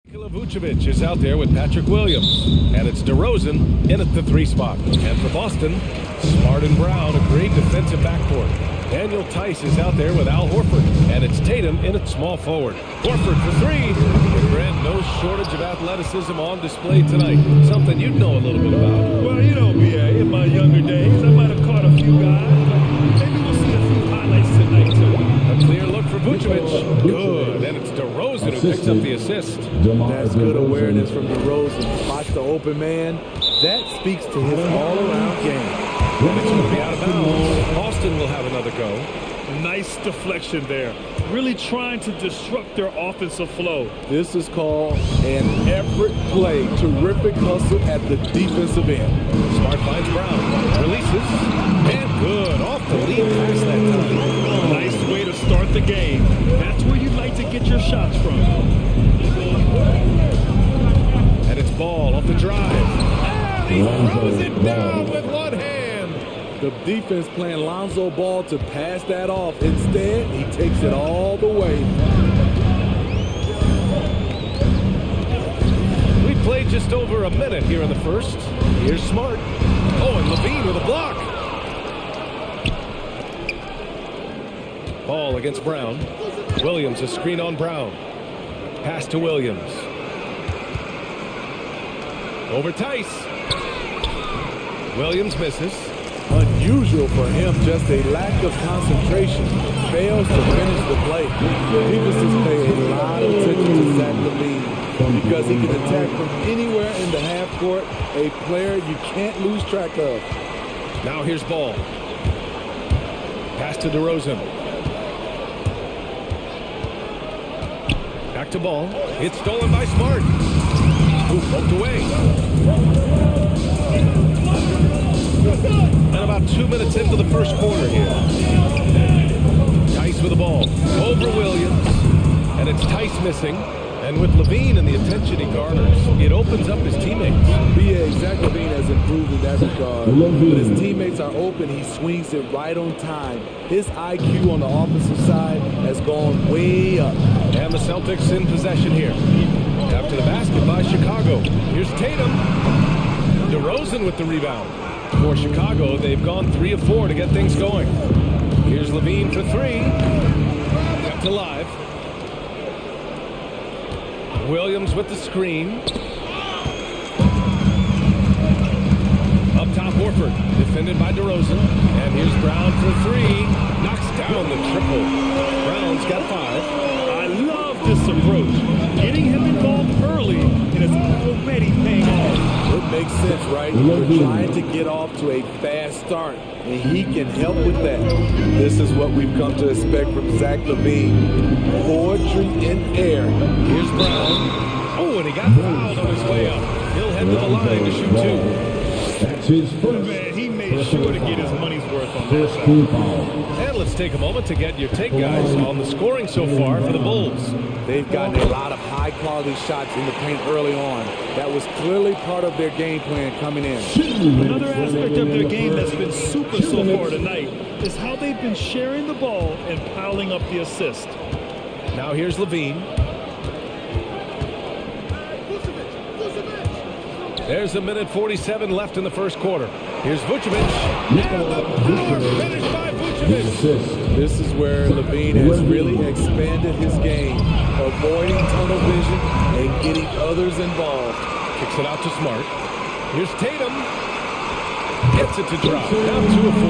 Vucevic is out there with Patrick Williams, and it's DeRozan in at the 3 spot. And for Boston, Smart and Brown, a great defensive backcourt. Daniel Tice is out there with Al Horford, and it's Tatum in at small forward. Horford for 3. And Grant, no shortage of athleticism on display tonight. Something you'd know a little bit about. Well, you know, BA, in my younger days, I might have caught a few guys. Maybe we'll see a few highlights tonight, too. A clear look for Vucevic. Good, and it's DeRozan who picks up the assist. That's good awareness from DeRozan. Spots the open man. That speaks to his all-around game. And it's going to be out of bounds. Boston will have another go. Nice deflection there. Really trying to disrupt their offensive flow. This is called an effort play. Terrific hustle at the defensive end. Smart finds Brown. Releases. And good. Off the lead pass that time. Nice way to start the game. That's where you'd like to get your shots from. And it's Ball off the drive. And he throws it down with one hand. The defense playing Lonzo Ball to pass that off. Instead, he takes it all the way. We played just over a minute here in the first. Here's Smart. Oh, and Levine with a block. Ball against Brown. Williams, a screen on Brown. Pass to Williams. Over Tice. Williams misses. Unusual for him, just a lack of concentration. Fails to finish the play. Defenses pay a lot of attention to Zach Levine because he can attack from anywhere in the half court, a player you can't lose track of. Now here's Ball. Pass to DeRozan. Back to Ball. It's stolen by Smart. Who poked away. And about 2 minutes into the first quarter here. Tice with the ball. Over Williams. And it's Tice missing. And with Levine and the attention he garners, it opens up his teammates. Yeah, Zach Levine has improved in that regard. When his teammates are open, he swings it right on time. His IQ on the offensive side has gone way up. And the Celtics in possession here. After the basket by Chicago. Here's Tatum. DeRozan with the rebound. For Chicago, they've gone 3 of 4 to get things going. Here's Levine for 3. Kept alive. Williams with the screen. Up top, Horford. Defended by DeRozan. And here's Brown for 3. Knocks down the triple. Brown's got 5. I love this approach. Getting him involved early, and it's already paying off. It makes sense, right? We're trying to get off to a fast start, and he can help with that. This is what we've come to expect from Zach Levine. Poetry in air. Here's Brown. Oh, and he got fouled on his way up. He'll head to the line to shoot 2. That's his first. Man, he made sure to get his money's worth on that side. And let's take a moment to get your take, guys, on the scoring so far for the Bulls. They've gotten a lot of high-quality shots in the paint early on. That was clearly part of their game plan coming in. Another aspect of their game that's been super so far tonight is how they've been sharing the ball and piling up the assist. Now here's Levine. There's a minute 47 left in the first quarter. Here's Vucevic. And the power finish by Vucevic. This is where Levine has really expanded his game, avoiding tunnel vision and getting others involved. Kicks it out to Smart. Here's Tatum. Gets it to drop. Now 2 of 4.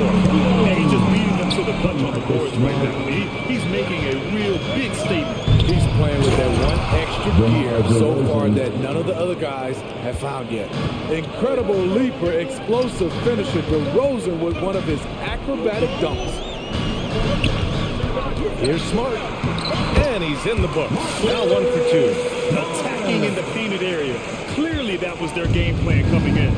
Yeah, he's just beating them to the punch on the boards right now. He's making a real big statement. He's playing with that one extra gear so far that none of the other guys have found yet. Incredible leaper, explosive finisher, DeRozan with one of his acrobatic dunks. Here's Smart. And he's in the books. Now 1 for 2. Attacking in the painted area. Clearly that was their game plan coming in.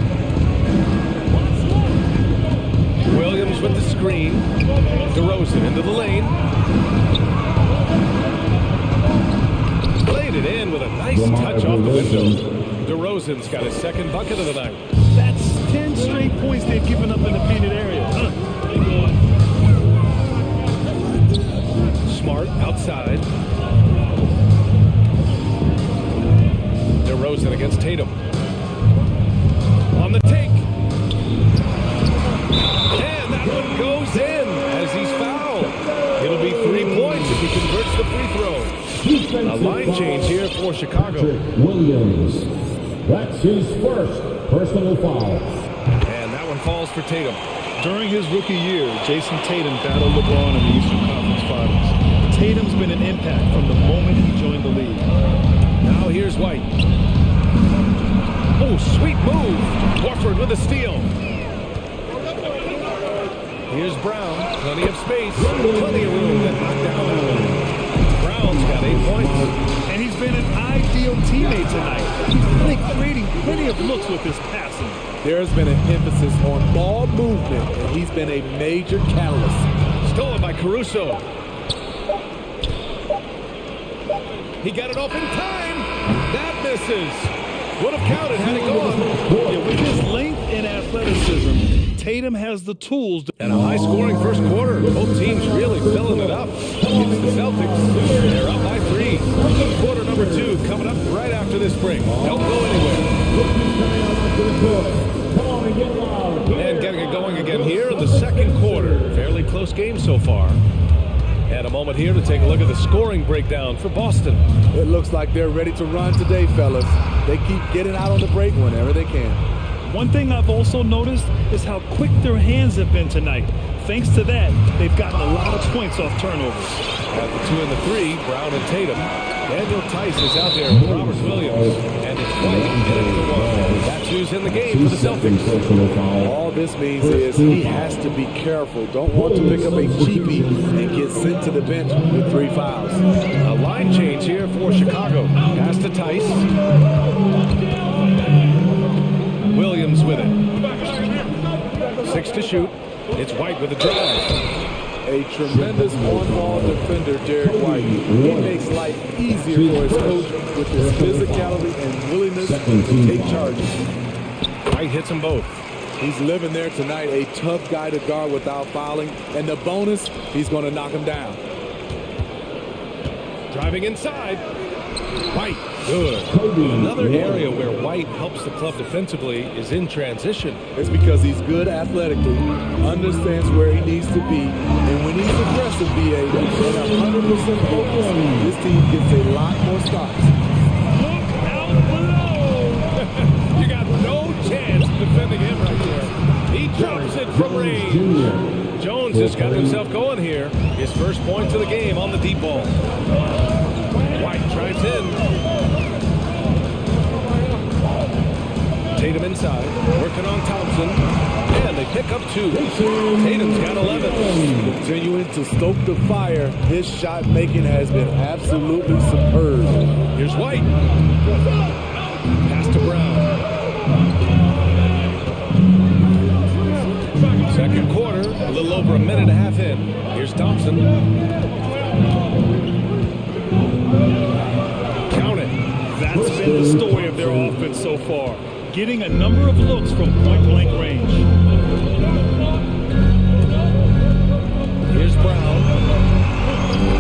Williams with the screen. DeRozan into the lane. Played it in with a nice touch off the window. DeRozan's got his second bucket of the night. That's 10 straight points they've given up in the painted area. Smart outside. Tatum. On the take. And that one goes in as he's fouled. It'll be 3 points if he converts the free throw. A line change here for Chicago. Williams. That's his first personal foul. And that one falls for Tatum. During his rookie year, Jason Tatum battled LeBron in the Eastern Conference Finals. Tatum's been an impact from the moment he joined the league. Now here's White. Oh, sweet move. Warford with a steal. Here's Brown. Plenty of space. Plenty of room to knock down that one. Brown's got 8 points. And he's been an ideal teammate tonight. He's really creating plenty of looks with his passing. There's been an emphasis on ball movement, and he's been a major catalyst. Stolen by Caruso. He got it off in time. That misses. Would have counted had it gone. Yeah, with his length and athleticism, Tatum has the tools. And a high-scoring first quarter. Both teams really filling it up. It's the Celtics. They're up by 3. Quarter number 2 coming up right after this break. Don't go anywhere. And getting it going again here in the second quarter. Fairly close game so far. And a moment here to take a look at the scoring breakdown for Boston. It looks like they're ready to run today, fellas. They keep getting out on the break whenever they can. One thing I've also noticed is how quick their hands have been tonight. Thanks to that, they've gotten a lot of points off turnovers. At the 2 and the 3, Brown and Tatum. Daniel Tice is out there with Robert Williams. And it's White in at the 1. That's who's in the game for the Celtics. All this means is he has to be careful. Don't want to pick up a cheapie and get sent to the bench with 3 fouls. A line change here for Chicago. Pass to Tice. Williams with it. 6 to shoot. It's White with the drive. A tremendous on-ball defender, Derek White. He makes life easier for his coach with his physicality and willingness to take charges. White hits them both. He's living there tonight, a tough guy to guard without fouling. And the bonus, he's going to knock him down. Driving inside. White, good. Another area where White helps the club defensively is in transition. It's because he's good athletically, understands where he needs to be, and when he's aggressive, BA, and 100% focused, this team gets a lot more stops. Look out below! You got no chance of defending him right there. He drops it from range. Jones has got himself going here. His first points of the game on the deep ball. White drives in. Tatum inside, working on Thompson. And they pick up 2. Tatum's got 11. Continuing to stoke the fire, his shot making has been absolutely superb. Here's White. Pass to Brown. Second quarter, a little over a minute and a half in. Here's Thompson. Count it. That's been the story of their offense so far. Getting a number of looks from point-blank range. Here's Brown.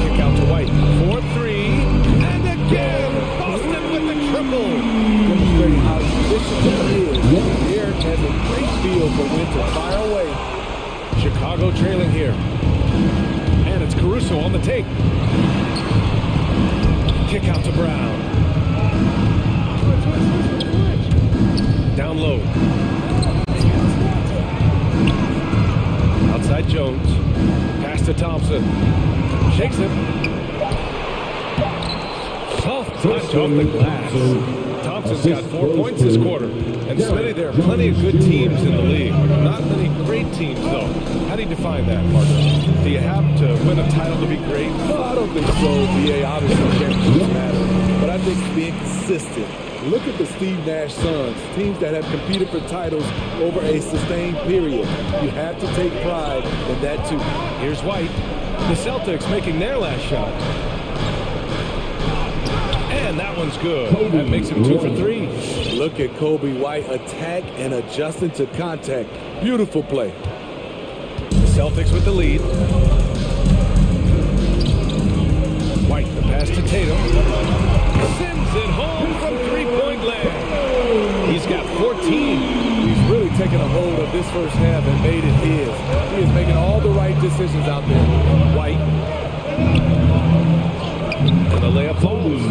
Kick out to White. 4-3. And again, Boston with the triple. Demonstrating how efficient he is. Derek has a great feel for when to fire away. Chicago trailing here. And it's Caruso on the take. Kick out to Brown. Down low. Outside Jones. Pass to Thompson. Shakes it. Soft touch off the glass. Thompson's got 4 points this quarter. And Smitty, there are plenty of good teams in the league. Not many great teams, though. How do you define that, Marta? Do you have to win a title to be great? Well, I don't think so, BA. Obviously, championships matter. But I think being consistent. Look at the Steve Nash Suns, teams that have competed for titles over a sustained period. You have to take pride in that, too. Here's White. The Celtics making their last shot. And that one's good. That makes him 2 for 3. Look at Kobe White attack and adjusting to contact. Beautiful play. The Celtics with the lead. White, the pass to Tatum. Sends it home from three-point land. He's got 14. He's really taken a hold of this first half and made it his. He is making all the right decisions out there. White. And the layup falls.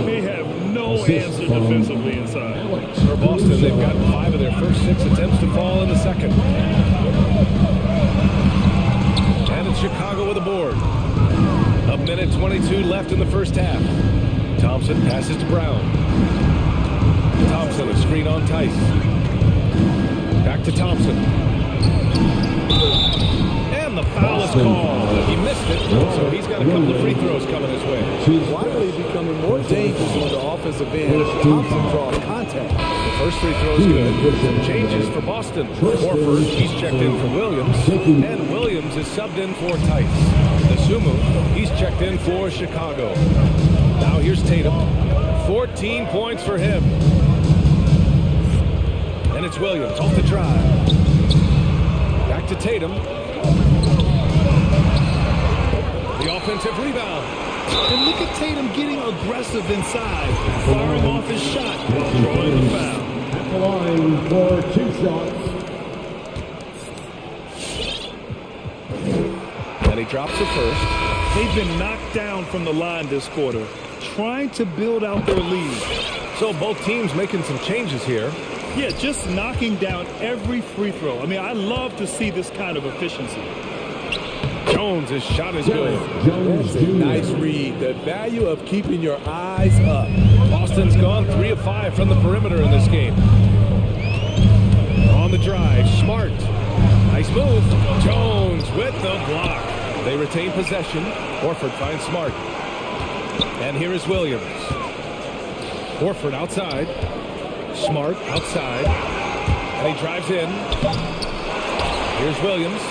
They have no answer defensively inside. For Boston, they've got 5 of their first 6 attempts to fall in the second. And it's Chicago with a board. A minute 22 left in the first half. Thompson passes to Brown. Thompson, a screen on Tice. Back to Thompson. And the foul is called. He missed it, so he's got a couple of free throws coming his way. Wiley becoming more dangerous on the offensive end. Thompson draws contact. The first free throw is good. Some changes for Boston. Horford, he's checked in for Williams. And Williams is subbed in for Tice. Nasumu, he's checked in for Chicago. Now here's Tatum. 14 points for him. And it's Williams off the drive. Back to Tatum. The offensive rebound. And look at Tatum getting aggressive inside, firing off his shot while drawing the foul. At the line for 2 shots. And he drops it first. They've been knocked down from the line this quarter, trying to build out their lead. So both teams making some changes here. Yeah, just knocking down every free throw. I mean, I love to see this kind of efficiency. Jones, his shot is good. That's a nice read. The value of keeping your eyes up. Boston's gone 3 of 5 from the perimeter in this game. On the drive, Smart. Nice move. Jones with the block. They retain possession. Horford finds Smart. And here is Williams. Horford outside. Smart outside. And he drives in. Here's Williams.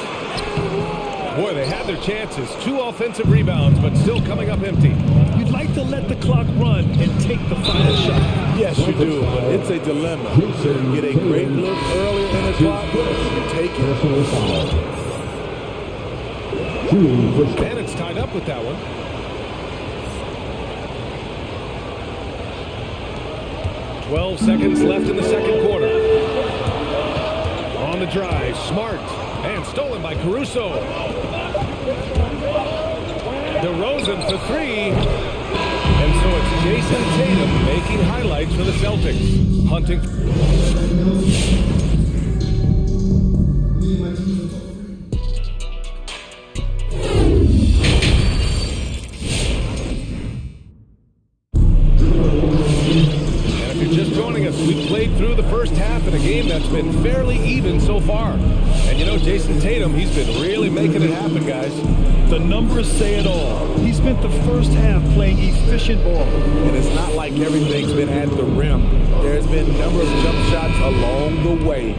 Boy, they had their chances. 2 offensive rebounds, but still coming up empty. You'd like to let the clock run and take the final shot. Yes, you do, but it's a dilemma. You get a great look earlier in the clock, you take it. And it's tied up with that one. "12 seconds left in the second quarter. On the drive, Smart. And stolen by Caruso. DeRozan for 3. And so it's Jason Tatum making highlights for the Celtics. Hunting. And if you're just joining us, we've played through the first half in a game that's been fairly even so far. And you know, Jason Tatum, he's been really making it happen, guys. The numbers say it all. He spent the first half playing efficient ball. And it's not like everything's been at the rim. There's been a number of jump shots along the way.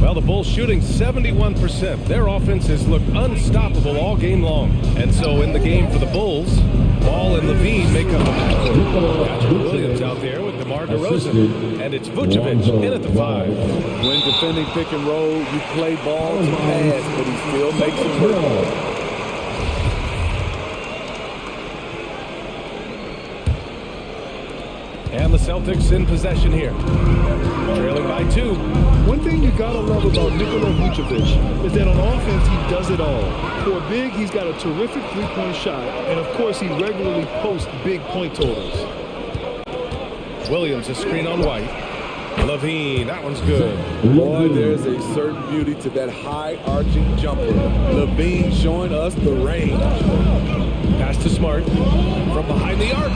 Well, the Bulls shooting 71%. Their offense has looked unstoppable all game long. And so in the game for the Bulls, Ball and Levine make up the backcourt. Patrick Williams out there with DeMar DeRozan. And it's Vucevic in at the 5. When defending pick and roll, you play ball to pass, but he still makes it work. And the Celtics in possession here. Trailing by 2. One thing you gotta love about Nikola Vucevic is that on offense, he does it all. For a big, he's got a terrific three-point shot, and of course, he regularly posts big point totals. Williams, a screen on White. Levine, that one's good. Boy, there's a certain beauty to that high-arching jumper. Levine showing us the range. Pass to Smart from behind the arc.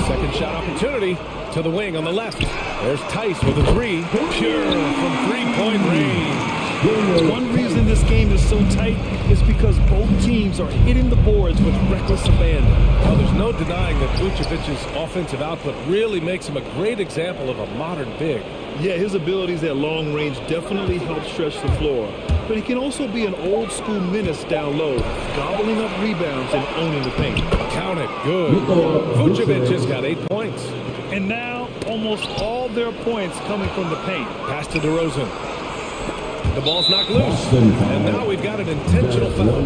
Second shot opportunity to the wing on the left. There's Tice with a 3. Pure from 3-point range. One reason this game is so tight is because both teams are hitting the boards with reckless abandon. Well, there's no denying that Vucevic's offensive output really makes him a great example of a modern big. Yeah, his abilities at long range definitely help stretch the floor. But he can also be an old-school menace down low, gobbling up rebounds and owning the paint. Count it. Good. Vucevic has got 8 points. And now, almost all their points coming from the paint. Pass to DeRozan. The ball's knocked loose. And now we've got an intentional foul.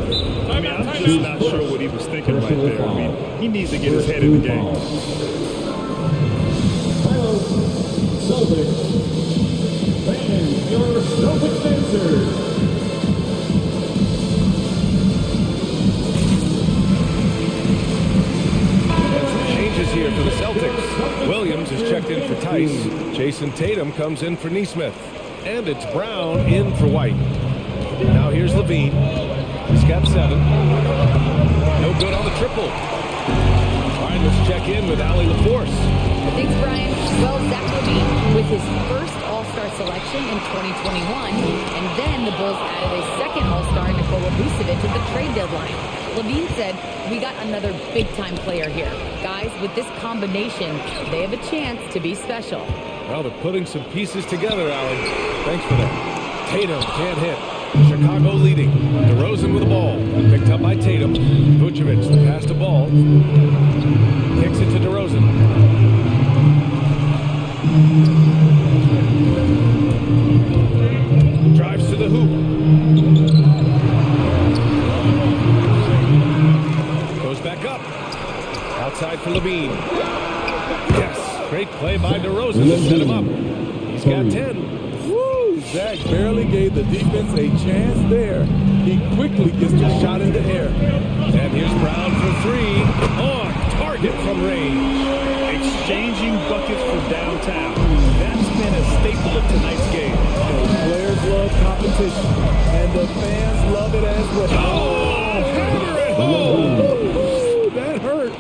I mean, I'm just not sure what he was thinking right there. I mean, he needs to get his head in the game. Celtics. Fans, your Celtics dancers. Changes here for the Celtics. Williams is checked in for Tice. Jason Tatum comes in for Nesmith. And it's Brown in for White. Now here's Levine. He's got 7. No good on the triple. All right, let's check in with Allie LaForce. Thanks, Brian. Well, Zach Levine with his first All-Star selection in 2021, and then the Bulls added a second All-Star, Nikola Vucevic, at the trade deadline. Levine said, "We got another big-time player here. Guys, with this combination, they have a chance to be special." Well, they're putting some pieces together, Allie. Thanks for that. Tatum can't hit. Chicago leading. DeRozan with the ball. Picked up by Tatum. Vucevic, the pass to ball. Kicks it to DeRozan. Drives to the hoop. Goes back up. Outside for Levine. Yes, great play by DeRozan to set him up. He's got 10. Woo! Zach barely gave the defense a chance there. He quickly gets the shot in the air. And here's Brown for 3. On target from range. Exchanging buckets for downtown. That's been a staple of tonight's game. The players love competition, and the fans love it as well. Oh, hammer it home! Ooh, that hurt.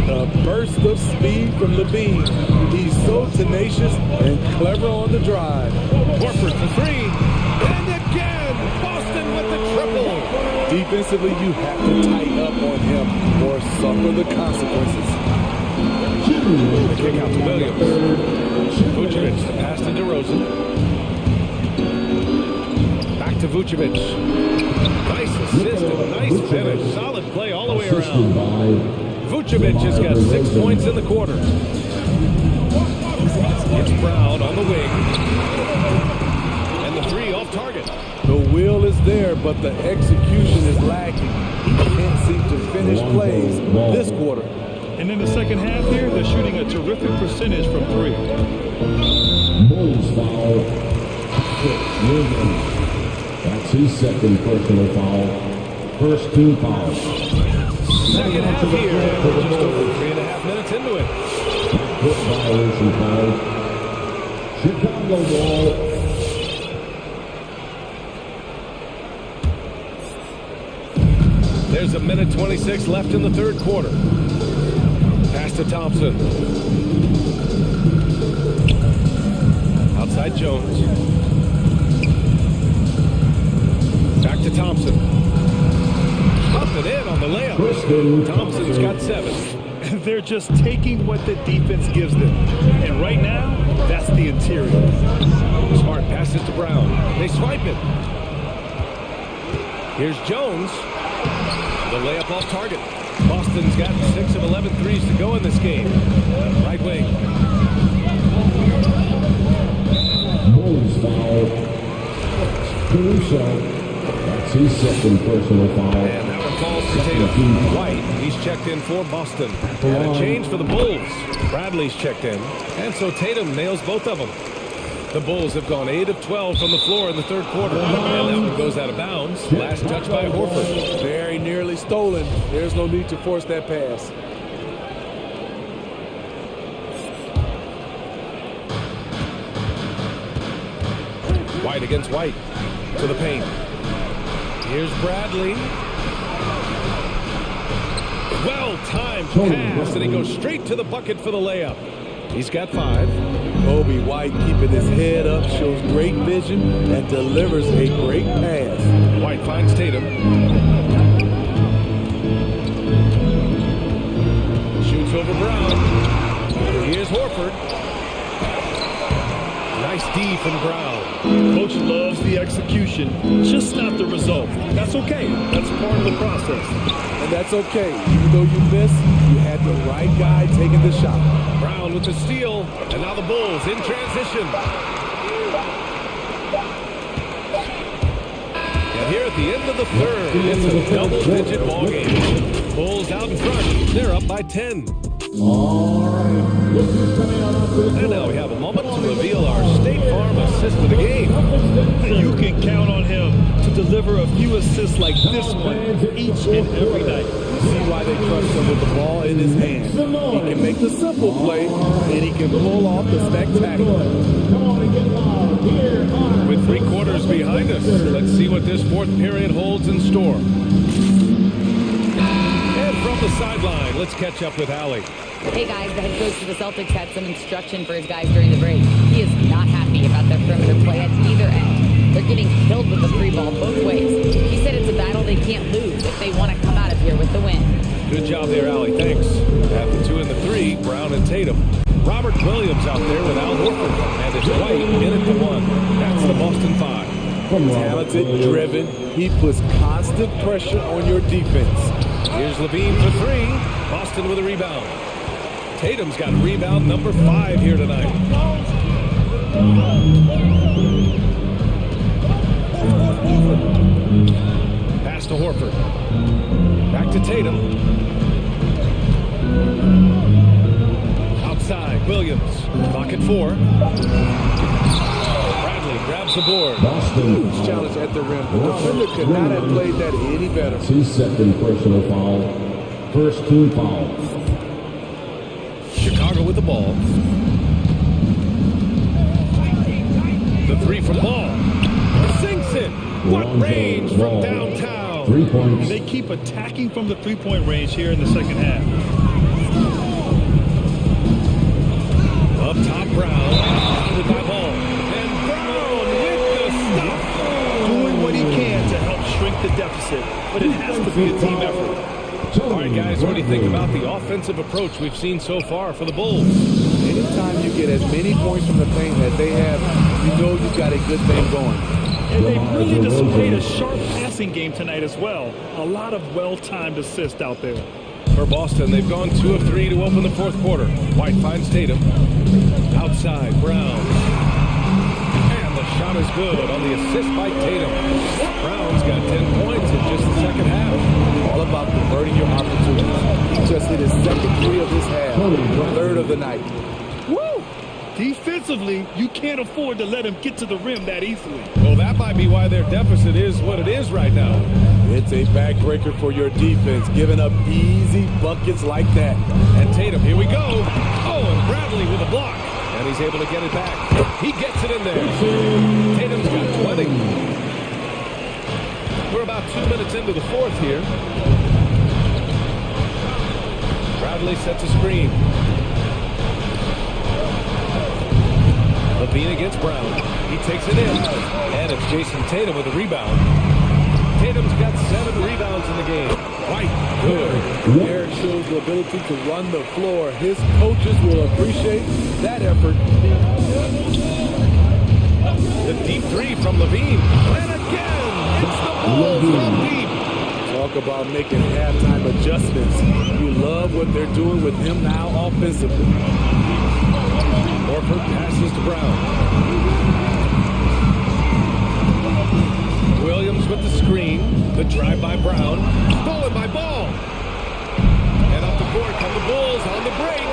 A burst of speed from Levine. He's so tenacious and clever on the drive. Horford for 3. And again, Boston with the triple. Defensively, you have to tighten up on him or suffer the consequences. The kick out to Williams. Vucevic, the pass to DeRozan. Back to Vucevic. Nice assist and nice finish. Solid play all the way Assisted around. by Vucevic has got 6 points in the quarter. It's Brown on the wing. And the 3 off target. The will is there, but the execution is lacking. He can't seem to finish plays this quarter. And in the second half here, they're shooting a terrific percentage from 3. Bulls foul. Williams. That's his second personal foul. First team foul. Second half here. Just over 3.5 minutes into it. Foot violation foul. Chicago ball. There's a minute 26 left in the third quarter. Pass to Thompson. Outside Jones. Back to Thompson. Up and in on the layup. Thompson's got 7. They're just taking what the defense gives them. And right now, that's the interior. Smart passes to Brown. They swipe it. Here's Jones. The layup off target. Boston's got 6 of 11 threes to go in this game. Right wing. Bulls foul. Caruso. That's his second personal foul. And that one falls to Tatum. White, he's checked in for Boston. And a change for the Bulls. Bradley's checked in. And so Tatum nails both of them. The Bulls have gone 8 of 12 from the floor in the third quarter. And that one goes out of bounds. Last touch by Horford. Very nearly stolen. There's no need to force that pass. White against White. To the paint. Here's Bradley. Well-timed pass, and he goes straight to the bucket for the layup. He's got 5. Kobe White keeping his head up, shows great vision, and delivers a great pass. White finds Tatum. Shoots over Brown. Here's Horford. Nice D from Brown. Coach loves the execution, just not the result. That's okay. That's part of the process. And that's okay. Even though you miss, you had the right guy taking the shot. Brown with the steal, and now the Bulls in transition. And here at the end of the third, it's a double-digit ball game. Bulls out in front. They're up by 10. And now we have a moment to reveal our State Farm assist of the game. You can count on him to deliver a few assists like this one each and every night. See why they trust him with the ball in his hand. He can make the simple play, and he can pull off the spectacular. With 3 quarters behind us, let's see what this 4th period holds in store. And from the sideline, let's catch up with Allie. Hey guys, the head coach of the Celtics had some instruction for his guys during the break. He is not happy about their perimeter play at either end. They're getting killed with the 3 ball both ways. He said it's a battle they can't lose if they want to come out of here with the win. Good job there, Allie. Thanks. At the 2 and the 3, Brown and Tatum. Robert Williams out there with Al Horford. And it's White in at the 1. That's the Boston 5. Talented, driven. He puts constant pressure on your defense. Here's Levine for 3. Boston with a rebound. Tatum's got rebound number 5 here tonight. Pass to Horford. Back to Tatum. Outside, Williams. Clock at 4. Bradley grabs the board. Huge challenge at the rim. The defender could not have played that any better. 2-second personal foul. First team foul. Chicago with the ball. The 3 from Ball. Sinks it. What range from downtown. 3 points. They keep attacking from the 3-point range here in the second half. Up top, Brown. Fouled by Ball. And Brown with the stop. Doing what he can to help shrink the deficit, but it has to be a team effort. All right, guys, what do you think about the offensive approach we've seen so far for the Bulls? Anytime you get as many points from the paint as they have, you know you've got a good thing going. And they really displayed a sharp passing game tonight as well. A lot of well-timed assists out there. For Boston, they've gone 2 of 3 to open the 4th quarter. White finds Tatum. Outside, Brown. And the shot is good on the assist by Tatum. Brown's got 10 points in just the second half. All about converting your opportunities. He just hit his second 3 of this half, the 3rd of the night. Woo! Defensively, you can't afford to let him get to the rim that easily. Well, that might be why their deficit is what it is right now. It's a backbreaker for your defense, giving up easy buckets like that. And Tatum, here we go. Oh, and Bradley with a block. And he's able to get it back. He gets it in there. Tatum's got 20. We're about 2 minutes into the 4th here. Bradley sets a screen. Levine against Brown. He takes it in. And it's Jason Tatum with a rebound. Tatum's got 7 rebounds in the game. White, good. Garrett shows the ability to run the floor. His coaches will appreciate that effort. The deep 3 from Levine. And again, it's the Bulls from deep. Talk about making halftime adjustments. You love what they're doing with him now offensively. Horford passes to Brown. Williams with the screen. The drive by Brown. Stolen by Ball. And up the court come the Bulls on the break.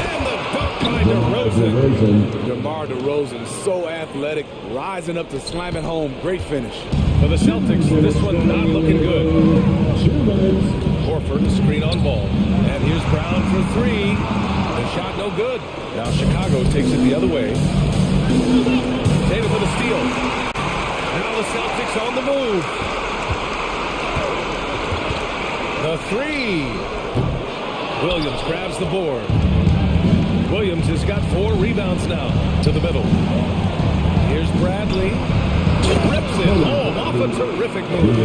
And the dunk by DeRozan. DeMar DeRozan is so athletic, rising up to slam it home. Great finish. For the Celtics, this one's not looking good. Horford, the screen on Ball. And here's Brown for 3. The shot no good. Now Chicago takes it the other way. Tatum with a steal. Now the Celtics on the move. The 3. Williams grabs the board. Williams has got 4 rebounds now to the middle. Here's Bradley. Rips it home off a terrific move.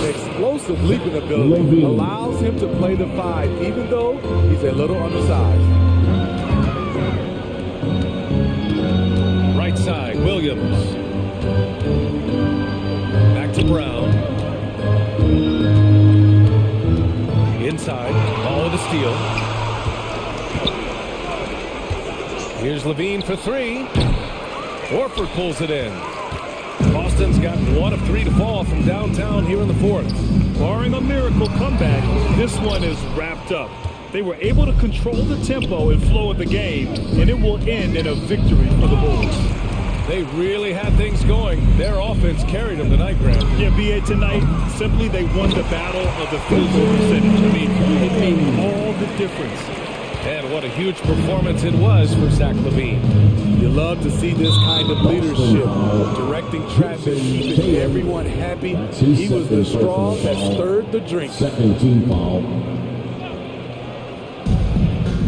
Explosive leaping ability allows him to play the 5, even though he's a little undersized. Right side, Williams. Back to Brown. Inside, Ball with a steal. Here's Levine for 3. Horford pulls it in. Boston's got 1 of 3 to fall from downtown here in the 4th. Barring a miracle comeback, this one is wrapped up. They were able to control the tempo and flow of the game, and it will end in a victory for the Bulls. They really had things going. Their offense carried them tonight, Grant. Yeah, B.A. tonight, simply they won the battle of the field goal percentage. I mean, it made all the difference. And what a huge performance it was for Zach LaVine. You love to see this kind of leadership, directing traffic, keeping everyone happy. He was the straw that stirred the drink. Second team foul.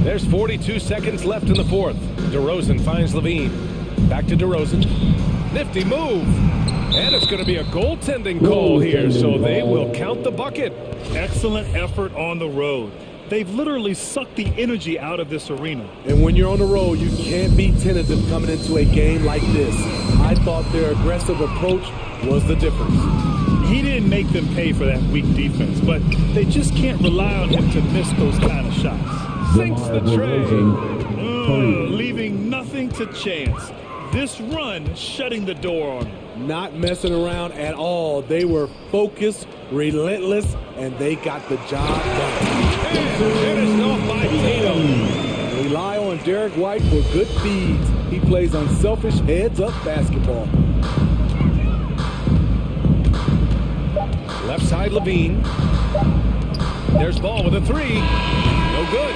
There's 42 seconds left in the fourth. DeRozan finds LaVine. Back to DeRozan. Nifty move. And it's going to be a goaltending call here, so they will count the bucket. Excellent effort on the road. They've literally sucked the energy out of this arena. And when you're on the road, you can't be tentative coming into a game like this. I thought their aggressive approach was the difference. He didn't make them pay for that weak defense, but they just can't rely on him to miss those kind of shots. Sinks the tray. Leaving nothing to chance. This run shutting the door on them. Not messing around at all. They were focused, relentless, and they got the job done. Finished off by Tatum. Rely on Derek White for good feeds. He plays unselfish heads-up basketball. Left side, LaVine. There's Ball with a three. No good.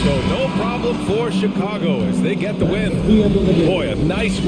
So no problem for Chicago as they get the win. Boy, a nice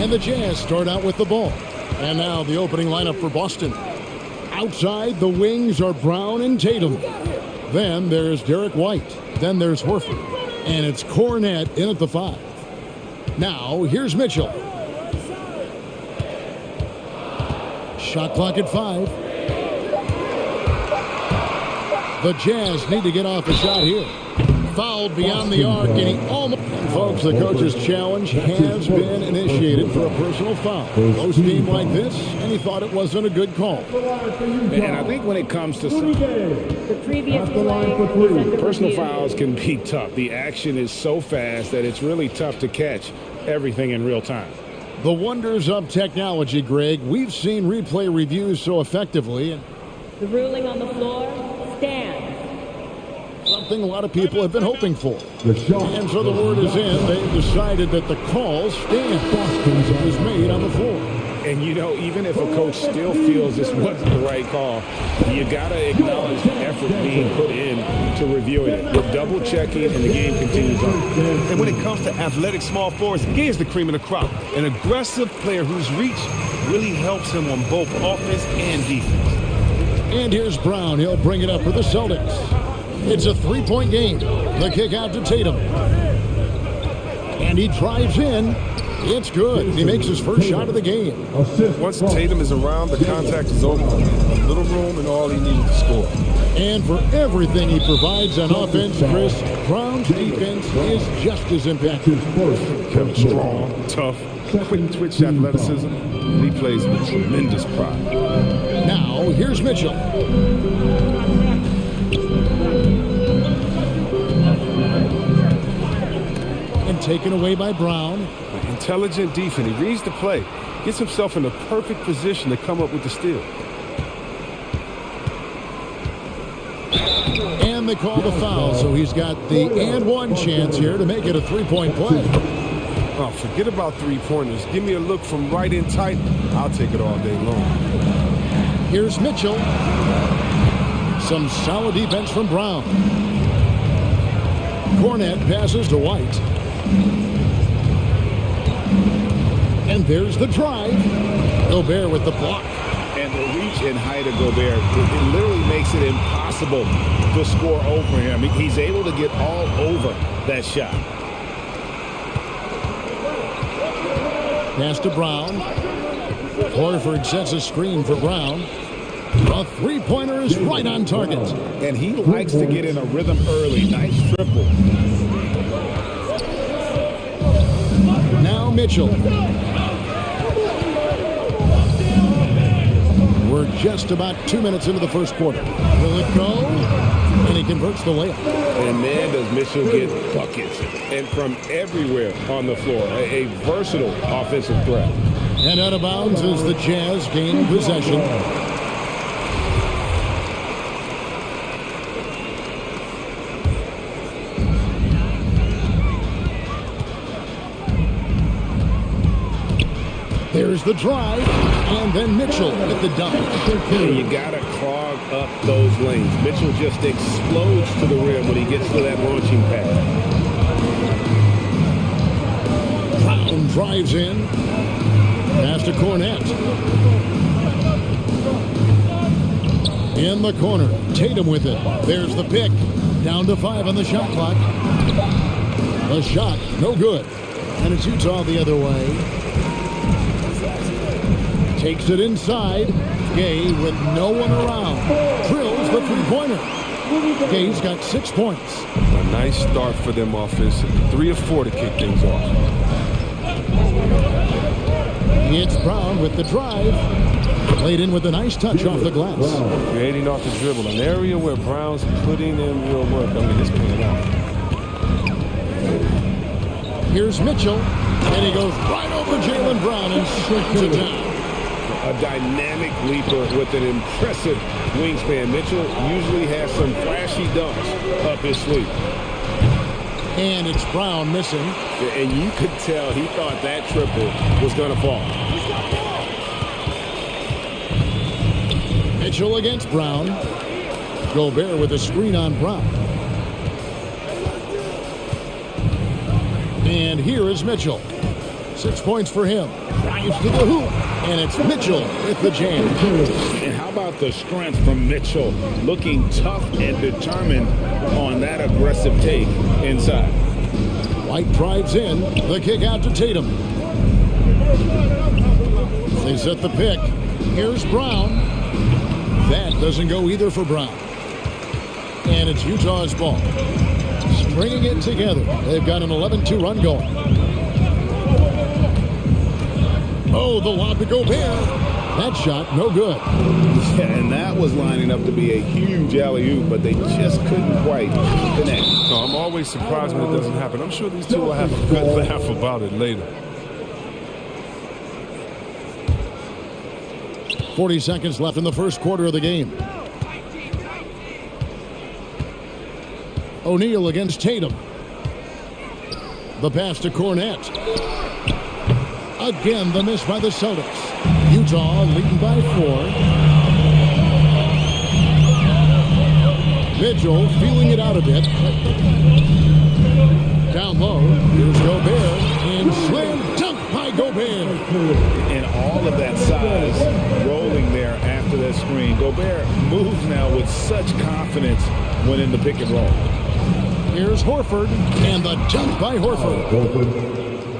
And the Jazz start out with the ball. And now the opening lineup for Boston. Outside, the wings are Brown and Tatum. Then there's Derek White. Then there's Horford. And it's Cornette in at the 5. Now, here's Mitchell. Shot clock at 5. The Jazz need to get off a shot here. Fouled beyond the arc, and he almost... Folks, the coach's challenge has been initiated for a personal foul. Close game like this, and he thought it wasn't a good call. And I think when it comes to The previous play, personal fouls can be tough. The action is so fast that it's really tough to catch everything in real time. The wonders of technology, Greg. We've seen replay reviews so effectively. The ruling on the floor stands. Something a lot of people have been hoping for. And so the word is in. They've decided that the call stands. It was made on the floor. And, you know, even if a coach still feels this wasn't the right call, you got to acknowledge the effort being put in to reviewing it. We're double-checking, and the game continues on. And when it comes to athletic small forwards, here's the cream of the crop. An aggressive player whose reach really helps him on both offense and defense. And here's Brown. He'll bring it up for the Celtics. It's a 3-point game. The kick out to Tatum. And he drives in. It's good. He makes his first shot of the game. Once Tatum is around, the contact is over. A little room and all he needed to score. And for everything he provides on offense, Chris, Brown's defense is just as impactful. Kept strong, tough, quick twitch athleticism. And he plays with tremendous pride. Now, here's Mitchell. And taken away by Brown. Intelligent defense. He reads the play, gets himself in the perfect position to come up with the steal. And they call the foul, so he's got the and one chance here to make it a 3-point play. Oh, forget about three-pointers. Give me a look from right in tight. I'll take it all day long. Here's Mitchell. Some solid defense from Brown. Cornette passes to White. And there's the drive. Gobert with the block. And the reach and height of Gobert, it literally makes it impossible to score over him. He's able to get all over that shot. Pass to Brown. Horford sets a screen for Brown. A three-pointer is right on target. And he likes to get in a rhythm early. Nice triple. Now Mitchell. We're just about 2 minutes into the first quarter. Will it go? And he converts the layup. And man, does Mitchell get buckets. And from everywhere on the floor. A versatile offensive threat. And out of bounds as the Jazz gain possession. There's the drive, and then Mitchell at the dunk. You gotta clog up those lanes. Mitchell just explodes to the rim when he gets to that launching pad. Brown drives in. Pass to Cornette. In the corner, Tatum with it. There's the pick. Down to 5 on the shot clock. The shot, no good. And it's Utah the other way. Takes it inside. Gay with no one around. Drills the three-pointer. Gay's got 6 points. A nice start for them offensively. 3 of 4 to kick things off. It's Brown with the drive. Played in with a nice touch off the glass. Creating off the dribble. An area where Brown's putting in real work. I mean, it's paying off. Here's Mitchell. And he goes right over Jaylen Brown and straight to down. A dynamic leaper with an impressive wingspan. Mitchell usually has some flashy dunks up his sleeve. And it's Brown missing. And you could tell he thought that triple was going to fall. Mitchell against Brown. Gobert with a screen on Brown. And here is Mitchell. 6 points for him. Drives to the hoop, and it's Mitchell with the jam. And how about the strength from Mitchell, looking tough and determined on that aggressive take inside. White drives in, the kick out to Tatum. They set the pick. Here's Brown. That doesn't go either for Brown. And it's Utah's ball. Stringing it together. They've got an 11-2 run going. Oh, the lob to Gobert. That shot, no good. Yeah, and that was lining up to be a huge alley-oop, but they just couldn't quite connect. No, I'm always surprised when it doesn't happen. I'm sure these two will have a good laugh about it later. 40 seconds left in the first quarter of the game. O'Neal against Tatum. The pass to Cornette. Again, the miss by the Celtics. Utah leading by 4. Mitchell feeling it out a bit. Down low, here's Gobert, and slam dunk by Gobert. And all of that size rolling there after that screen. Gobert moves now with such confidence when in the pick and roll. Here's Horford, and the dunk by Horford.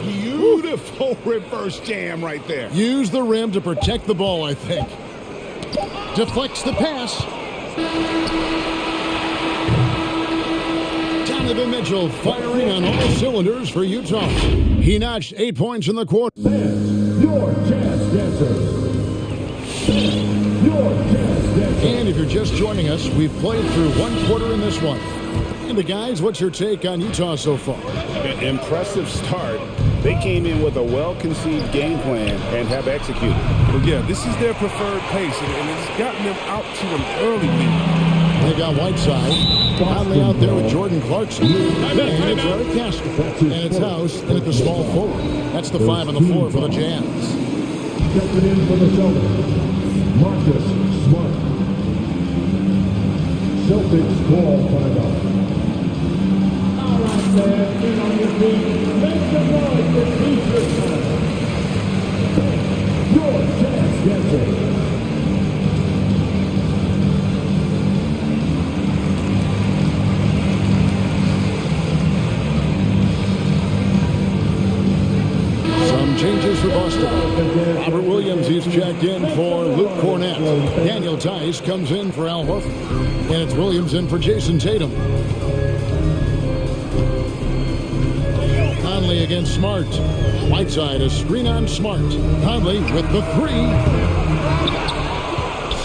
Beautiful reverse jam right there. Use the rim to protect the ball, I think. Deflects the pass. Donovan Mitchell firing on all cylinders for Utah. He notched 8 points in the quarter. Your chance dancers. Your chance dancers. And if you're just joining us, we've played through one quarter in this one. And the guys, what's your take on Utah so far? Impressive start. They came in with a well-conceived game plan and have executed. Well, yeah, this is their preferred pace, and it's gotten them out to an early lead. They got Whiteside. Conley out there with Jordan Clarkson. And it's Eric Castle. And it's House in at the small forward. That's the 5 on the floor for the Jazz. Stepping in for the Celtics, Marcus Smart. Celtics call timeout. All right, man, get on your feet. Make some noise for T-shirt time. Your chance dancer. Changes for Boston. Robert Williams, he's checked in for Luke Cornette. Daniel Tice comes in for Al Horford. And it's Williams in for Jason Tatum. Conley against Smart. Whiteside, a screen on Smart. Conley with the 3.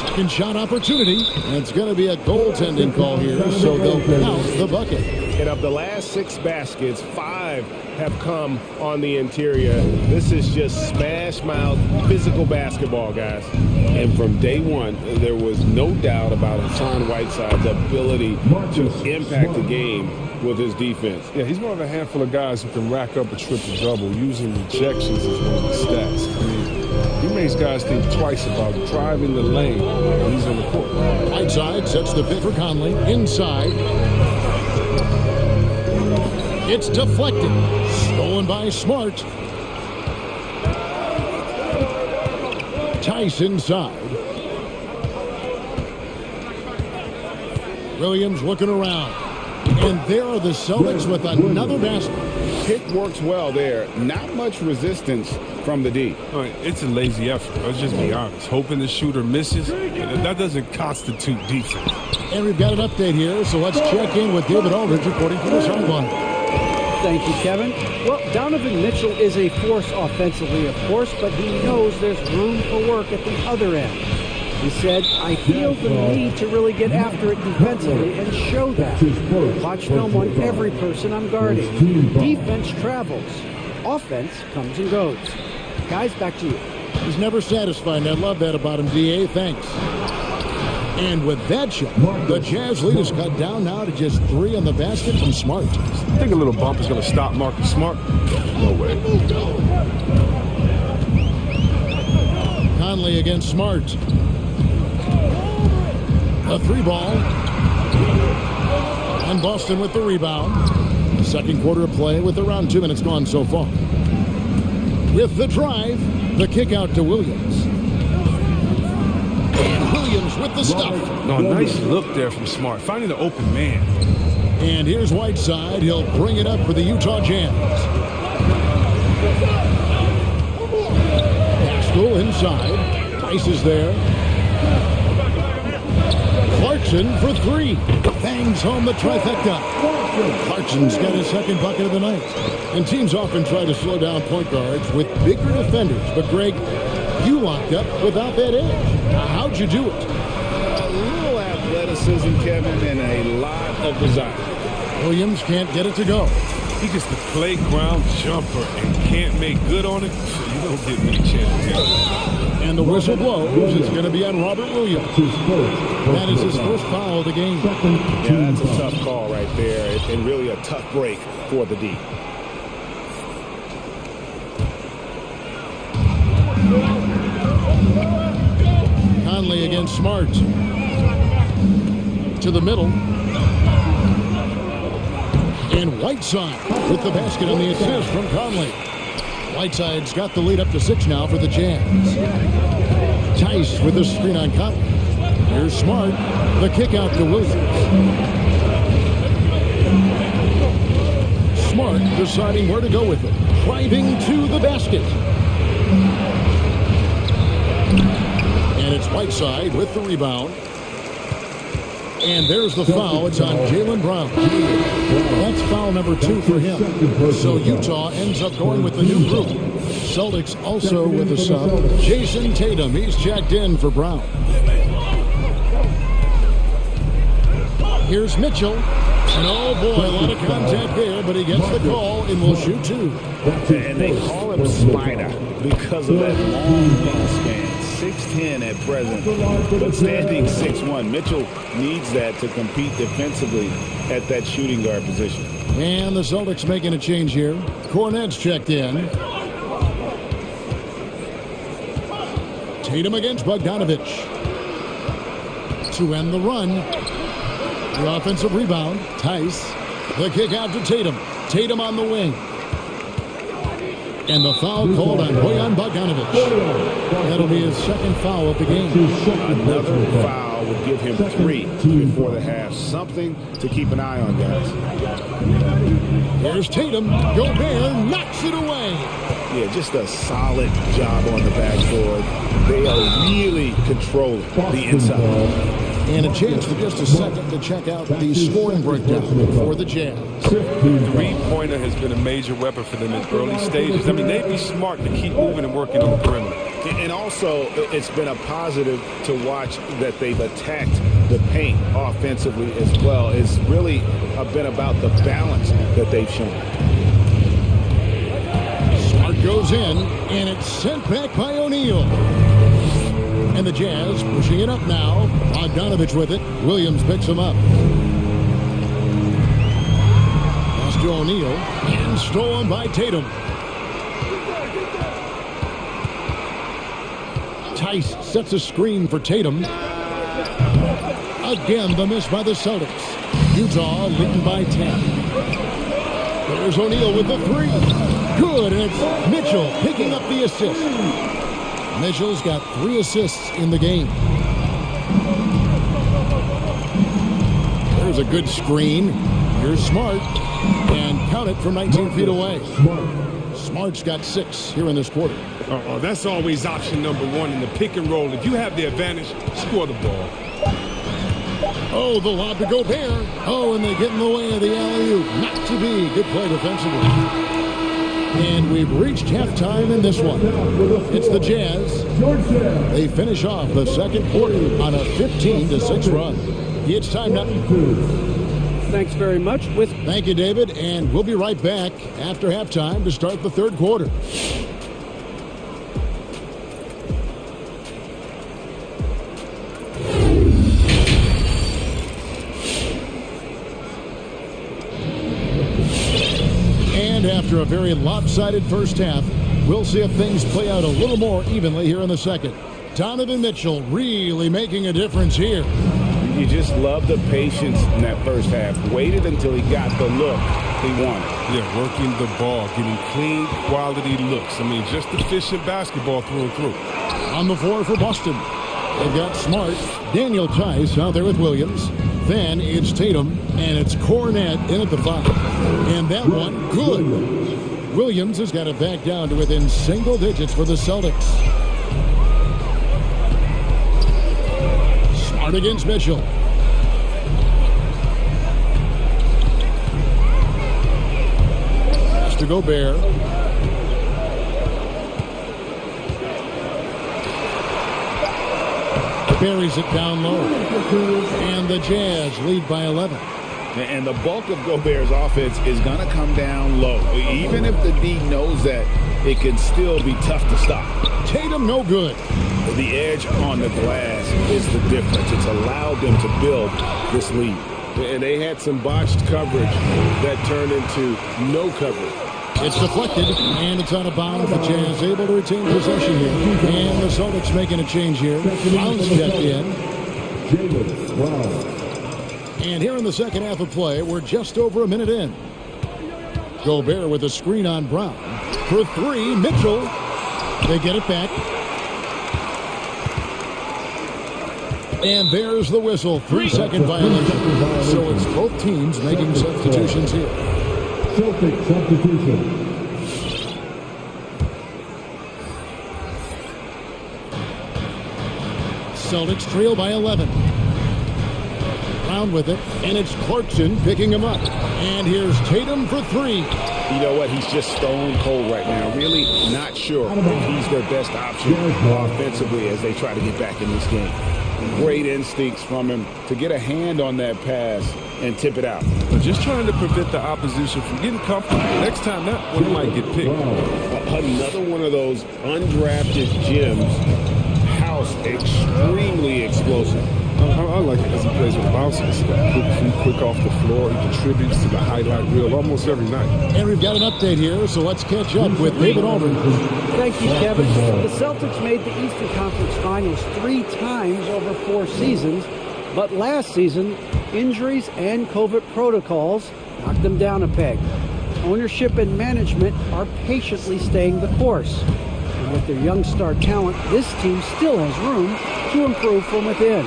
Second shot opportunity. And it's going to be a goaltending call here, so they'll count the bucket. And of the last 6 baskets, 5 have come on the interior. This is just smash mouth physical basketball, guys. And from day one, there was no doubt about Hassan Whiteside's ability to impact the game with his defense. Yeah, he's one of a handful of guys who can rack up a triple-double using rejections as one of the stats. I mean, he makes guys think twice about driving the lane when he's on the court. Whiteside sets the pick for Conley. Inside. It's deflected. Stolen by Smart. Tice inside. Williams looking around. And there are the Celtics with another basket. Pick works well there. Not much resistance from the D. All right, it's a lazy effort. Let's just be honest. Hoping the shooter misses, that doesn't constitute defense. And we've got an update here, so let's check in with David Aldridge reporting from the sideline. Thank you, Kevin. Well, Donovan Mitchell is a force offensively, of course, but he knows there's room for work at the other end. He said, I feel the need to really get after it defensively and show that. Watch film on every person I'm guarding. Defense travels. Offense comes and goes. Guys, back to you. He's never satisfied, and I love that about him, D.A. Thanks. And with that shot, the Jazz lead is cut down now to just 3 on the basket from Smart. I think a little bump is going to stop Marcus Smart. No way. Conley against Smart. A 3 ball. And Boston with the rebound. Second quarter of play with around 2 minutes gone so far. With the drive. The kick out to Williams. And Williams with the stuff. No, nice look there from Smart, finding the open man. And here's Whiteside. He'll bring it up for the Utah Jazz. Haskell inside. Tice is there. Clarkson for three. Bangs home the trifecta. Clarkson's got his second bucket of the night. And teams often try to slow down point guards with bigger defenders. But, Greg, you locked up without that edge. How'd you do it? A little athleticism, Kevin, and a lot of desire. Williams can't get it to go. He just a playground jumper and can't make good on it. You don't get many chances. And the whistle blows. It's going to be on Robert Williams. That is his first foul of the game. Yeah, that's a tough call right there, and really a tough break for the D. Conley against Smart. To the middle. And Whiteside with the basket on the assist from Conley. Whiteside's got the lead up to 6 now for the Jazz. Tice with the screen on Conley. Here's Smart. The kick out to Williams. Smart deciding where to go with it. Driving to the basket. And it's Whiteside with the rebound. And there's the foul. It's on Jaylen Brown. That's foul number 2 for him. So Utah ends up going with the new group. Celtics also with a sub. Jason Tatum. He's checked in for Brown. Here's Mitchell. And oh boy, a lot of contact there, but he gets the call and will shoot 2. And they call him Spider because of that long span. 6'10" at present, but standing 6'1". Mitchell needs that to compete defensively at that shooting guard position. And the Celtics making a change here. Cornet's checked in. Tatum against Bogdanovich. To end the run. The offensive rebound. Tice. The kick out to Tatum. Tatum on the wing. And the foul called on Bojan Bogdanovich. That'll be his second foul of the game. Another foul would give him 3 before the half. Something to keep an eye on, guys. Here's Tatum. Gobert knocks it away. Yeah, just a solid job on the backboard. They are really controlling the inside. And a chance for just a second to check out the scoring breakdown for the Jazz. Three-pointer has been a major weapon for them in early stages. I mean, they'd be smart to keep moving and working on the perimeter. And also, it's been a positive to watch that they've attacked the paint offensively as well. It's really been about the balance that they've shown. Smart goes in, and it's sent back by O'Neal. And the Jazz pushing it up now. Bogdanovich with it. Williams picks him up. Pass to O'Neal. And stolen by Tatum. Tice sets a screen for Tatum. Again, the miss by the Celtics. Utah leading by 10. There's O'Neal with the 3. Good, and it's Mitchell picking up the assist. Mitchell's got 3 assists in the game. There's a good screen. Here's Smart. And count it from 19 feet away. Smart's got 6 here in this quarter. That's always option number 1 in the pick and roll. If you have the advantage, score the ball. Oh, the lob to Gobert. Oh, and they get in the way of the alley-oop. Not to be. Good play defensively. And we've reached halftime in this one. It's the Jazz. They finish off the second quarter on a 15-6 run. It's time now. Thanks very much. Thank you, David. And we'll be right back after halftime to start the third quarter. And after a very lopsided first half, we'll see if things play out a little more evenly here in the second. Donovan Mitchell really making a difference here. You You just love the patience in that first half. Waited until he got the look he wanted. Yeah, working the ball, getting clean, quality looks. I mean, just efficient basketball through and through. On the floor for Boston, they've got Smart, Daniel Tice out there with Williams. Then it's Tatum, and it's Cornette in at the 5. And that one, good. Williams has got it back down to within single digits for the Celtics. Smart against Mitchell. Pass to Gobert. Buries it down low. And the Jazz lead by 11. And the bulk of Gobert's offense is going to come down low. Even if the D knows that, it can still be tough to stop. Tatum no good. The edge on the glass is the difference. It's allowed them to build this lead. And they had some botched coverage that turned into no coverage. It's deflected, and it's out of bounds. The Jazz able to retain possession here. And the Celtics making a change here. Brown's checked in. And here in the second half of play, we're just over a minute in. Gobert with a screen on Brown. For 3, Mitchell. They get it back. And there's the whistle. 3-second violation. So it's both teams making substitutions here. Celtic substitution. Celtics trail by 11. Brown with it, and it's Clarkson picking him up. And here's Tatum for 3. You know what? He's just stone cold right now. Really not sure if he's their best option offensively as they try to get back in this game. Great instincts from him to get a hand on that pass and tip it out. But just trying to prevent the opposition from getting comfortable. Next time, that one might get picked. Another one of those undrafted gems. House extremely explosive. I like it because he plays with bounces. Quick feet, quick off the floor. He contributes to the highlight reel almost every night. And we've got an update here, so let's catch up with David Aldridge. Thank you, Kevin. The Celtics made the Eastern Conference Finals 3 times over 4 seasons, but last season, injuries and COVID protocols knocked them down a peg. Ownership and management are patiently staying the course. And with their young star talent, this team still has room to improve from within.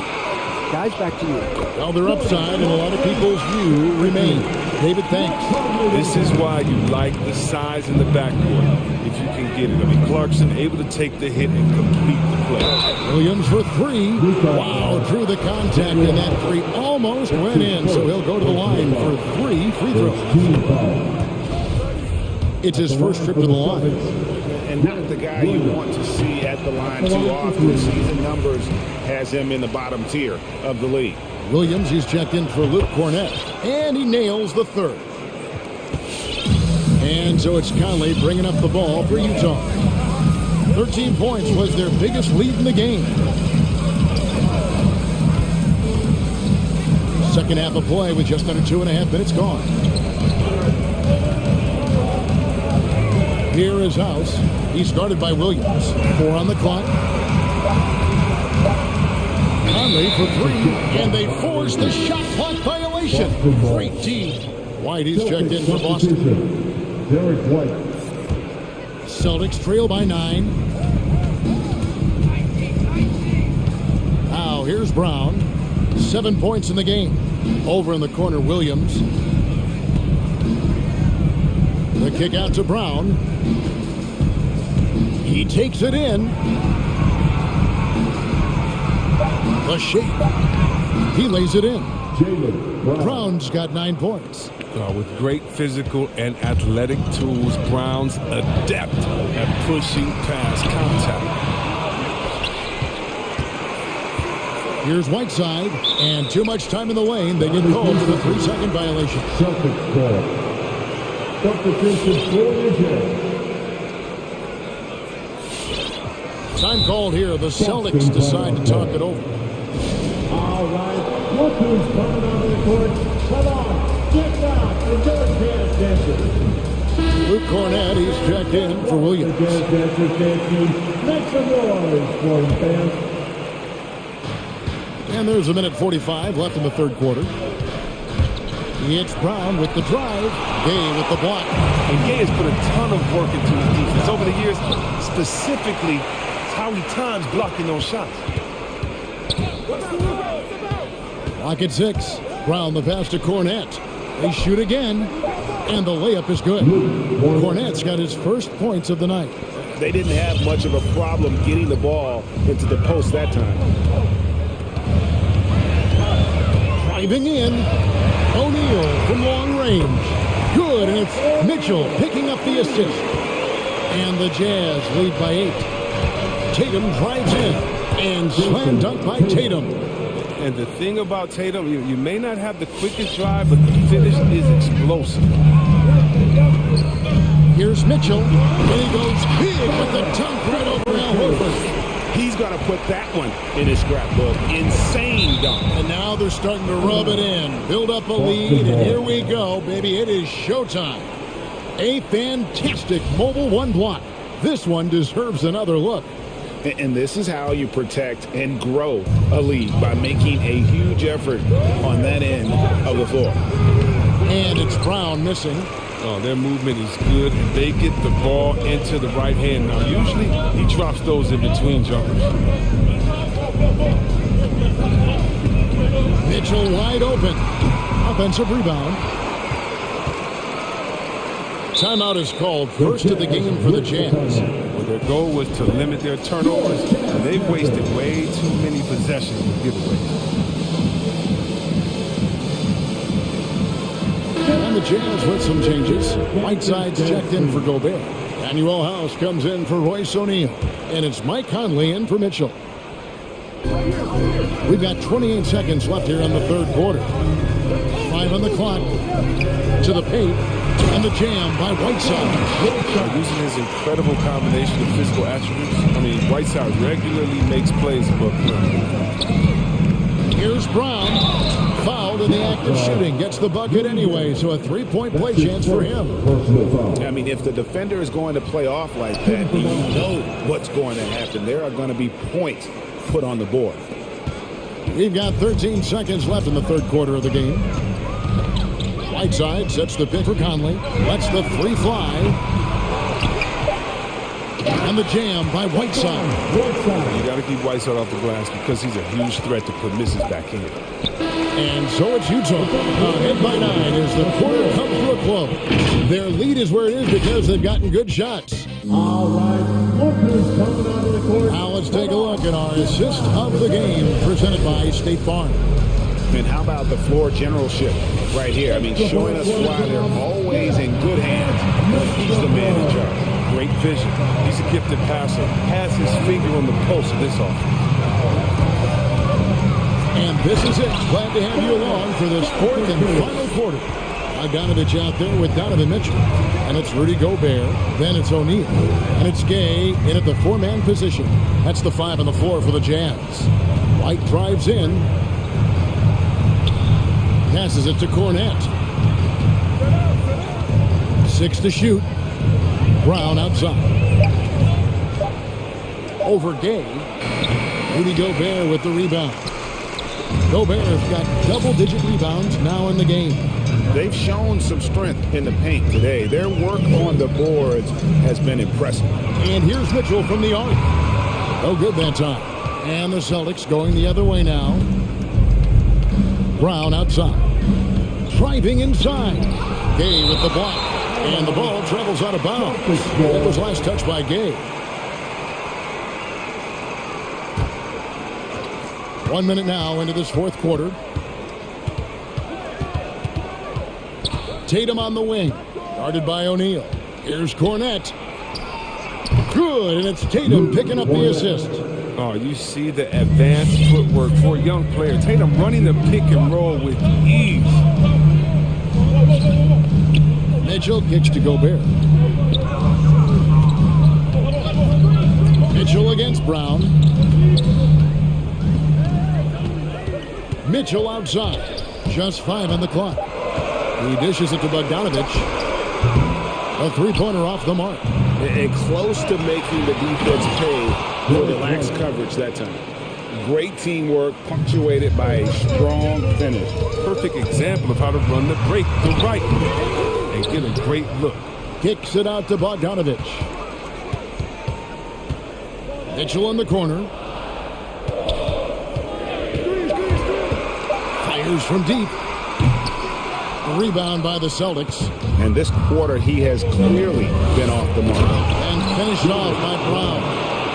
Guys, back to you. Well, their upside and a lot of people's view remain. David, thanks. This is why you like the size in the backcourt, if you can get it. I mean, Clarkson able to take the hit and complete the play. Williams for 3. Wow, drew the contact, and that 3 almost went in, so he'll go to the line for 3 free throws. It's his first trip to the line. And not the guy you want to see at the line too often. Season numbers has him in the bottom tier of the league. Williams, he's checked in for Luke Cornette, and he nails the 3rd. And so it's Conley bringing up the ball for Utah. 13 points was their biggest lead in the game. Second half of play with just under 2.5 minutes gone. Here is House. He's guarded by Williams. 4 on the clock. Conley for 3, and they force the shot clock violation. Great team. White, he's checked in for Boston. Derek White. Celtics trail by 9. Now here's Brown. 7 points in the game. Over in the corner, Williams. The kick out to Brown. He takes it in. The shape. He lays it in. Brown's got 9 points. With great physical and athletic tools, Brown's adept at pushing past contact. Here's Whiteside, and too much time in the lane. They get called for the 3-second violation. Celtics ball. Substitution for the Jazz. Time called here. The Celtics decide to talk it over. All right. Look who's coming onto the court. Come on. Get down. Enjoy dance dancers. Luke Cornette, he's checked in for Williams. The dance dancers dancing. Make some noise for them, fans. And there's a minute 45 left in the third quarter. It's Brown with the drive. Gay with the block. And Gay has put a ton of work into his defense over the years, specifically how he times blocking those shots. Clock at 6. Brown the pass to Cornette. They shoot again, and the layup is good. Cornette's got his first points of the night. They didn't have much of a problem getting the ball into the post that time. Driving in, O'Neal from long range. Good, and it's Mitchell picking up the assist. And the Jazz lead by 8. Tatum drives in, and slam dunk by Tatum. And the thing about Tatum, you may not have the quickest drive, but the finish is explosive. Here's Mitchell, and he goes big with the dunk right over Al Horford. He's got to put that one in his scrapbook. Insane dunk. And now they're starting to rub it in, build up a lead, and here we go, baby. It is showtime. A fantastic mobile one block. This one deserves another look. And this is how you protect and grow a lead, by making a huge effort on that end of the floor. And it's Brown missing. Oh, their movement is good. They get the ball into the right hand. Now, usually he drops those in between jumpers. Mitchell wide open. Offensive rebound. Timeout is called. First of the game for the Jazz. Well, their goal was to limit their turnovers, and they've wasted way too many possessions with giveaways. And the Jazz with some changes. Whiteside's checked in for Gobert. Manuel House comes in for Royce O'Neal. And it's Mike Conley in for Mitchell. We've got 28 seconds left here in the third quarter. 5 on the clock. To the paint. And the jam by Whiteside. Using his incredible combination of physical attributes. I mean, Whiteside regularly makes plays above the rim. Here's Brown. Fouled in the act of shooting. Gets the bucket anyway, so a three-point play chance for him. I mean, if the defender is going to play off like that, you know what's going to happen. There are going to be points put on the board. We've got 13 seconds left in the third quarter of the game. Whiteside sets the pick for Conley. Lets the three fly. And the jam by Whiteside. You got to keep Whiteside off the glass because he's a huge threat to put misses back in. And so it's Utah. Ahead by 9 as the quarter comes to a close. Their lead is where it is because they've gotten good shots. All right, lookers coming out of the court. Now let's take a look at our assist of the game presented by State Farm. And how about the floor generalship right here? I mean, showing us why they're always in good hands when he's the man in charge. Great vision. He's a gifted passer. Has his finger on the pulse of this offense. And this is it. Glad to have you along for this fourth and final quarter. Bogdanovich out there with Donovan Mitchell. And it's Rudy Gobert. Then it's O'Neal. And it's Gay in at the four-man position. That's the 5 on the floor for the Jazz. White drives in. Passes it to Cornette. 6 to shoot. Brown outside. Over Gay. Rudy Gobert with the rebound. Gobert's got double-digit rebounds now in the game. They've shown some strength in the paint today. Their work on the boards has been impressive. And here's Mitchell from the arc. No good that time. And the Celtics going the other way now. Brown outside. Driving inside. Gay with the block. And the ball travels out of bounds. That was last touched by Gay. 1 minute now into this fourth quarter. Tatum on the wing. Guarded by O'Neal. Here's Cornette. Good, and it's Tatum picking up the assist. Oh, you see the advanced footwork for a young player. Tatum running the pick and roll with ease. Mitchell kicks to Gobert. Mitchell against Brown. Mitchell outside. Just 5 on the clock. He dishes it to Bogdanovich. A three-pointer off the mark. And close to making the defense pay for the lax coverage that time. great teamwork punctuated by a strong finish. Perfect example of how to run the break the right way and get a great look. Kicks it out to Bogdanovich. Mitchell in the corner. Fires from deep. Rebound by the Celtics. And this quarter, he has clearly been off the mark. And finished off by Brown.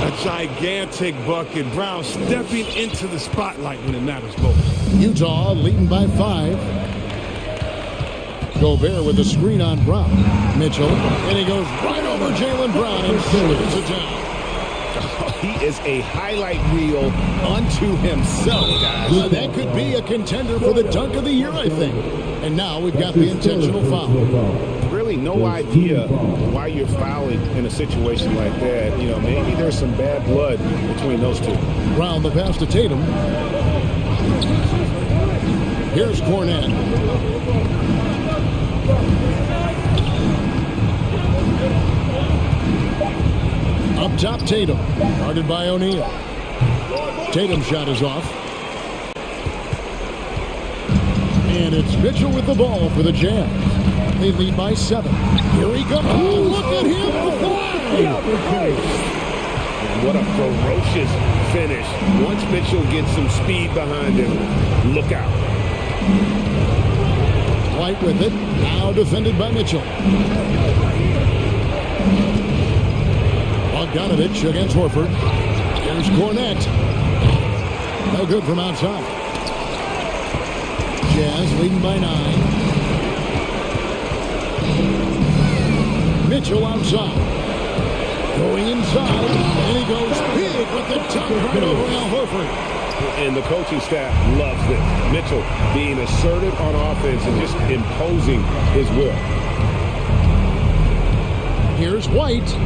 A gigantic bucket. Brown stepping into the spotlight when it matters most. Utah leading by 5. Gobert with the screen on Brown. Mitchell, and he goes right over Jaylen Brown and shoots it down. He is a highlight reel unto himself, guys. That could be a contender for the dunk of the year, I think. And now we've got the intentional foul. Really no idea why you're fouling in a situation like that. You know, maybe there's some bad blood between those two. Brown the pass to Tatum. Here's Cornette. Up top, Tatum. Guarded by O'Neal. Tatum's shot is off. And it's Mitchell with the ball for the Jazz. They lead by 7. Here he comes. Oh, look at him fly! What a ferocious finish. Once Mitchell gets some speed behind him, look out. White with it. Now defended by Mitchell. Bogdanovich against Horford. There's Cornette. No good from outside. Jazz leading by 9. Mitchell outside. Going inside. And he goes big with the top right over Al Horford. And the coaching staff loves this. Mitchell being assertive on offense and just imposing his will. Here's White.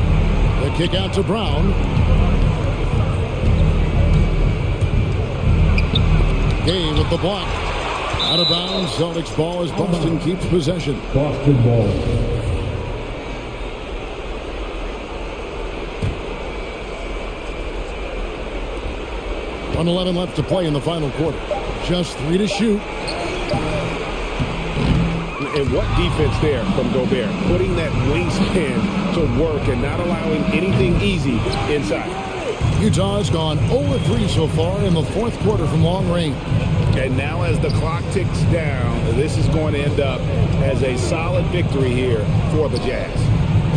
The kick out to Brown. Gay with the block. Out of bounds. Celtics ball as Boston keeps possession. Boston ball. 1:11 left to play in the final quarter. Just 3 to shoot. And what defense there from Gobert, putting that wingspan to work and not allowing anything easy inside. Utah has gone 0-3 so far in the fourth quarter from long range. And now as the clock ticks down, this is going to end up as a solid victory here for the Jazz.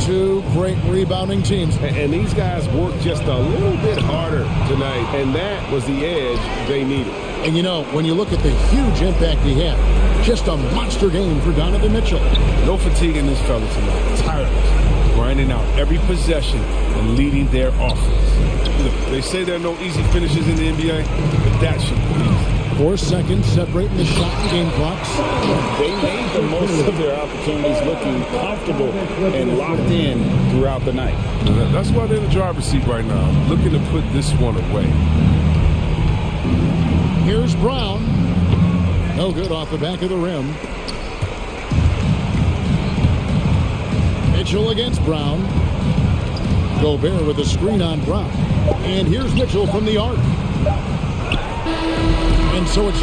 2 great rebounding teams. And these guys worked just a little bit harder tonight, and that was the edge they needed. And you know, when you look at the huge impact he had, just a monster game for Donovan Mitchell. No fatigue in this fella tonight. Tireless, grinding out every possession and leading their offense. Look, they say there are no easy finishes in the NBA, but that should be easy. 4 seconds separating the shot and game clocks. They made the most of their opportunities, looking comfortable and locked in throughout the night. That's why they're in the driver's seat right now, looking to put this one away. Here's Brown. No good off the back of the rim. Mitchell against Brown. Gobert with a screen on Brown. And here's Mitchell from the arc. And so it's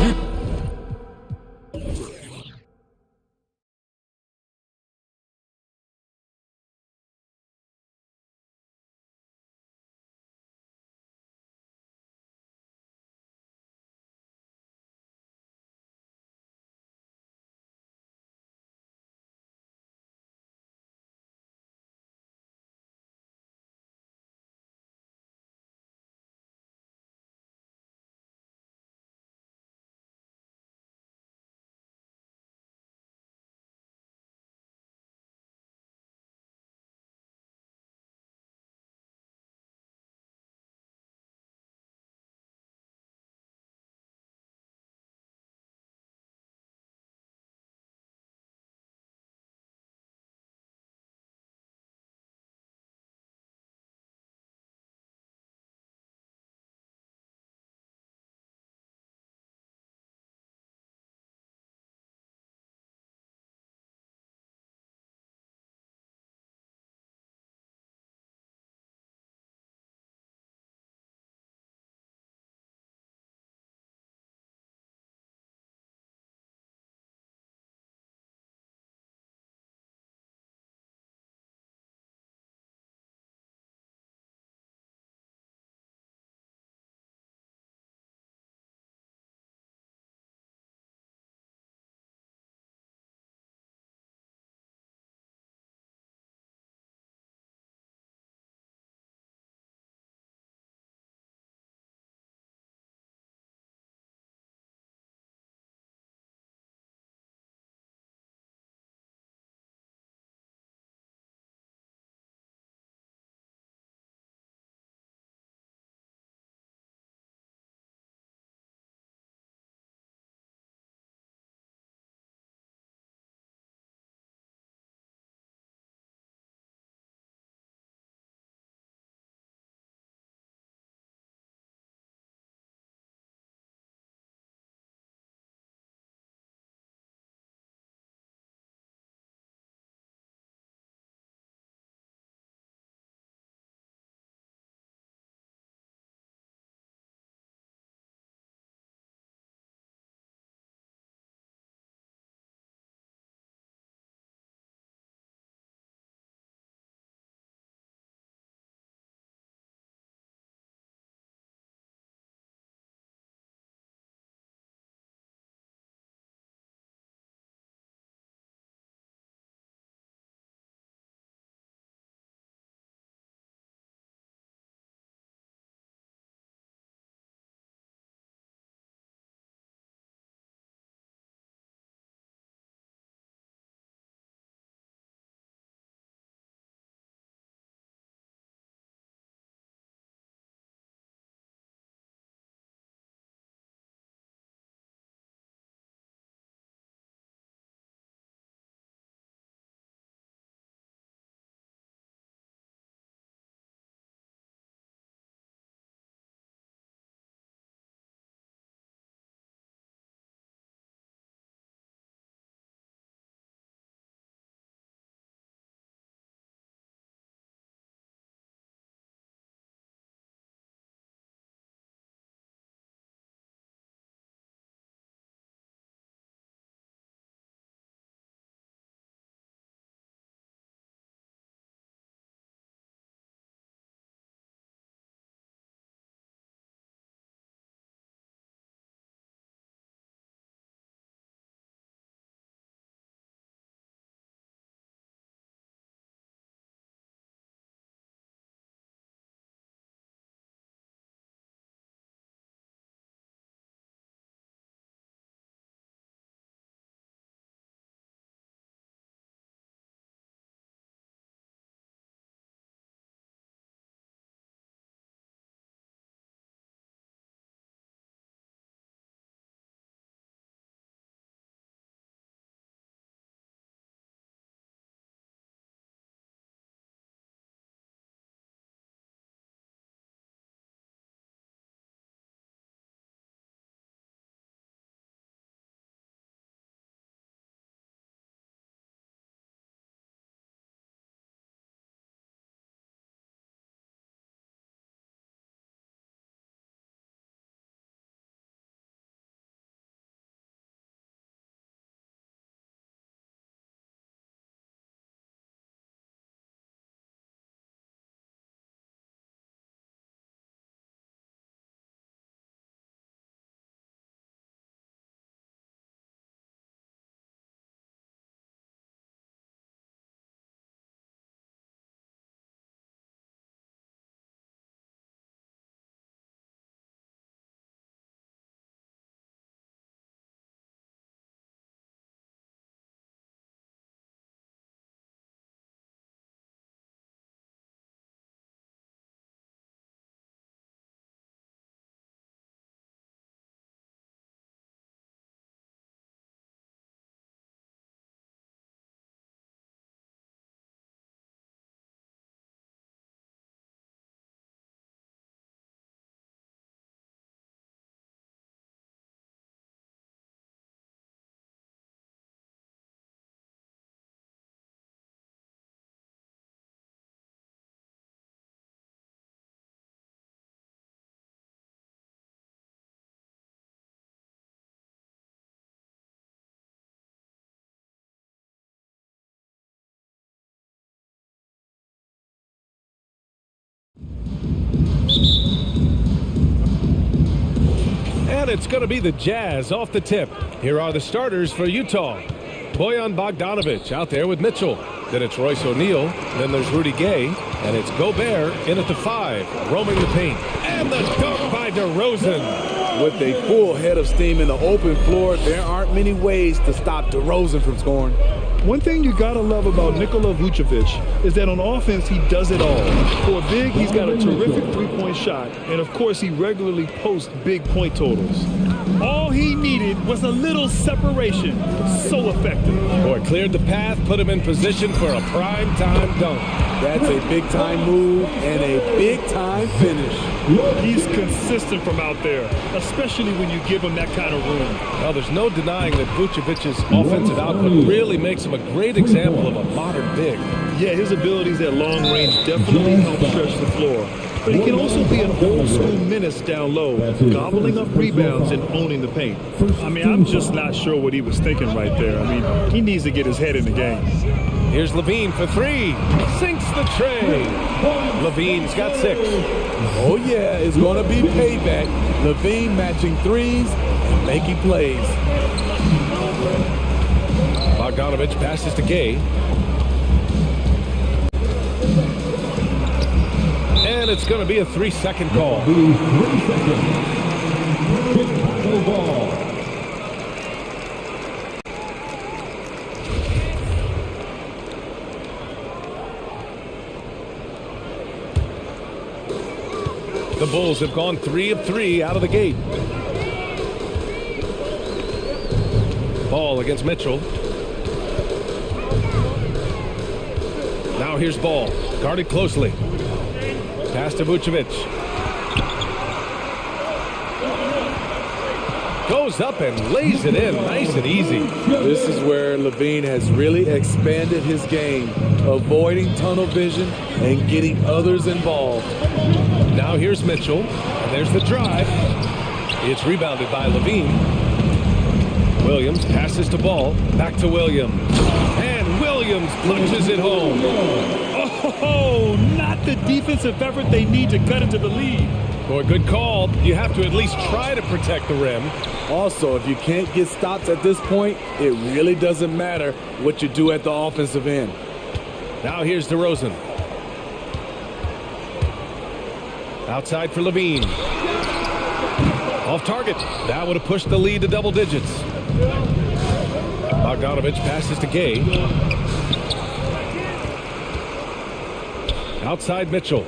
And it's going to be the Jazz off the tip. Here are the starters for Utah. Bojan Bogdanovic out there with Mitchell. Then it's Royce O'Neal. Then there's Rudy Gay. And it's Gobert in at the 5, roaming the paint. And the dunk by DeRozan. With a full head of steam in the open floor, there aren't many ways to stop DeRozan from scoring. One thing you gotta love about Nikola Vucevic is that on offense, he does it all. For a big, he's got a terrific three-point shot, and of course, he regularly posts big point totals. All he needed was a little separation. So effective. Boy, cleared the path, put him in position for a prime-time dunk. That's a big-time move and a big-time finish. He's consistent from out there, especially when you give him that kind of room. Well, there's no denying that Vucevic's offensive output really makes him a great example of a modern big. Yeah, his abilities at long range definitely help stretch the floor. But he can also be an old-school menace down low, gobbling up rebounds and owning the paint. I mean, I'm just not sure what he was thinking right there. I mean, he needs to get his head in the game. Here's Levine for 3. Sinks the tray. Levine's got 6. Oh, yeah, it's going to be payback. Levine matching threes and making plays. Bogdanovic passes to Gay. And it's going to be a 3-second call. The Bulls have gone 3 of 3 out of the gate. Ball against Mitchell. Now here's Ball, guarded closely. Pass to Vucevic. Goes up and lays it in, nice and easy. This is where Levine has really expanded his game, avoiding tunnel vision and getting others involved. Now here's Mitchell, and there's the drive. It's rebounded by Levine. Williams passes to Ball, back to Williams. And Williams punches it home. Oh, not the defensive effort they need to cut into the lead. Boy, good call. You have to at least try to protect the rim. Also, if you can't get stops at this point, it really doesn't matter what you do at the offensive end. Now here's DeRozan. Outside for Levine. Off target. That would have pushed the lead to double digits. Bogdanovic passes to Gay. Outside Mitchell.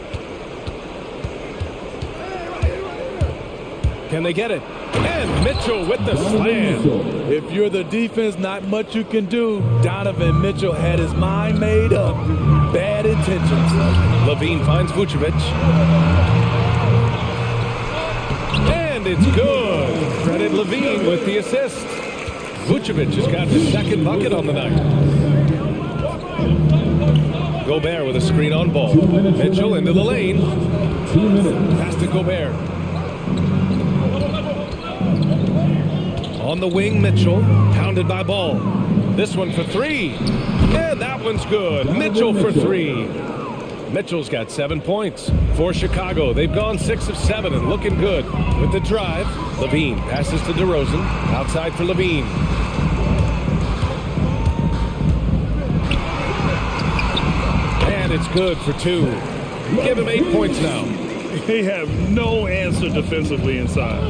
Can they get it? And Mitchell with the slam. If you're the defense, not much you can do. Donovan Mitchell had his mind made up. Bad intentions. Levine finds Vucevic. And it's good. Credit Levine with the assist. Vucevic has got the second bucket on the night. Gobert with a screen on Ball. Mitchell into the lane. Pass to Gobert. On the wing, Mitchell. Pounded by Ball. This one for 3. And that one's good. Mitchell for 3. Mitchell's got 7 points for Chicago. They've gone 6 of 7 and looking good. With the drive, Levine passes to DeRozan. Outside for Levine. And it's good for 2. Give him 8 points now. They have no answer defensively inside.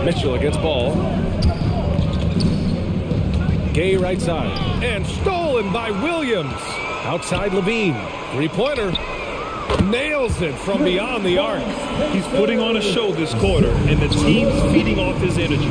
Mitchell against Ball. Gay right side. And stolen by Williams. Outside Levine. 3-pointer. Nails it from beyond the arc. He's putting on a show this quarter, and the team's feeding off his energy.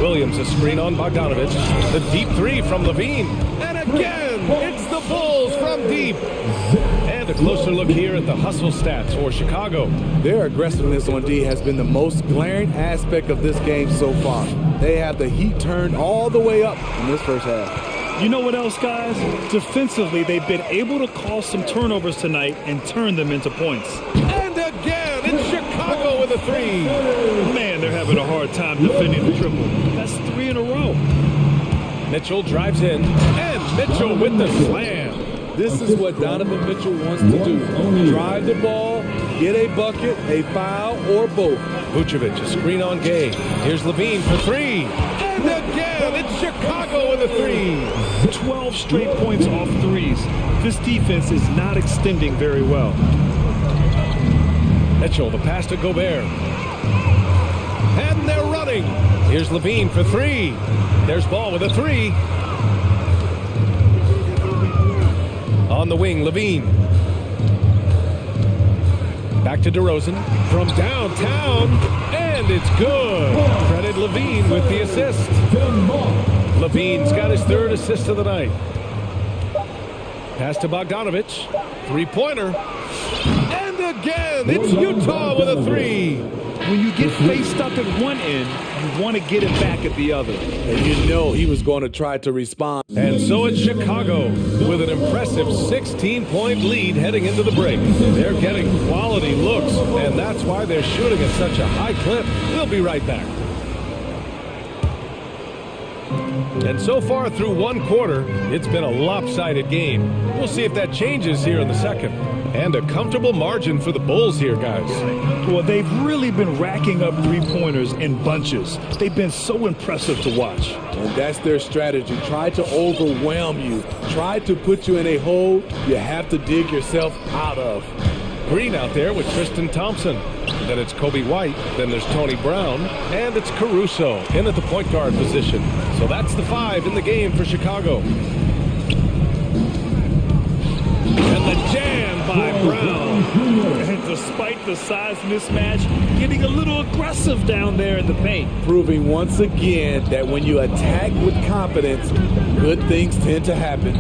Williams a screen on Bogdanovic. The deep 3 from Levine. And again, it's the Bulls from deep. And a closer look here at the hustle stats for Chicago. Their aggressiveness on D has been the most glaring aspect of this game so far. They have the heat turned all the way up in this first half. You know what else, guys? Defensively, they've been able to cause some turnovers tonight and turn them into points. And again, it's Chicago with a 3. Man, they're having a hard time defending the triple. That's 3 in a row. Mitchell drives in, and Mitchell with the slam. This is what Donovan Mitchell wants to do. Drive the ball, Get a bucket, a foul, or both. Vucevic, a screen on Gay. Here's Levine for three. And again, it's Chicago with a three. 12 straight points off threes. This defense is not extending very well. Mitchell, the pass to Gobert. And they're running. Here's Levine for three. There's Ball with a three. On the wing, Levine. Back to DeRozan from downtown, and it's good. Credit Levine with the assist. Levine's got his third assist of the night. Pass to Bogdanovich. Three-pointer. And again, it's Utah with a three. When you get face stuck at one end, you want to get it back at the other. And you know he was going to try to respond. And so it's Chicago with an impressive 16-point lead heading into the break. They're getting quality looks, and that's why they're shooting at such a high clip. We'll be right back. And so far through one quarter, it's been a lopsided game. We'll see if that changes here in the second. And a comfortable margin for the Bulls here, guys. Well, they've really been racking up three-pointers in bunches. They've been so impressive to watch. And that's their strategy. Try to overwhelm you. Try to put you in a hole you have to dig yourself out of. Green out there with Tristan Thompson. Then it's Kobe White. Then there's Tony Brown. And it's Caruso in at the point guard position. So that's the five in the game for Chicago. And the jam by Brown. And despite the size mismatch, getting a little aggressive down there in the paint. Proving once again that when you attack with confidence, good things tend to happen.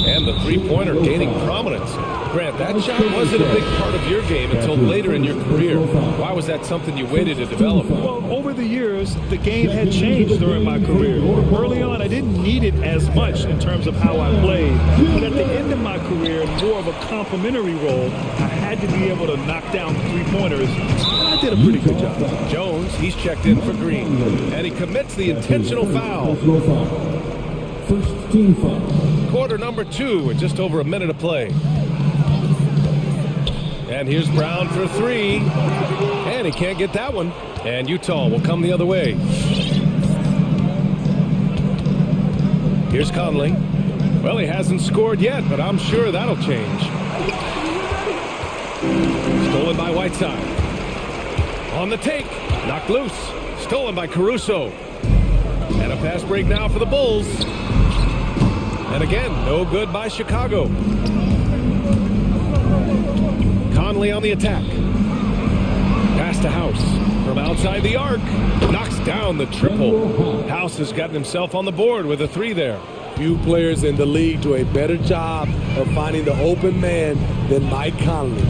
And the three-pointer gaining prominence. Grant, that shot wasn't a big part of your game until later in your career. Why was that something you waited to develop? Well, over the years, the game had changed during my career. Early on, I didn't need it as much in terms of how I played. But at the end of my career, more of a complementary role, I had to be able to knock down three-pointers. And I did a pretty good job. Jones, he's checked in for Green. And he commits the intentional foul. First team foul. Quarter number 2 with just over a minute of play. And here's Brown for three. And he can't get that one. And Utah will come the other way. Here's Conley. Well, he hasn't scored yet, but I'm sure that'll change. Stolen by Whiteside. On the take. Knocked loose. Stolen by Caruso. And a pass break now for the Bulls. And again, no good by Chicago. Conley on the attack. Pass to House. From outside the arc. Knocks down the triple. House has gotten himself on the board with a three there. Few players in the league do a better job of finding the open man than Mike Conley.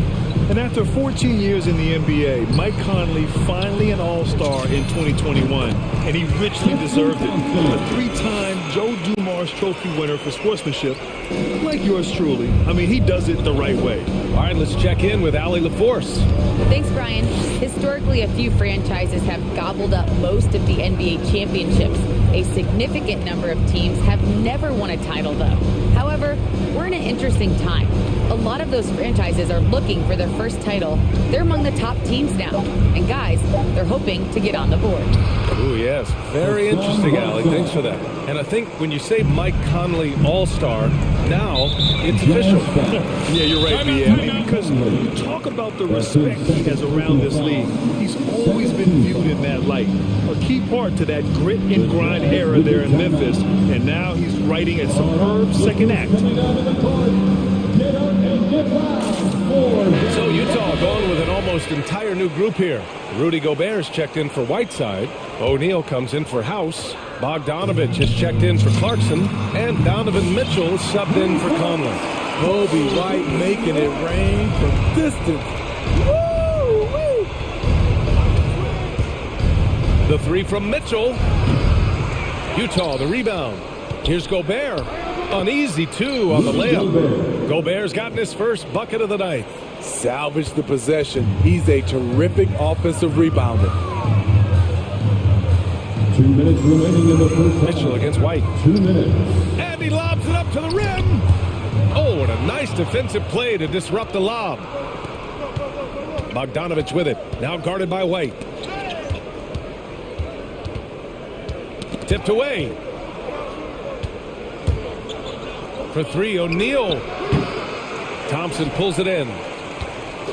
And after 14 years in the NBA, Mike Conley finally an All-Star in 2021, and he richly deserved it. A three-time Joe Dumars Trophy winner for sportsmanship, like yours truly. I mean, he does it the right way. All right, let's check in with Allie LaForce. Thanks, Brian. Historically, a few franchises have gobbled up most of the NBA championships. A significant number of teams have never won a title, though. However, we're in an interesting time. A lot of those franchises are looking for their first title. They're among the top teams now. And guys, they're hoping to get on the board. Oh, yes. Very interesting, Allie. Thanks for that. And I think when you say Mike Conley All-Star, now it's official. Yeah, you're right, B.A. I mean, because you talk about the respect he has around this league. He's always been viewed in that light. A key part to that grit and grind era there in Memphis. And now he's writing a superb second act. So Utah going with an almost entire new group here. Rudy Gobert's checked in for Whiteside. O'Neal comes in for House. Bogdanovich has checked in for Clarkson. And Donovan Mitchell subbed in for Conley. Kobe White making it rain from distance. Woo! The three from Mitchell. Utah, the rebound. Here's Gobert. An easy two on the layup. Gobert's gotten his first bucket of the night. Salvage the possession. He's a terrific offensive rebounder. 2 minutes remaining in the first half. Mitchell against White. 2 minutes. And he lobs it up to the rim. Oh, what a nice defensive play to disrupt the lob. Bogdanovich with it. Now guarded by White. Tipped away. For three, O'Neal. Thompson pulls it in.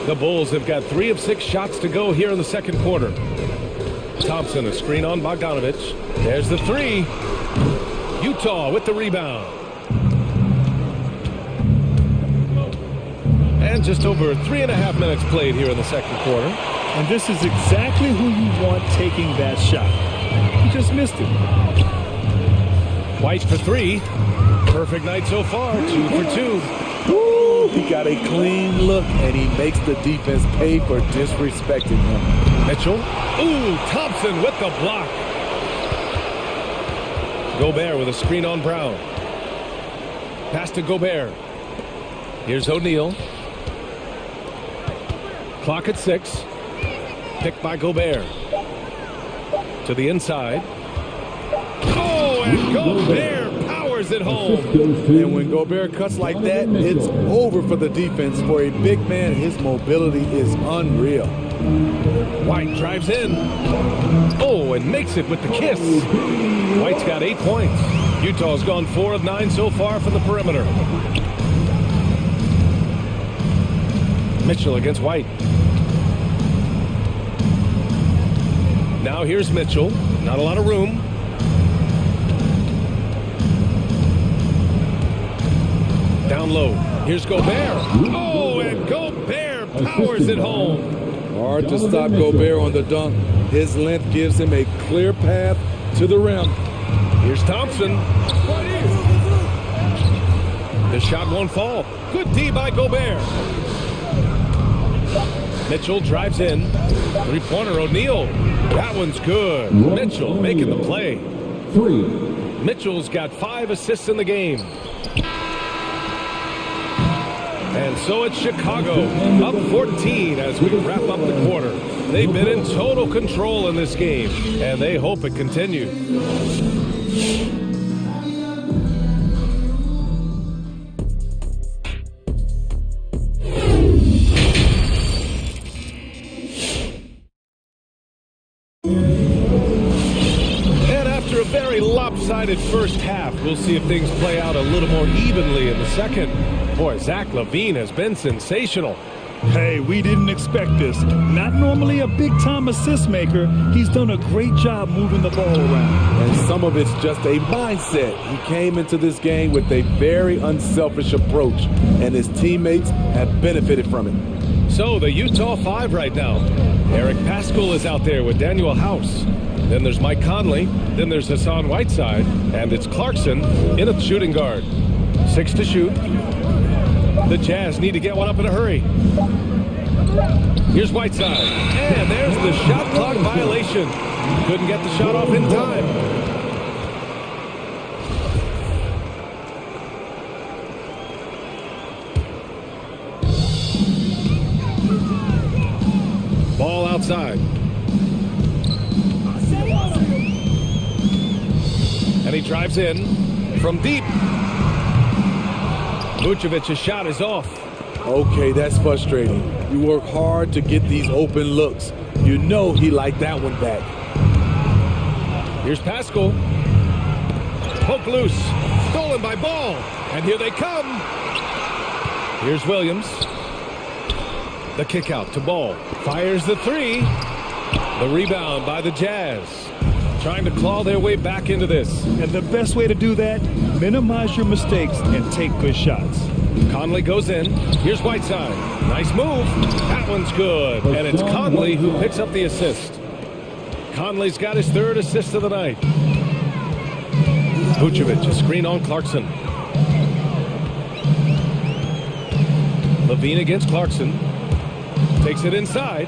The Bulls have got 3 of 6 shots to go here in the second quarter. Thompson, a screen on Bogdanovich. There's the three. Utah with the rebound. And just over 3.5 minutes played here in the second quarter. And this is exactly who you want taking that shot. He just missed it. White for three. Perfect night so far, 2 for 2. Woo! He got a clean look, and he makes the defense pay for disrespecting him. Mitchell. Ooh, Thompson with the block. Gobert with a screen on Brown. Pass to Gobert. Here's O'Neal. Clock at 6. Picked by Gobert. To the inside. Oh, and Gobert powers it home. And when Gobert cuts like that, it's over for the defense. For a big man, his mobility is unreal. White drives in. Oh, and makes it with the kiss. White's got 8 points. Utah's gone 4 of 9 so far from the perimeter. Mitchell against White. Now here's Mitchell. Not a lot of room. Down low. Here's Gobert. Oh, and Gobert powers it home. Hard to stop Gobert on the dunk. His length gives him a clear path to the rim. Here's Thompson. The shot won't fall. Good D by Gobert. Mitchell drives in. Three-pointer O'Neal. That one's good. Mitchell making the play. Mitchell's got 5 assists in the game. And so it's Chicago, up 14 as we wrap up the quarter. They've been in total control in this game, and they hope it continues. And after a very lopsided first half, we'll see if things play out a little more evenly in the second. Boy, Zach LaVine has been sensational. Hey, we didn't expect this. Not normally a big-time assist maker, he's done a great job moving the ball around. And some of it's just a mindset. He came into this game with a very unselfish approach, and his teammates have benefited from it. So the Utah 5 right now. Eric Paschall is out there with Daniel House. Then there's Mike Conley. Then there's Hassan Whiteside. And it's Clarkson in a shooting guard. 6 to shoot. The Jazz need to get one up in a hurry. Here's Whiteside. And there's the shot clock violation. Couldn't get the shot off in time. Ball outside. And he drives in from deep. Vucevic's shot is off. Okay, that's frustrating. You work hard to get these open looks. You know he liked that one back. Here's Paschall. Poke loose. Stolen by Ball. And here they come. Here's Williams. The kick out to Ball. Fires the three. The rebound by the Jazz. Trying to claw their way back into this. And the best way to do that, minimize your mistakes and take good shots. Conley goes in. Here's Whiteside. Nice move. That one's good. And it's Conley who picks up the assist. Conley's got his 3rd assist of the night. Vucevic, a screen on Clarkson. LaVine against Clarkson. Takes it inside.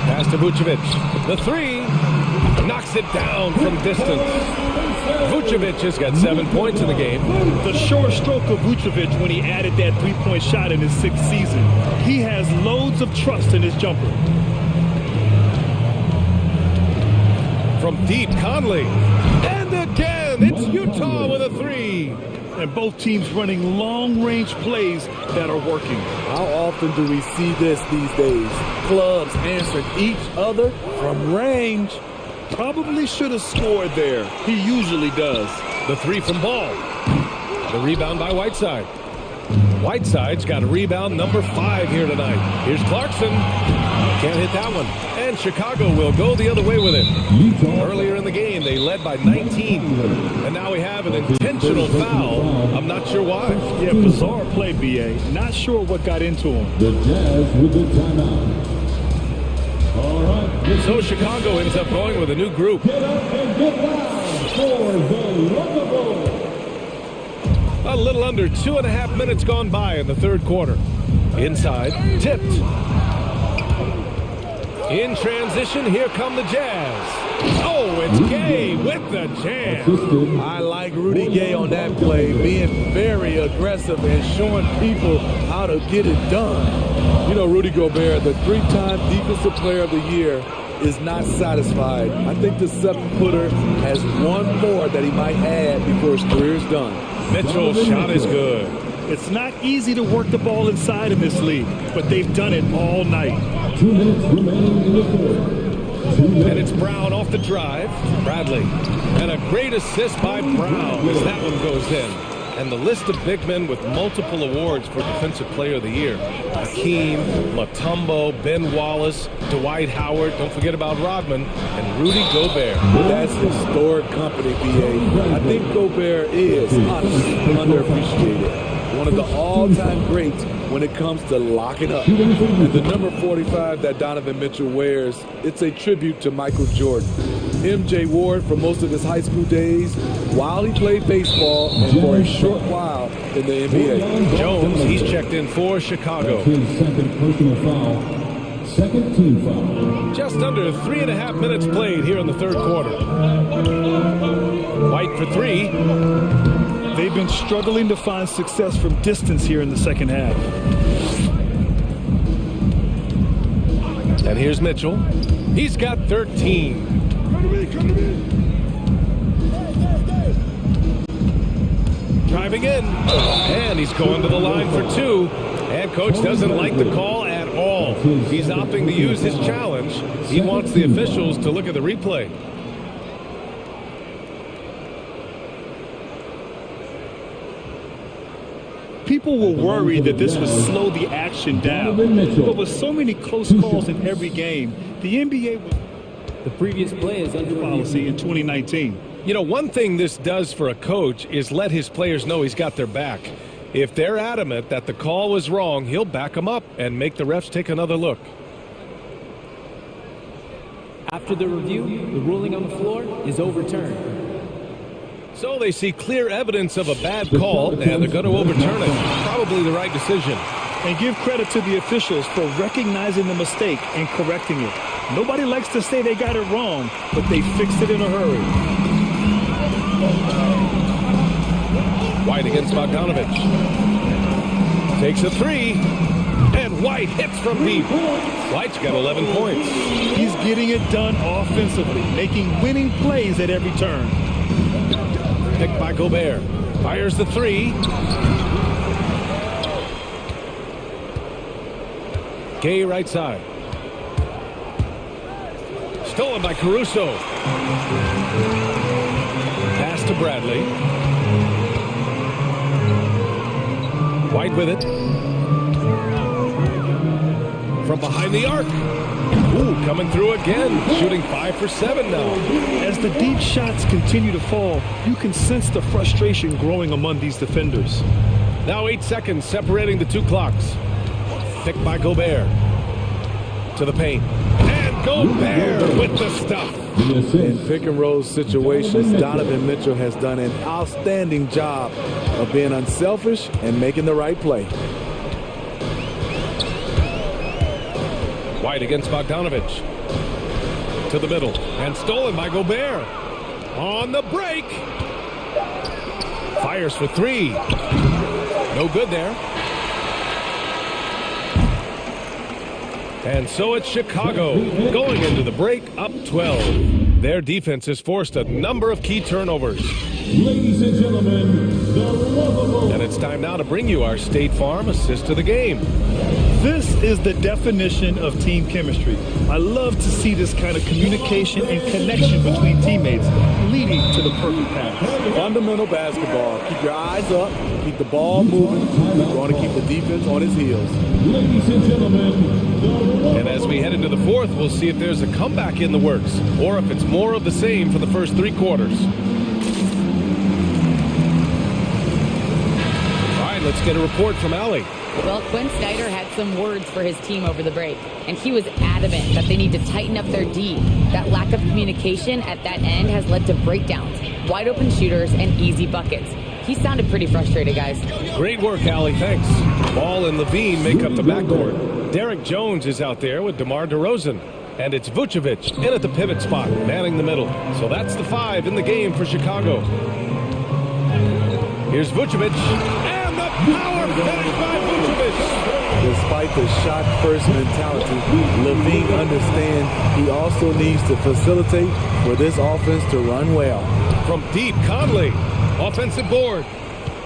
Pass to Vucevic. The three. Knocks it down from distance. Vucevic has got 7 points in the game. The short stroke of Vucevic when he added that three-point shot in his 6th season. He has loads of trust in his jumper. From deep, Conley. And again, it's Utah with a three. and both teams running long-range plays that are working. How often do we see this these days? Clubs answering each other from range. Probably should have scored there. He usually does. The three from Ball. The rebound by Whiteside. Whiteside's got a rebound number 5 here tonight. Here's Clarkson. Can't hit that one. And Chicago will go the other way with it. Earlier in the game, they led by 19. And now we have an intentional foul. I'm not sure why. Yeah, bizarre play, B.A. Not sure what got into him. The Jazz with the timeout. All right. So Chicago ends up going with a new group. Get up and get loud for the Lockable. A little under 2.5 minutes gone by in the third quarter. Inside, tipped. In transition, here come the Jazz. Oh, it's Gay with the jam. I like Rudy Gay on that play, being very aggressive and showing people how to get it done. You know, Rudy Gobert, the 3-time Defensive Player of the Year, is not satisfied. I think the 7-footer has one more that he might add before his career is done. Mitchell's shot is good. It's not easy to work the ball inside in this league, but they've done it all night. 2 minutes remaining in the fourth. And it's Brown off the drive. Bradley. And a great assist by Brown as that one goes in. And the list of big men with multiple awards for Defensive Player of the Year. Hakeem, Mutombo, Ben Wallace, Dwight Howard, don't forget about Rodman, and Rudy Gobert. That's historic company, B.A. I think Gobert is honestly underappreciated. One of the all-time greats when it comes to locking up. And the number 45 that Donovan Mitchell wears, it's a tribute to Michael Jordan. MJ wore it for most of his high school days while he played baseball and for a short while in the NBA. Jones, he's checked in for Chicago. His second personal foul. Second team foul. Just under 3.5 minutes played here in the third quarter. White for 3. They've been struggling to find success from distance here in the second half. And here's Mitchell. He's got 13. Driving in. And he's going to the line for 2. And coach doesn't like the call at all. He's opting to use his challenge. He wants the officials to look at the replay. People were worried that this would slow the action down. But with so many close calls in every game, the NBA was the previous play is under policy in 2019. You know, one thing this does for a coach is let his players know he's got their back. If they're adamant that the call was wrong, he'll back them up and make the refs take another look. After the review, the ruling on the floor is overturned. So they see clear evidence of a bad call, and they're going to overturn it. Probably the right decision. And give credit to the officials for recognizing the mistake and correcting it. Nobody likes to say they got it wrong, but they fixed it in a hurry. White against Bogdanovich. Takes a 3. And White hits from deep. White's got 11 points. He's getting it done offensively, making winning plays at every turn. Picked by Gobert. Fires the 3. Gay right side. Stolen by Caruso. Pass to Bradley. White with it. From behind the arc. Ooh, coming through again. Shooting 5 for 7 now. As the deep shots continue to fall, you can sense the frustration growing among these defenders. Now 8 seconds separating the 2 clocks. Picked by Gobert. To the paint. And Gobert with the stuff. In pick and roll situations, Donovan Mitchell has done an outstanding job of being unselfish and making the right play. White against Bogdanovich. To the middle. And stolen by Gobert. On the break. Fires for 3. No good there. And so it's Chicago going into the break up 12. Their defense has forced a number of key turnovers. Ladies and gentlemen, the lovable. And it's time now to bring you our State Farm assist to the game. This is the definition of team chemistry. I love to see this kind of communication and connection between teammates leading to the perfect pass. Fundamental basketball. Keep your eyes up. Keep the ball moving. You want to keep the defense on his heels. Ladies and gentlemen, And as we head into the fourth, we'll see if there's a comeback in the works or if it's more of the same for the first three quarters. All right, let's get a report from Allie. Well, Quinn Snyder had some words for his team over the break, and he was adamant that they need to tighten up their D. That lack of communication at that end has led to breakdowns, wide open shooters, and easy buckets. He sounded pretty frustrated, guys. Great work, Allie. Thanks. Ball and Levine make up the backcourt. Derek Jones is out there with DeMar DeRozan. And it's Vucevic in at the pivot spot, manning the middle. So that's the 5 in the game for Chicago. Here's Vucevic. And the power finish by Vucevic. Despite the shot-first mentality, Levine understands he also needs to facilitate for this offense to run well. From deep, Conley. Offensive board.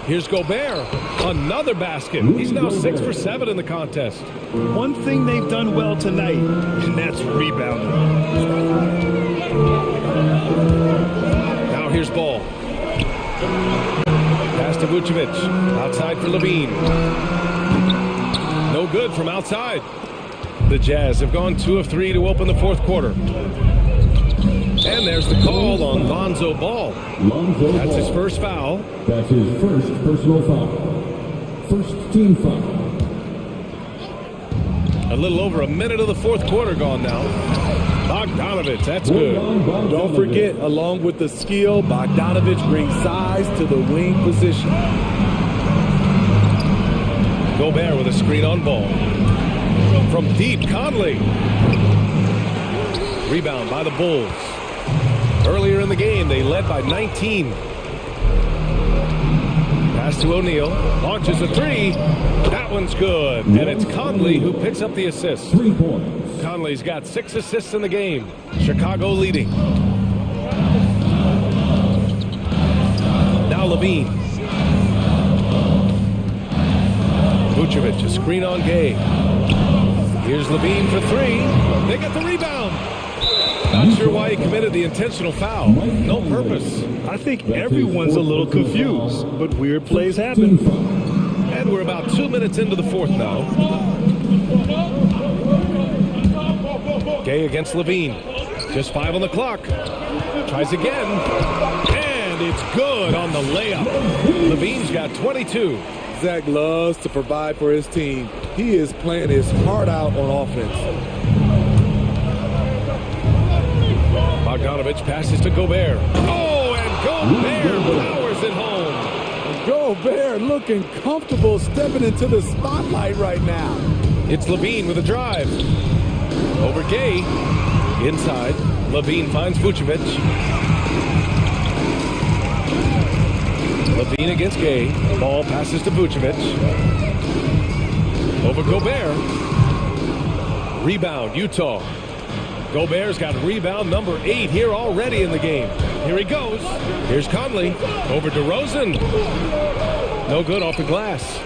Here's Gobert. Another basket. He's now 6 for 7 in the contest. One thing they've done well tonight, and that's rebounding. Now here's Ball. Pass to Vucevic. Outside for Levine. No good from outside. The Jazz have gone 2 of 3 to open the fourth quarter. And there's the call on Lonzo Ball. That's his first foul. That's his first personal foul. First team foul. A little over a minute of the fourth quarter gone now. Bogdanovich, that's good. Don't forget, along with the skill, Bogdanovich brings size to the wing position. Gobert with a screen on Ball. From deep, Conley. Rebound by the Bulls. Earlier in the game, they led by 19. Pass to O'Neal. Launches a 3. That one's good. And it's Conley who picks up the assist. 3 points. Conley's got 6 assists in the game. Chicago leading. Now Levine. Vucevic, a screen on Gay. Here's Levine for 3. They get the rebound. Not sure why he committed the intentional foul. No purpose. I think everyone's a little confused, but weird plays happen. And we're about 2 minutes into the fourth now. Gay against Levine. Just 5 on the clock. Tries again. And it's good on the layup. Levine's got 22. Zach loves to provide for his team. He is playing his heart out on offense. Bogdanovich passes to Gobert. Oh, and Gobert powers it home. Gobert looking comfortable stepping into the spotlight right now. It's Levine with a drive. Over Gay. Inside. Levine finds Vucevic. Levine against Gay. Ball passes to Vucevic. Over Gobert. Rebound, Utah. Gobert's got rebound number 8 here already in the game. Here he goes. Here's Conley. Over DeRozan. No good off the glass.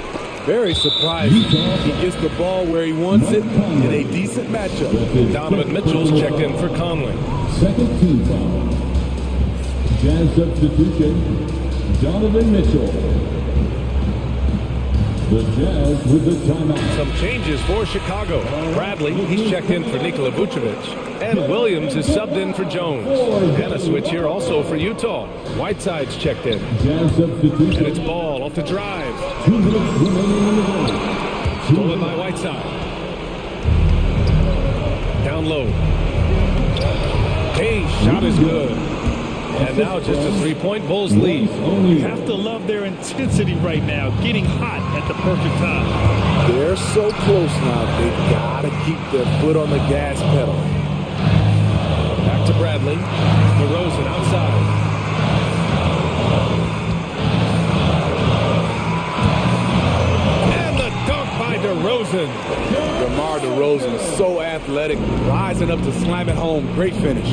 Very surprising. He gets the ball where he wants it in a decent matchup. Donovan Mitchell's checked in for Conley. Second team foul. Jazz substitution, Donovan Mitchell. The Jazz with the timeout. Some changes for Chicago. Bradley, he's checked in for Nikola Vucevic. And Williams is subbed in for Jones. And a switch here also for Utah. Whiteside's checked in. Jazz substitution. And it's Ball off the drive. 2 minutes remaining in the game. Stolen by Whiteside. Down low. Hey, shot is good. And now just a 3-point Bulls lead. You have to love their intensity right now, getting hot at the perfect time. They're so close now, they've got to keep their foot on the gas pedal. Back to Bradley. DeRozan outside. And the dunk by DeRozan. DeMar DeRozan is so athletic, rising up to slam it home. Great finish.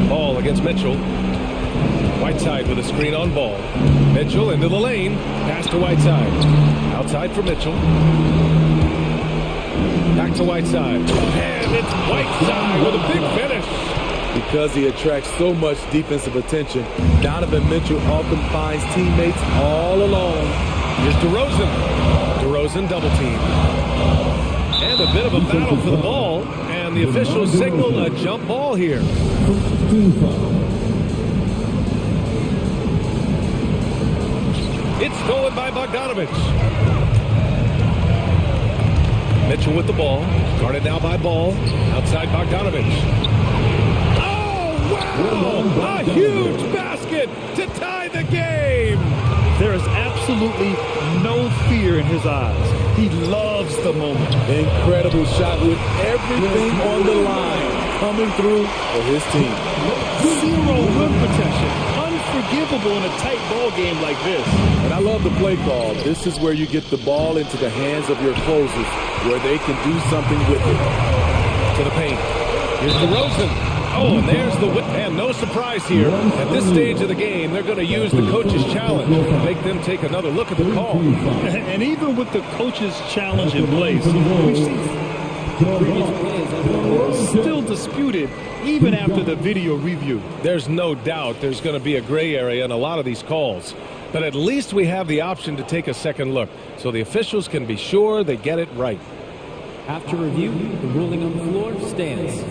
Ball against Mitchell. Whiteside with a screen on ball. Mitchell into the lane. Pass to Whiteside. Outside for Mitchell. Back to Whiteside. And it's Whiteside with a big finish. Because he attracts so much defensive attention, Donovan Mitchell often finds teammates all alone. Here's DeRozan. DeRozan double team. And a bit of a battle for the ball. And the officials signal a jump ball here. It's stolen by Bogdanovich. Mitchell with the ball. Guarded now by Ball. Outside Bogdanovich. Wow! A huge basket to tie the game! There is absolutely no fear in his eyes. He loves the moment. Incredible shot with everything on the line coming through for his team. Zero rim protection. Unforgivable in a tight ball game like this. And I love the play call. This is where you get the ball into the hands of your closers, where they can do something with it. To the paint. Here's DeRozan. Oh, and there's the whip. And no surprise here. At this stage of the game, they're going to use the coach's challenge to make them take another look at the call. And even with the coach's challenge in place, we've seen still disputed even after the video review. There's no doubt there's going to be a gray area in a lot of these calls. But at least we have the option to take a second look, so the officials can be sure they get it right. After review, the ruling on the floor stands.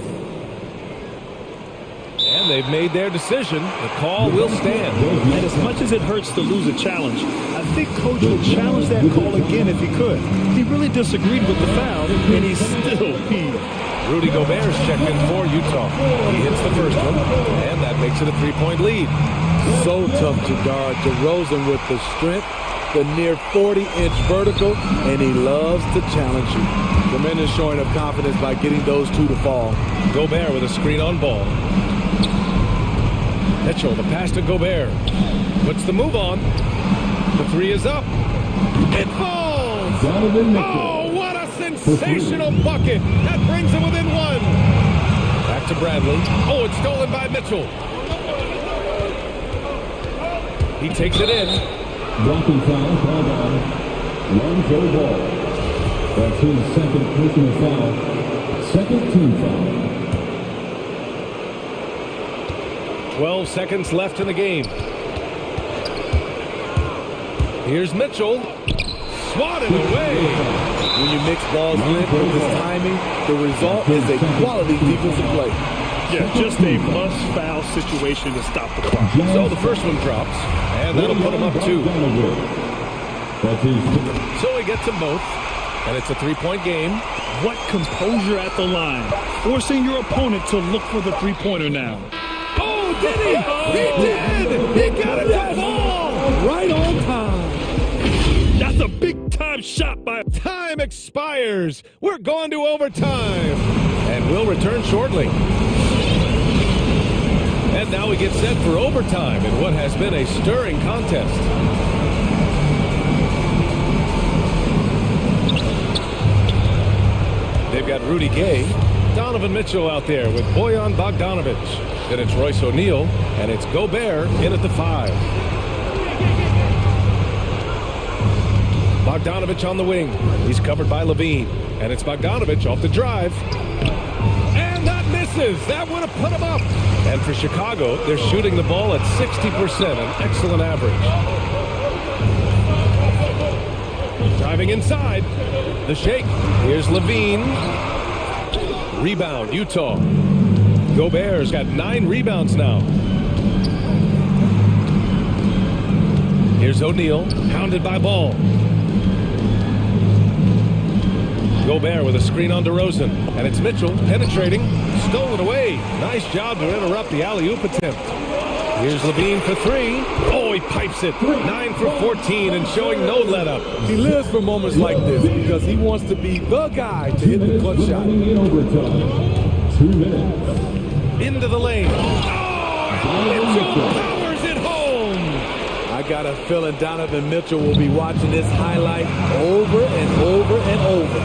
And they've made their decision. The call will stand. And as much as it hurts to lose a challenge, I think Coach would challenge that call again if he could. He really disagreed with the foul, and he's still peeved. Rudy Gobert's checked in for Utah. He hits the first one, and that makes it a three-point lead. So tough to guard. DeRozan with the strength, the near 40-inch vertical, and he loves to challenge you. Tremendous showing of confidence by getting those two to fall. Gobert with a screen on ball. Mitchell, the pass to Gobert. Puts the move on. The three is up. It falls! Oh, what a sensational bucket! That brings him within one. Back to Bradley. Oh, it's stolen by Mitchell. He takes it in. Blocking foul called on Lonzo Ball. That's his second personal foul. Second team foul. 12 seconds left in the game. Here's Mitchell. Swatted away. When you mix ball strength with his timing, the result is a quality defensive play. Yeah, just a must-foul situation to stop the clock. So the first one drops, and that'll put him up two. So he gets them both, and it's a three-point game. What composure at the line, forcing your opponent to look for the three-pointer now. Oh, did he? He did! He got it to fall! Right on time. That's a big-time shot by... Time expires. We're going to overtime. And we'll return shortly. And now we get set for overtime in what has been a stirring contest. They've got Rudy Gay, Donovan Mitchell out there with Bojan Bogdanovich. Then it's Royce O'Neal, and it's Gobert in at the 5. Bogdanovich on the wing. He's covered by Levine. And it's Bogdanovich off the drive. And that misses. That would have put him up. And for Chicago, they're shooting the ball at 60%, an excellent average. Driving inside. The shake. Here's Levine. Rebound, Utah. Gobert's got 9 rebounds now. Here's O'Neal, hounded by Ball. Gobert with a screen on DeRozan. And it's Mitchell penetrating. Stolen away. Nice job to interrupt the alley-oop attempt. Here's Levine for 3. Oh, he pipes it. 9 for 14 and showing no let-up. He lives for moments like this because he wants to be the guy to hit the clutch shot. In overtime, 2 minutes. Into the lane. Oh, Mitchell powers it home. I got a feeling Donovan Mitchell will be watching this highlight over and over and over.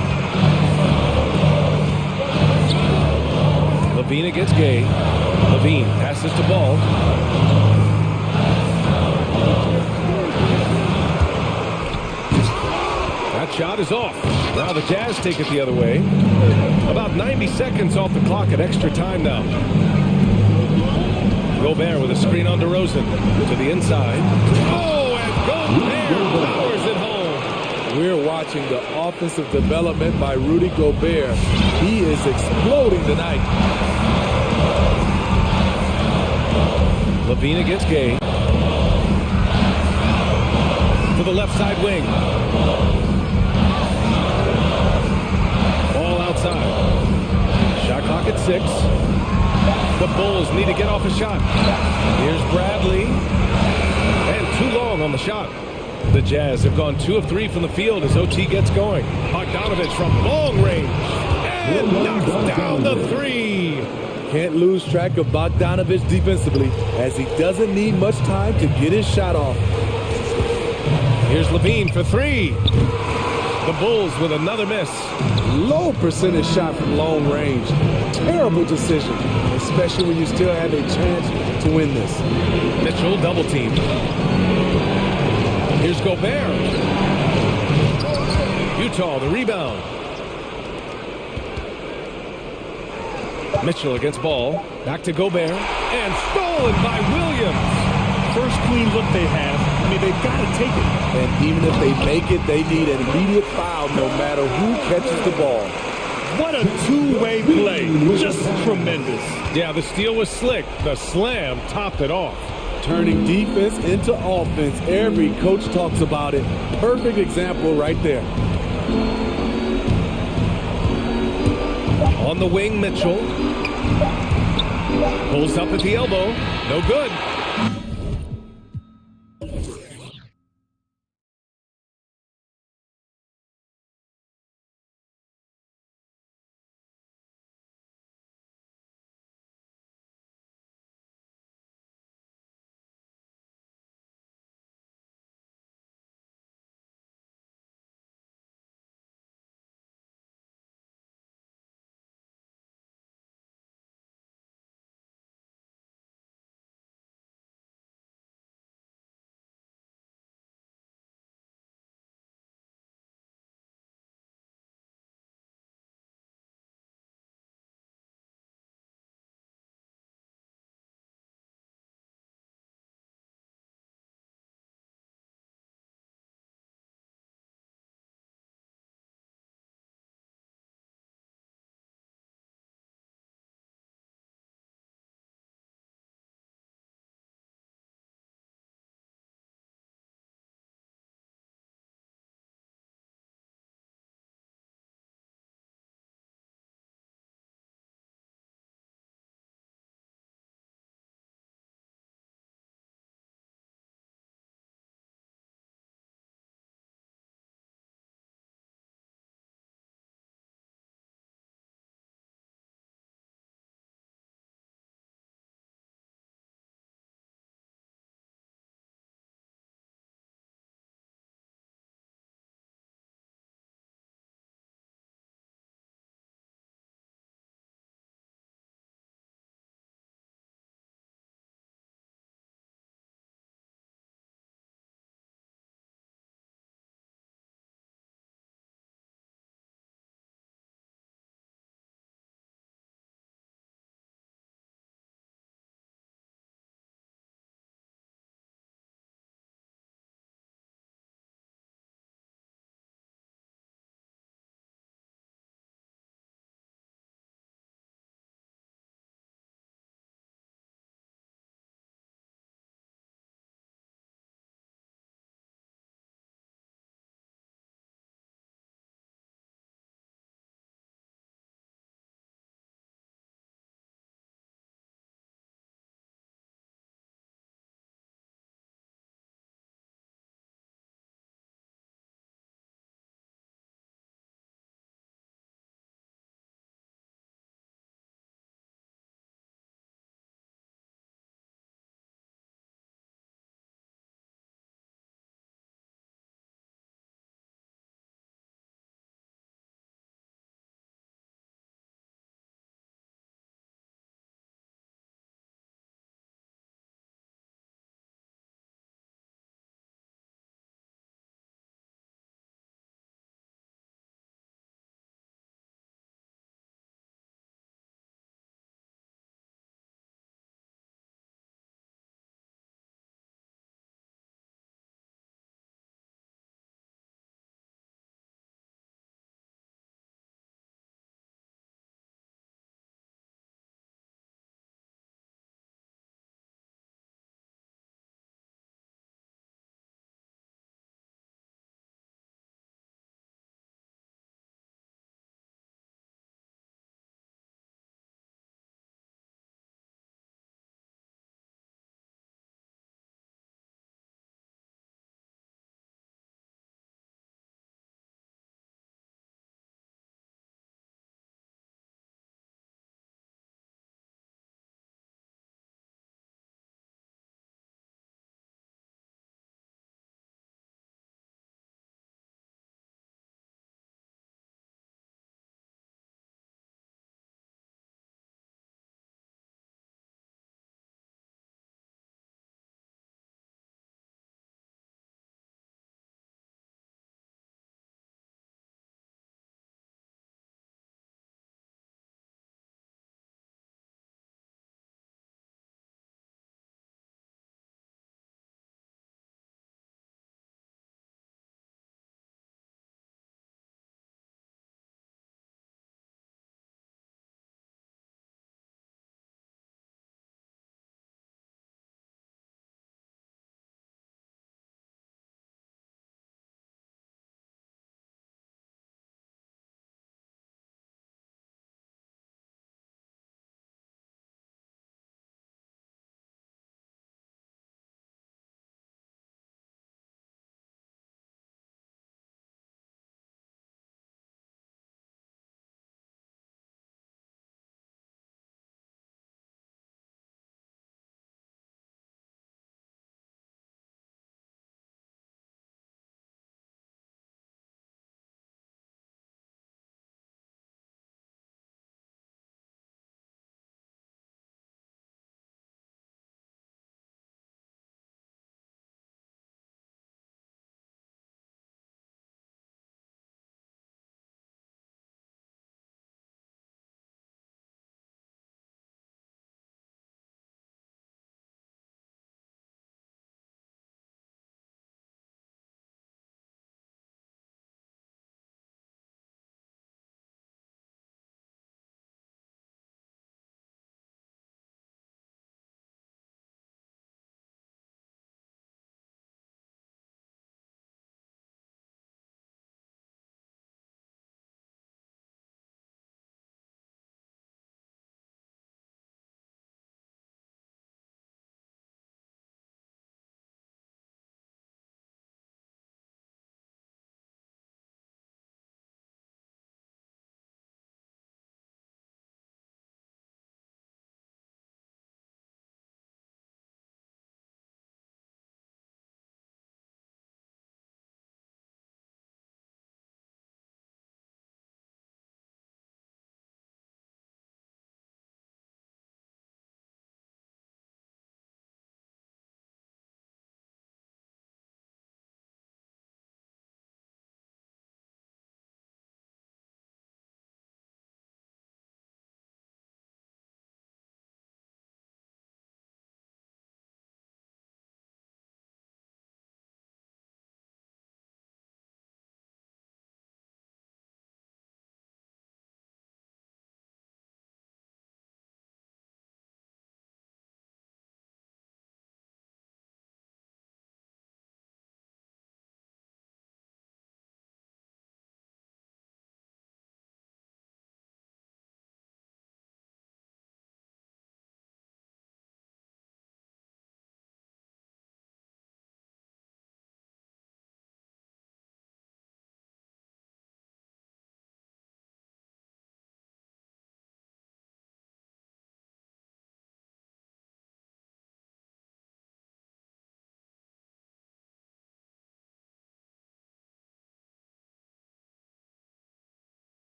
Levine against Gay. Levine passes to Ball. That shot is off. Now the Jazz take it the other way. About 90 seconds off the clock at extra time now. Gobert with a screen on DeRozan to the inside. Oh, and Gobert powers it home. We're watching the offensive development by Rudy Gobert. He is exploding tonight. Levine against Gay. To the left side wing. Ball outside. Shot clock at 6. The Bulls need to get off a shot. Here's Bradley. And too long on the shot. The Jazz have gone 2 of 3 from the field as OT gets going. Bogdanovich from long range. And knocks down the 3. Can't lose track of Bogdanovich defensively as he doesn't need much time to get his shot off. Here's Levine for 3. The Bulls with another miss. Low percentage shot from long range. Terrible decision, especially when you still have a chance to win this. Mitchell double team. Here's Gobert. Utah the rebound. Mitchell against Ball. Back to Gobert. And stolen by Williams. First clean look they have. I mean, they've got to take it. And even if they make it, they need an immediate foul no matter who catches the ball. What a two-way play. Just tremendous. Yeah, the steal was slick. The slam topped it off. Turning defense into offense. Every coach talks about it. Perfect example right there. On the wing, Mitchell. Pulls up at the elbow. No good.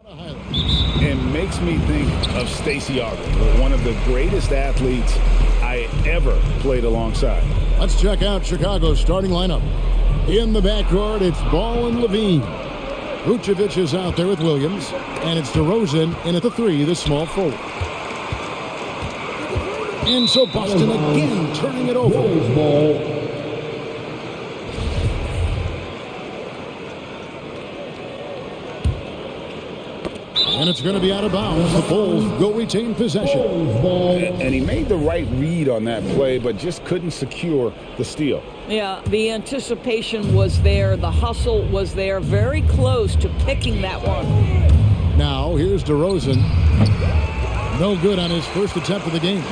And makes me think of Stacey Augmon, one of the greatest athletes I ever played alongside. Let's check out Chicago's starting lineup. In the backcourt, it's Ball and Levine. Vucevic is out there with Williams, and it's DeRozan in at the 3, the small forward. And so Boston again turning it over. And it's going to be out of bounds. The Bulls go retain possession. And he made the right read on that play, but just couldn't secure the steal. Yeah, the anticipation was there. The hustle was there. Very close to picking that one. Now, here's DeRozan. No good on his first attempt of the game.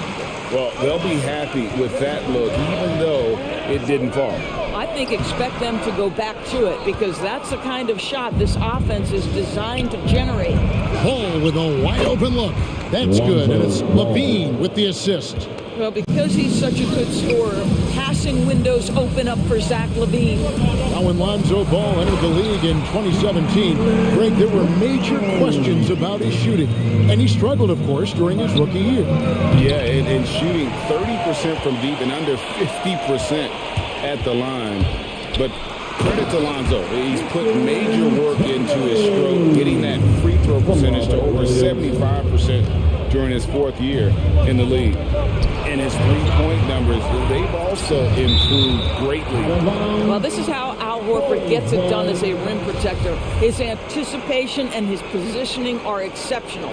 Well, they'll be happy with that look, even though it didn't fall. I think expect them to go back to it because that's the kind of shot this offense is designed to generate. Ball with a wide open look. That's good, and it's Levine with the assist. Well, because he's such a good scorer, passing windows open up for Zach LaVine. Now, when Lonzo Ball entered the league in 2017, Greg, there were major questions about his shooting. And he struggled, of course, during his rookie year. Yeah, and shooting 30% from deep and under 50% at the line. But credit to Lonzo. He's put major work into his stroke, getting that free throw percentage to over 75% during his 4th year in the league. And his three-point numbers, they've also improved greatly. Well, this is how Al Horford gets it done as a rim protector. His anticipation and his positioning are exceptional.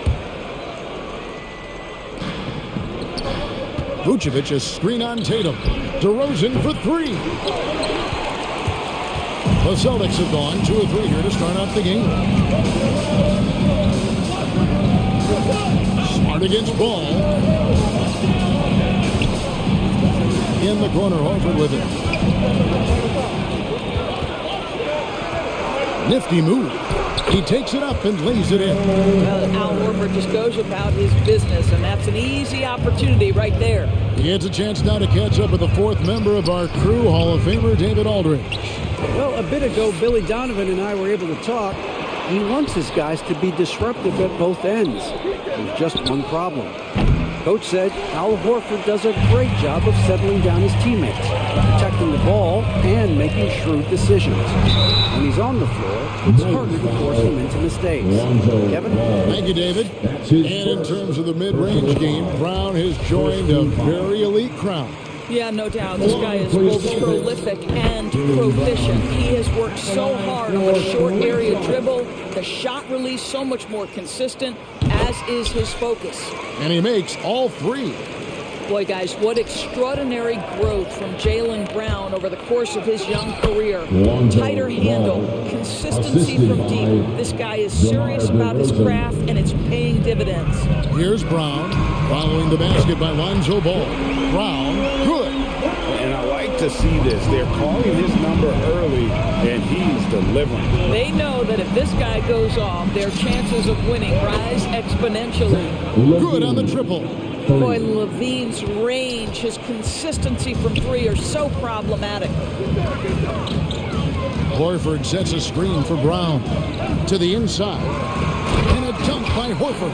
Vucevic, a screen on Tatum. DeRozan for 3. The Celtics have gone 2 of 3 here to start off the game. Smart against Ball. In the corner, Horford with it. Nifty move. He takes it up and lays it in. Well, Al Horford just goes about his business, and that's an easy opportunity right there. He gets a chance now to catch up with the 4th member of our crew, Hall of Famer David Aldridge. Well, a bit ago, Billy Donovan and I were able to talk. He wants his guys to be disruptive at both ends. There's just one problem. Coach said Al Horford does a great job of settling down his teammates, protecting the ball, and making shrewd decisions. When he's on the floor, it's harder to force him into mistakes. Kevin? Thank you, David. And in terms of the mid-range game, Brown has joined a very elite crowd. Yeah, no doubt. This guy is both prolific and proficient. He has worked so hard on the short area dribble, the shot release so much more consistent, as is his focus. And he makes all 3. Boy, guys, what extraordinary growth from Jaylen Brown over the course of his young career. Tighter handle, consistency from deep. This guy is serious about his craft, and it's paying dividends. Here's Brown, following the basket by Lonzo Ball. Brown, good. And I like to see this. They're calling his number early, and he's delivering. They know that if this guy goes off, their chances of winning rise exponentially. Good on the triple. Boy, Levine's range, his consistency from 3 are so problematic. Horford sets a screen for Brown. To the inside. And a dunk by Horford.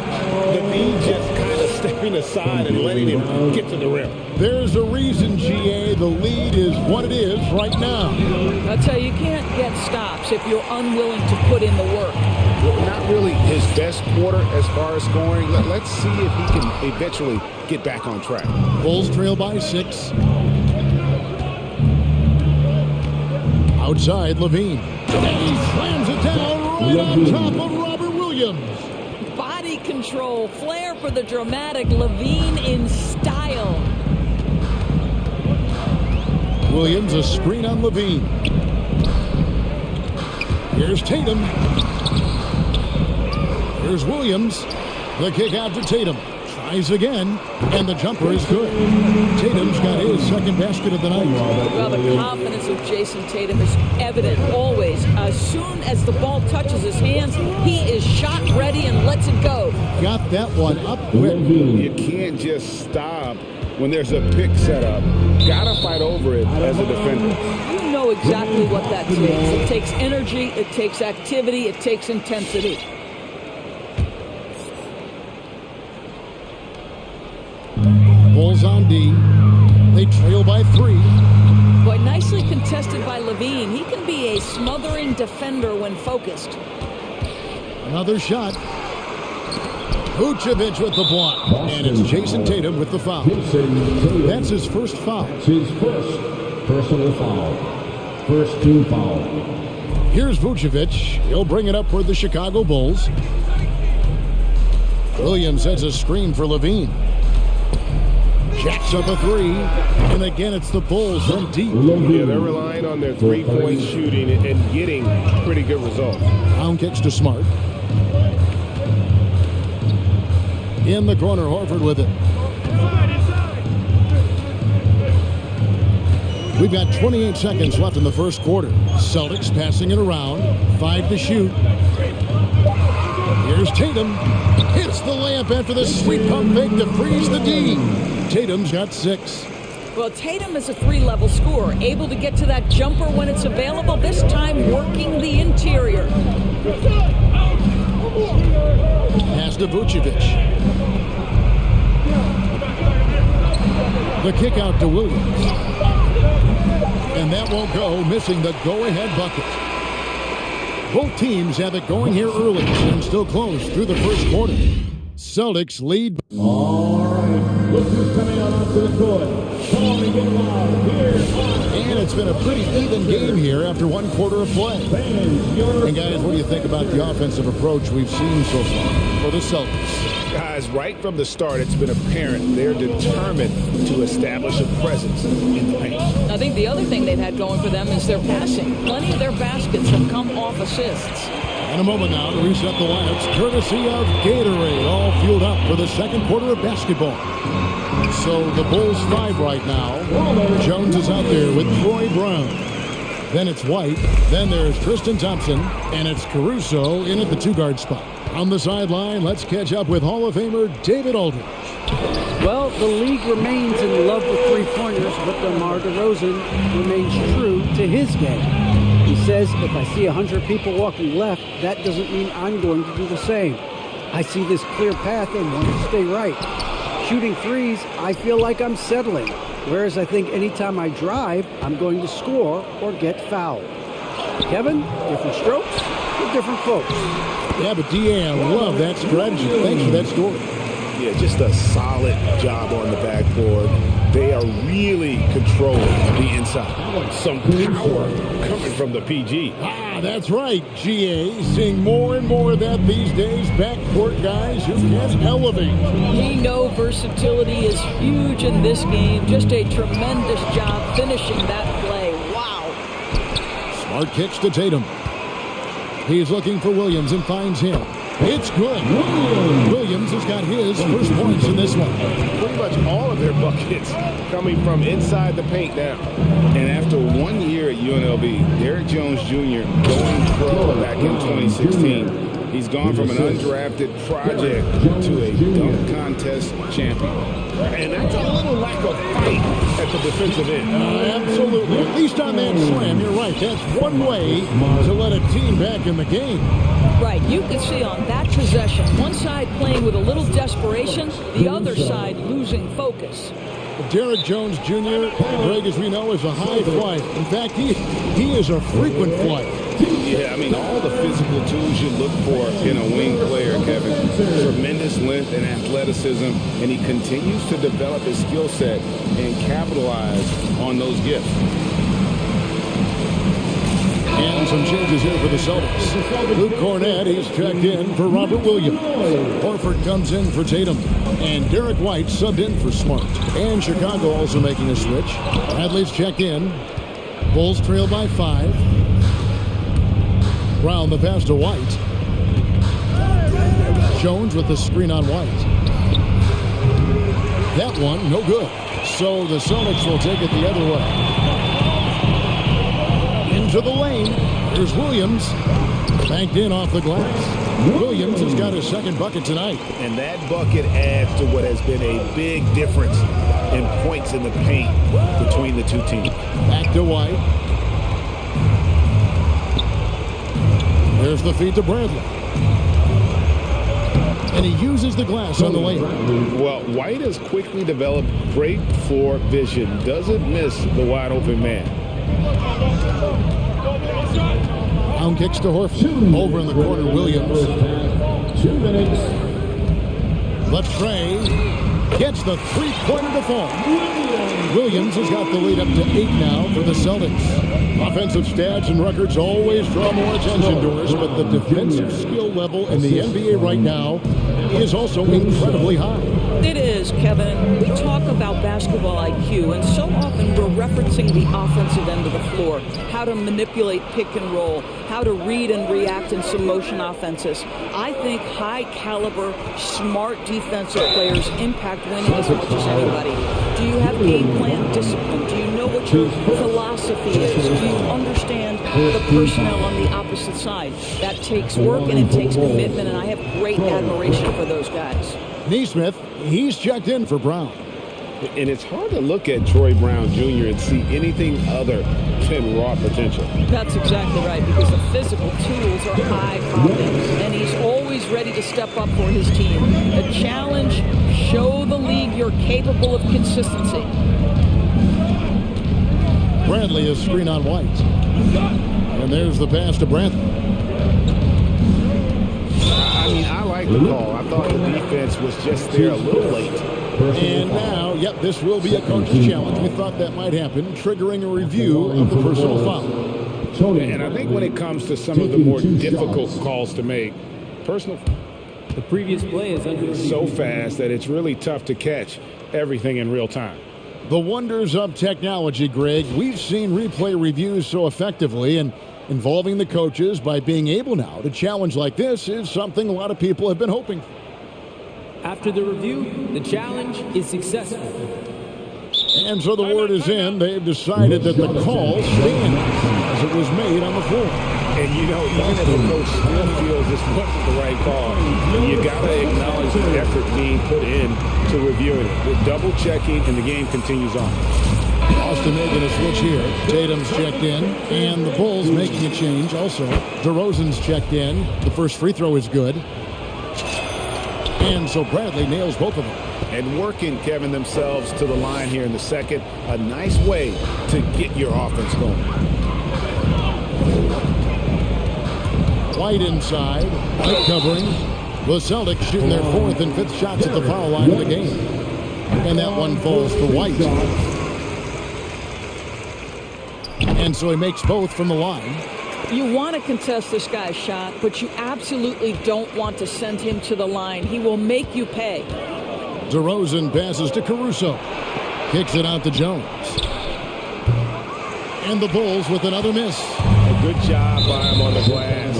Levine just kind of stepping aside and letting him get to the rim. There's a reason, GA, the lead is what it is right now. I'll tell you, you can't get stops if you're unwilling to put in the work. Not really his best quarter as far as scoring. Let's see if he can eventually get back on track. Bulls trail by 6. Outside, Levine. And he slams it down right on top of Robert Williams. Body control, flair for the dramatic, Levine in style. Williams, a screen on Levine. Here's Tatum. Here's Williams. The kick out to Tatum. Tries again, and the jumper is good. Tatum's got his 2nd basket of the night. Well, the confidence of Jason Tatum is evident always. As soon as the ball touches his hands, he is shot ready and lets it go. Got that one up quick. You can't just stop when there's a pick set up. Gotta fight over it as a defender. You know exactly what that takes. It takes energy, it takes activity, it takes intensity. Bulls on D. They trail by 3. Boy, nicely contested by Levine. He can be a smothering defender when focused. Another shot. Vucevic with the block. And it's Jason Tatum with the foul. That's his first foul. His first personal foul. First team foul. Here's Vucevic. He'll bring it up for the Chicago Bulls. Williams sets a screen for Levine. Jacks up a 3. And again, it's the Bulls from deep. Yeah, they're relying on their three-point shooting and getting pretty good results. Pound kicks to Smart. In the corner, Horford with it. We've got 28 seconds left in the first quarter. Celtics passing it around. 5 to shoot. Here's Tatum. Hits the layup after the sweet pump fake to freeze the D. Tatum's got 6. Well, Tatum is a 3-level scorer, able to get to that jumper when it's available, this time working the interior. Pass to Vucevic. The kick out to Williams. And that won't go, missing the go-ahead bucket. Both teams have it going here early and still close through the first quarter. Celtics lead. All right. Look who's coming out onto the court. Come on and get loud. Here. And it's been a pretty even game here after one quarter of play. And guys, what do you think about the offensive approach we've seen so far for the Celtics? Guys, right from the start, it's been apparent they're determined to establish a presence in the paint. I think the other thing they've had going for them is their passing. Plenty of their baskets have come off assists. In a moment now to reset the lineups, courtesy of Gatorade, all fueled up for the second quarter of basketball. So the Bulls 5 right now. Jones is out there with Troy Brown. Then it's White. Then there's Tristan Thompson. And it's Caruso in at the 2-guard spot. On the sideline, let's catch up with Hall of Famer David Aldridge. Well, the league remains in love with three-pointers, but DeMar DeRozan remains true to his game. He says, if I see 100 people walking left, that doesn't mean I'm going to do the same. I see this clear path and want to stay right. Shooting threes, I feel like I'm settling, whereas I think anytime I drive, I'm going to score or get fouled. Kevin, different strokes for different folks. Yeah, but DA, I love that strategy. Thanks for that story. Yeah, just a solid job on the backboard. They are really controlling the inside. Some power coming from the PG. Ah, that's right, GA. Seeing more and more of that these days. Backcourt guys who can elevate. We know versatility is huge in this game. Just a tremendous job finishing that play. Wow. Smart kicks to Tatum. He's looking for Williams and finds him. It's good. Williams has got his first points in this one. Pretty much all of their buckets coming from inside the paint now. And after 1 year at UNLV, Derrick Jones Jr. going pro back in 2016. He's gone from an undrafted project to a dunk contest champion. And that's a little lack of fight at the defensive end. Absolutely. At least on that slam, you're right. That's one way to let a team back in the game. Right. You could see on that possession, one side playing with a little desperation, the other side losing focus. Derrick Jones Jr., Greg, as we know, is a high flyer. In fact, he is a frequent flyer. Yeah, I mean, all the physical tools you look for in a wing player, Kevin. Tremendous length and athleticism, and he continues to develop his skill set and capitalize on those gifts. And some changes here for the Celtics. Luke Cornett, he's checked in for Robert Williams. Horford comes in for Tatum. And Derek White subbed in for Smart. And Chicago also making a switch. Bradley's checked in. Bulls trail by 5. Brown the pass to White. Jones with the screen on White. That one, no good. So the Celtics will take it the other way. Into the lane. Here's Williams. Banked in off the glass. Williams has got his second bucket tonight. And that bucket adds to what has been a big difference in points in the paint between the two teams. Back to White. There's the feed to Bradley. And he uses the glass on the layup. Well, White has quickly developed great floor vision. Doesn't miss the wide open man. Down kicks to Horford. Over in the corner, Williams. 2 minutes. Latrey gets the three-pointer to fall. Williams has got the lead up to 8 now for the Celtics. Offensive stats and records always draw more attention to us, but the defensive skill level in the NBA right now is also incredibly high. It is, Kevin. We talk about basketball IQ, and so often we're referencing the offensive end of the floor, how to manipulate pick and roll, how to read and react in some motion offenses. I think high-caliber, smart defensive players impact winning as much as anybody. Do you have game plan discipline? Do you know what your philosophy is? Do you understand the personnel on the opposite side? That takes work and it takes commitment, and I have great admiration for those guys. Neesmith, he's checked in for Brown. And it's hard to look at Troy Brown Jr. and see anything other than raw potential. That's exactly right, because the physical tools are high confidence, and he's always ready to step up for his team. The challenge, show the league you're capable of consistency. Bradley is screen on White. And there's the pass to Bradley. I mean, I like the call. I thought the defense was just there a little late. And now, yep, this will be a coach's challenge. We thought that might happen, triggering a review of the personal foul. And I think when it comes to some of the more difficult calls to make, personal The previous play is under so fast that it's really tough to catch everything in real time. The wonders of technology, Greg. We've seen replay reviews so effectively, and involving the coaches by being able now to challenge like this is something a lot of people have been hoping for. After the review, the challenge is successful. And so the word is in. They've decided that the call stands as it was made on the floor. And you know, even if the coach still feels this wasn't the right call, you got to acknowledge the effort being put in to reviewing it. With double checking, and the game continues on. Boston making a switch here. Tatum's checked in, and the Bulls making a change also. DeRozan's checked in. The first free throw is good. And so Bradley nails both of them. And working, Kevin, themselves to the line here in the second. A nice way to get your offense going. White inside. White covering. The Celtics shooting their 4th and 5th shots at the foul line of the game. And that one falls for White. And so he makes both from the line. You want to contest this guy's shot, but you absolutely don't want to send him to the line. He will make you pay. DeRozan passes to Caruso. Kicks it out to Jones. And the Bulls with another miss. A good job by him on the glass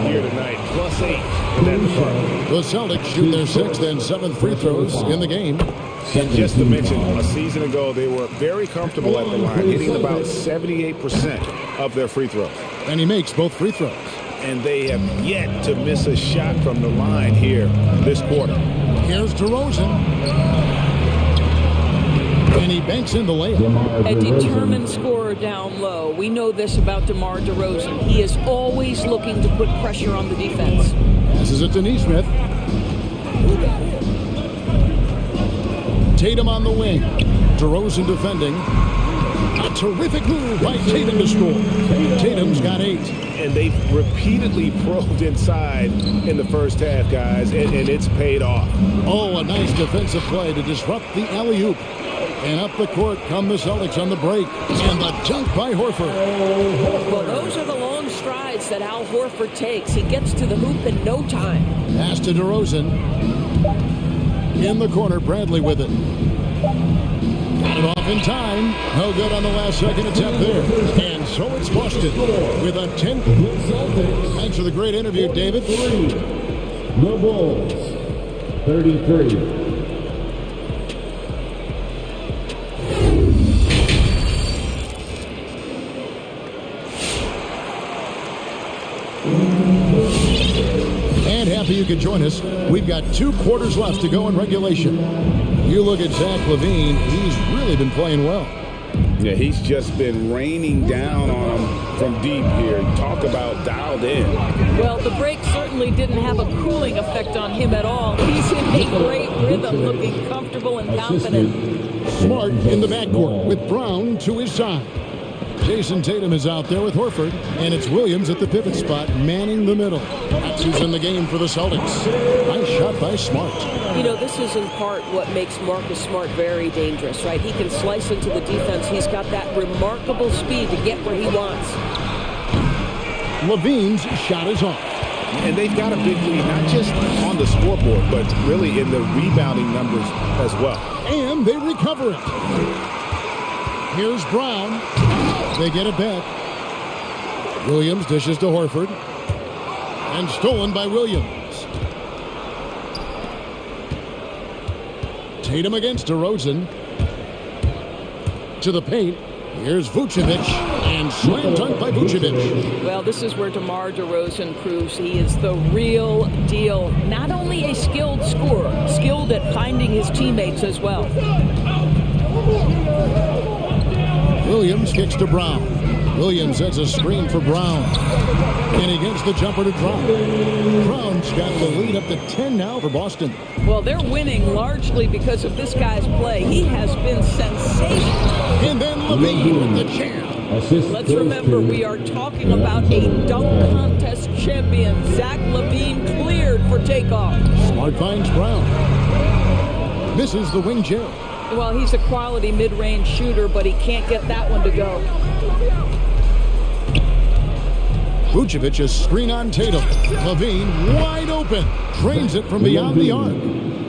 here tonight. +8 in that department. The Celtics shoot their 6th and 7th free throws in the game. And just to mention, a season ago, they were very comfortable at the line, hitting about 78% of their free throws. And he makes both free throws. And they have yet to miss a shot from the line here this quarter. Here's DeRozan. And he banks in the layup. A determined scorer down low. We know this about DeMar DeRozan. He is always looking to put pressure on the defense. Passes it to Neesmith. Tatum on the wing. DeRozan defending. A terrific move by Tatum to score. Tatum's got 8. And they've repeatedly probed inside in the first half, guys, and it's paid off. Oh, a nice defensive play to disrupt the alley-oop. And up the court come the Celtics on the break. And the dunk by Horford. Well, those are the long strides that Al Horford takes. He gets to the hoop in no time. Pass to DeRozan. In the corner, Bradley with it. Got it off in time. No good on the last second attempt there. And so it's Boston with a 10. Thanks for the great interview, David. The Bulls, 33. And happy you could join us. We've got 2 quarters left to go in regulation. You look at Zach LaVine, he's really been playing well. Yeah, he's just been raining down on them from deep here. Talk about dialed in. Well, the break certainly didn't have a cooling effect on him at all. He's in a great rhythm, looking comfortable and confident. Smart in the backcourt with Brown to his side. Jason Tatum is out there with Horford, and it's Williams at the pivot spot, manning the middle. That's who's in the game for the Celtics. Nice shot by Smart. You know, this is in part what makes Marcus Smart very dangerous, right? He can slice into the defense. He's got that remarkable speed to get where he wants. Levine's shot is off. And they've got a big lead, not just on the scoreboard, but really in the rebounding numbers as well. And they recover it. Here's Brown. They get it back. Williams dishes to Horford. And stolen by Williams. Tatum against DeRozan. To the paint. Here's Vucevic. And slam dunk by Vucevic. Well, this is where DeMar DeRozan proves he is the real deal. Not only a skilled scorer, skilled at finding his teammates as well. Williams kicks to Brown. Williams sets a screen for Brown. And he gets the jumper to drop. Brown's got the lead up to 10 now for Boston. Well, they're winning largely because of this guy's play. He has been sensational. And then Levine with the jam. Let's remember, we are talking about a dunk contest champion. Zach LaVine cleared for takeoff. Smart finds Brown. Misses the wing jail. Well, he's a quality mid-range shooter, but he can't get that one to go. Vucevic a screen on Tatum. Levine wide open. Trains it from beyond the arc.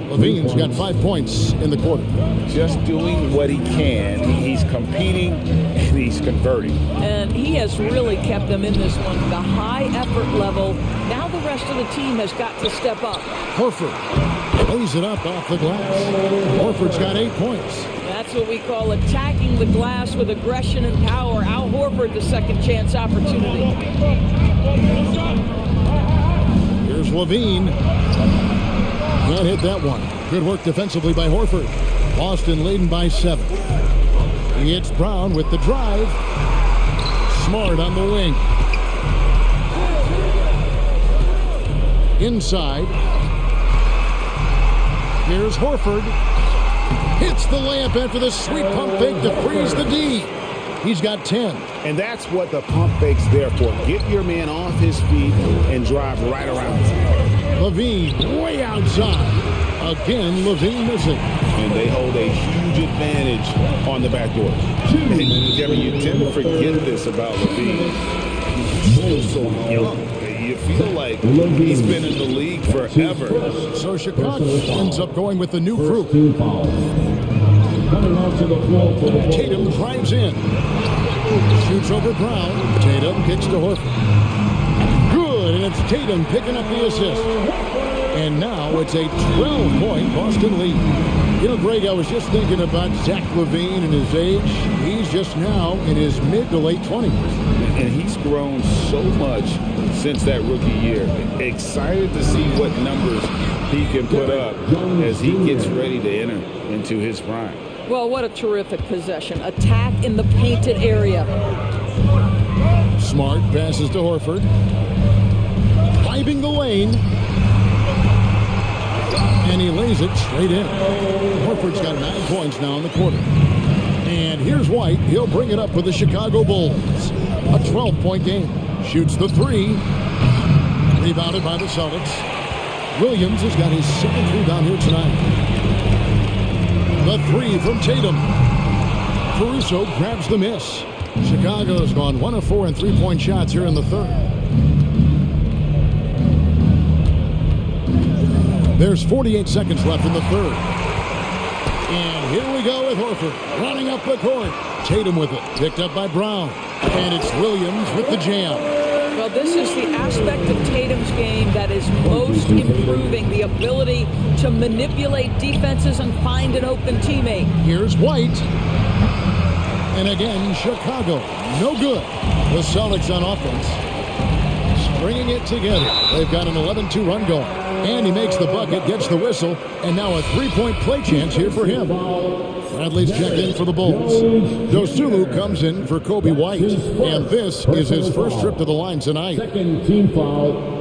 Levine's got 5 points in the quarter. Just doing what he can. He's competing and he's converting. And he has really kept them in this one. The high effort level. Now the rest of the team has got to step up. Horford lays it up off the glass. Horford's got 8 points. That's what we call attacking the glass with aggression and power. Al Horford, the second chance opportunity. Here's Levine. Can't hit that one. Good work defensively by Horford. Boston leading by 7. He hits Brown with the drive. Smart on the wing. Inside. Here's Horford. Hits the layup after the sweet pump fake to freeze the D. He's got 10. And that's what the pump fake's there for. Get your man off his feet and drive right around him. Levine way outside. Again, Levine missing. And they hold a huge advantage on the backdoor. And Devin, you tend to forget this about Levine. He's so young. You feel like he's been in the league forever. So Chicago ends up going with the new group. Tatum drives in. Shoots over Brown. Tatum kicks to Horford. Good, and it's Tatum picking up the assist. And now it's a 12-point Boston lead. You know, Greg, I was just thinking about Zach LaVine and his age. He's just now in his mid to late 20s. And he's grown so much since that rookie year. Excited to see what numbers he can put up as he gets ready to enter into his prime. Well, what a terrific possession. Attack in the painted area. Smart passes to Horford. Driving the lane. And he lays it straight in. Horford's got 9 points now in the quarter. And here's White. He'll bring it up for the Chicago Bulls. A 12-point game. Shoots the 3. Rebounded by the Celtics. Williams has got his 2nd rebound here tonight. The 3 from Tatum. Caruso grabs the miss. Chicago's gone 1 of 4 in 3-point shots here in the 3rd. There's 48 seconds left in the 3rd. And here we go with Horford running up the court. Tatum with it. Picked up by Brown. And it's Williams with the jam. Well, this is the aspect of Tatum's game that is most improving, the ability to manipulate defenses and find an open teammate. Here's White. And again, Chicago. No good. The Celtics on offense. Stringing it together. They've got an 11-2 run going. And he makes the bucket, gets the whistle, and now a 3-point play chance here for him. Bradley's checked in for the Bulls. Dosulu comes in for Kobe White. And this is his first trip to the line tonight. Second team foul.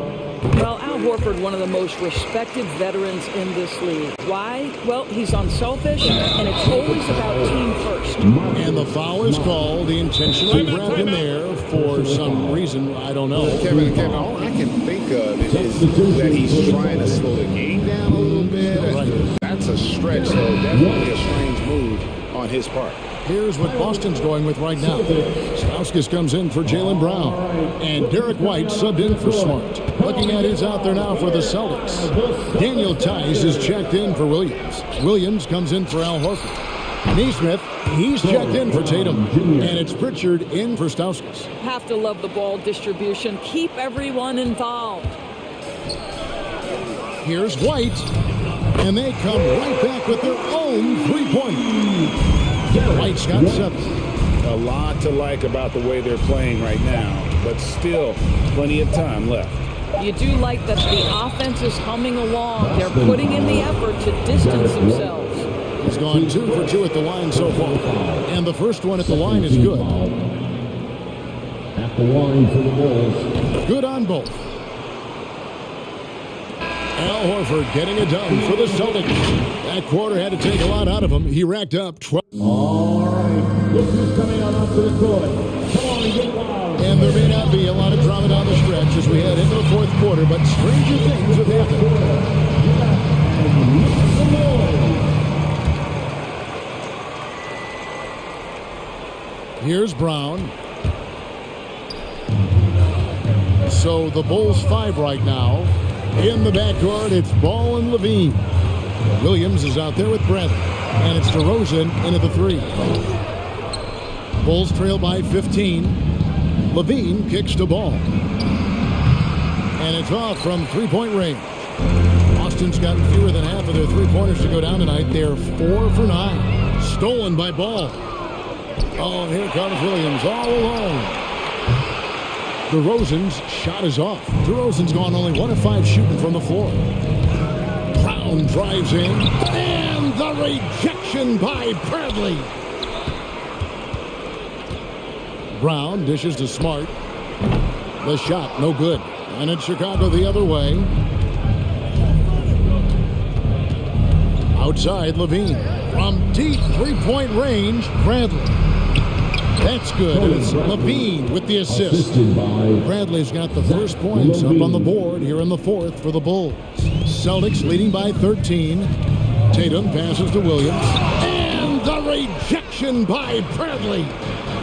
Well, Al Horford, one of the most respected veterans in this league. Why? Well, he's unselfish, and it's always about team first. And the foul is called. He intentionally grabbed him there for some reason. I don't know. Kevin, all I can think of is that he's trying to slow the game down a little bit. That's a stretch, so definitely a strange move on his part. Here's what Boston's going with right now. Stauskas comes in for Jaylen Brown. And Derek White subbed in for Smart. Looking at who's out there now for the Celtics. Daniel Tice is checked in for Williams. Williams comes in for Al Horford. Neesmith, he's checked in for Tatum. And it's Pritchard in for Stauskas. Have to love the ball distribution. Keep everyone involved. Here's White. And they come right back with their own three-pointer. White's got 7. A lot to like about the way they're playing right now, but still plenty of time left. You do like that the offense is humming along. They're putting in the effort to distance themselves. He's gone 2 for 2 at the line so far. And the first one at the line is good. At the line for the Bulls. Good on both. Al Horford getting it done for the Celtics. That quarter had to take a lot out of him. He racked up 12. All right. Look who's coming on up to the court. Come on, get wild. And there may not be a lot of drama down the stretch as we head into the fourth quarter, but stranger things have happened. Here's Brown. So the Bulls 5 right now. In the backcourt, it's Ball and Levine. Williams is out there with Bradley. And it's DeRozan in at the 3. Bulls trail by 15. Levine kicks to Ball. And it's off from three-point range. Boston's got fewer than half of their three-pointers to go down tonight. They're 4 for 9. Stolen by Ball. Oh, here comes Williams all alone. DeRozan's shot is off. DeRozan's gone only 1 of 5 shooting from the floor. Brown drives in. And the rejection by Bradley. Brown dishes to Smart. The shot, no good. And it's Chicago the other way. Outside, Levine. From deep three-point range, Bradley. That's good. And it's Levine with the assist. Bradley's got the first points up on the board here in the fourth for the Bulls. Celtics leading by 13. Tatum passes to Williams. And the rejection by Bradley.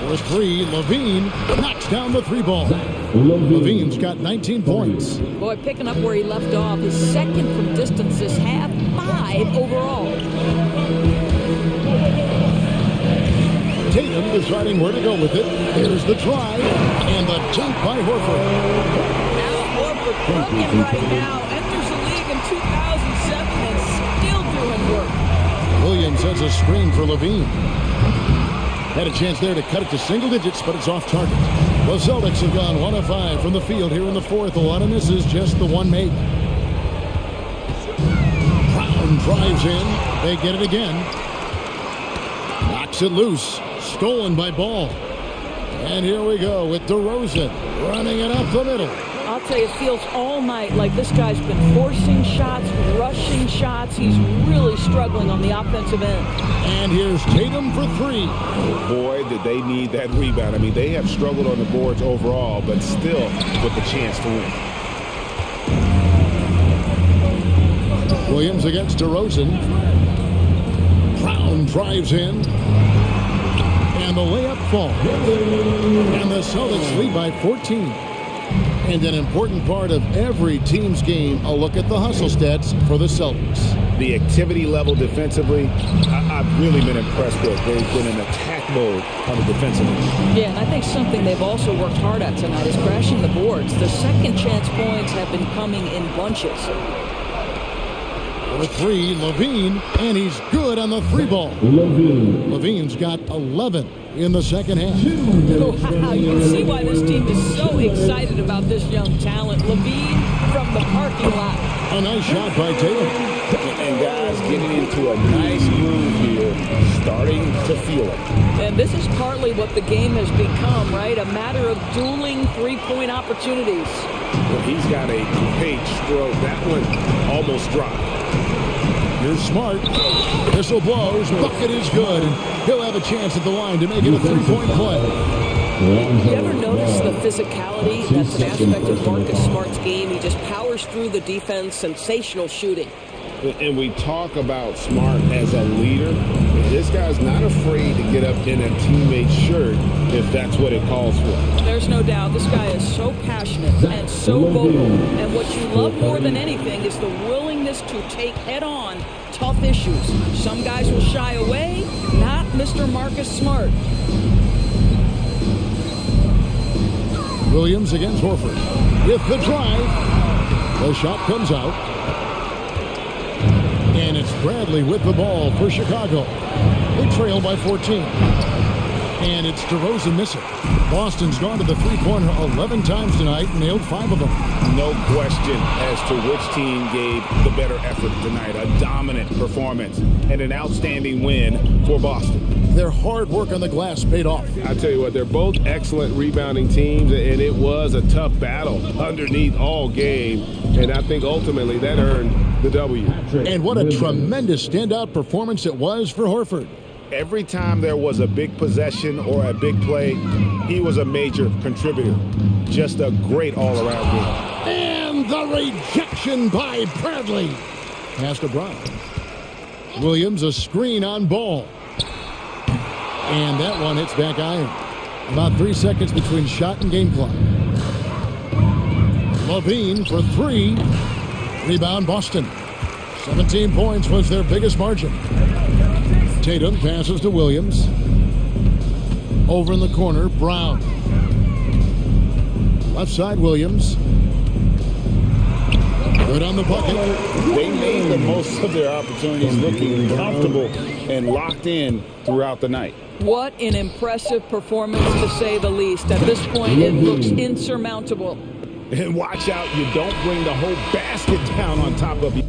For 3, Levine knocks down the 3 ball. Levine's got 19 points. Boy, picking up where he left off. His second from distance this half, 5 overall. Tatum deciding where to go with it. Here's the drive and the dunk by Horford. Al Horford cooking right now. Enters the league in 2007 and still doing work. Williams has a screen for Levine. Had a chance there to cut it to single digits, but it's off target. The Celtics have gone 1 of 5 from the field here in the fourth. A lot of misses, just the one made. Brown drives in. They get it again. Knocks it loose. Stolen by Ball. And here we go with DeRozan running it up the middle. I'll tell you, it feels all night like this guy's been forcing shots, rushing shots. He's really struggling on the offensive end. And here's Tatum for 3. Boy, did they need that rebound. I mean, they have struggled on the boards overall, but still with a chance to win. Williams against DeRozan. Brown drives in. And the layup falls. And the Celtics lead by 14. And an important part of every team's game, a look at the hustle stats for the Celtics. The activity level defensively, I've really been impressed with. They've been in attack mode on the defensive end. Yeah, and I think something they've also worked hard at tonight is crashing the boards. The second chance points have been coming in bunches. For three, Levine, and he's good on the three ball. Levine's got 11 in the second half. Wow, you can see why this team is so excited about this young talent. Levine from the parking lot. A nice shot by Taylor. And guys getting into a nice groove here, starting to feel it. And this is partly what the game has become, right? A matter of dueling three-point opportunities. Well, he's got a great stroke. That one almost dropped. You're smart. Whistle blows. Bucket is good. And he'll have a chance at the line to make it a three-point play. You ever notice the physicality that's an aspect of Marcus Smart's game? He just powers through the defense, sensational shooting. And we talk about Smart as a leader. This guy's not afraid to get up in a teammate's shirt if that's what it calls for. There's no doubt. This guy is so passionate and so vocal. And what you love more than anything is the willingness to take head-on tough issues. Some guys will shy away, not Mr. Marcus Smart. Williams against Horford. With the drive, the shot comes out. And it's Bradley with the ball for Chicago. They trail by 14. And it's DeRozan missing. Boston's gone to the three-pointer 11 times tonight and nailed 5 of them. No question as to which team gave the better effort tonight. A dominant performance and an outstanding win for Boston. Their hard work on the glass paid off. I tell you what, they're both excellent rebounding teams, and it was a tough battle underneath all game. And I think ultimately that earned the W. And what a tremendous standout performance it was for Horford. Every time there was a big possession or a big play, he was a major contributor. Just a great all-around game. And the rejection by Bradley. Pass to Brown. Williams, a screen on ball. And that one hits back iron. About 3 seconds between shot and game clock. Levine for three. Rebound Boston. 17 points was their biggest margin. Tatum passes to Williams. Over in the corner, Brown. Left side, Williams. Good on the bucket. They made the most of their opportunities, looking comfortable and locked in throughout the night. What an impressive performance, to say the least. At this point, it looks insurmountable. And watch out, you don't bring the whole basket down on top of you.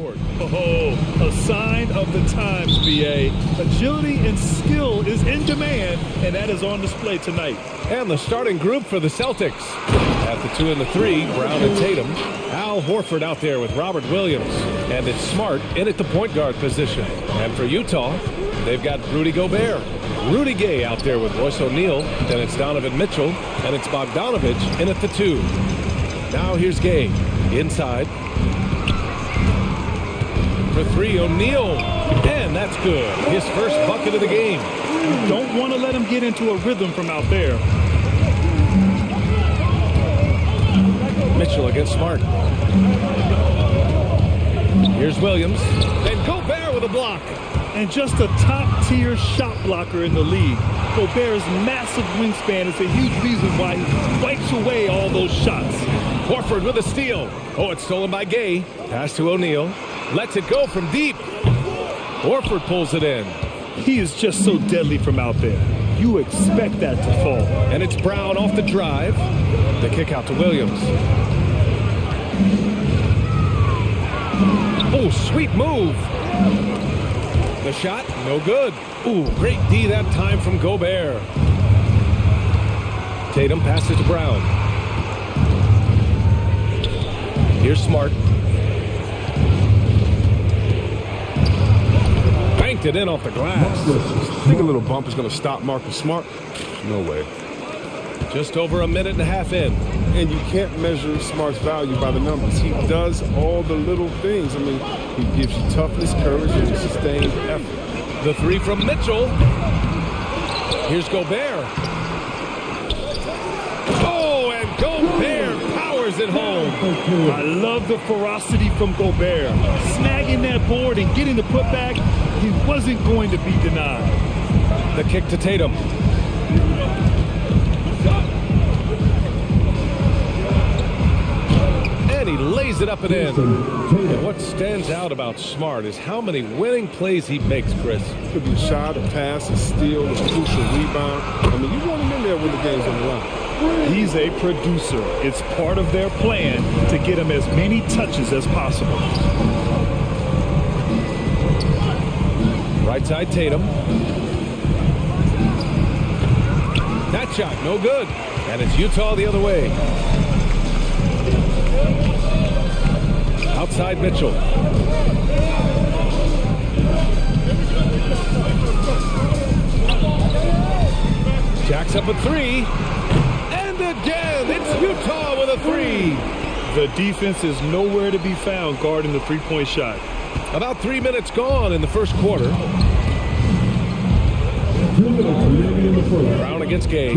short. Oh, a sign of the times, BA. Agility and skill is in demand, and that is on display tonight. And the starting group for the Celtics. At the 2 and the 3, Brown and Tatum. Al Horford out there with Robert Williams. And it's Smart in at the point guard position. And for Utah, they've got Rudy Gobert. Rudy Gay out there with Royce O'Neal. Then it's Donovan Mitchell. And it's Bogdanovich in at the 2. Now here's Gay. Inside. For 3, O'Neal. And that's good. His first bucket of the game. You don't want to let him get into a rhythm from out there. Mitchell against Smart. Here's Williams. And Gobert with a block. And just a top-tier shot blocker in the league. Gobert's massive wingspan is a huge reason why he wipes away all those shots. Horford with a steal. Oh, it's stolen by Gay. Pass to O'Neal. Lets it go from deep. Horford pulls it in. He is just so deadly from out there. You expect that to fall. And it's Brown off the drive. The kick out to Williams. Oh, sweet move. The shot, no good. Ooh, great D that time from Gobert. Tatum passes to Brown. Here's Smart. Banked it in off the glass. I think a little bump is going to stop Marcus Smart. No way. Just over a minute and a half in. And you can't measure Smart's value by the numbers. He does all the little things. I mean, he gives you toughness, courage, and sustained effort. The 3 from Mitchell. Here's Gobert. Oh, and Gobert powers it home. I love the ferocity from Gobert. Snagging that board and getting the putback, he wasn't going to be denied. The kick to Tatum. And he lays it up and in. And what stands out about Smart is how many winning plays he makes, Chris. Could be a shot, a pass, a steal, a crucial rebound. I mean, you want him in there when the game's on the line. He's a producer. It's part of their plan to get him as many touches as possible. Right side Tatum. That shot, no good. And it's Utah the other way. Outside Mitchell. Jacks up a 3. And again, it's Utah with a 3. The defense is nowhere to be found guarding the three-point shot. About 3 minutes gone in the first quarter. Brown against Gay.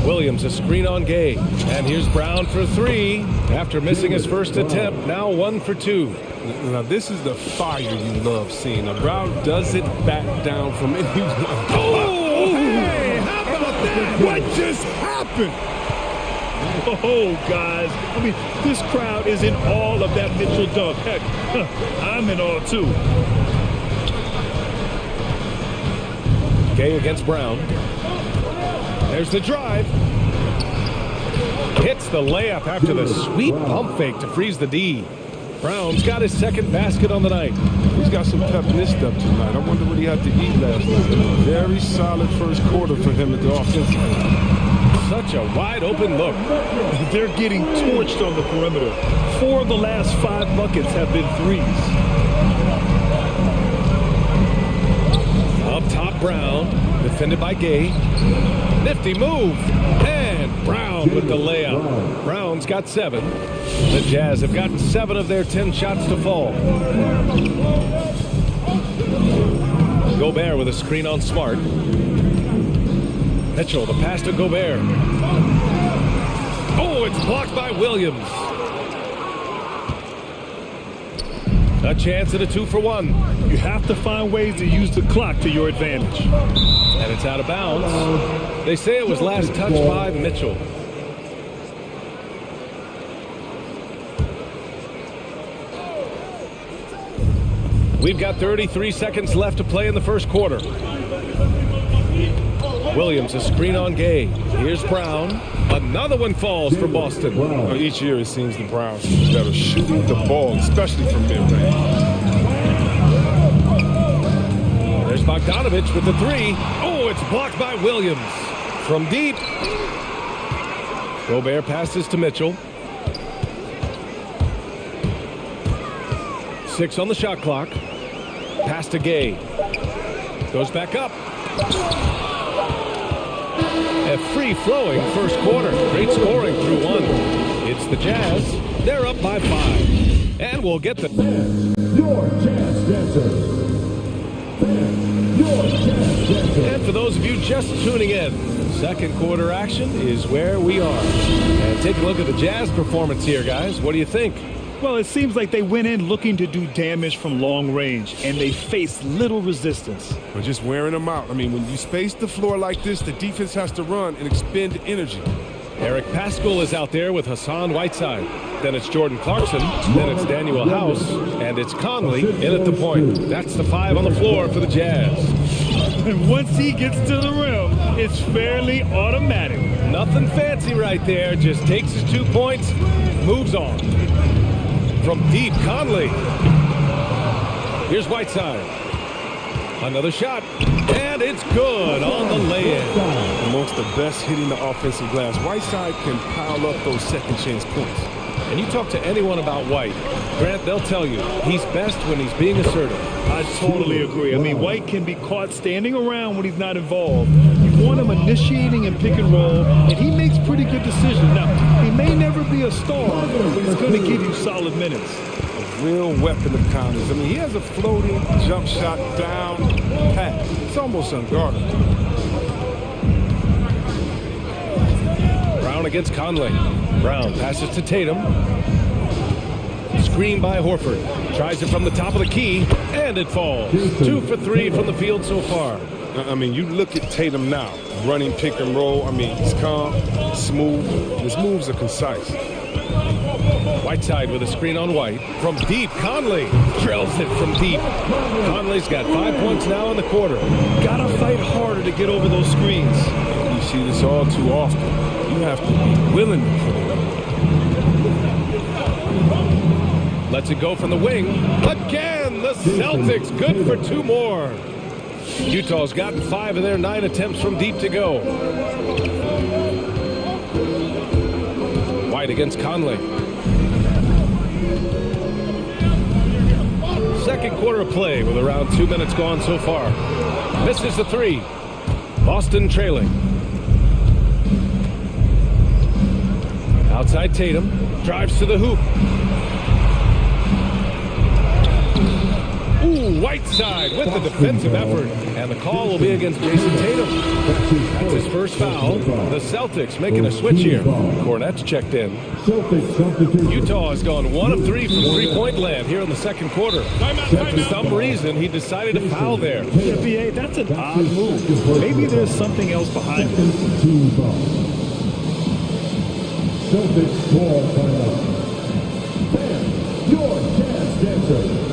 Williams a screen on Gay. And here's Brown for 3. After missing his first attempt, now 1 for 2. Now this is the fire you love seeing. Now Brown doesn't back down from anyone. Oh, hey, how about that? What just happened? Oh, guys. I mean, this crowd is in awe of that Mitchell dunk. Heck, I'm in awe, too. Gay against Brown. There's the drive. Hits the layup after the sweet pump fake to freeze the D. Brown's got his second basket on the night. He's got some pep in his step tonight. I wonder what he had to eat last night. Very solid first quarter for him at the offensive end. Such a wide open look. They're getting torched on the perimeter. 4 of the last 5 buckets have been threes. Up top, Brown. Defended by Gay. Nifty move. And Brown with the layup. Brown's got 7. The Jazz have gotten 7 of their 10 shots to fall. Gobert with a screen on Smart. Mitchell, the pass to Gobert. Oh, it's blocked by Williams. A chance at a 2-for-1. You have to find ways to use the clock to your advantage. And it's out of bounds. They say it was last touched by Mitchell. We've got 33 seconds left to play in the first quarter. Williams, a screen on Gay. Here's Brown. Another one falls for Boston. Each year it seems the Browns are better shooting the ball, especially from mid-range. There's Bogdanovich with the three. Oh, it's blocked by Williams. From deep. Gobert passes to Mitchell. 6 on the shot clock. Pass to Gay. Goes back up. A free-flowing first quarter. Great scoring through one. It's the Jazz. They're up by 5. And we'll get the... Your Jazz Dancers. Your Jazz Dancers. And for those of you just tuning in, second quarter action is where we are. And take a look at the Jazz performance here, guys. What do you think? Well, it seems like they went in looking to do damage from long range, and they faced little resistance. We're just wearing them out. I mean, when you space the floor like this, the defense has to run and expend energy. Eric Paschal is out there with Hassan Whiteside. Then it's Jordan Clarkson. Then it's Daniel House. And it's Conley in at the point. That's the 5 on the floor for the Jazz. And once he gets to the rim, it's fairly automatic. Nothing fancy right there. Just takes his 2 points, moves on. From deep, Conley. Here's Whiteside. Another shot. And it's good on the lay-in. Amongst the best hitting the offensive glass, Whiteside can pile up those second chance points. And you talk to anyone about White, Grant, they'll tell you he's best when he's being assertive. I totally agree. I mean, White can be caught standing around when he's not involved. You want him initiating and pick and roll, and he makes pretty good decisions. Now, he may never be a star, but he's going to give you solid minutes. A real weapon of counters. I mean, he has a floating jump shot down pat. It's almost unguardable. Brown against Conley. Brown passes to Tatum. Screen by Horford. Tries it from the top of the key, and it falls. 2 for 3 from the field so far. I mean, you look at Tatum now, running pick and roll. I mean, he's calm, smooth. His moves are concise. Whiteside with a screen on White. From deep, Conley drills it from deep. Conley's got 5 points now in the quarter. Gotta fight harder to get over those screens. You see this all too often. You have to be willing to put it up. Lets it go from the wing. Again, the Celtics good for 2 more. Utah's gotten 5 of their 9 attempts from deep to go. White against Conley. Second quarter of play with around 2 minutes gone so far. Misses the 3. Boston trailing. Outside Tatum. Drives to the hoop. Ooh, Whiteside with the defensive effort. And the call will be against Jason Tatum. That's his first foul. The Celtics making a switch here. Cornette's checked in. Utah has gone 1 of 3 from three-point land here in the second quarter. For some reason, he decided to foul there. NBA, that's an odd move. Maybe there's something else behind it. Celtics ball timeout. Then, your Jazz Dancers.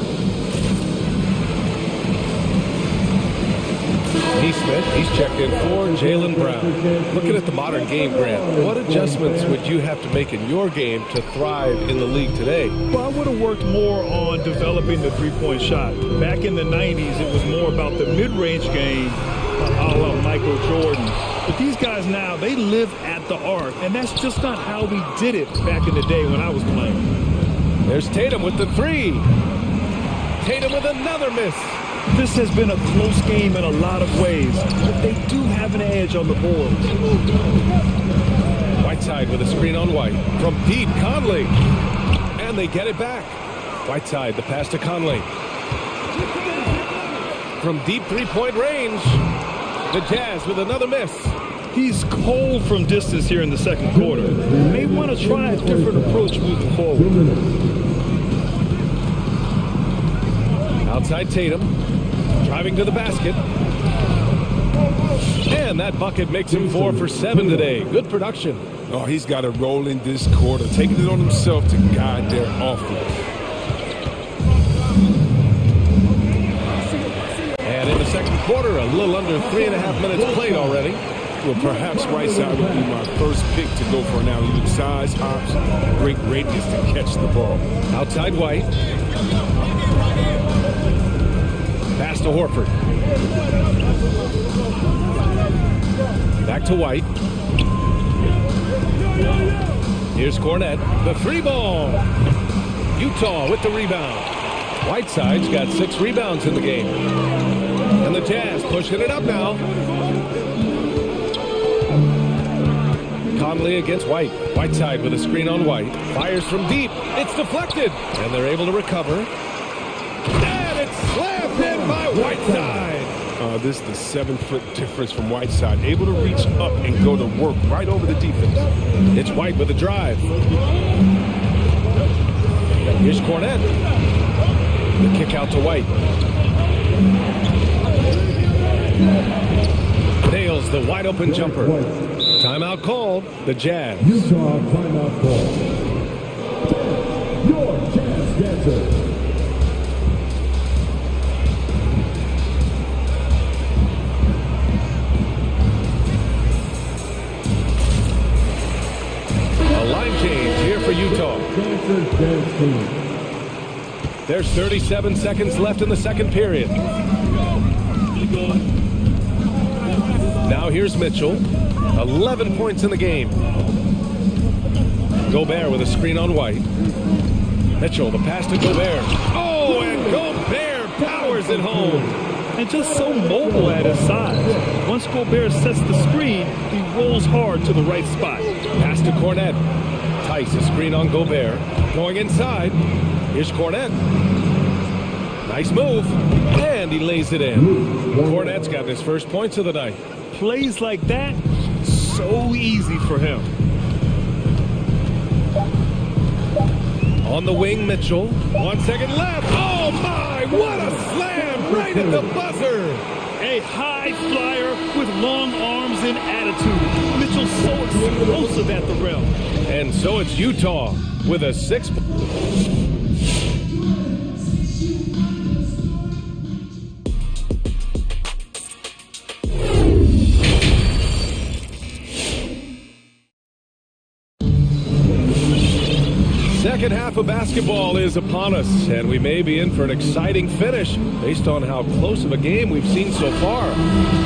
Neesmith, he's checked in for Jaylen Brown. Looking at the modern game, Grant, what adjustments would you have to make in your game to thrive in the league today? Well, I would have worked more on developing the three-point shot. Back in the 90s, it was more about the mid-range game, a la Michael Jordan. But these guys now, they live at the arc, and that's just not how we did it back in the day when I was playing. There's Tatum with the 3. Tatum with another miss. This has been a close game in a lot of ways, but they do have an edge on the board. Whiteside with a screen on White. From deep, Conley. And they get it back. Whiteside, the pass to Conley. From deep three-point range, the Jazz with another miss. He's cold from distance here in the second quarter. May want to try a different approach moving forward. Outside Tatum, driving to the basket. And that bucket makes him 4 for 7 today. Good production. Oh, he's got to roll in this quarter, taking it on himself to guide their offense. And in the second quarter, a little under 3.5 minutes played already. Well, perhaps right side would be my first pick to go for an alley-oop. Size, hops, great radius to catch the ball. Outside White. Pass to Horford. Back to White. Here's Cornette. The three ball. Utah with the rebound. Whiteside's got 6 rebounds in the game. And the Jazz pushing it up now. Conley against White. Whiteside with a screen on White. Fires from deep. It's deflected. And they're able to recover. And it's slammed in by Whiteside. This is the 7-foot difference from Whiteside. Able to reach up and go to work right over the defense. It's White with a drive. Here's Cornette. The kick out to White. Nails the wide open jumper. Timeout called. The Jazz. Utah timeout call. Your Jazz dancer. A line change here for Utah. There's 37 seconds left in the second period. Now here's Mitchell. 11 points in the game. Gobert with a screen on White. Mitchell, the pass to Gobert. Oh, and Gobert powers it home. And just so mobile at his size. Once Gobert sets the screen, he rolls hard to the right spot. Pass to Cornette. Tice, a screen on Gobert. Going inside. Here's Cornette. Nice move. And he lays it in. Cornette's got his first points of the night. Plays like that, so easy for him. On the wing, Mitchell. 1 second left. Oh, my! What a slam right at the buzzer. A high flyer with long arms and attitude. Mitchell's so explosive at the rim. And so it's Utah with a 6. Second half of basketball is upon us, and we may be in for an exciting finish based on how close of a game we've seen so far.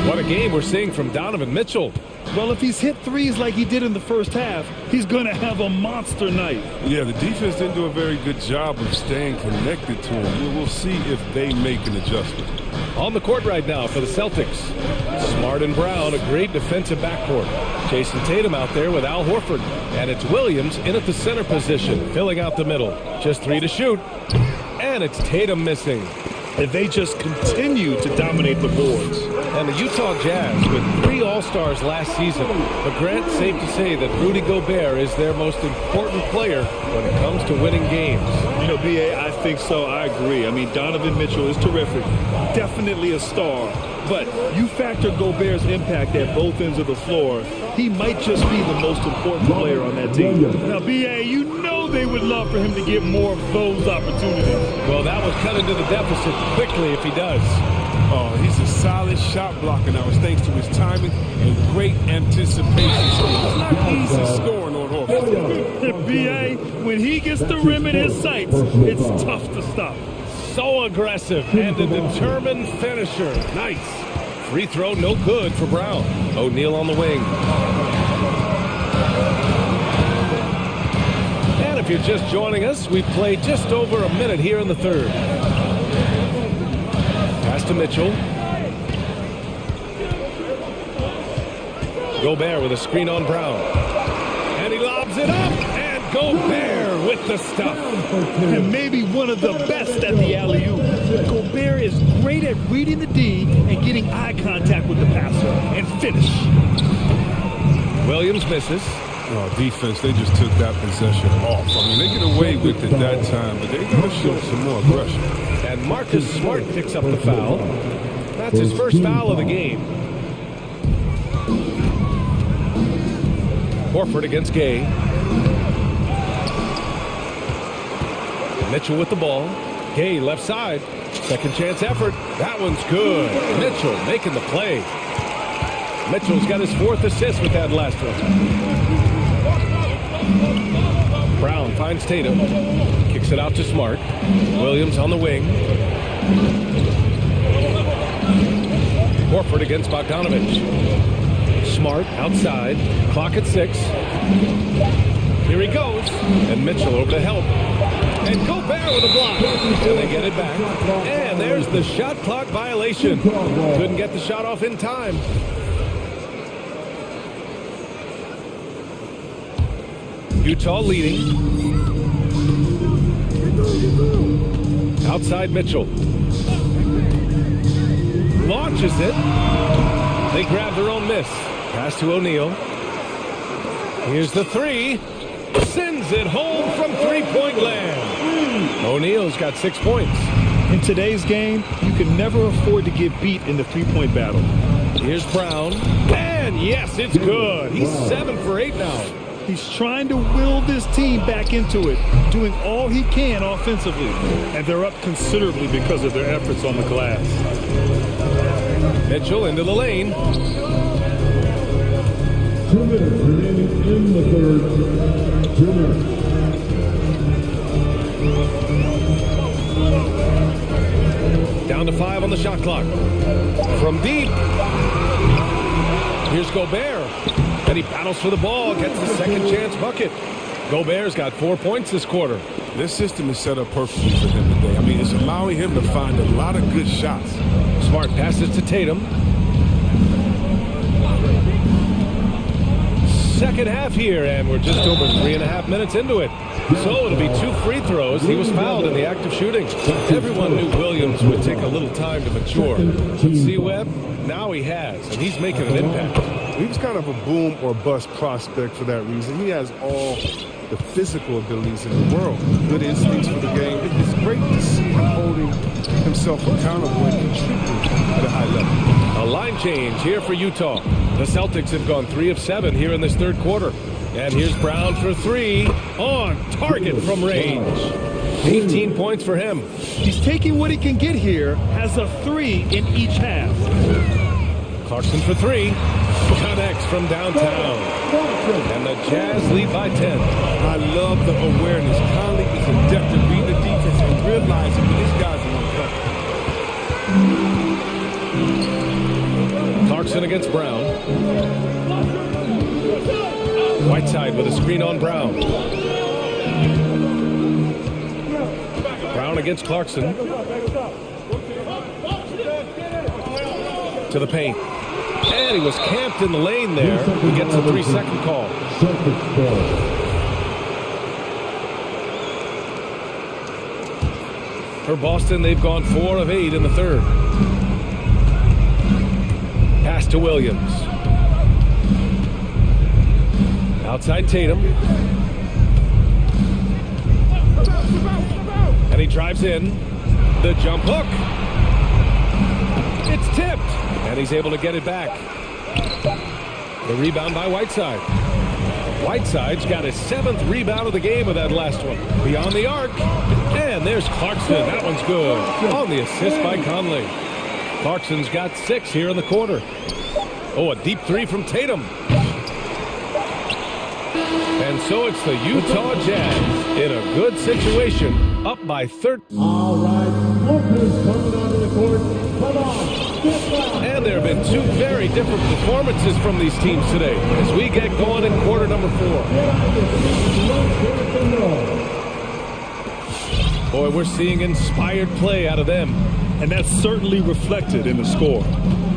What a game we're seeing from Donovan Mitchell. Well, if he's hit threes like he did in the first half, he's going to have a monster night. Yeah, the defense didn't do a very good job of staying connected to him. We'll see if they make an adjustment. On the court right now for the Celtics. Smart and Brown, a great defensive backcourt. Jason Tatum out there with Al Horford. And it's Williams in at the center position, filling out the middle. Just 3 to shoot. And it's Tatum missing. And they just continue to dominate the boards. And the Utah Jazz with 3 All-Stars last season. But Grant, safe to say that Rudy Gobert is their most important player when it comes to winning games. You know, B.A., I think so. I agree. I mean, Donovan Mitchell is terrific. Definitely a star. But you factor Gobert's impact at both ends of the floor, he might just be the most important player on that team. Now, B.A., you know they would love for him to get more of those opportunities. Well, that was cut into the deficit quickly if he does. Oh, he's a solid shot blocker now. It's thanks to his timing and great anticipation. So it's not easy scoring on Horford. B.A., when he gets the rim in his sights, it's tough to stop. So aggressive and a determined finisher. Nice. Free throw no good for Brown. O'Neal on the wing. And if you're just joining us, we've played just over a minute here in the third. Pass to Mitchell. Gobert with a screen on Brown. And he lobs it up. And Gobert with the stuff. And maybe one of the best at the alley-oop. Gobert is great at reading the D and getting eye contact with the passer and finish. Williams misses. Oh, defense, they just took that possession off. I mean, they get away with it that time, but they got to show some more aggression. And Marcus Smart picks up the foul. That's his first foul of the game. Horford against Gay. Mitchell with the ball. Gay left side. Second chance effort. That one's good. Mitchell making the play. Mitchell's got his 4th assist with that last one. Brown finds Tatum. Kicks it out to Smart. Williams on the wing. Horford against Bogdanovich. Smart outside. Clock at 6. Here he goes. And Mitchell over to help. And Gobert with a block. And they get it back. And there's the shot clock violation. Couldn't get the shot off in time. Utah leading. Outside Mitchell. Launches it. They grab their own miss. Pass to O'Neal. Here's the 3. Sends it home from three-point land. O'Neal's got 6 points. In today's game, you can never afford to get beat in the three-point battle. Here's Brown. And yes, it's good. He's 7 for 8 now. He's trying to will this team back into it, doing all he can offensively. And they're up considerably because of their efforts on the glass. Mitchell into the lane. 2 minutes remaining in the third. 2 minutes. Down to 5 on the shot clock. From deep. Here's Gobert. And he battles for the ball, gets the second chance bucket. Gobert's got 4 points this quarter. This system is set up perfectly for him today. I mean, it's allowing him to find a lot of good shots. Smart passes to Tatum. Second half here, and we're just over 3.5 minutes into it. So it'll be 2 free throws. He was fouled in the act of shooting. Everyone knew Williams would take a little time to mature. See, Webb, now he has, and he's making an impact. He was kind of a boom or bust prospect for that reason. He has all the physical abilities in the world, good instincts for the game. It's great to see him holding himself accountable and contributing at a high level. A line change here for Utah. The Celtics have gone 3 of 7 here in this third quarter. And here's Brown for 3, on target from range. 18 points for him. He's taking what he can get here, has a 3 in each half. Clarkson for 3, connects from downtown. And the Jazz lead by 10. I love the awareness. Conley is adept at reading the defense and realizing when these guys are on cut. Clarkson against Brown. Whiteside with a screen on Brown. Brown against Clarkson. To the paint. And he was camped in the lane there. He gets a 3-second call. For Boston, they've gone 4 of 8 in the third. Pass to Williams. Outside Tatum. And he drives in. The jump hook. It's tipped. And he's able to get it back. The rebound by Whiteside. Whiteside's got his 7th rebound of the game with that last one. Beyond the arc. And there's Clarkson. That one's good. On the assist by Conley. Clarkson's got 6 here in the quarter. Oh, a deep 3 from Tatum. And so it's the Utah Jazz in a good situation, up by 13. All right, Lucas coming onto the court. Come on, get down. And there have been 2 very different performances from these teams today as we get going in quarter number 4. Boy, we're seeing inspired play out of them. And that's certainly reflected in the score.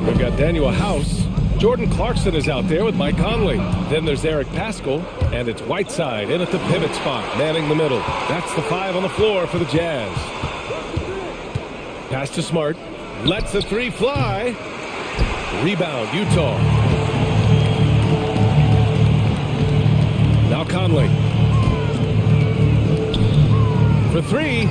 We've got Daniel House. Jordan Clarkson is out there with Mike Conley. Then there's Eric Paschall, and it's Whiteside in at the pivot spot, manning the middle. That's the 5 on the floor for the Jazz. Pass to Smart. Lets the 3 fly. Rebound, Utah. Now Conley. For 3.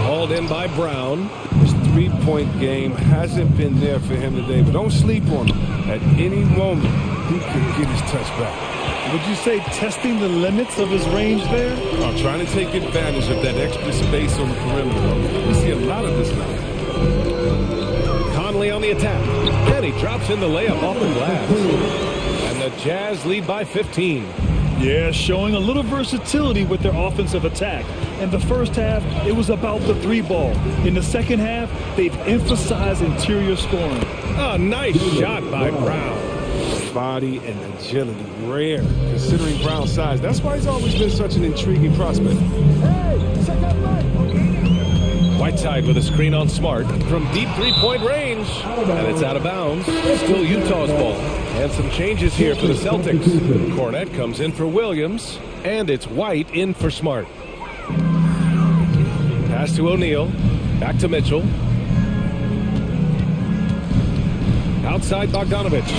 Hauled in by Brown. His 3-point game hasn't been there for him today, but don't sleep on him. At any moment, he could get his touch back. Would you say testing the limits of his range there? Trying to take advantage of that extra space on the perimeter. We see a lot of this now. Conley on the attack. And he drops in the layup off the glass. And the Jazz lead by 15. Yeah, showing a little versatility with their offensive attack. In the first half, it was about the three ball. In the second half, they've emphasized interior scoring. A nice shot by Brown. Body and agility, rare considering Brown's size. That's why he's always been such an intriguing prospect. Whiteside with a screen on Smart from deep three-point range. And it's out of bounds. Still Utah's ball. And some changes here for the Celtics. Cornette comes in for Williams. And it's White in for Smart. Pass to O'Neal. Back to Mitchell. Outside Bogdanovich.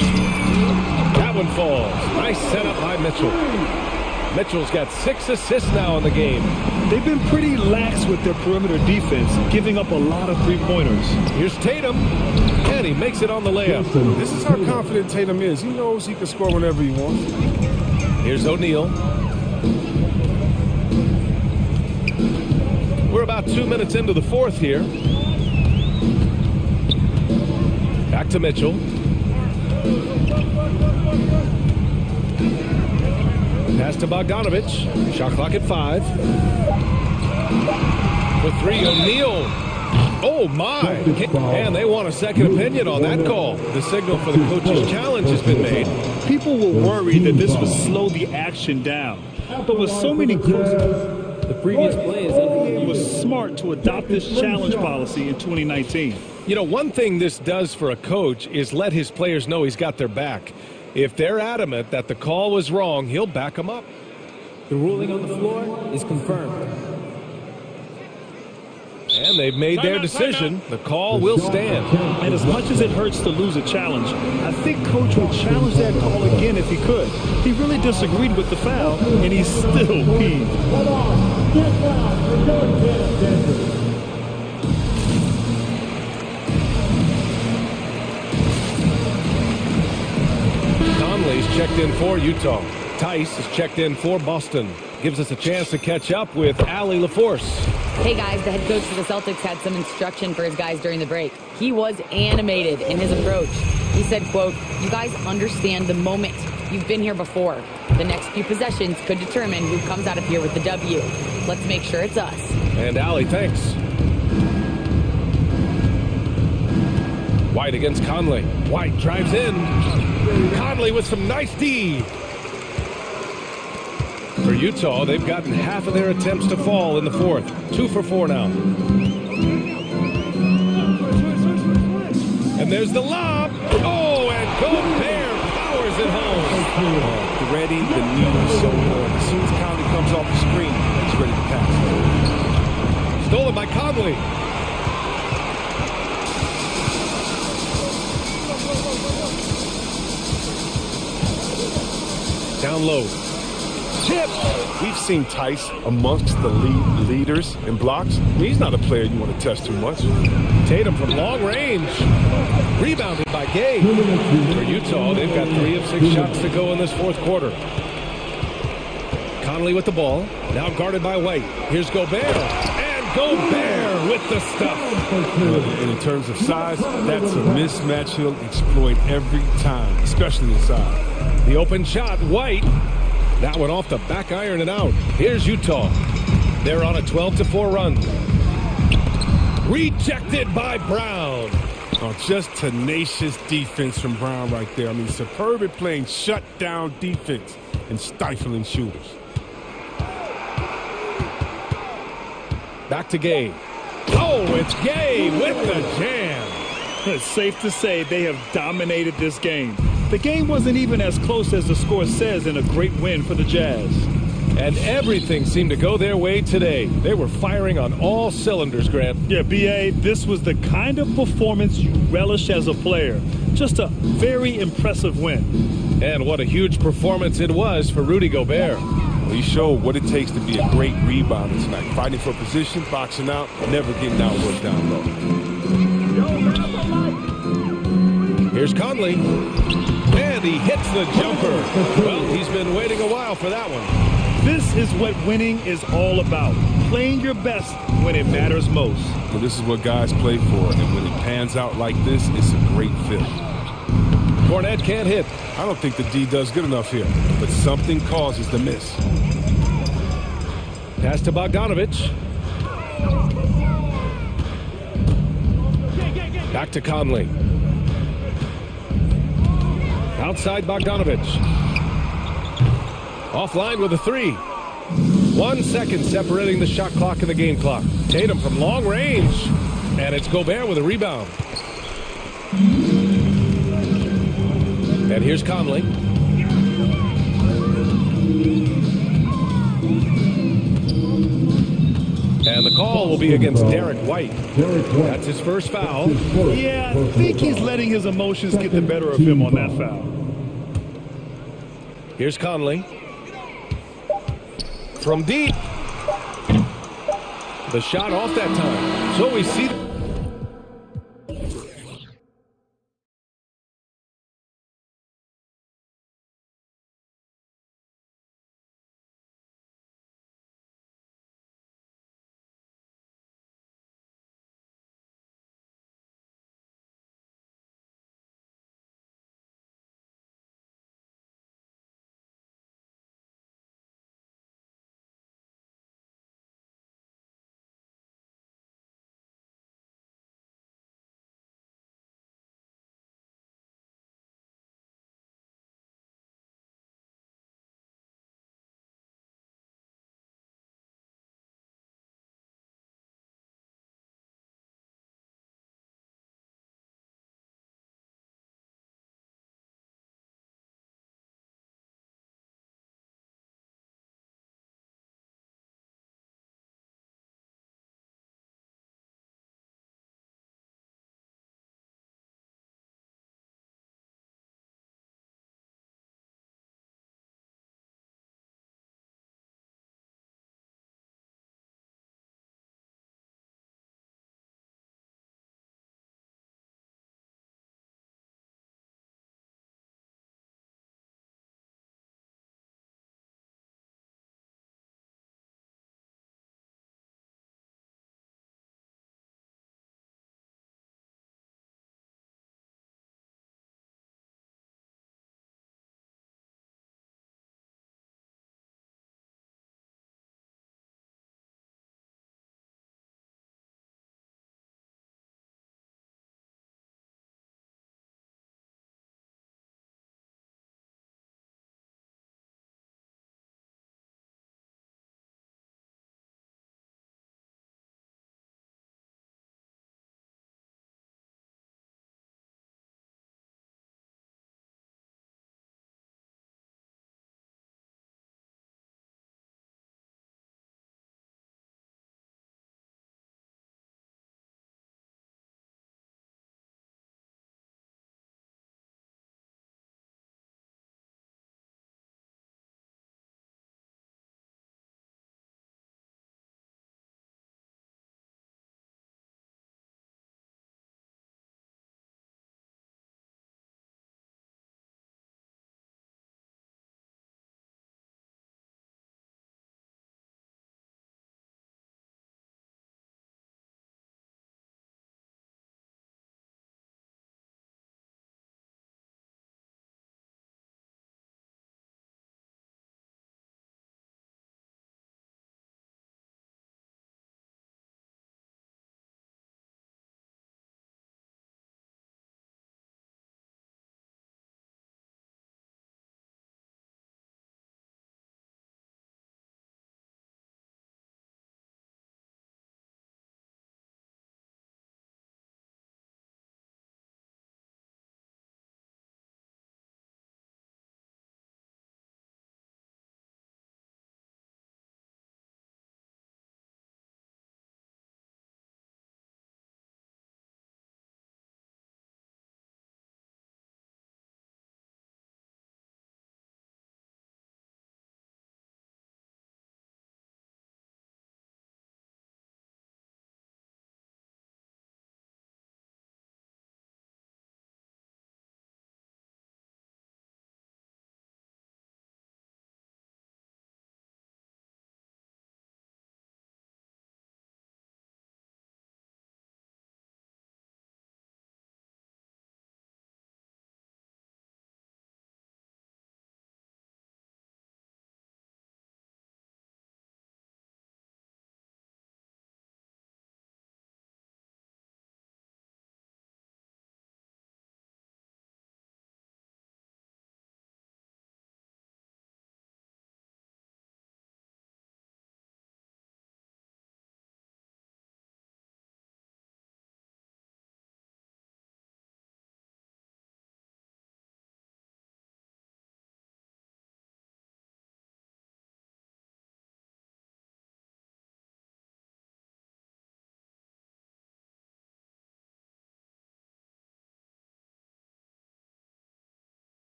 That one falls. Nice setup by Mitchell. Mitchell's got 6 assists now in the game. They've been pretty lax with their perimeter defense, giving up a lot of three-pointers. Here's Tatum, and he makes it on the layup. This is how confident Tatum is. He knows he can score whenever he wants. Here's O'Neal. We're about 2 minutes into the fourth here. Back to Mitchell. Pass to Bogdanovich. Shot clock at 5. For 3, O'Neal. Oh, my. And they want a second opinion on that call. The signal for the coach's challenge has been made. People were worried that this would slow the action down. But with so many close, the previous play is under. It was smart to adopt this challenge policy in 2019. You know, one thing this does for a coach is let his players know he's got their back. If they're adamant that the call was wrong, he'll back them up. The ruling on the floor is confirmed. And they've made their decision. The call will stand. And as much as it hurts to lose a challenge, I think Coach would challenge that call again if he could. He really disagreed with the foul, and he's still peeved. Conley's checked in for Utah. Tice is checked in for Boston. Gives us a chance to catch up with Allie LaForce. Hey guys, the head coach of the Celtics had some instruction for his guys during the break. He was animated in his approach. He said, quote, "You guys understand the moment. You've been here before. The next few possessions could determine who comes out of here with the W. Let's make sure it's us." And Allie, thanks. White against Conley. White drives in. Conley with some nice D. For Utah, they've gotten half of their attempts to fall in the fourth. 2 for 4 now. And there's the lob. Oh, and Gobert powers it home. Ready, the need is so good. As soon as Conley comes off the screen, he's ready to pass. Stolen by Conley. Down low. Tip. We've seen Tice amongst the leaders in blocks. He's not a player you want to test too much. Tatum from long range. Rebounded by Gay. For Utah, they've got 3 of 6 shots to go in this fourth quarter. Conley with the ball. Now guarded by White. Here's Gobert. And Gobert with the stuff. And in terms of size, that's a mismatch he'll exploit every time, especially inside. The open shot, White. That one off the back iron and out. Here's Utah. They're on a 12-4 run. Rejected by Brown. Oh, just tenacious defense from Brown right there. I mean, superb at playing shutdown defense and stifling shooters. Back to Gay. Oh, it's Gay with the jam. It's safe to say they have dominated this game. The game wasn't even as close as the score says in a great win for the Jazz. And everything seemed to go their way today. They were firing on all cylinders, Grant. Yeah, B.A., this was the kind of performance you relish as a player. Just a very impressive win. And what a huge performance it was for Rudy Gobert. He showed what it takes to be a great rebounder tonight. Fighting for position, boxing out, never getting outworked down low. Here's Conley. And he hits the jumper. Well, he's been waiting a while for that one. This is what winning is all about. Playing your best when it matters most. Well, this is what guys play for, and when it pans out like this, it's a great fit. Cornette can't hit. I don't think the D does good enough here, but something causes the miss. Pass to Bogdanovich. Back to Conley. Outside Bogdanovich. Offline with a three. 1 second separating the shot clock and the game clock. Tatum from long range. And it's Gobert with a rebound. And here's Conley. And the call will be against Derek White. That's his first foul. Yeah, I think he's letting his emotions get the better of him on that foul. Here's Conley. From deep. The shot off that time. So we see...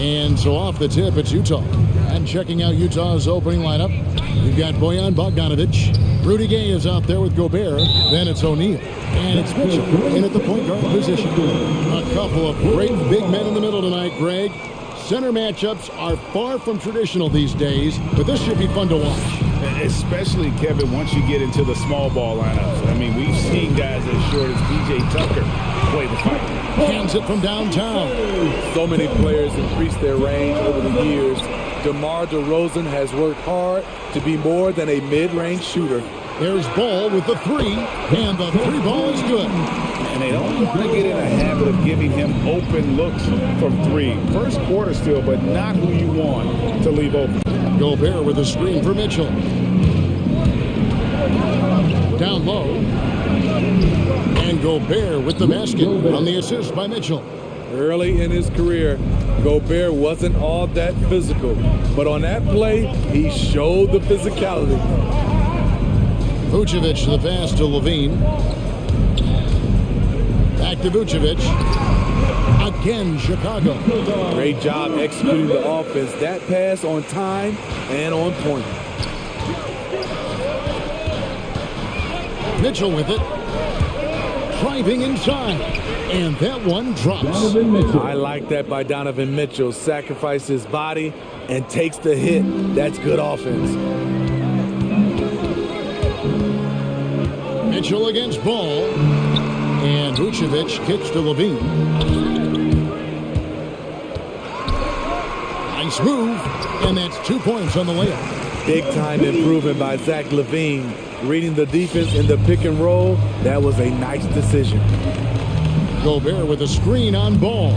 And so off the tip, it's Utah. And checking out Utah's opening lineup, you've got Bojan Bogdanovic. Rudy Gay is out there with Gobert. Then it's O'Neal. And it's Mitchell in at the point guard position. A couple of great big men in the middle tonight, Greg. Center matchups are far from traditional these days, but this should be fun to watch. Especially, Kevin, once you get into the small ball lineups. I mean, we've seen guys as short as P.J. Tucker play the fight. Hands it from downtown. So many players increased their range over the years. DeMar DeRozan has worked hard to be more than a mid-range shooter. There's Ball with the three, and the three ball is good. And they don't want to get in a habit of giving him open looks from three. First quarter still, but not who you want to leave open. Gobert with a screen for Mitchell. Down low. And Gobert with the basket on the assist by Mitchell. Early in his career, Gobert wasn't all that physical, but on that play, he showed the physicality. Vucevic the pass to Levine. Back to Vucevic. Again, Chicago. Great job executing the offense. That pass on time and on point. Mitchell with it. Driving inside. And that one drops. I like that by Donovan Mitchell. Sacrifices his body and takes the hit. That's good offense. Mitchell against Ball. And Vucevic kicks to Levine. Nice move. And that's 2 points on the layup. Big time improvement by Zach LaVine. Reading the defense in the pick and roll. That was a nice decision. Gobert with a screen on Ball.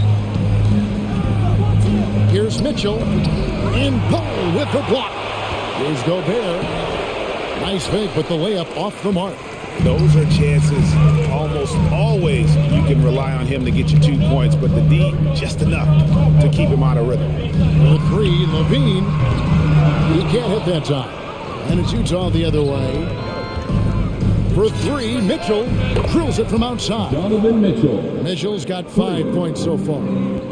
Here's Mitchell. And Ball with the block. Here's Gobert. Nice fake, but the layup off the mark. Those are chances almost always you can rely on him to get you 2 points, but the D, just enough to keep him out of rhythm. The three, Levine. He can't hit that time. And it's Utah the other way. For three, Mitchell drills it from outside. Donovan Mitchell. Mitchell's got 5 points so far.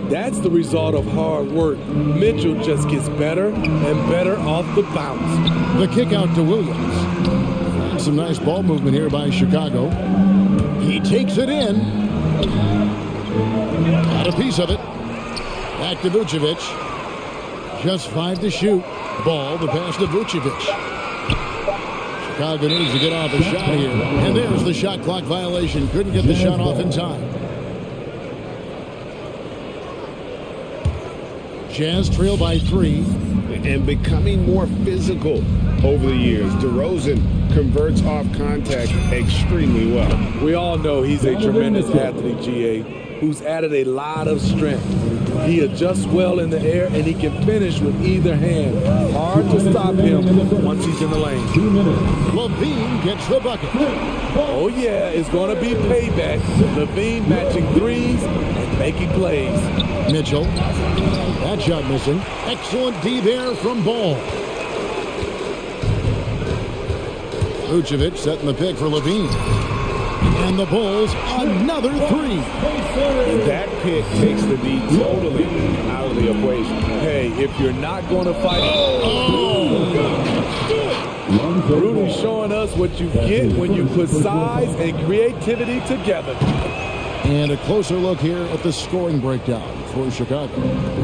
That's the result of hard work. Mitchell just gets better and better off the bounce. The kick out to Williams. Some nice ball movement here by Chicago. He takes it in. Got a piece of it. Back to Vucevic. Just 5 to shoot. Ball, the pass to Vucevic. Chicago needs to get off a shot here. And there's the shot clock violation. Couldn't get the shot off in time. Jazz trail by 3. And becoming more physical over the years. DeRozan converts off contact extremely well. We all know he's a tremendous athlete, GA, who's added a lot of strength. He adjusts well in the air, and he can finish with either hand. Hard to stop him once he's in the lane. Levine gets the bucket. Oh, yeah, it's going to be payback. Levine matching threes and making plays. Mitchell. That shot missing. Excellent D there from Ball. Vucevic setting the pick for Levine. And the Bulls, another three. And that pick takes the D totally out of the equation. Hey, if you're not going to fight... Rudy's showing us what you get when you put size and creativity together. And a closer look here at the scoring breakdown for Chicago.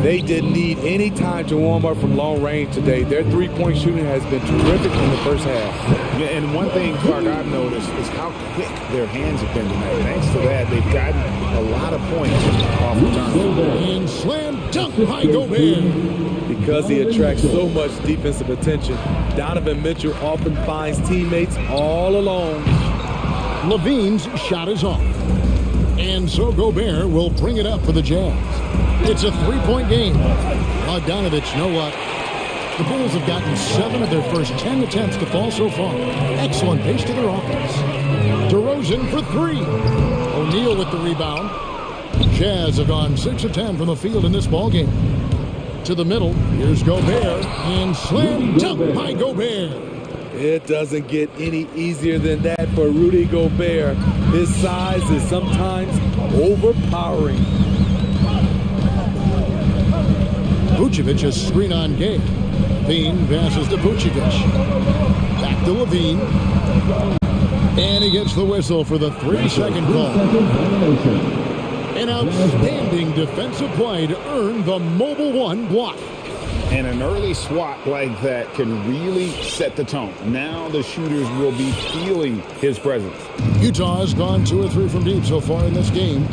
They didn't need any time to warm up from long range today. Their three-point shooting has been terrific in the first half. Yeah, and one thing, Clark, I've noticed is how quick their hands have been tonight. Thanks to that, they've gotten a lot of points off the turnover. And slam dunk by Gobert. Because he attracts so much defensive attention, Donovan Mitchell often finds teammates all alone. Levine's shot is off. And so Gobert will bring it up for the Jazz. It's a three-point game. Bogdanovic, no luck. The Bulls have gotten 7 of their first 10 attempts to fall so far. Excellent pace to their offense. DeRozan for 3. O'Neal with the rebound. Jazz have gone 6 of 10 from the field in this ballgame. To the middle, here's Gobert. And slam dunk by Gobert. It doesn't get any easier than that for Rudy Gobert. His size is sometimes overpowering. Vucevic, a screen on Gay. Levine passes to Vucevic. Back to Levine. And he gets the whistle for the 3-second call. An outstanding defensive play to earn the Mobile One block. And an early swat like that can really set the tone. Now the shooters will be feeling his presence. Utah has gone 2 or 3 from deep so far in this game.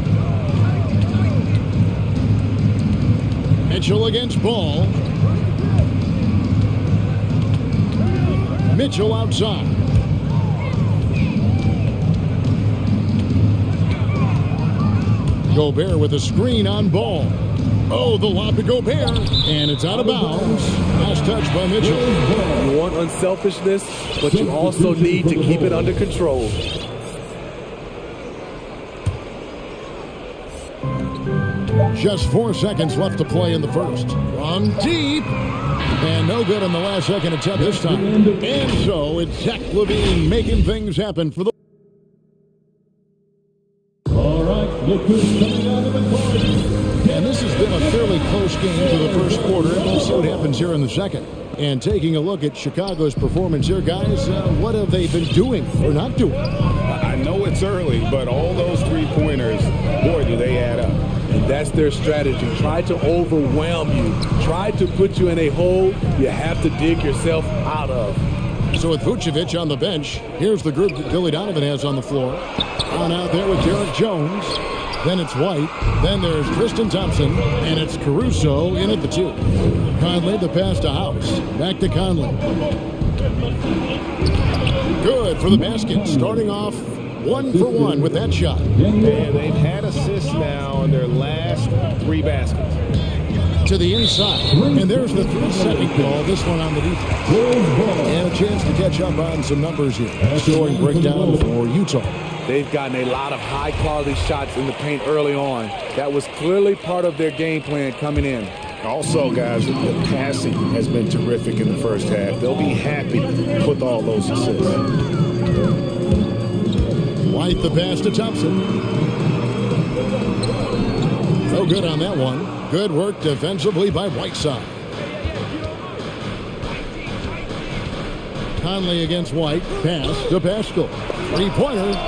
Mitchell against Ball. Mitchell outside. Gobert with a screen on Ball. Oh, the lob to Gobert, and it's out of bounds. Last touch by Mitchell. You want unselfishness, but you also need to keep it under control. Just 4 seconds left to play in the first. From deep. And no good on the last second attempt this time. And so it's Zach LaVine making things happen for the... All right, look who's coming out of the court. And this has been a fairly close game for the first quarter. We'll see what happens here in the second. And taking a look at Chicago's performance here, guys, what have they been doing or not doing? I know it's early, but all those three-pointers, boy, do they add up. And that's their strategy. Try to overwhelm you. Try to put you in a hole you have to dig yourself out of. So with Vucevic on the bench, here's the group that Billy Donovan has on the floor. On out there with Derek Jones. Then it's White. Then there's Tristan Thompson. And it's Caruso in at the 2. Conley, the pass to House. Back to Conley. Good for the basket. Starting off 1 for 1 with that shot. And they've had assists now on their last 3 baskets. To the inside. And there's the 3-second call. This one on the defense. And a chance to catch up on some numbers here. Scoring breakdown for Utah. They've gotten a lot of high-quality shots in the paint early on. That was clearly part of their game plan coming in. Also, guys, the passing has been terrific in the first half. They'll be happy with all those assists. White the pass to Thompson. No good on that one. Good work defensively by Whiteside. Conley against White. Pass to Pascal. 3-pointer.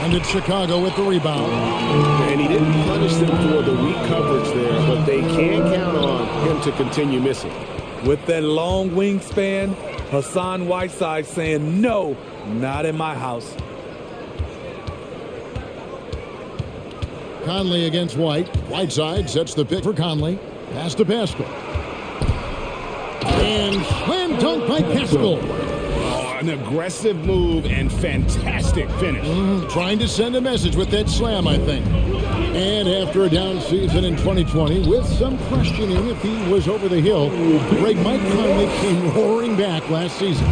And it's Chicago with the rebound. And he didn't punish them for the weak coverage there, but they can count on him to continue missing. With that long wingspan, Hassan Whiteside saying, no, not in my house. Conley against White. Whiteside sets the pick for Conley. Pass to Pascal. And slam dunk by Pascal. An aggressive move and fantastic finish. Trying to send a message with that slam, I think. And after a down season in 2020, with some questioning if he was over the hill, Mike Conley came roaring back last season.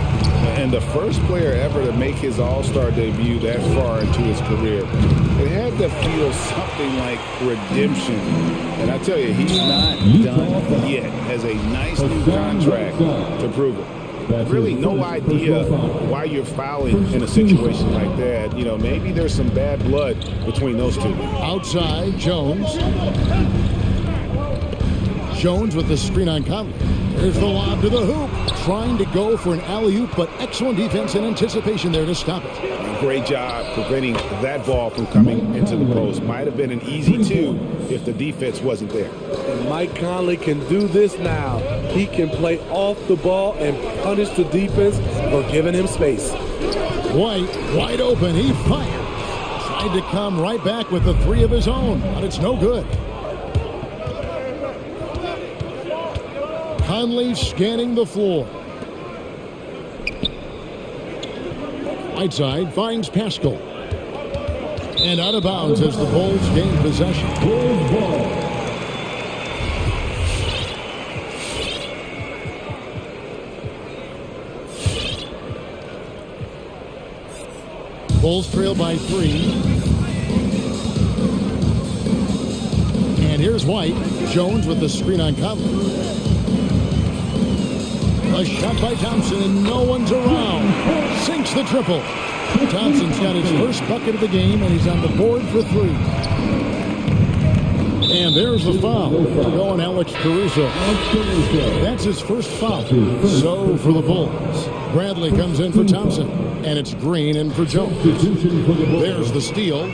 And the first player ever to make his All-Star debut that far into his career. It had to feel something like redemption. And I tell you, he's not done yet. Has a nice new contract to prove it. Really no idea why you're fouling in a situation like that. You know, maybe there's some bad blood between those two. Outside, Jones. Jones with the screen on Conley. There's the lob to the hoop. Trying to go for an alley-oop, but excellent defense and anticipation there to stop it. Great job preventing that ball from coming into the post. Might have been an easy 2 if the defense wasn't there. And Mike Conley can do this now. He can play off the ball and punish the defense for giving him space. White, wide open. He fired. Tried to come right back with the 3 of his own, but it's no good. Conley scanning the floor. Whiteside finds Pascal. And out of bounds as the Bulls gain possession. Bulls trail by 3. And here's White. Jones with the screen on Conley. A shot by Thompson, and no one's around. Sinks the triple. Thompson's got his first bucket of the game, and he's on the board for 3. And there's the foul. Going Alex Caruso. That's his first foul. So for the Bulls. Bradley comes in for Thompson. And it's Green in for Jones. There's the steal.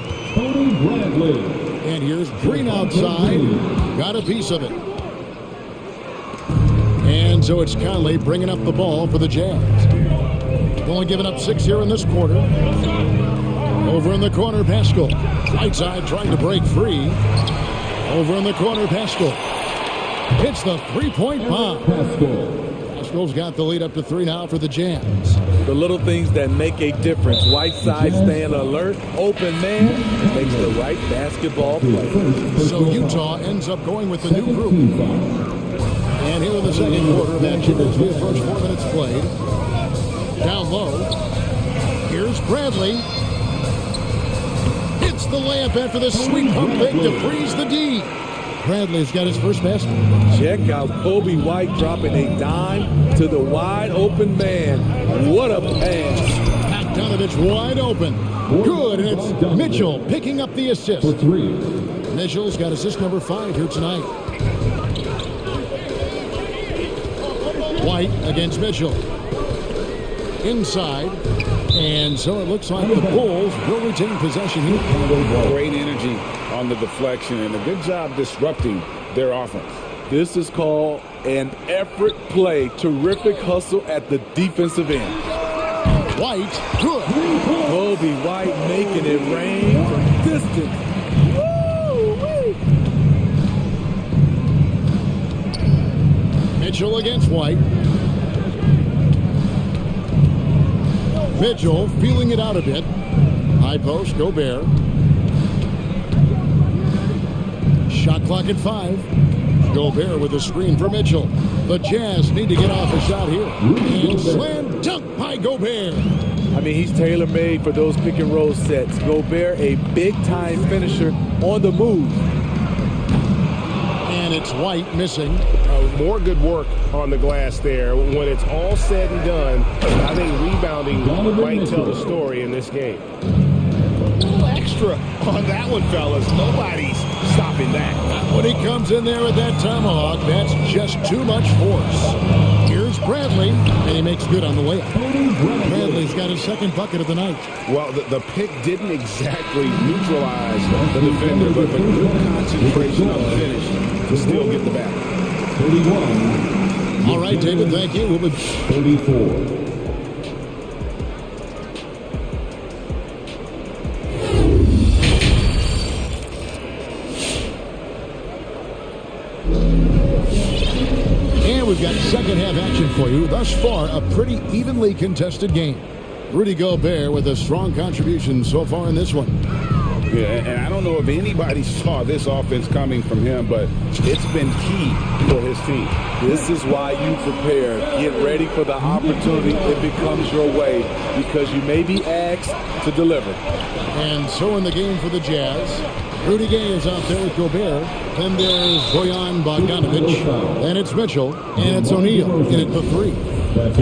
And here's Green outside. Got a piece of it. And so it's Conley bringing up the ball for the Jazz. Only giving up 6 here in this quarter. Over in the corner, Pascal. Right side trying to break free. Over in the corner, Pascal. Hits the three-point bomb. Pascal's got the lead up to 3 now for the Jazz. The little things that make a difference. White side staying alert. Open man makes the right basketball play. So Utah ends up going with the new group. And here in the second quarter of action as we approach 4 minutes played. Down low. Here's Bradley. Hits the layup after the sweet pump fake to freeze the D. Bradley's got his first basket. Check out Kobe White dropping a dime to the wide open man. What a pass. Bogdanovich wide open. Good, and it's Mitchell picking up the assist. Mitchell's got assist number 5 here tonight. White against Mitchell. Inside. And so it looks like the Bulls will retain possession here. Great energy on the deflection and a good job disrupting their offense. This is called an effort play. Terrific hustle at the defensive end. White, good. Kobe White making it rain from distance. Woo-wee. Mitchell against White. Mitchell feeling it out a bit. High post, Gobert. Shot clock at 5. Gobert with a screen for Mitchell. The Jazz need to get off a shot here. And slam dunk by Gobert. I mean, he's tailor-made for those pick and roll sets. Gobert, a big-time finisher on the move. And it's White missing. More good work on the glass there. When it's all said and done, I think rebounding might tell the story in this game. A little extra on that one, fellas. Nobody's stopping that. When he comes in there with that tomahawk, that's just too much force. Here's Bradley, and he makes good on the layup. Bradley's got his second bucket of the night. Well, the pick didn't exactly neutralize the defender, but good concentration on the finish to still get the back. 31. All right, David, thank you. We'll be 34. And we've got second half action for you. Thus far, a pretty evenly contested game. Rudy Gobert with a strong contribution so far in this one. Yeah, and I don't know if anybody saw this offense coming from him, but it's been key for his team. This is why you prepare. Get ready for the opportunity if it comes your way, because you may be asked to deliver. And so in the game for the Jazz, Rudy Gay is out there with Gobert. Then there's Bojan Bogdanovic. And it's Mitchell. And it's O'Neal in it for 3.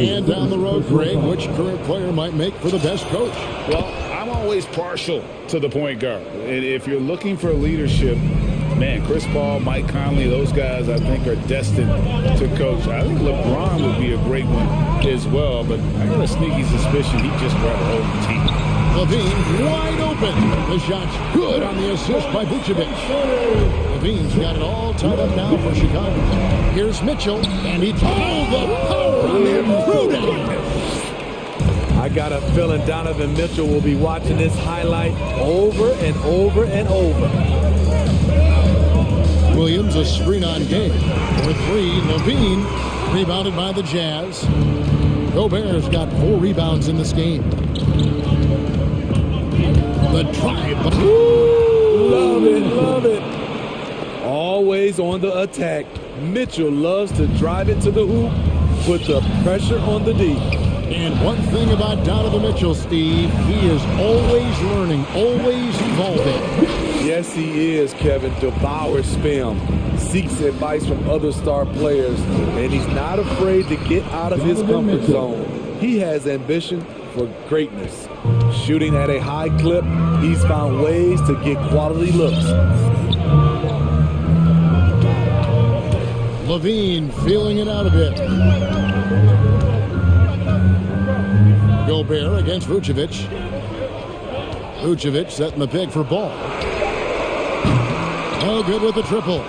And down the road, Greg, which current player might make for the best coach? Well, I'm always partial to the point guard. And if you're looking for leadership, man, Chris Paul, Mike Conley, those guys I think are destined to coach. I think LeBron would be a great one as well, but I got a sneaky suspicion he just brought a whole team. Levine wide open. The shot's good on the assist by Vucevic. Levine's got it all tied up now for Chicago. Here's Mitchell, and he told the power on the improvement. I got a feeling Donovan Mitchell will be watching this highlight over and over and over. Williams, a screen on game. For 3, Levine, rebounded by the Jazz. Gobert's got 4 rebounds in this game. The drive. Love it, love it. Always on the attack. Mitchell loves to drive it to the hoop, put the pressure on the D. And one thing about Donovan Mitchell, Steve, he is always learning, always evolving. Yes, he is, Kevin. Devours film, seeks advice from other star players, and he's not afraid to get out of his comfort zone. He has ambition for greatness. Shooting at a high clip, he's found ways to get quality looks. Levine feeling it out a bit. Gobert against Vucevic. Vucevic setting the pick for Ball. Oh, good with the triple.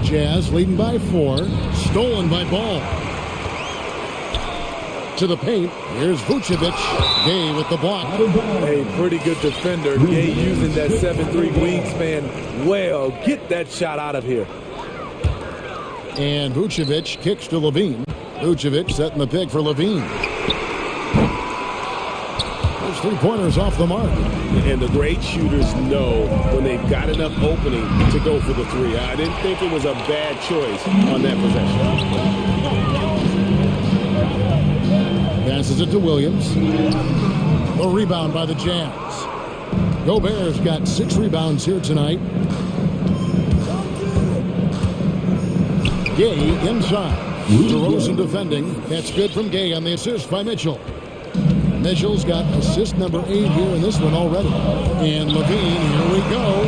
Jazz leading by 4. Stolen by Ball. To the paint. Here's Vucevic. Gay with the block. A pretty good defender. Gay using that 7'3" wingspan well. Get that shot out of here. And Vucevic kicks to Levine. Vucevic setting the pick for Levine. Those three-pointers off the mark. And the great shooters know when they've got enough opening to go for the three. I didn't think it was a bad choice on that possession. Passes it to Williams. A rebound by the Jazz. Gobert's got 6 rebounds here tonight. Gay inside. DeRozan defending. That's good from Gay on the assist by Mitchell. Mitchell's got assist number 8 here in this one already. And Levine, here we go.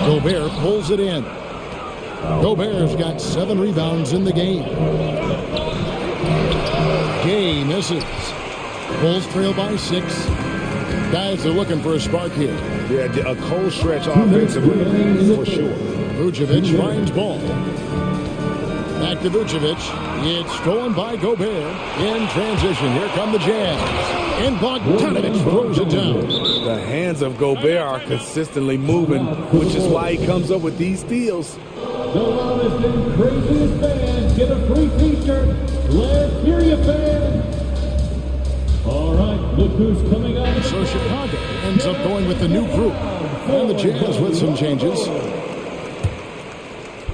Gobert pulls it in. Gobert's got 7 rebounds in the game. Gay misses. Bulls trail by 6. Guys are looking for a spark here. Yeah, a cold stretch offensively for sure. Vucevic finds Ball. Back to Vucevic. It's stolen by Gobert. In transition, here come the Jazz. And Bogdanovic throws it down. The hands of Gobert are consistently moving, which is why he comes up with these steals. The loudest and craziest fans get a free t-shirt. Let's hear you, fans. All right, look who's coming up. So Chicago ends up going with the new group. And the Jazz with some changes.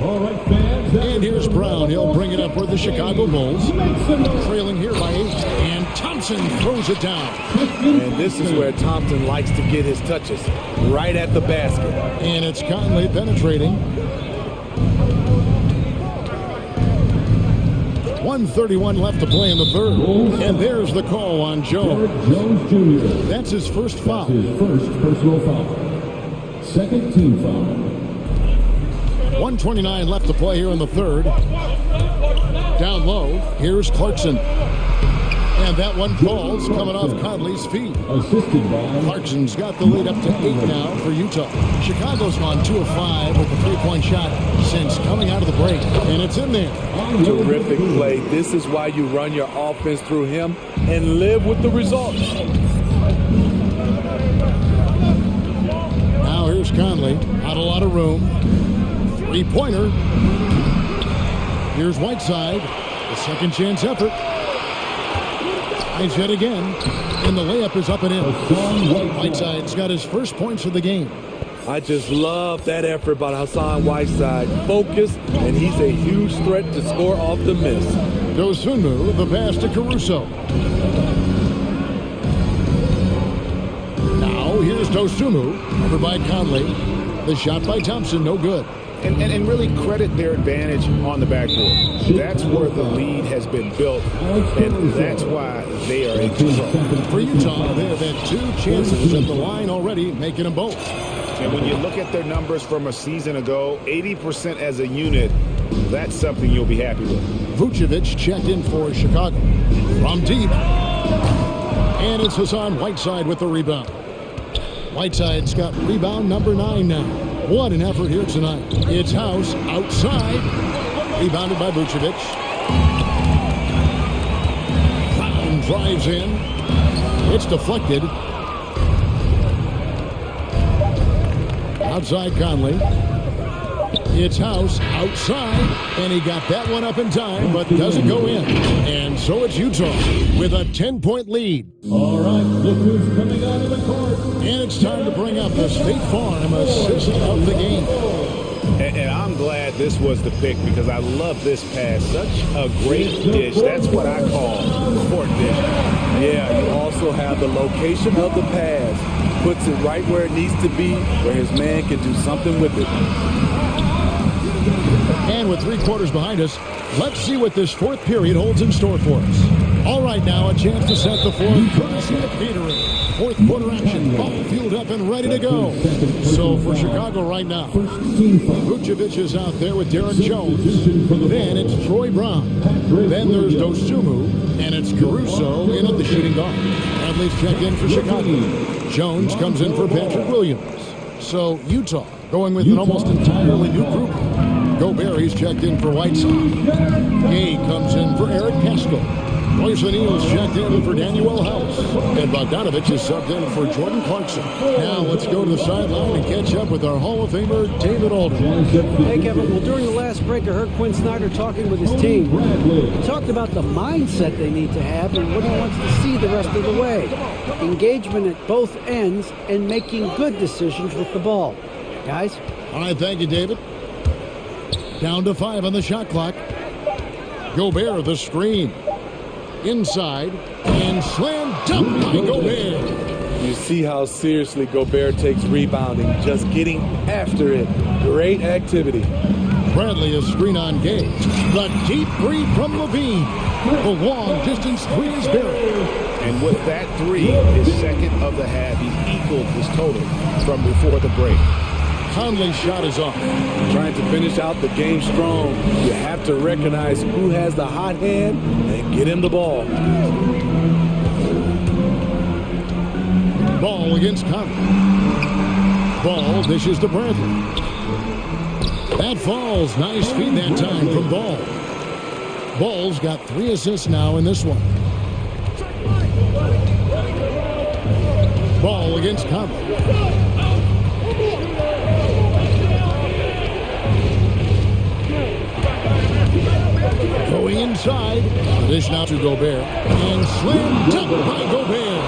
All right, fans. And here's Brown. He'll bring it up for the Chicago Bulls. Trailing here by 8. And Thompson throws it down. And this is where Thompson likes to get his touches. Right at the basket. And it's Conley penetrating. 1:31 left to play in the third. And there's the call on Jones. Jones Jr. That's his first foul. His first personal foul. Second team foul. 1:29 left to play here in the third. Down low, here's Clarkson. And that one falls coming off Conley's feet. Assisted by Clarkson's got the lead up to 8 now for Utah. Chicago's gone 2 of 5 with a 3-point shot since coming out of the break. And it's in there. Terrific play. This is why you run your offense through him and live with the results. Now here's Conley. Not a lot of room. 3-pointer. Here's Whiteside. The second chance effort. Tries yet again. And the layup is up and in. Whiteside's got his first points of the game. I just love that effort by Hassan Whiteside. Focused, and he's a huge threat to score off the miss. Dosunmu, the pass to Caruso. Now here's Dosunmu. Over by Conley. The shot by Thompson, no good. And really credit their advantage on the backboard. That's where the lead has been built, and that's why they are in control. For Utah, they have had 2 chances at the line already, making them both. And when you look at their numbers from a season ago, 80% as a unit, that's something you'll be happy with. Vucevic checked in for Chicago. From deep. And it's Hassan Whiteside with the rebound. Whiteside's got rebound number 9 now. What an effort here tonight. It's House outside. Rebounded by Vucevic. Brown drives in. It's deflected. Outside Conley. It's House outside. And he got that one up in time, but doesn't go in. And so it's Utah with a 10-point lead. All right, look who's coming out of the court. And it's time to bring up the State Farm assist of the game. And I'm glad this was the pick because I love this pass. Such a great dish. That's what I call court dish. Yeah, you also have the location of the pass. Puts it right where it needs to be, where his man can do something with it. And with 3 quarters behind us, let's see what this 4th period holds in store for us. All right, now a chance to set the floor courtesy of catering. fourth quarter action. Ball fueled up and ready to go. So for Chicago right now, Vucevic is out there with Darren Jones. Then it's Troy Brown. Then there's Dosumu. And it's Caruso in at the shooting guard. Bradley's checked in for Chicago. Jones comes in for Patrick Williams. So Utah going with an almost entirely new group. Gobert, he's checked in for Whiteside. Gay comes in for Eric Pascal. Royce O'Neal's checked in for Daniel House. And Bogdanovich is subbed in for Jordan Clarkson. Now let's go to the sideline and catch up with our Hall of Famer, David Aldridge. Hey, Kevin. Well, during the last break, I heard Quinn Snyder talking with his team. He talked about the mindset they need to have and what he wants to see the rest of the way. Engagement at both ends and making good decisions with the ball. Guys? All right, thank you, David. Down to 5 on the shot clock. Gobert, the screen. Inside, and slam dunk by Gobert. You see how seriously Gobert takes rebounding, just getting after it. Great activity. Bradley, a screen on Gay. The deep three from Levine. The long distance three is buried. And with that three, his second of the half, he equaled his total from before the break. Conley's shot is off. Trying to finish out the game strong. You have to recognize who has the hot hand and get him the ball. Ball against Conley. Ball dishes to Bradley. That falls. Nice feed that time from Ball. Ball's got 3 assists now in this one. Ball against Conley. Going inside. Dish now to Gobert. And slam dunk by Gobert.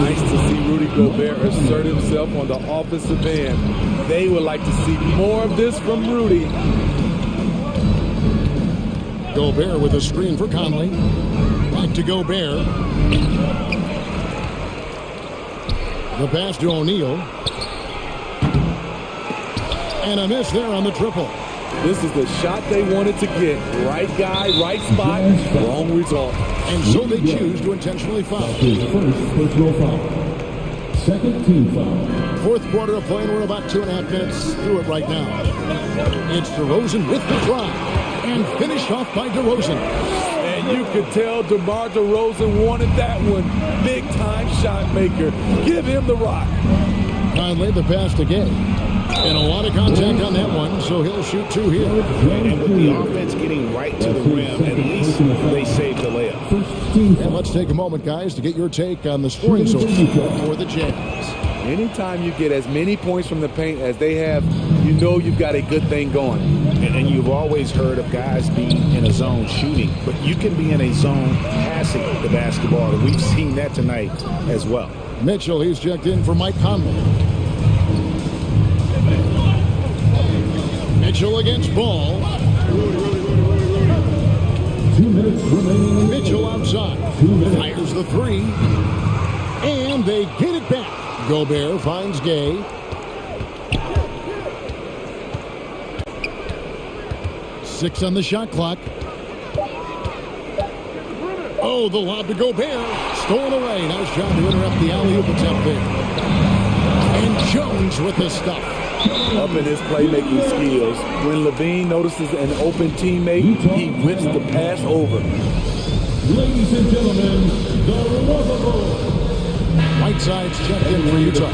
Nice to see Rudy Gobert assert himself on the offensive end. They would like to see more of this from Rudy. Gobert with a screen for Conley. Back to Gobert. The pass to O'Neal. And a miss there on the triple. This is the shot they wanted to get. Right guy, right spot, wrong result. And so they choose to intentionally foul. First personal foul. Second team foul. Fourth quarter of play, and we're about 2.5 minutes through it right now. It's DeRozan with the drive. And finished off by DeRozan. And you could tell DeMar DeRozan wanted that one. Big time shot maker. Give him the rock. Conley, the pass to Gay. And a lot of contact on that one, so he'll shoot 2 here. And with the offense getting right to the rim, at least they saved the layup. And let's take a moment, guys, to get your take on the scoring source for the Jazz. Anytime you get as many points from the paint as they have, you know you've got a good thing going. And you've always heard of guys being in a zone shooting, but you can be in a zone passing the basketball, and we've seen that tonight as well. Mitchell, he's checked in for Mike Conley. Mitchell against Ball. 2 minutes remaining. Mitchell outside. Fires the three. And they get it back. Gobert finds Gay. Six on the shot clock. Oh, the lob to Gobert. Stolen away. Nice job to interrupt the alley-oop attempt there. And Jones with the stuff. Up in his playmaking skills. When Levine notices an open teammate, he whips the pass over. Ladies and gentlemen, the remarkable Whiteside's checked in for Utah.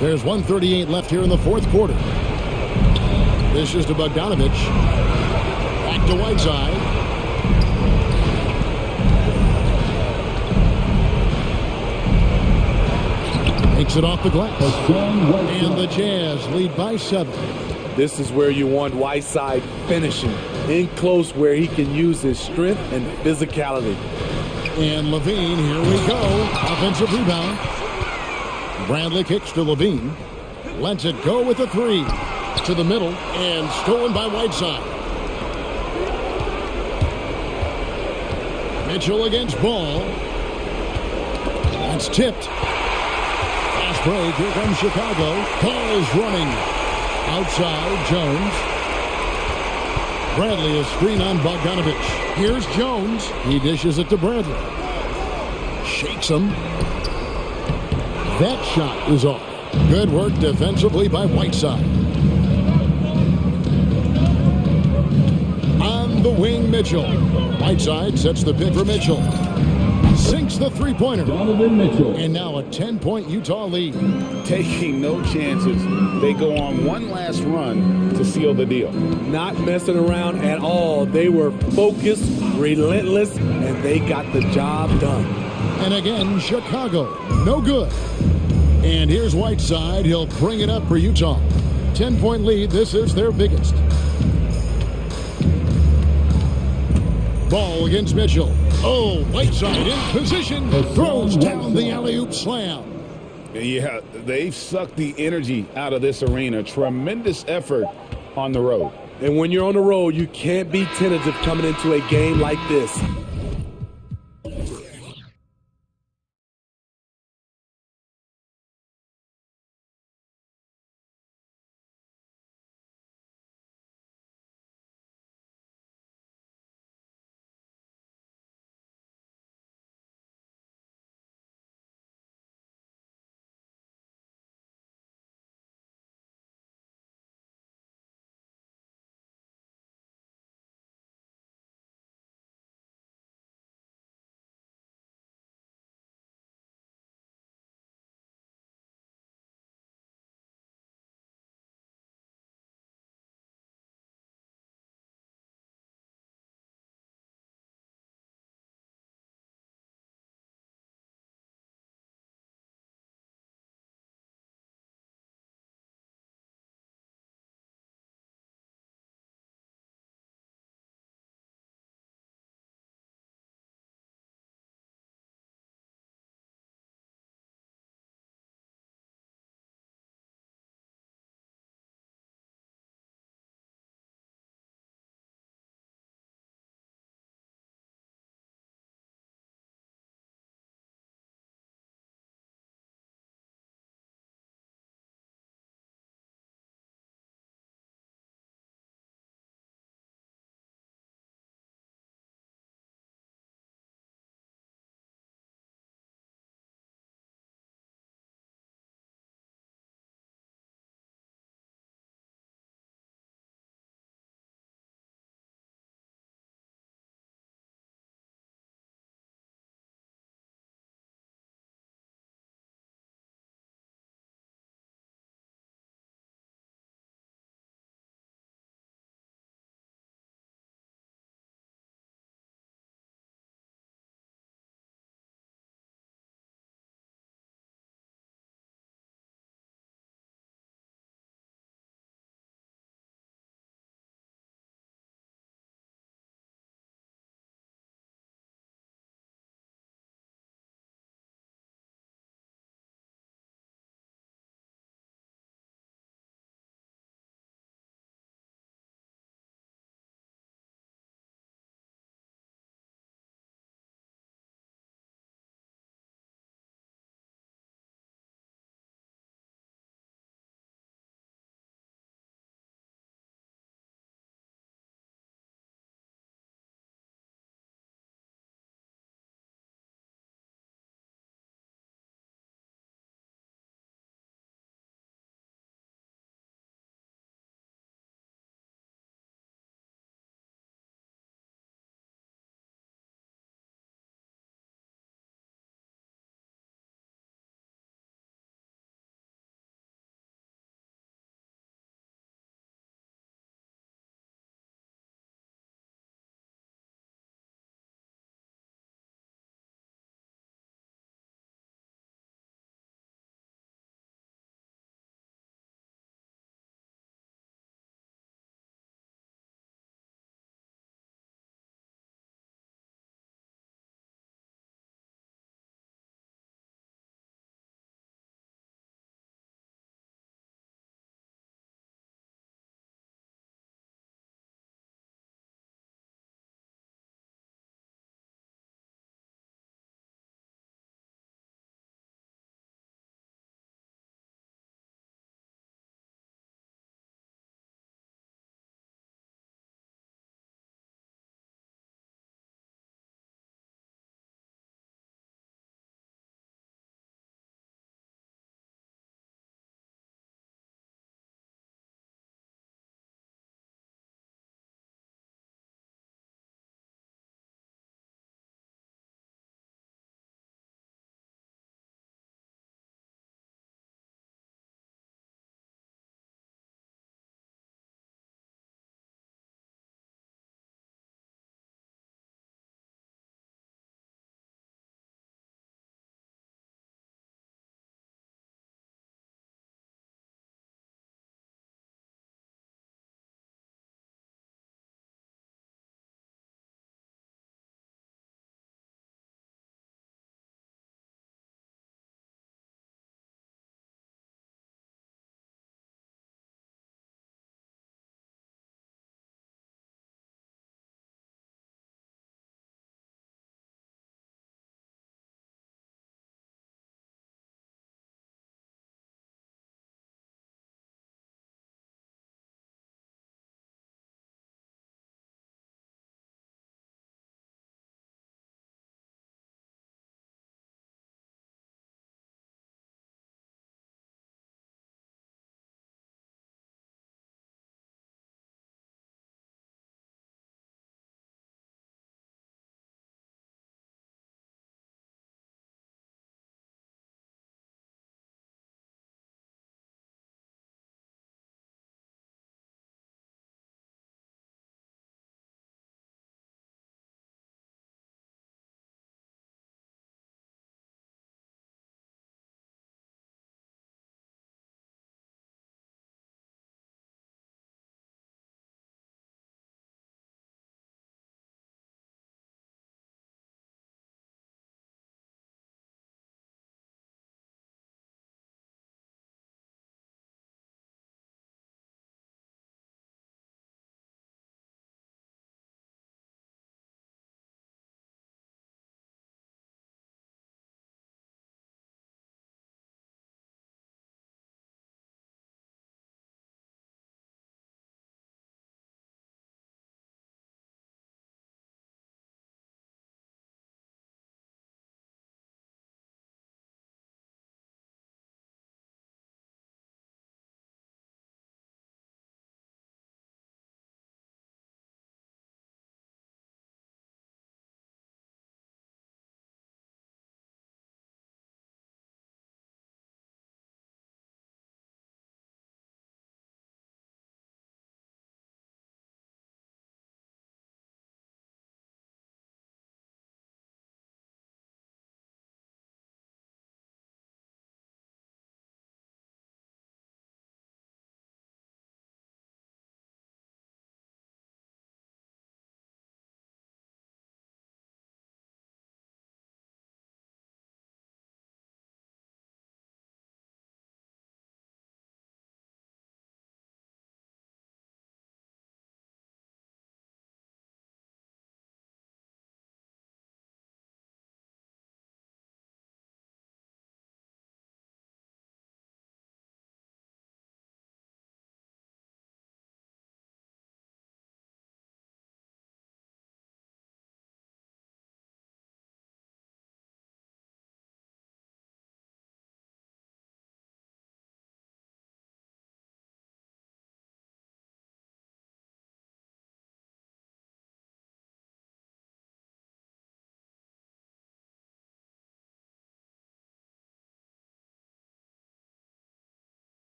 There's 1:38 left here in the fourth quarter. This is to Bogdanovich. Back to Whiteside. Takes it off the glass. And the Jazz lead by 7. This is where you want Whiteside finishing. In close where he can use his strength and physicality. And Levine, here we go. Offensive rebound. Bradley kicks to Levine. Lets it go with a 3. To the middle and stolen by Whiteside. Mitchell against Ball. That's tipped. Fast break. Here comes Chicago. Ball's running. Outside, Jones. Bradley is screen on Bogdanovich. Here's Jones. He dishes it to Bradley. Shakes him. That shot is off. Good work defensively by Whiteside. On the wing, Mitchell. Whiteside sets the pick for Mitchell. Sinks the three-pointer. And now a 10-point Utah lead. Taking no chances. They go on one last run to seal the deal. Not messing around at all. They were focused, relentless, and they got the job done. And again, Chicago, no good. And here's Whiteside. He'll bring it up for Utah. 10-point lead. This is their biggest. Ball against Mitchell. Oh, Whiteside in position. Throws down the alley-oop slam. Yeah, they've sucked the energy out of this arena. Tremendous effort on the road. And when you're on the road, you can't be tentative coming into a game like this.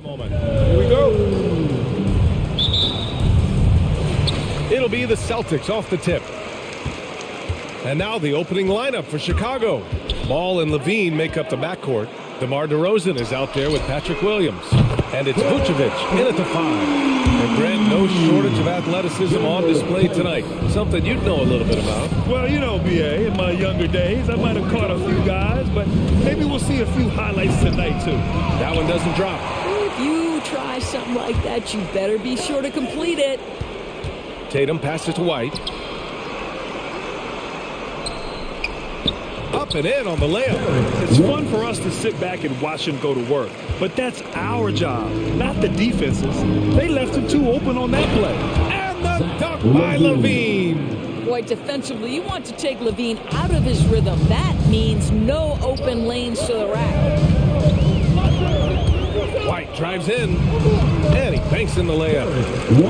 moment. Here we go. It'll be the Celtics off the tip. And now the opening lineup for Chicago. Ball and Levine make up the backcourt. DeMar DeRozan is out there with Patrick Williams. And it's Vucevic in at the 5. And Grant, no shortage of athleticism on display tonight. Something you'd know a little bit about. Well, you know, BA, in my younger days, I might have caught a few guys, but maybe we'll see a few highlights tonight, too. That one doesn't drop. If you try something like that, you better be sure to complete it. Tatum passes to White. Up and in on the layup. It's fun for us to sit back and watch him go to work, but that's our job, not the defense's. They left him too open on that play. And the dunk by Levine. Boy, defensively, you want to take Levine out of his rhythm. That means no open lanes to the rack. White drives in, and he banks in the layup.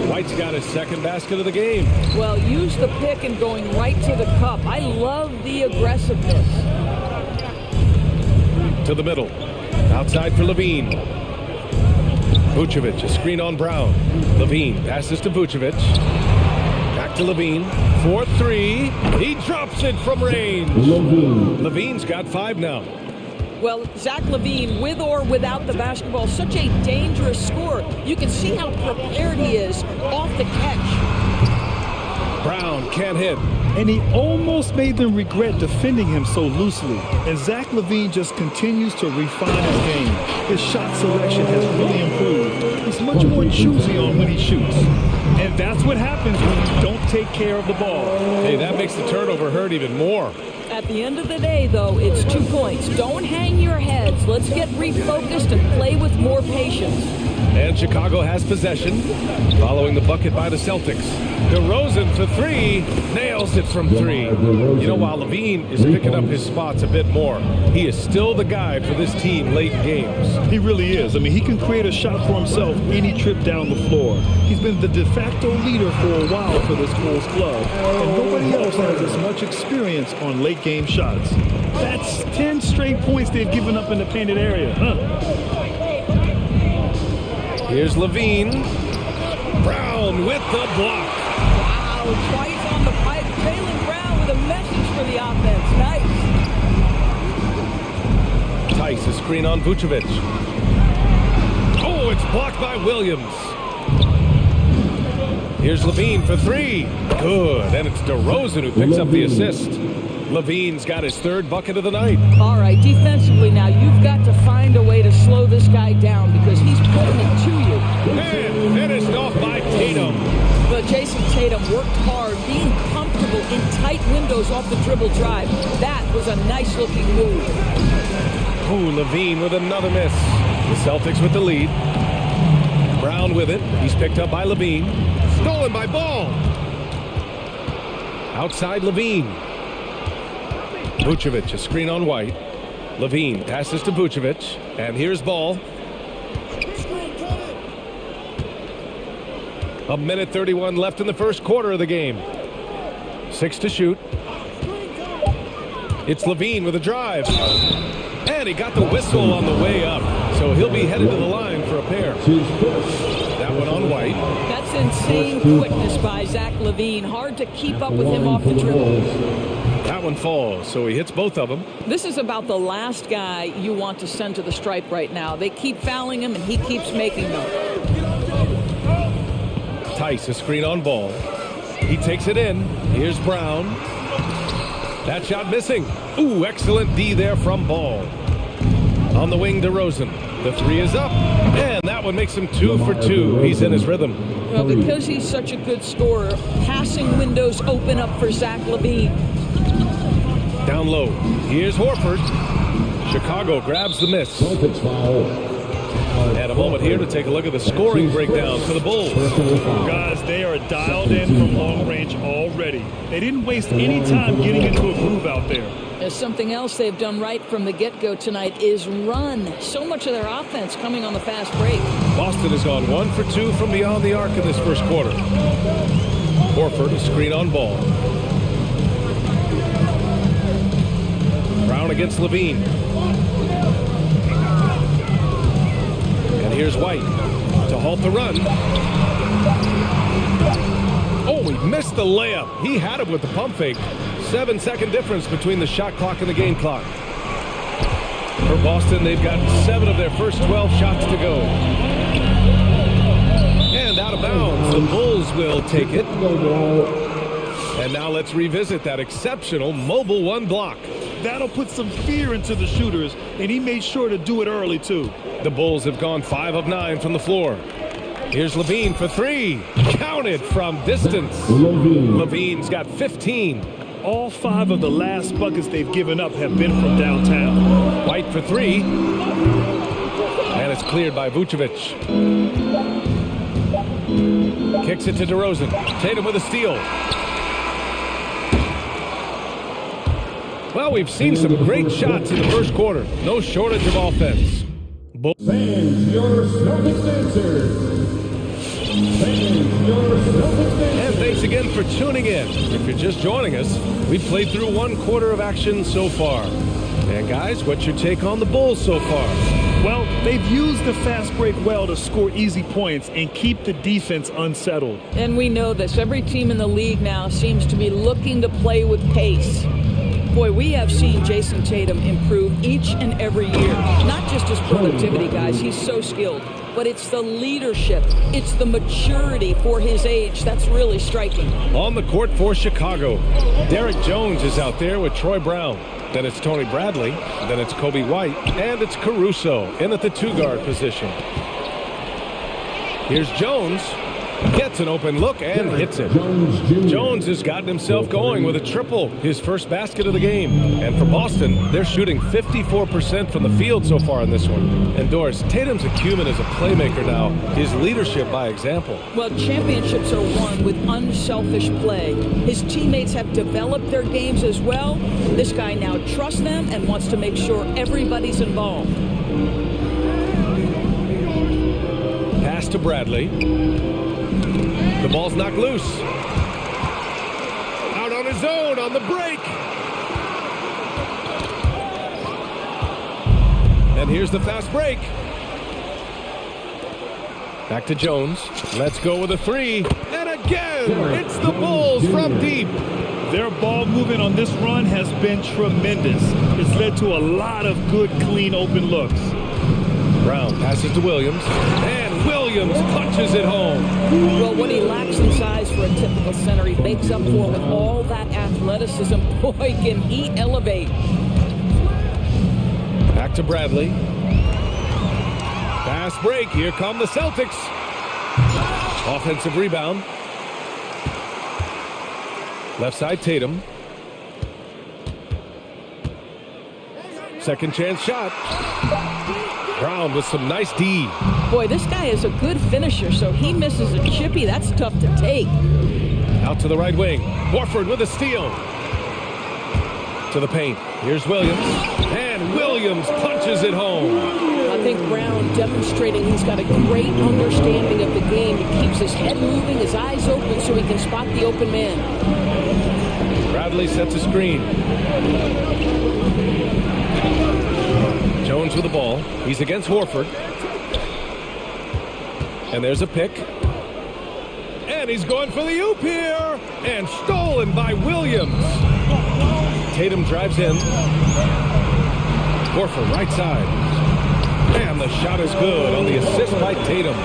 White's got his second basket of the game. Well, use the pick and going right to the cup. I love the aggressiveness. To the middle. Outside for Levine. Vucevic, a screen on Brown. Levine passes to Vucevic. Back to Levine. 4-3. He drops it from range. Levine's got 5 now. Well, Zach LaVine, with or without the basketball, such a dangerous scorer. You can see how prepared he is off the catch. Brown can't hit. And he almost made them regret defending him so loosely. And Zach LaVine just continues to refine his game. His shot selection has really improved. He's much more choosy on when he shoots. And that's what happens when you don't take care of the ball. Hey, that makes the turnover hurt even more. At the end of the day, though, it's 2 points. Don't hang your heads. Let's get refocused and play with more patience. And Chicago has possession, following the bucket by the Celtics. DeRozan for 3, nails it from 3. You know, while Levine is picking up his spots a bit more, he is still the guy for this team late in games. He really is. I mean, he can create a shot for himself any trip down the floor. He's been the de facto leader for a while for this Bulls club, and nobody else has as much experience on late game shots. That's 10 straight points they've given up in the painted area, huh? Here's Levine. Brown with the block. Wow, twice on the pipe. Jaylen Brown with a message for the offense. Nice. Tice, a screen on Vucevic. Oh, it's blocked by Williams. Here's Levine for 3. Good, and it's DeRozan who picks up the assist. Levine's got his 3rd bucket of the night. All right, defensively now, you've got to find a way to slow this guy down because he's putting it to you. And finished off by Tatum. But Jason Tatum worked hard, being comfortable in tight windows off the dribble drive. That was a nice-looking move. Ooh, Levine with another miss. The Celtics with the lead. Brown with it. He's picked up by Levine. Stolen by Ball. Outside Levine. Vucevic, a screen on White. Levine passes to Vucevic. And here's Ball. A minute 31 left in the first quarter of the game. 6 to shoot. It's Levine with a drive. And he got the whistle on the way up. So he'll be headed to the line for a pair. That one on White. That's insane quickness by Zach LaVine. Hard to keep up with him off the dribble. That one falls, so he hits both of them. This is about the last guy you want to send to the stripe right now. They keep fouling him, and he keeps making them. Tice, a screen on Ball. He takes it in. Here's Brown. That shot missing. Ooh, excellent D there from Ball. On the wing, DeRozan. The 3 is up. And that one makes him 2 for 2. He's in his rhythm. Well, because he's such a good scorer, passing windows open up for Zach LaVine. Down low. Here's Horford. Chicago grabs the miss. And a moment here to take a look at the scoring breakdown for the Bulls. Guys, they are dialed in from long range already. They didn't waste any time getting into a groove out there. There's something else they've done right from the get-go tonight is run. So much of their offense coming on the fast break. Boston has gone 1 for 2 from beyond the arc in this first quarter. Horford, a screen on Ball. Brown against Levine. And here's White to halt the run. Oh, he missed the layup. He had it with the pump fake. 7-second difference between the shot clock and the game clock. For Boston, they've got 7 of their first 12 shots to go. And out of bounds, the Bulls will take it. And now let's revisit that exceptional mobile one block. That'll put some fear into the shooters, and he made sure to do it early, too. The Bulls have gone 5 of 9 from the floor. Here's Levine for 3. Counted from distance. Levine's got 15. All 5 of the last buckets they've given up have been from downtown. White for 3. And it's cleared by Vucevic. Kicks it to DeRozan. Tatum with a steal. Well, we've seen some great shots in the first quarter. No shortage of offense. Fans, your Celtics answers. And thanks again for tuning in. If you're just joining us, we've played through 1 quarter of action so far. And guys, what's your take on the Bulls so far? Well, they've used the fast break well to score easy points and keep the defense unsettled. And we know this. Every team in the league now seems to be looking to play with pace. Boy, we have seen Jason Tatum improve each and every year. Not just his productivity, guys. He's so skilled. But it's the leadership. It's the maturity for his age that's really striking. On the court for Chicago, Derek Jones is out there with Troy Brown. Then it's Tony Bradley. Then it's Kobe White. And it's Caruso in at the 2-guard position. Here's Jones. Gets an open look and hits it. Jones has gotten himself going with a triple, his first basket of the game. And for Boston, they're shooting 54% from the field so far in this one. And Doris, Tatum's acumen as a playmaker now, his leadership by example. Well, championships are won with unselfish play. His teammates have developed their games as well. This guy now trusts them and wants to make sure everybody's involved. Pass to Bradley. The ball's knocked loose. Out on his own on the break. And here's the fast break. Back to Jones. Let's go with a 3. And again, it's the Bulls from deep. Their ball movement on this run has been tremendous. It's led to a lot of good, clean, open looks. Brown passes to Williams. And Williams punches it home. Well, what he lacks in size for a typical center, he makes up for with all that athleticism. Boy, can he elevate. Back to Bradley. Fast break. Here come the Celtics. Offensive rebound. Left side, Tatum. Second chance shot. Brown with some nice D. Boy, this guy is a good finisher, so he misses a chippy. That's tough to take. Out to the right wing. Horford with a steal. To the paint. Here's Williams. And Williams punches it home. I think Brown demonstrating he's got a great understanding of the game. He keeps his head moving, his eyes open so he can spot the open man. Bradley sets a screen. Jones with the ball. He's against Horford. And there's a pick. And he's going for the oop here. And stolen by Williams. Tatum drives in. Horford right side. And the shot is good on the assist by Tatum.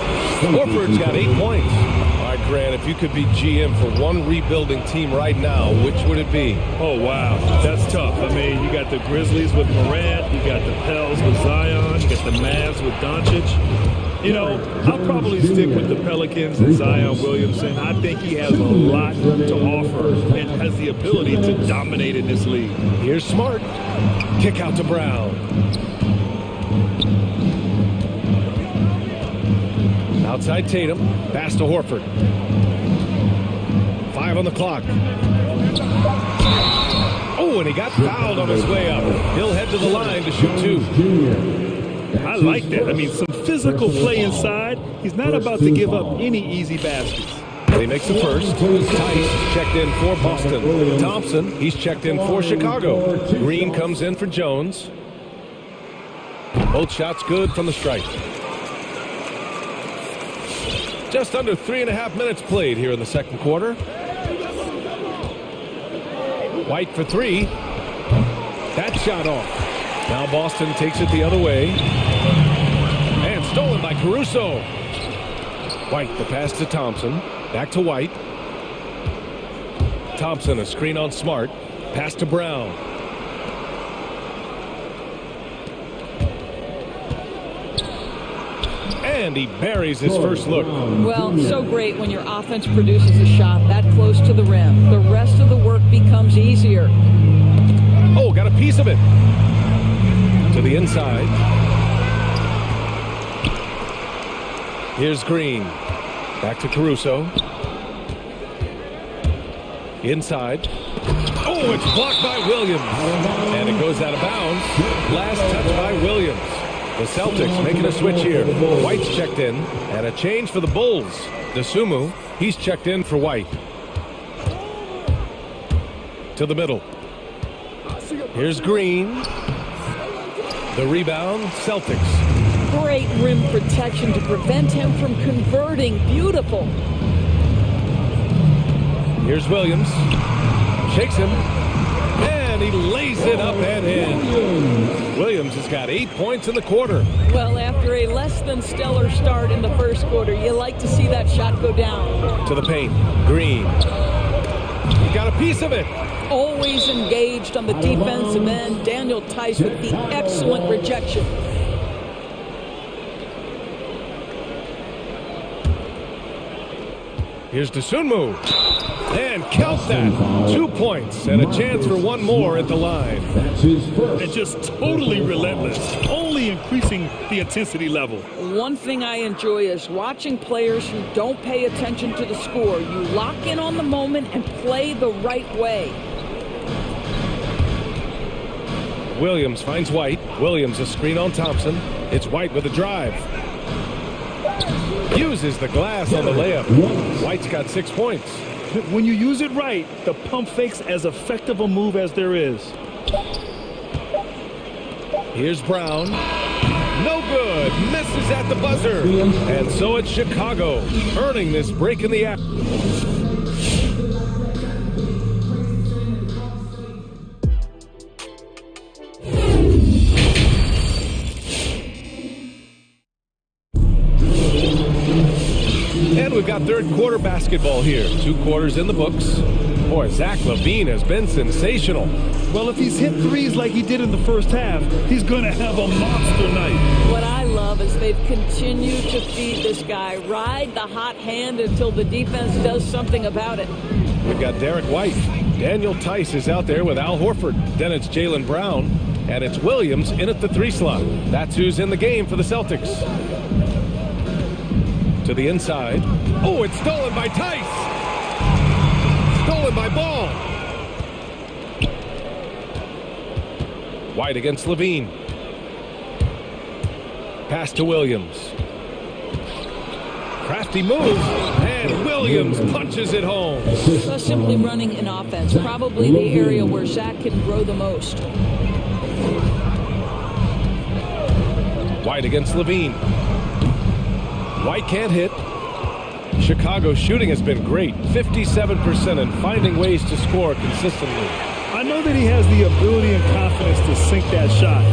Horford's got 8 points. All right, Grant, if you could be GM for one rebuilding team right now, which would it be? Oh, wow. That's tough. I mean, you got the Grizzlies with Morant. You got the Pels with Zion. You got the Mavs with Doncic. You know, I'll probably stick with the Pelicans and Zion Williamson. I think he has a lot to offer and has the ability to dominate in this league. Here's Smart. Kick out to Brown. Outside Tatum. Pass to Horford. 5 on the clock. Oh, and he got fouled on his way up. He'll head to the line to shoot 2. I like that. I mean, some physical play inside. He's not about to give up any easy baskets. He makes the first. Tice checked in for Boston. Thompson, he's checked in for Chicago. Green comes in for Jones. Both shots good from the stripe. Just under 3.5 minutes played here in the second quarter. White for three. That shot off. Now Boston takes it the other way. And stolen by Caruso. White, the pass to Thompson. Back to White. Thompson, a screen on Smart. Pass to Brown. And he buries his first look. Well, so great when your offense produces a shot that close to the rim. The rest of the work becomes easier. Oh, got a piece of it. To the inside. Here's Green. Back to Caruso. Inside. Oh, it's blocked by Williams. And it goes out of bounds. Last touch by Williams. The Celtics making a switch here. White's checked in. And a change for the Bulls. Dosunmu, he's checked in for White. To the middle. Here's Green. The rebound, Celtics. Great rim protection to prevent him from converting. Beautiful. Here's Williams. Shakes him. And he lays it up and in. Williams has got 8 points in the quarter. Well, after a less than stellar start in the first quarter, you like to see that shot go down. To the paint. Green. He got a piece of it. Always engaged on the defensive end. Daniel Tice with the excellent rejection. Here's Dosunmu. And count that. 2 points and a chance for one more at the line. That's his first. And just totally relentless, only increasing the intensity level. One thing I enjoy is watching players who don't pay attention to the score. You lock in on the moment and play the right way. Williams finds White. Williams a screen on Thompson. It's White with a drive. Uses the glass on the layup. White's got 6 points. When you use it right, the pump fake's as effective a move as there is. Here's Brown. No good. Misses at the buzzer. And so it's Chicago earning this break in the act. And we've got third quarter basketball here. 2 quarters in the books. Boy, Zach LaVine has been sensational. Well, if he's hit threes like he did in the first half, he's going to have a monster night. What I love is they've continued to feed this guy. Ride the hot hand until the defense does something about it. We've got Derek White. Daniel Tice is out there with Al Horford. Then it's Jaylen Brown. And it's Williams in at the 3 slot. That's who's in the game for the Celtics. To the inside. Oh, it's stolen by Tice. Stolen by Ball. White against LaVine. Pass to Williams. Crafty move. And Williams punches it home. So simply running an offense. Probably the area where Zach can grow the most. White against LaVine. White can't hit. Chicago's shooting has been great. 57% and finding ways to score consistently. I know that he has the ability and confidence to sink that shot.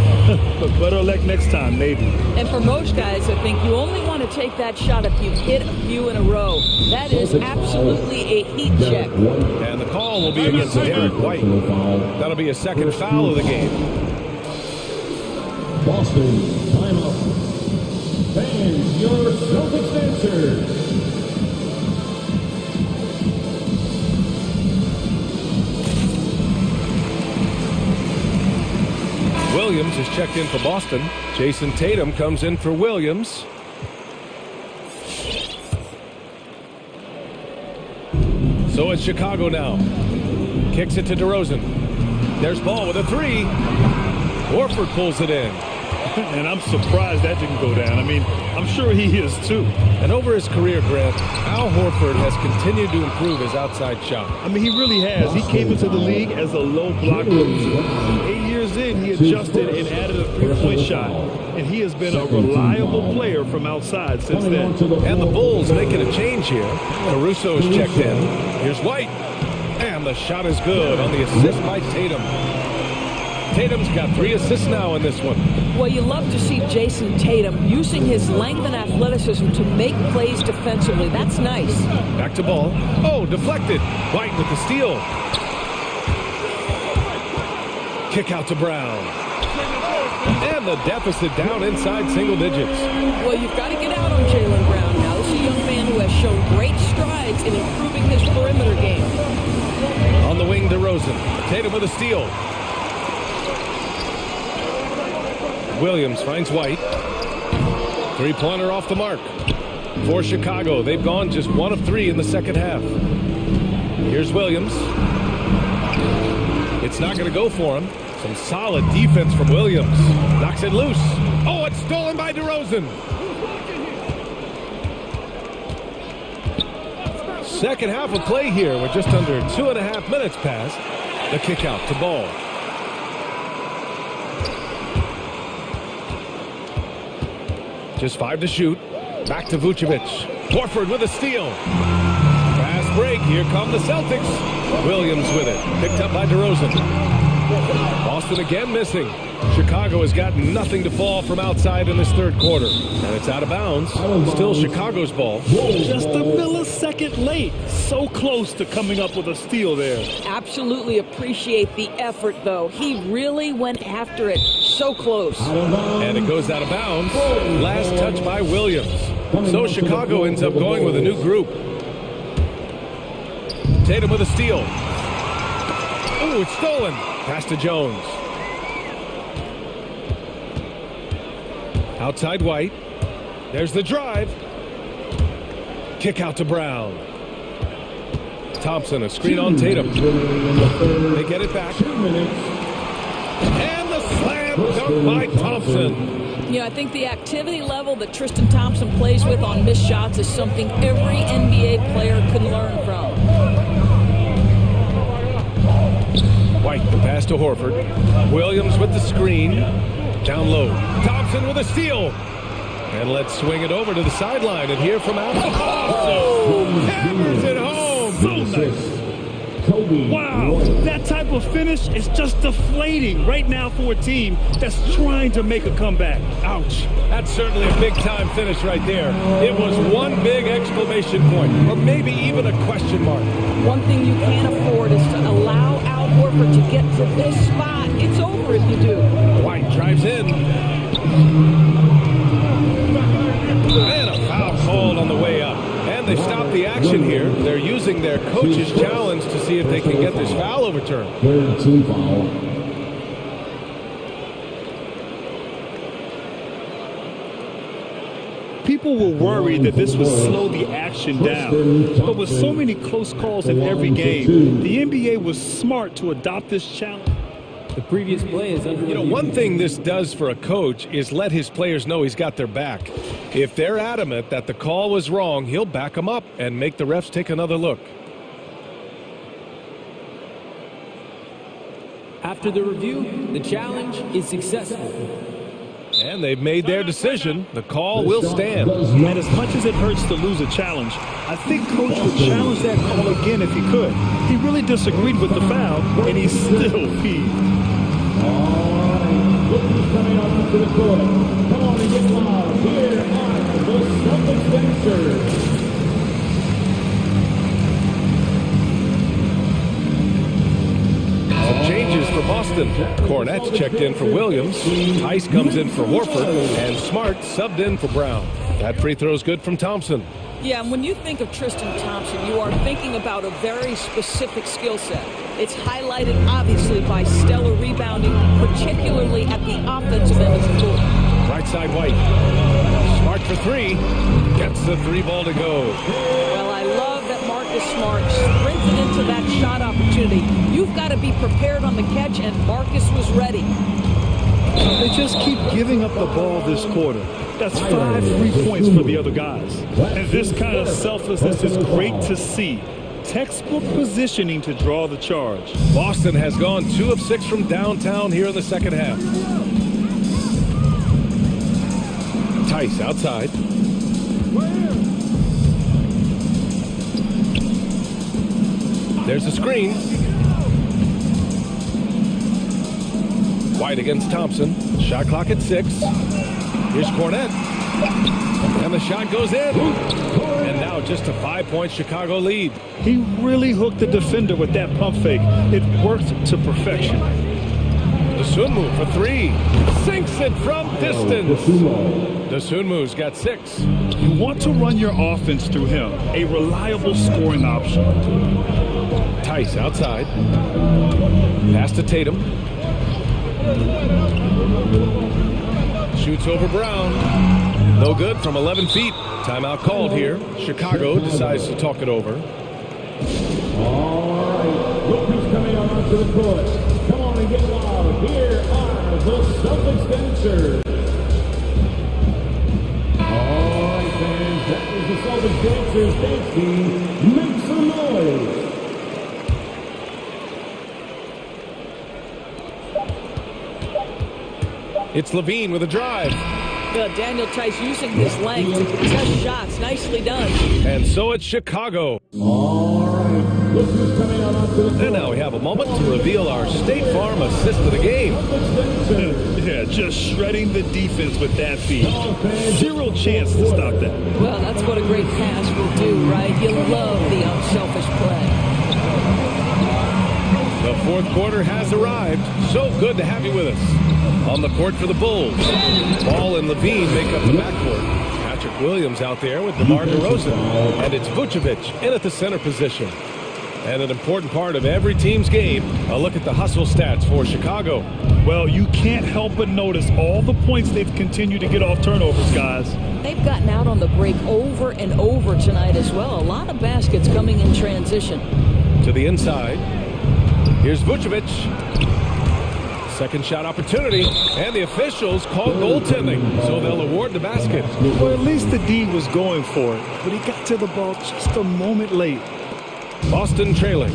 But better luck next time, maybe. And for most guys, I think you only want to take that shot if you've hit a few in a row. That is absolutely a heat check. And the call will be against Derek White. That'll be a second foul of the game. Boston, timeout. Fans, your Celtics answer. Williams is checked in for Boston. Jason Tatum comes in for Williams. So it's Chicago now. Kicks it to DeRozan. There's Ball with a 3. Horford pulls it in. And I'm surprised that didn't go down. I mean, I'm sure he is too. And over his career, Grant, Al Horford has continued to improve his outside shot. I mean, he really has. He came into the league as a low block loser. 8 years in, he adjusted and added a three-point shot. And he has been a reliable player from outside since then. And the Bulls making a change here. Caruso's checked in. Here's White. And the shot is good on the assist by Tatum. Tatum's got 3 assists now in this one. Well, you love to see Jason Tatum using his length and athleticism to make plays defensively. That's nice. Back to ball. Oh, deflected. White with the steal. Kick out to Brown. And the deficit down inside single digits. Well, you've got to get out on Jaylen Brown now. This is a young man who has shown great strides in improving his perimeter game. On the wing, DeRozan. Tatum with a steal. Williams finds White. Three-pointer off the mark. For Chicago, they've gone just 1 of 3 in the second half. Here's Williams. It's not going to go for him. Some solid defense from Williams. Knocks it loose. Oh, it's stolen by DeRozan. Second half of play here with just under 2.5 minutes passed. The kick out to Ball. Just 5 to shoot. Back to Vucevic. Horford with a steal. Fast break. Here come the Celtics. Williams with it. Picked up by DeRozan. Boston again missing. Chicago has got nothing to fall from outside in this third quarter. And it's out of bounds. Still Chicago's ball. Just a millisecond late. So close to coming up with a steal there. Absolutely appreciate the effort, though. He really went after it. So close. And it goes out of bounds. Last touch by Williams. So Chicago ends up going with a new group. Tatum with a steal. Ooh, it's stolen. Pass to Jones. Outside White. There's the drive. Kick out to Brown. Thompson, a screen on Tatum. They get it back. And the slam dunk by Thompson. You know, I think the activity level that Tristan Thompson plays with on missed shots is something every NBA player could learn from. White, the pass to Horford. Williams with the screen. Down low. Thompson with a steal. And let's swing it over to the sideline and hear from Al. Oh! Hammers it home. So nice. Wow, that type of finish is just deflating right now for a team that's trying to make a comeback. Ouch. That's certainly a big-time finish right there. It was one big exclamation point, or maybe even a question mark. One thing you can't afford is to allow Al Horford to get to this spot. It's over if you do. White drives in. And a foul called on the way up. And they stop the action here. They're using their coach's challenge to see if they can get this foul overturned. Third team foul. People were worried that this would slow the action down. But with so many close calls in every game, the NBA was smart to adopt this challenge. The previous play is under. You know, one thing this does for a coach is let his players know he's got their back. If they're adamant that the call was wrong, he'll back them up and make the refs take another look. After the review, the challenge is successful. And they've made their decision. The call will stand. And as much as it hurts to lose a challenge, I think Coach would challenge that call again if he could. He really disagreed with the foul, and he still peed. Look who's coming up to the court. Come on and get loud. Here are the Celtics dancers. Some changes for Boston. Cornette checked in for Williams. Tice comes in for Horford. And Smart subbed in for Brown. That free throw's good from Thompson. Yeah, and when you think of Tristan Thompson, you are thinking about a very specific skill set. It's highlighted, obviously, by stellar rebounding, particularly at the offensive end of the court. Right side White. Smart for 3. Gets the 3 ball to go. Well, I love that Marcus Smart sprinted into that shot opportunity. You've got to be prepared on the catch, and Marcus was ready. They just keep giving up the ball this quarter. That's 5 free points for the other guys. And this kind of selflessness is great to see. Textbook positioning to draw the charge. Boston has gone 2 of 6 from downtown here in the second half. Tice outside. There's a screen. White against Thompson. Shot clock at 6. Here's Cornette. And the shot goes in. And now just a 5-point Chicago lead. He really hooked the defender with that pump fake. It worked to perfection. Dosunmu for 3. Sinks it from distance. Dosunmu's got 6. You want to run your offense through him. A reliable scoring option. Tice outside. Pass to Tatum. Shoots over Brown. No good from 11 feet. Timeout called here. Chicago decides to talk it over. All right, look who's coming onto the court. Come on and get loud. Here are the Celtics dancers. All right, fans, that is the Celtics dancers dancing. Make some noise. It's Levine with a drive. Daniel Tice using his length to contest shots. Nicely done. And so it's Chicago. All right. Look who's coming out onto the court. And now we have a moment to reveal our State Farm assist of the game. Yeah, just shredding the defense with that feed. 0 chance to stop that. Well, that's what a great pass will do, right? You love the unselfish play. The fourth quarter has arrived. So good to have you with us. On the court for the Bulls. Ball and Levine make up the backcourt. Patrick Williams out there with DeMar DeRozan. And it's Vucevic in at the center position. And an important part of every team's game, a look at the hustle stats for Chicago. Well, you can't help but notice all the points they've continued to get off turnovers, guys. They've gotten out on the break over and over tonight as well. A lot of baskets coming in transition. To the inside. Here's Vucevic. Second shot opportunity, and the officials call goaltending, so they'll award the basket. Well, at least the D was going for it, but he got to the ball just a moment late. Boston trailing.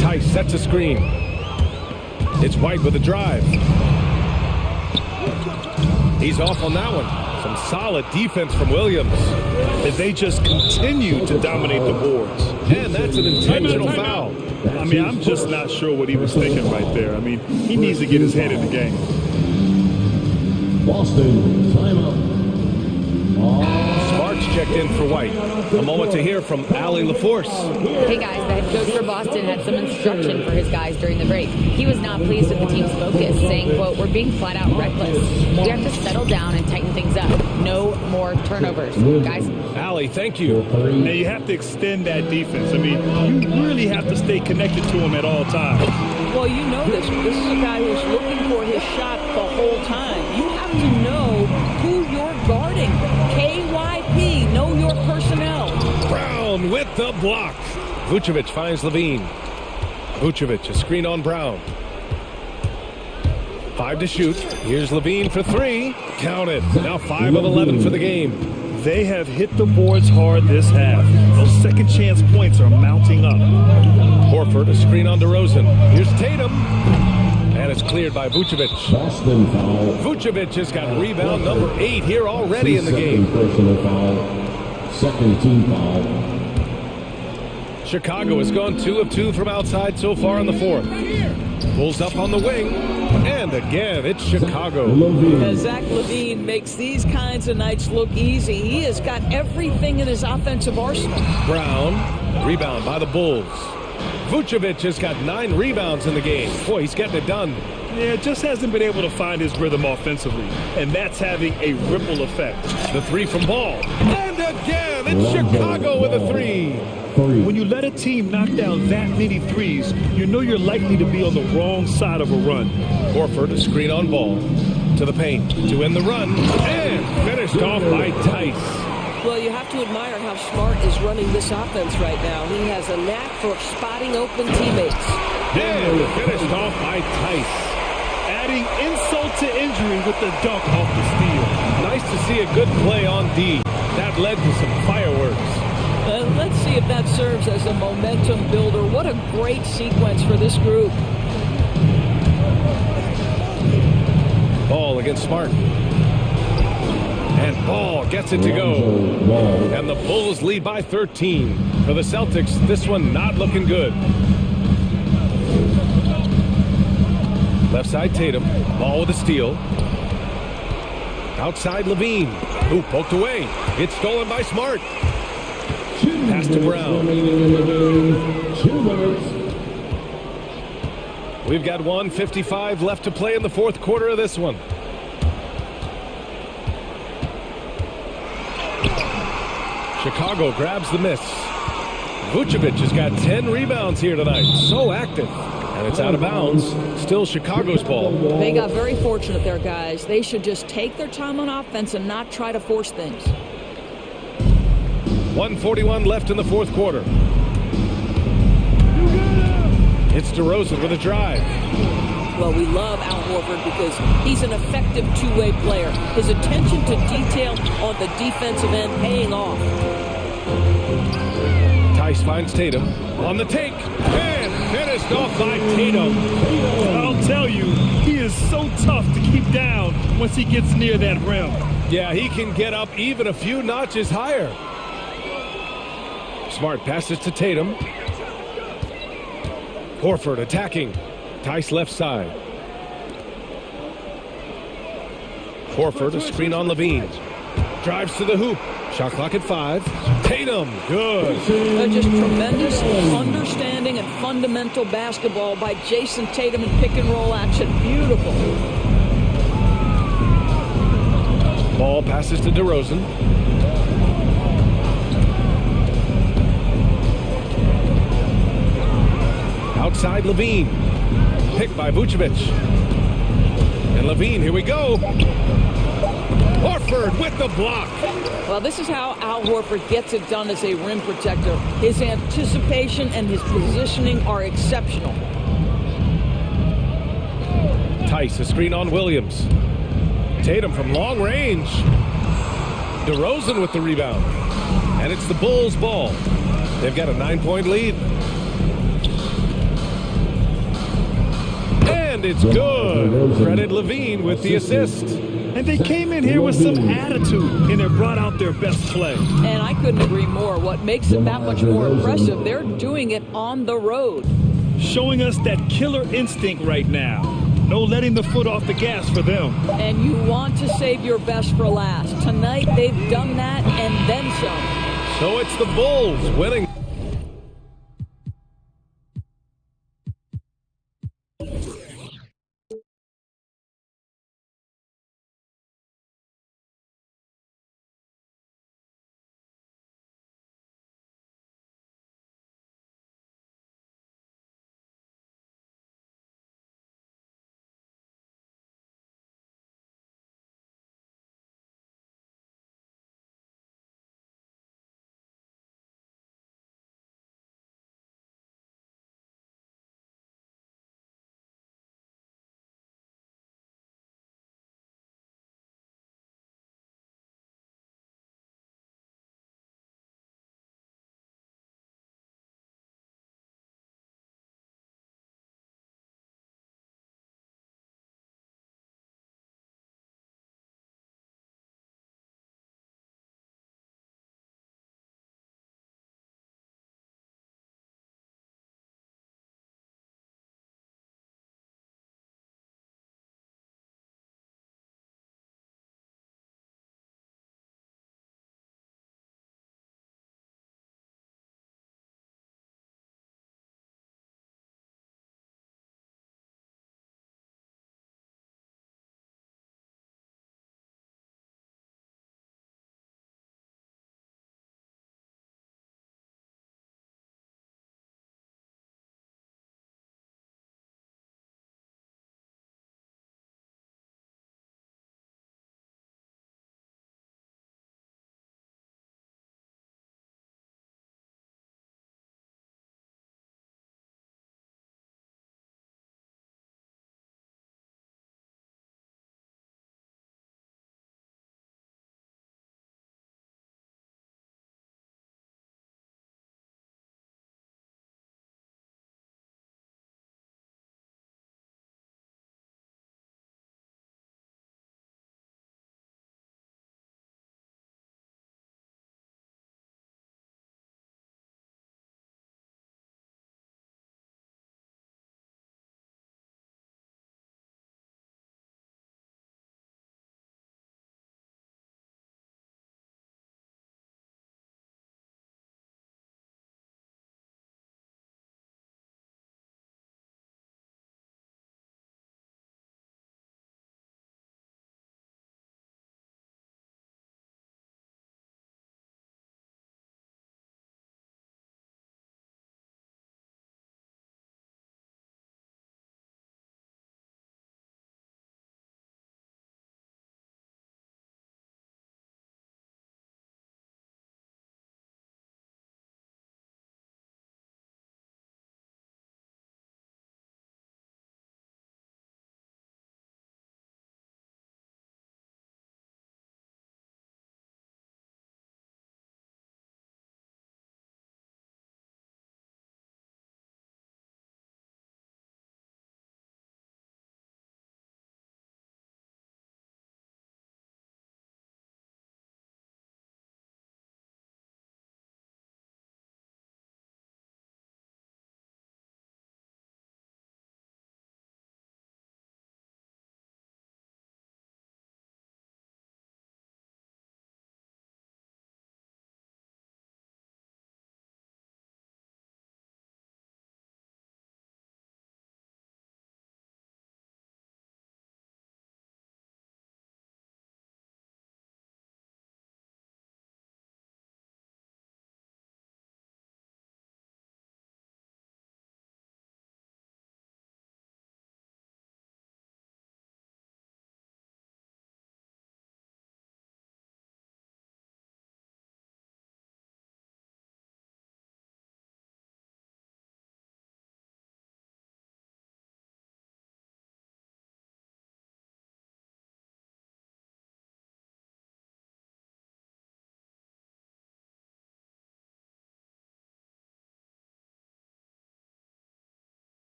Tice sets a screen. It's White with a drive. He's off on that one. Some solid defense from Williams. And they just continue to dominate the boards. And that's an intentional foul. I mean, I'm just not sure what he was thinking right there. I mean, he needs to get his head in the game. Boston, timeout. Smart's checked in for White. A moment to hear from Allie LaForce. Hey guys, the head coach for Boston had some instruction for his guys during the break. He was not pleased with the team's focus, saying, quote, "We're being flat out reckless. We have to settle down and tighten things up. No more turnovers." Guys. Allie, thank you. Now you have to extend that defense. I mean, you really have to stay connected to him at all times. Well, you know this. This is a guy who's looking for his shot the whole time. You have to know who you're guarding. KYP, know your personnel. Brown with the block. Vucevic finds Levine. Vucevic, a screen on Brown. 5 to shoot. Here's Levine for 3. Count it. Now 5 of 11 for the game. They have hit the boards hard this half. Those second chance points are mounting up. Horford, a screen on DeRozan. Here's Tatum. And it's cleared by Vucevic. Boston foul. Vucevic has got rebound number 8 here already in the game. Personal foul. Second team foul. Chicago has gone 2 of 2 from outside so far in the fourth. Pulls up on the wing. And again, it's Chicago. Zach LaVine makes these kinds of nights look easy. He has got everything in his offensive arsenal. Brown, rebound by the Bulls. Vucevic has got 9 rebounds in the game. Boy, he's getting it done. Yeah, just hasn't been able to find his rhythm offensively. And that's having a ripple effect. The 3 from Ball. And again, it's Chicago with a 3. When you let a team knock down that many threes, you know you're likely to be on the wrong side of a run. Horford, a screen on Ball. To the paint, to end the run. And finished off by Tice. Well, you have to admire how Smart is running this offense right now. He has a knack for spotting open teammates. And finished off by Tice. Adding insult to injury with the dunk off the steal. Nice to see a good play on D. That led to some fireworks. Let's see if that serves as a momentum builder. What a great sequence for this group. Ball against Smart. And Ball gets it to go. And the Bulls lead by 13. For the Celtics, this one not looking good. Left side Tatum. Ball with a steal. Outside Levine. Who poked away. It's stolen by Smart. Pass to Brown. We've got 1:55 left to play in the fourth quarter of this one. Chicago grabs the miss. Vucevic has got 10 rebounds here tonight. So active. And it's out of bounds. Still Chicago's ball. They got very fortunate there, guys. They should just take their time on offense and not try to force things. 1:41 left in the fourth quarter. It's DeRozan with a drive. Well, we love Al Horford because he's an effective two-way player. His attention to detail on the defensive end paying off. Tice finds Tatum on the take and finished off by Tatum. I'll tell you, he is so tough to keep down once he gets near that rim. Yeah, he can get up even a few notches higher. Smart passes to Tatum. Horford attacking. Tice left side. Horford, a screen on Levine. Drives to the hoop. Shot clock at 5. Tatum, good. Just tremendous understanding and fundamental basketball by Jason Tatum in pick and roll action. Beautiful. Ball passes to DeRozan. Outside Levine. Picked by Vucevic. And Levine, here we go. Horford with the block. Well, this is how Al Horford gets it done as a rim protector. His anticipation and his positioning are exceptional. Tice, a screen on Williams. Tatum from long range. DeRozan with the rebound. And it's the Bulls' ball. They've got a 9-point lead. And it's good. Credit Levine with the assist. And they came in here with some attitude, and they brought out their best play. And I couldn't agree more. What makes it that much more impressive, they're doing it on the road. Showing us that killer instinct right now. No letting the foot off the gas for them. And you want to save your best for last. Tonight, they've done that and then some. So it's the Bulls winning.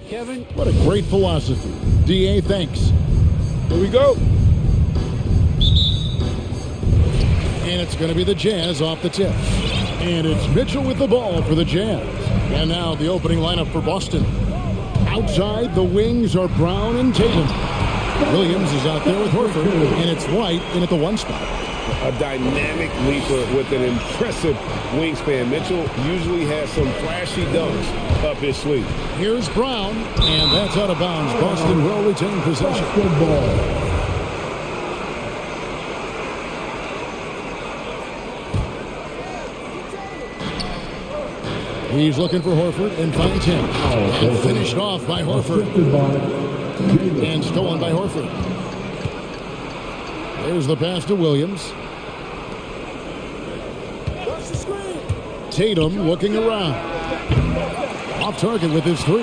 Kevin. What a great philosophy. DA, thanks. Here we go. And it's going to be the Jazz off the tip. And it's Mitchell with the ball for the Jazz. And now the opening lineup for Boston. Outside, the wings are Brown and Tatum. Williams is out there with Horford, and it's White in at the 1 spot. A dynamic leaper with an impressive wingspan. Mitchell usually has some flashy dunks up his sleeve. Here's Brown, and that's out of bounds. Boston will retain possession. Good ball. He's looking for Horford and finds him. And finished off by Horford. And stolen by Horford. There's the pass to Williams. Tatum looking around. Off target with his 3.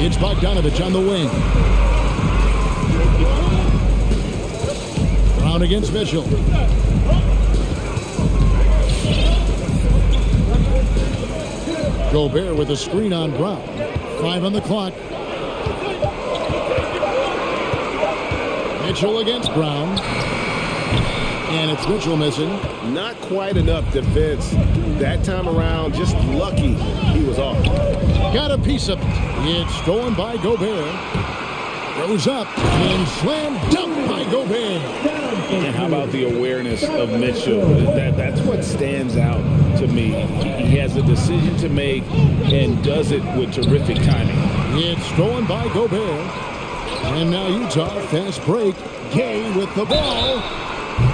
It's Bogdanovich on the wing. Brown against Mitchell. Gobert with a screen on Brown. 5 on the clock. Mitchell against Brown. And it's Mitchell missing. Not quite enough defense that time around. Just lucky he was off. Got a piece of it. It's stolen by Gobert. Goes up and slam dunk by Gobert. And how about the awareness of Mitchell? That's what stands out to me. He has a decision to make and does it with terrific timing. It's stolen by Gobert. And now Utah, fast break. Gay with the ball.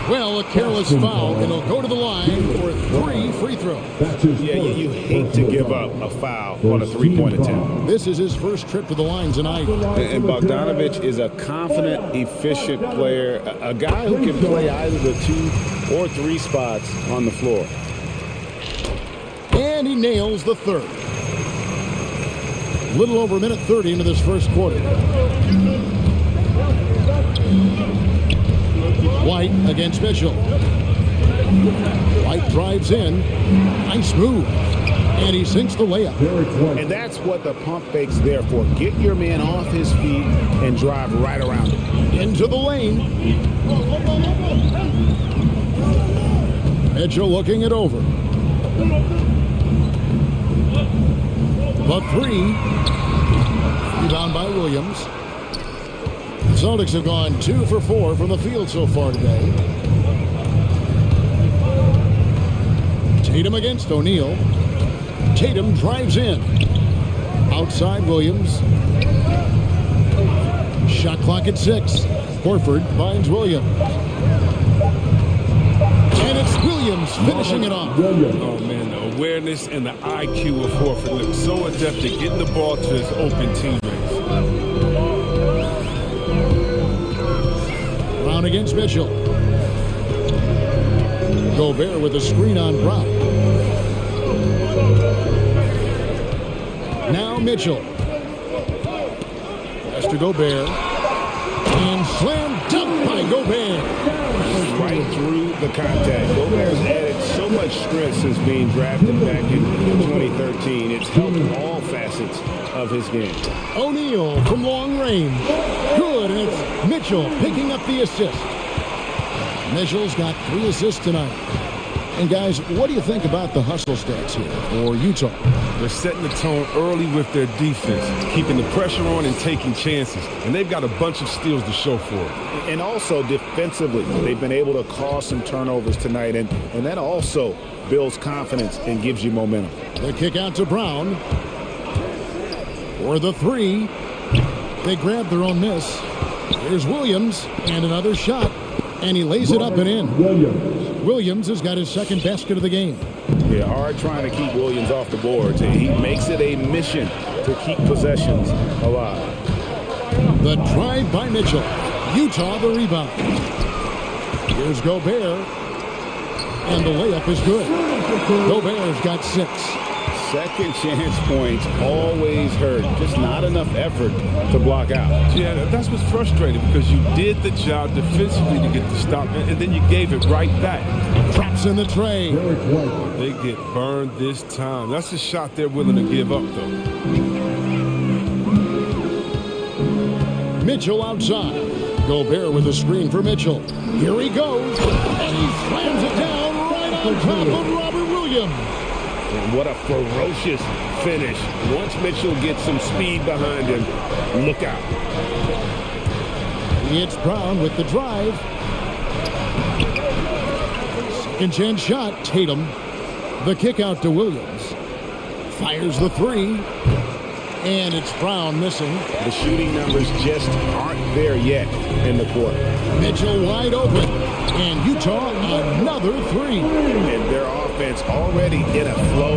Well, a careless foul, and he'll go to the line for 3 free throws. Yeah, you hate to give up a foul on a 3-point attempt. This is his first trip to the line tonight. And Bogdanovich is a confident, efficient player, a guy who can play either the 2 or 3 spots on the floor. And he nails the 3rd. A little over a minute 30 into this first quarter. White against Mitchell. White drives in. Nice move. And he sinks the layup. And that's what the pump fake's there for. Get your man off his feet and drive right around him. Into the lane. Mitchell looking it over. The 3. Rebound by Williams. The Celtics have gone 2 for 4 from the field so far today. Tatum against O'Neal. Tatum drives in. Outside Williams. Shot clock at 6. Horford finds Williams. And it's Williams finishing it off. Oh, man, the awareness and the IQ of Horford look so adept at getting the ball to his open teammates. Brown against Mitchell. Gobert with a screen on Brown. Now Mitchell. Pass to Gobert. And slam dunk by Gobert. Right through the contact. Gobert's added so much strength since being drafted back in 2013. It's helped all facets of his game. O'Neal from long range. Good, and it's Mitchell picking up the assist. Mitchell's got 3 assists tonight. And guys, what do you think about the hustle stats here for Utah? They're setting the tone early with their defense, keeping the pressure on and taking chances. And they've got a bunch of steals to show for it. And also defensively, they've been able to cause some turnovers tonight. And that also builds confidence and gives you momentum. The kick out to Brown. For the 3. They grab their own miss. Here's Williams, and another shot. And he lays it up and in. Williams has got his 2nd basket of the game. Yeah, hard trying to keep Williams off the boards. He makes it a mission to keep possessions alive. The drive by Mitchell. Utah the rebound. Here's Gobert. And the layup is good. Gobert's got 6. Second chance points always hurt. Just not enough effort to block out. Yeah, that's what's frustrating because you did the job defensively to get the stop, and then you gave it right back. Traps in the tray. They get burned this time. That's a shot they're willing to give up, though. Mitchell outside. Gobert with a screen for Mitchell. Here he goes, and he slams it down right on top of Robert Williams. And what a ferocious finish. Once Mitchell gets some speed behind him, look out. It's Brown with the drive. Second chance shot, Tatum. The kick out to Williams. Fires the three. And it's Brown missing. The shooting numbers just aren't there yet in the quarter. Mitchell wide open. And Utah another three. And their offense already in a flow.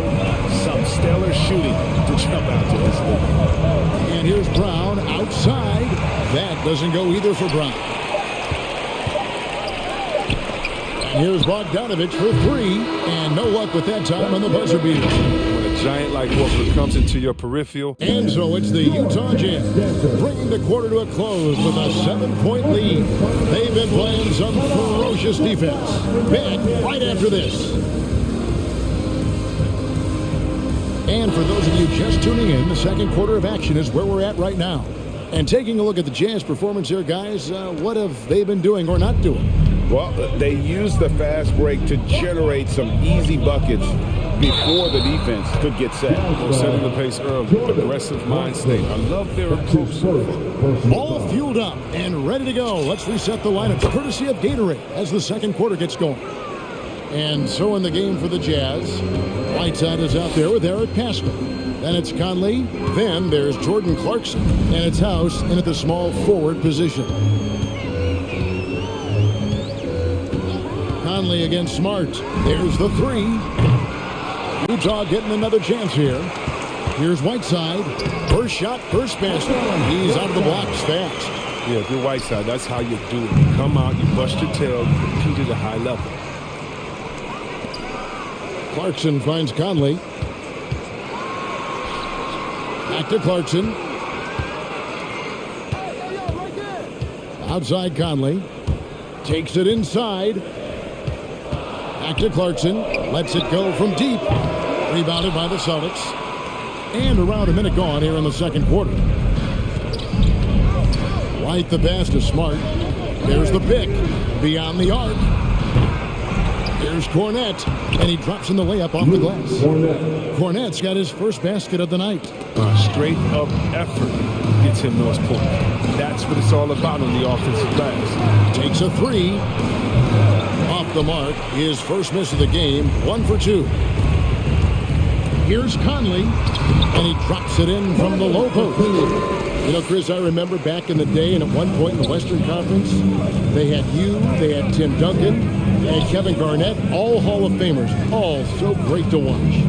Some stellar shooting to jump out to this lead. And here's Brown outside. That doesn't go either for Brown. Here's Bogdanovich for three. And no luck with that time on the buzzer beater. When a giant like Horford comes into your peripheral. And so it's the Utah Jazz bringing the quarter to a close with a 7-point lead. They've been playing some ferocious defense. Back right after this. And for those of you just tuning in, the second quarter of action is where we're at right now. And taking a look at the Jazz performance here, guys, what have they been doing or not doing? Well, they used the fast break to generate some easy buckets before the defense could get set. They're setting the pace early. Aggressive mind state. I love their approach. All fueled up and ready to go. Let's reset the lineup courtesy of Gatorade as the second quarter gets going. And so in the game for the Jazz, Whiteside is out there with Eric Pascal. Then it's Conley. Then there's Jordan Clarkson. And it's House in at the small forward position. Conley against Smart. There's the three. Utah getting another chance here. Here's Whiteside. First shot, first basket. He's out of the blocks fast. Yeah, if you're Whiteside, that's how you do it. You come out, you bust your tail, you compete at a high level. Clarkson finds Conley. Back to Clarkson. Outside Conley. Takes it inside. Back to Clarkson. Lets it go from deep. Rebounded by the Celtics. And around a minute gone here in the second quarter. White the pass to Smart. There's the pick. Beyond the arc. Here's Cornette. And he drops in the layup off the glass. Cornette's got his first basket of the night. Straight up effort gets him those points. That's what it's all about on the offensive glass. Takes a three. Off the mark. His first miss of the game. 1 for 2. Here's Conley. And he drops it in from the low post. You know, Chris, I remember back in the day and at one point in the Western Conference, they had you, they had Tim Duncan, they had Kevin Garnett, all Hall of Famers, all so great to watch.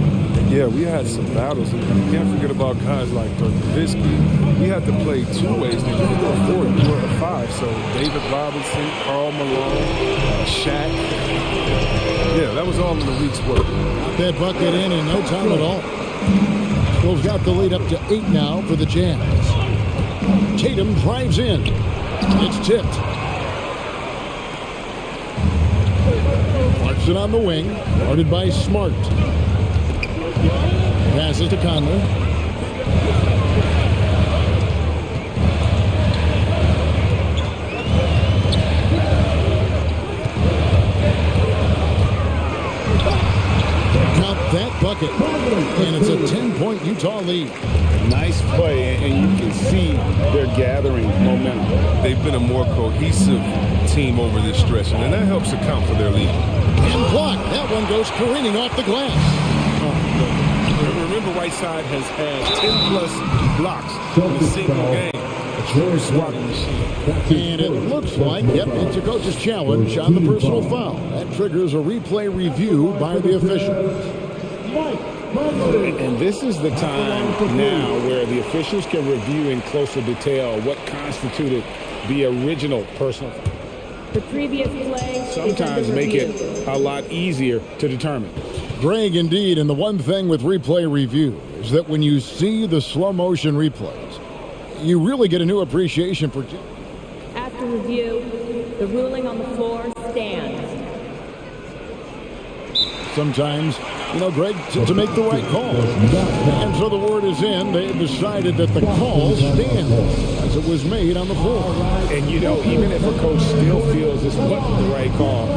Yeah, we had some battles. And you can't forget about guys like Dirk Nowitzki. We had to play two ways. They didn't go forward. We were at 5. So David Robinson, Karl Malone, Shaq. Yeah, that was all in the week's work. Got that bucket in no time at all. Bulls got the lead up to 8 now for the Jazz. Tatum drives in. It's tipped. Clarkson on the wing. Guarded by Smart. Passes to Conley. Count that bucket. And it's a 10-point Utah lead. Nice play, and you can see they're gathering momentum. They've been a more cohesive team over this stretch, and that helps account for their lead. And blocked. That one goes careening off the glass. Remember, Whiteside has had 10-plus blocks in a single game. A true swatting machine. And it looks like, yep, it's a coach's challenge on the personal foul. That triggers a replay review by the official. And this is the time now where the officials can review in closer detail what constituted the original personal foul. The previous play sometimes make it a lot easier to determine. Greg, indeed, and the one thing with replay review is that when you see the slow motion replays, you really get a new appreciation for... After review, the ruling on the floor stands. Sometimes, Greg, to make the right call. And so the word is in. They decided that the call stands as it was made on the floor. And, even if a coach still feels this wasn't the right call,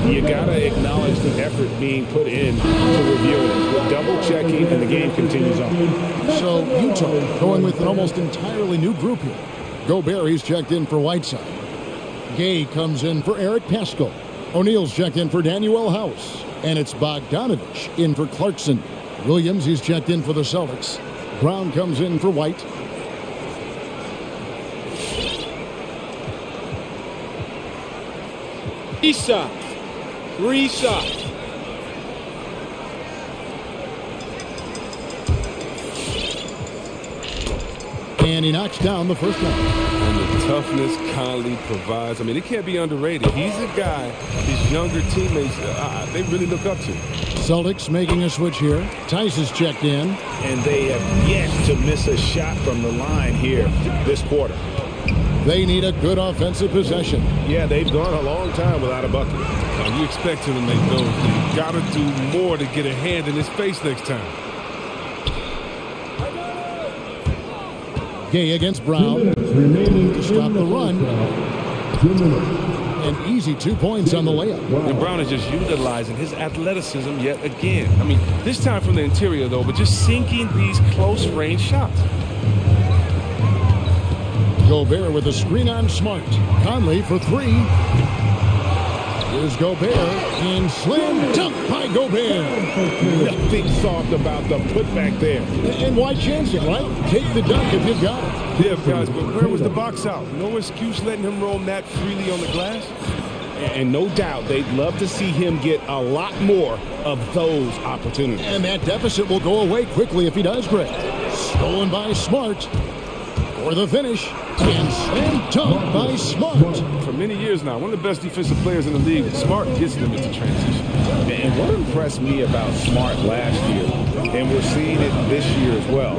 you got to acknowledge the effort being put in to reviewing it. With double-checking, and the game continues on. So Utah going with an almost entirely new group here. Gobert, he's checked in for Whiteside. Gay comes in for Eric Paschal. O'Neal's checked in for Danuel House. And it's Bogdanovich in for Clarkson. Williams, he's checked in for the Celtics. Brown comes in for White. Three shots. And he knocks down the first one. And the toughness Conley provides, it can't be underrated. He's a guy his younger teammates, they really look up to. Celtics making a switch here. Tice is checked in. And they have yet to miss a shot from the line here this quarter. They need a good offensive possession. Yeah, they've gone a long time without a bucket. Now, you expect him to make those. You got to do more to get a hand in his face next time. Gay against Brown to stop the run. An easy 2 points on the layup. And Brown is just utilizing his athleticism yet again. This time from the interior, though, but just sinking these close-range shots. Gobert with a screen on Smart. Conley for three. Here's Gobert, and slam dunk by Gobert. Nothing soft about the putback there. And why chance it, right? Take the dunk if you've got it. Yeah, guys, but where was the box out? No excuse letting him roam that freely on the glass. And no doubt they'd love to see him get a lot more of those opportunities. And that deficit will go away quickly if he does, Greg. Stolen by Smart. For the finish, and slam dunk by Smart. For many years now, one of the best defensive players in the league. Smart gets them into transition. And what impressed me about Smart last year, and we're seeing it this year as well,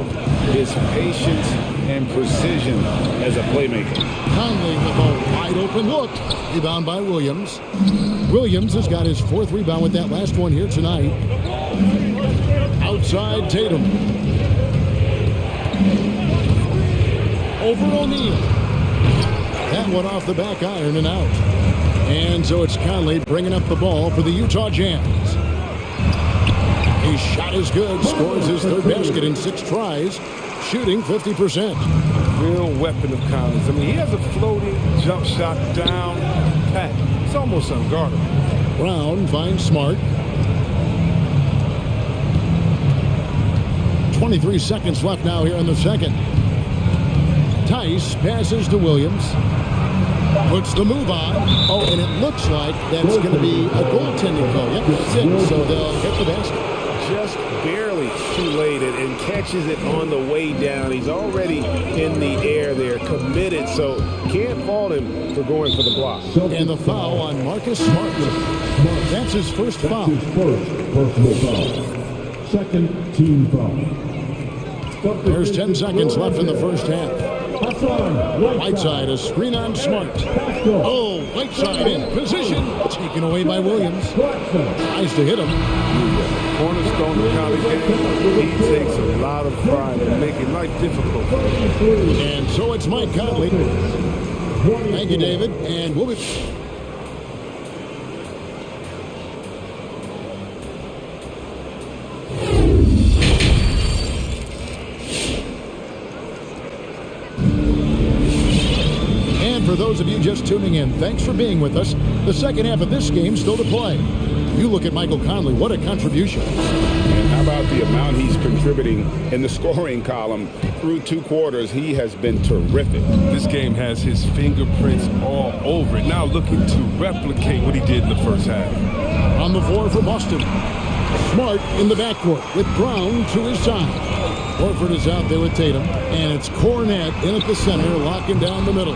is patience and precision as a playmaker. Conley with a wide open look. Rebound by Williams. Williams has got his fourth rebound with that last one here tonight. Outside Tatum. Over O'Neal. That one off the back iron and out. And so it's Conley bringing up the ball for the Utah Jazz. His shot is good. Scores his third basket in 6 tries. Shooting 50%. Real weapon of Conley's. He has a floating jump shot down pat. It's almost unguardable. Brown finds Smart. 23 seconds left now here in the second. Tice passes to Williams. Puts the move on. Oh, and it looks like that's going to be a goaltending call. Yep, that's it. So they'll hit the basket. Just barely too late and catches it on the way down. He's already in the air there, committed, so can't fault him for going for the block. And the foul on Marcus Smart. That's his first foul. First personal foul. Second team foul. There's 10 seconds left in the first half. Whiteside, a screen on Smart. Oh, Whiteside in position. Taken away by Williams. Tries to hit him. Cornerstone of college game. He takes a lot of pride in making life difficult. And so it's Mike Conley. Thank you, David. And we'll be... For those of you just tuning in, thanks for being with us. The second half of this game still to play. You look at Michael Conley, what a contribution. And how about the amount he's contributing in the scoring column through 2 quarters? He has been terrific. This game has his fingerprints all over it. Now looking to replicate what he did in the first half. On the floor for Boston. Smart in the backcourt with Brown to his side. Horford is out there with Tatum. And it's Cornette in at the center, locking down the middle.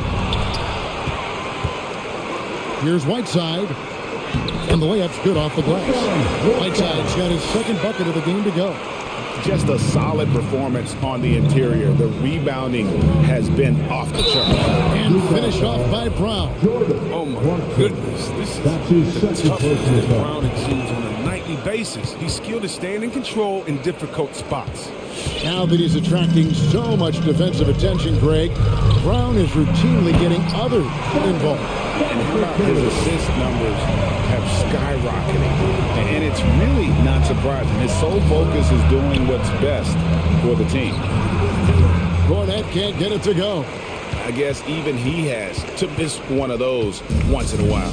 Here's Whiteside. And the layup's good off the glass. Whiteside's got his second bucket of the game to go. Just a solid performance on the interior. The rebounding has been off the chart. And finished off by Brown. Oh my goodness, this is the toughest that Brown achieves on a nightly basis. He's skilled at staying in control in difficult spots. Now that he's attracting so much defensive attention, Greg, Brown is routinely getting others involved. And how about his assist numbers have skyrocketed? And it's really not surprising. His sole focus is doing what's best for the team. Cornette can't get it to go. I guess even he has to miss one of those once in a while.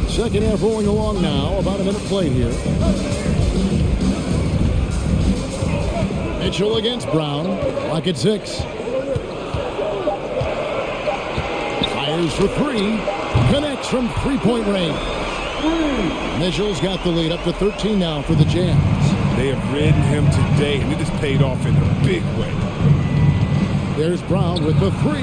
Second half rolling along now. About a minute played here. Mitchell against Brown. Clock at 6. Fires for 3. Connects from three-point range. Mitchell's got the lead up to 13 now for the Jazz. They have ridden him today, and it has paid off in a big way. There's Brown with the 3.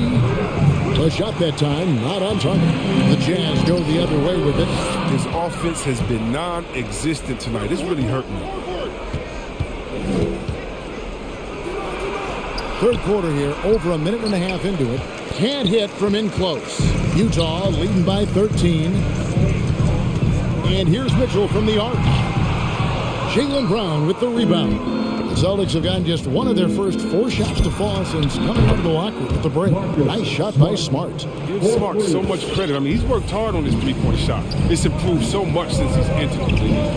The shot that time, not on target. The Jazz go the other way with it. His offense has been non-existent tonight. It's really hurting him. Third quarter here, over a minute and a half into it. Can't hit from in close. Utah leading by 13. And here's Mitchell from the arc. Jaylen Brown with the rebound. The Celtics have gotten just one of their first 4 shots to fall since coming out of the locker room at the break. Nice shot by Smart. Give Smart so much credit. I mean, he's worked hard on his three-point shot. It's improved so much since he's entered the league.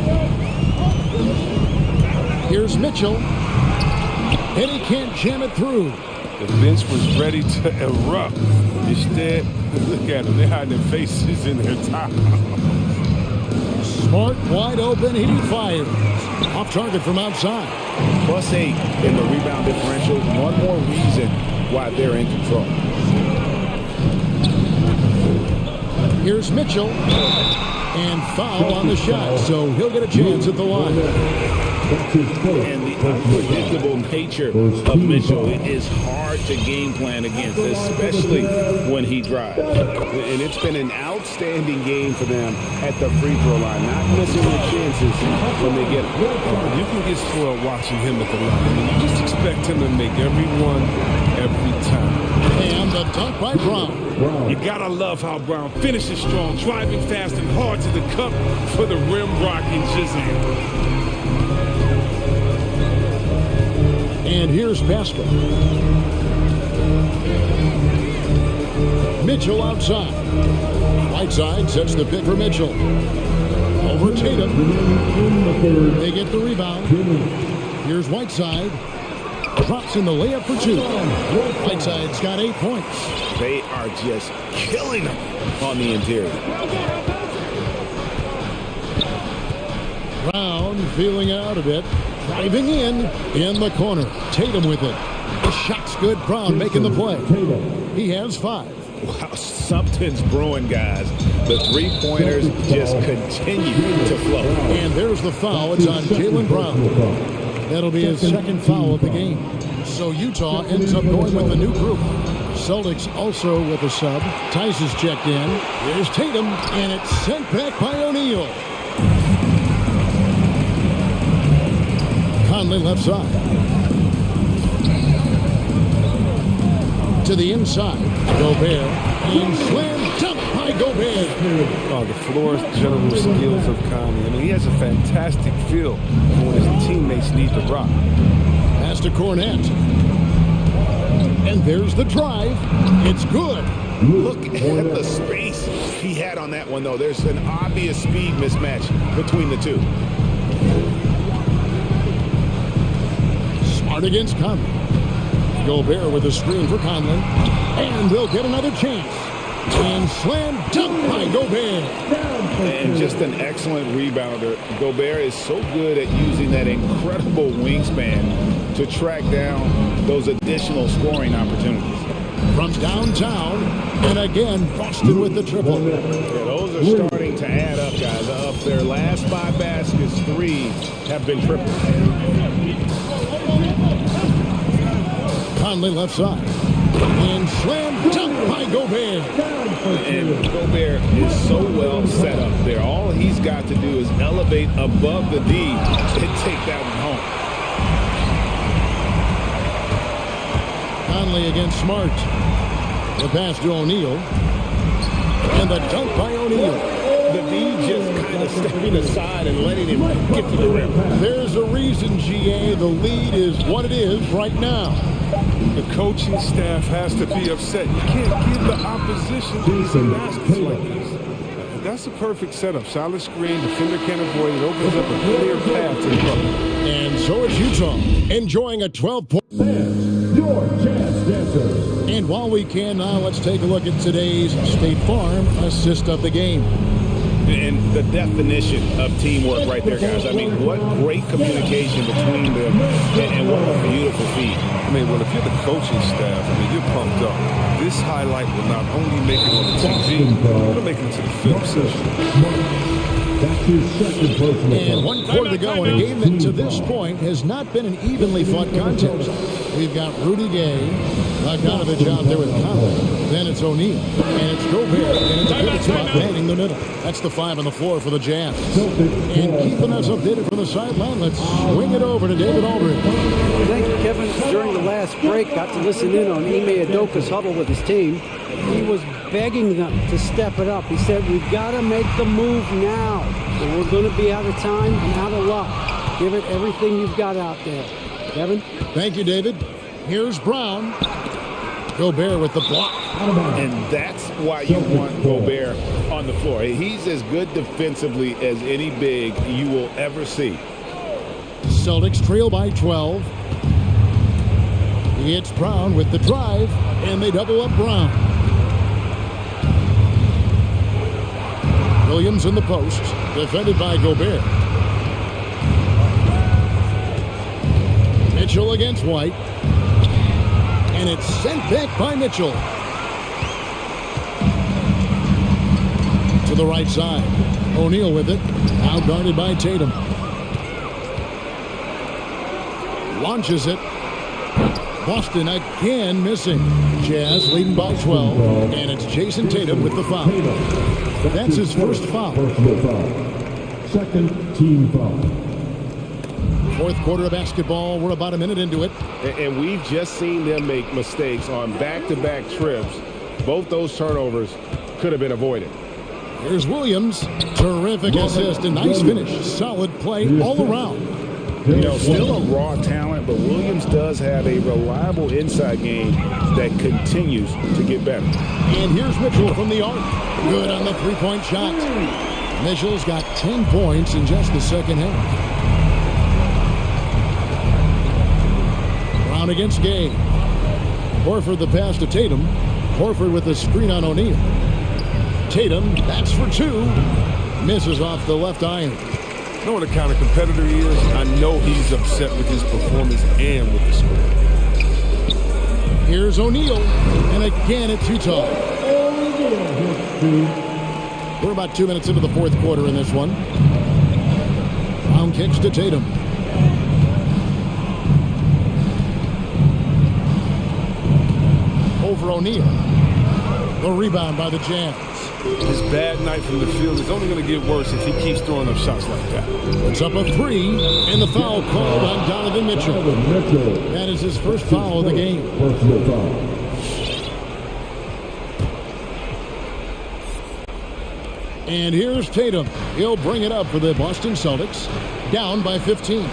Here's Mitchell. And he can't jam it through. The bench was ready to erupt. Instead, look at them. They're hiding their faces in their towels. Smart wide open. He fires. Off target from outside. +8 in the rebound differential. One more reason why they're in control. Here's Mitchell. And foul on the shot, so he'll get a chance at the line. And the unpredictable nature of Mitchell is hard to game plan against, especially when he drives. And it's been an outstanding game for them at the free throw line, not missing their chances when they get it. You can get spoiled watching him at the line. I mean, you just expect him to make every one, every time. And the dunk by Brown. You gotta love how Brown finishes strong, driving fast and hard to the cup for the rim rocking Shazam. And here's Pascal. Mitchell outside. Whiteside sets the pick for Mitchell. Over Tatum. They get the rebound. Here's Whiteside. Drops in the layup for 2. Whiteside's got 8 points. They are just killing them on the interior. Brown feeling out a bit. Driving in the corner. Tatum with it. The shot's good. Brown making the play. He has 5. Wow, something's brewing, guys. The three-pointers just continue to flow. And there's the foul. It's on Jaylen Brown. That'll be his second foul of the game. So Utah ends up going with a new group. Celtics also with a sub. Tice is checked in. Here's Tatum, and it's sent back by O'Neal. Conley left side. To the inside. Gobert. And slam dunk by Gobert. Oh, the floor's general skills of Conley. I mean, he has a fantastic feel for when his teammates need to rock. Pass to Cornette. And there's the drive. It's good. Look at the space he had on that one, though. There's an obvious speed mismatch between the two. Smart against Conley. Gobert with a screen for Conley. And they'll get another chance. And slam dunk by Gobert. And just an excellent rebounder. Gobert is so good at using that incredible wingspan to track down those additional scoring opportunities. From downtown, and again, Boston with the triple. Yeah, those are starting to add up, guys. Of their last 5 baskets, 3 have been triples. Conley left side. And slam dunk by Gobert. And Gobert is so well set up there. All he's got to do is elevate above the D and take that one home. Conley against Smart. The pass to O'Neal. And the dunk by O'Neal. The D just kind of stepping aside and letting him get to the rim. There's a reason, GA. The lead is what it is right now. The coaching staff has to be upset. You can't give the opposition these baskets like this. That's a perfect setup. Solid screen, defender can't avoid it. Opens up a clear path to the bucket. And so is Utah, enjoying a 12-point. Your chance dancers. And while we can now, let's take a look at today's State Farm assist of the game. And the definition of teamwork right there, guys. I mean, what great communication between them and what a beautiful feat. I mean, well, if you're the coaching staff, I mean, you're pumped up. This highlight will not only make it on the TV, it'll make it to the film session. And 1 quarter to go in a game that to this point has not been an evenly fought contest. We've got Rudy Gay, Bogdanovich out there with Conley. Then it's O'Neal, and it's Gobert, and it's a good spot manning the middle. That's the 5 on the floor for the Jazz. And keeping us updated from the sideline, let's swing it over to David Aldridge. Thank you, Kevin. During the last break, got to listen in on Ime Udoka's huddle with his team. He was begging them to step it up. He said, we've got to make the move now. Or we're going to be out of time and out of luck. Give it everything you've got out there. Kevin? Thank you, David. Here's Brown. Gobert with the block. And that's why you want Gobert on the floor. He's as good defensively as any big you will ever see. Celtics trail by 12. It's Brown with the drive, and they double up Brown. Williams in the post, defended by Gobert. Mitchell against White. And it's sent back by Mitchell. To the right side. O'Neal with it. Now guarded by Tatum. Launches it. Boston again missing. Jazz leading by 12. And it's Jason Tatum with the foul. That's his first foul. Second team foul. Fourth quarter of basketball. We're about a minute into it. And we've just seen them make mistakes on back-to-back trips. Both those turnovers could have been avoided. Here's Williams. Terrific assist and nice finish. Solid play all around. You know, still a raw talent, but Williams does have a reliable inside game that continues to get better. And here's Mitchell from the arc. Good on the three-point shot. Mitchell's got 10 points in just the second half. Brown against Gay. Horford the pass to Tatum. Horford with the screen on O'Neal. Tatum, that's for 2. Misses off the left iron. You know what kind of competitor he is? I know he's upset with his performance and with the score. Here's O'Neal, and again it's Utah. We're about 2 minutes into the fourth quarter in this one. Brown kicks to Tatum. Over O'Neal. The rebound by the Jazz. His bad night from the field is only going to get worse if he keeps throwing up shots like that. It's up a 3, and the foul called on Donovan Mitchell. That is his first foul of the game. And here's Tatum. He'll bring it up for the Boston Celtics. Down by 15.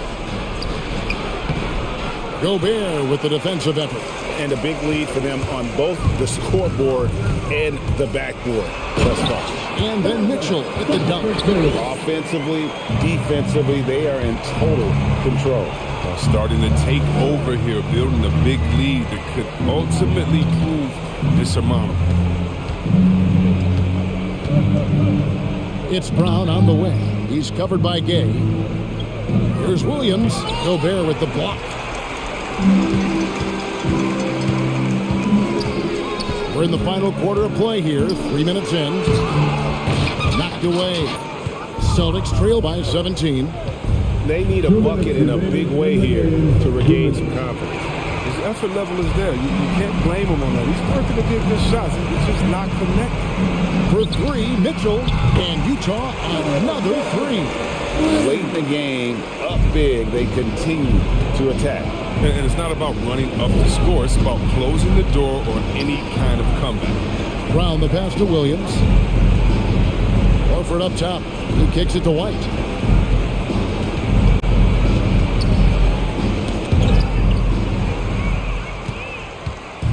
Gobert with the defensive effort. And a big lead for them on both the scoreboard and the backboard thus far. And then Mitchell with the dunk. Offensively, defensively, they are in total control. Starting to take over here, building a big lead that could ultimately prove insurmountable. It's Brown on the way. He's covered by Gay. Here's Williams. Gobert with the block. We're in the final quarter of play here. 3 minutes in. Knocked away. Celtics trail by 17. They need a bucket in a big way here to regain some confidence. effort level is there. You can't blame him on that. He's working to get good shots. He's just not connecting. For three, Mitchell, and Utah another three. Late in the game, up big, they continue to attack. And it's not about running up the score. It's about closing the door on any kind of comeback. Brown the pass to Williams. Horford up top. He kicks it to White.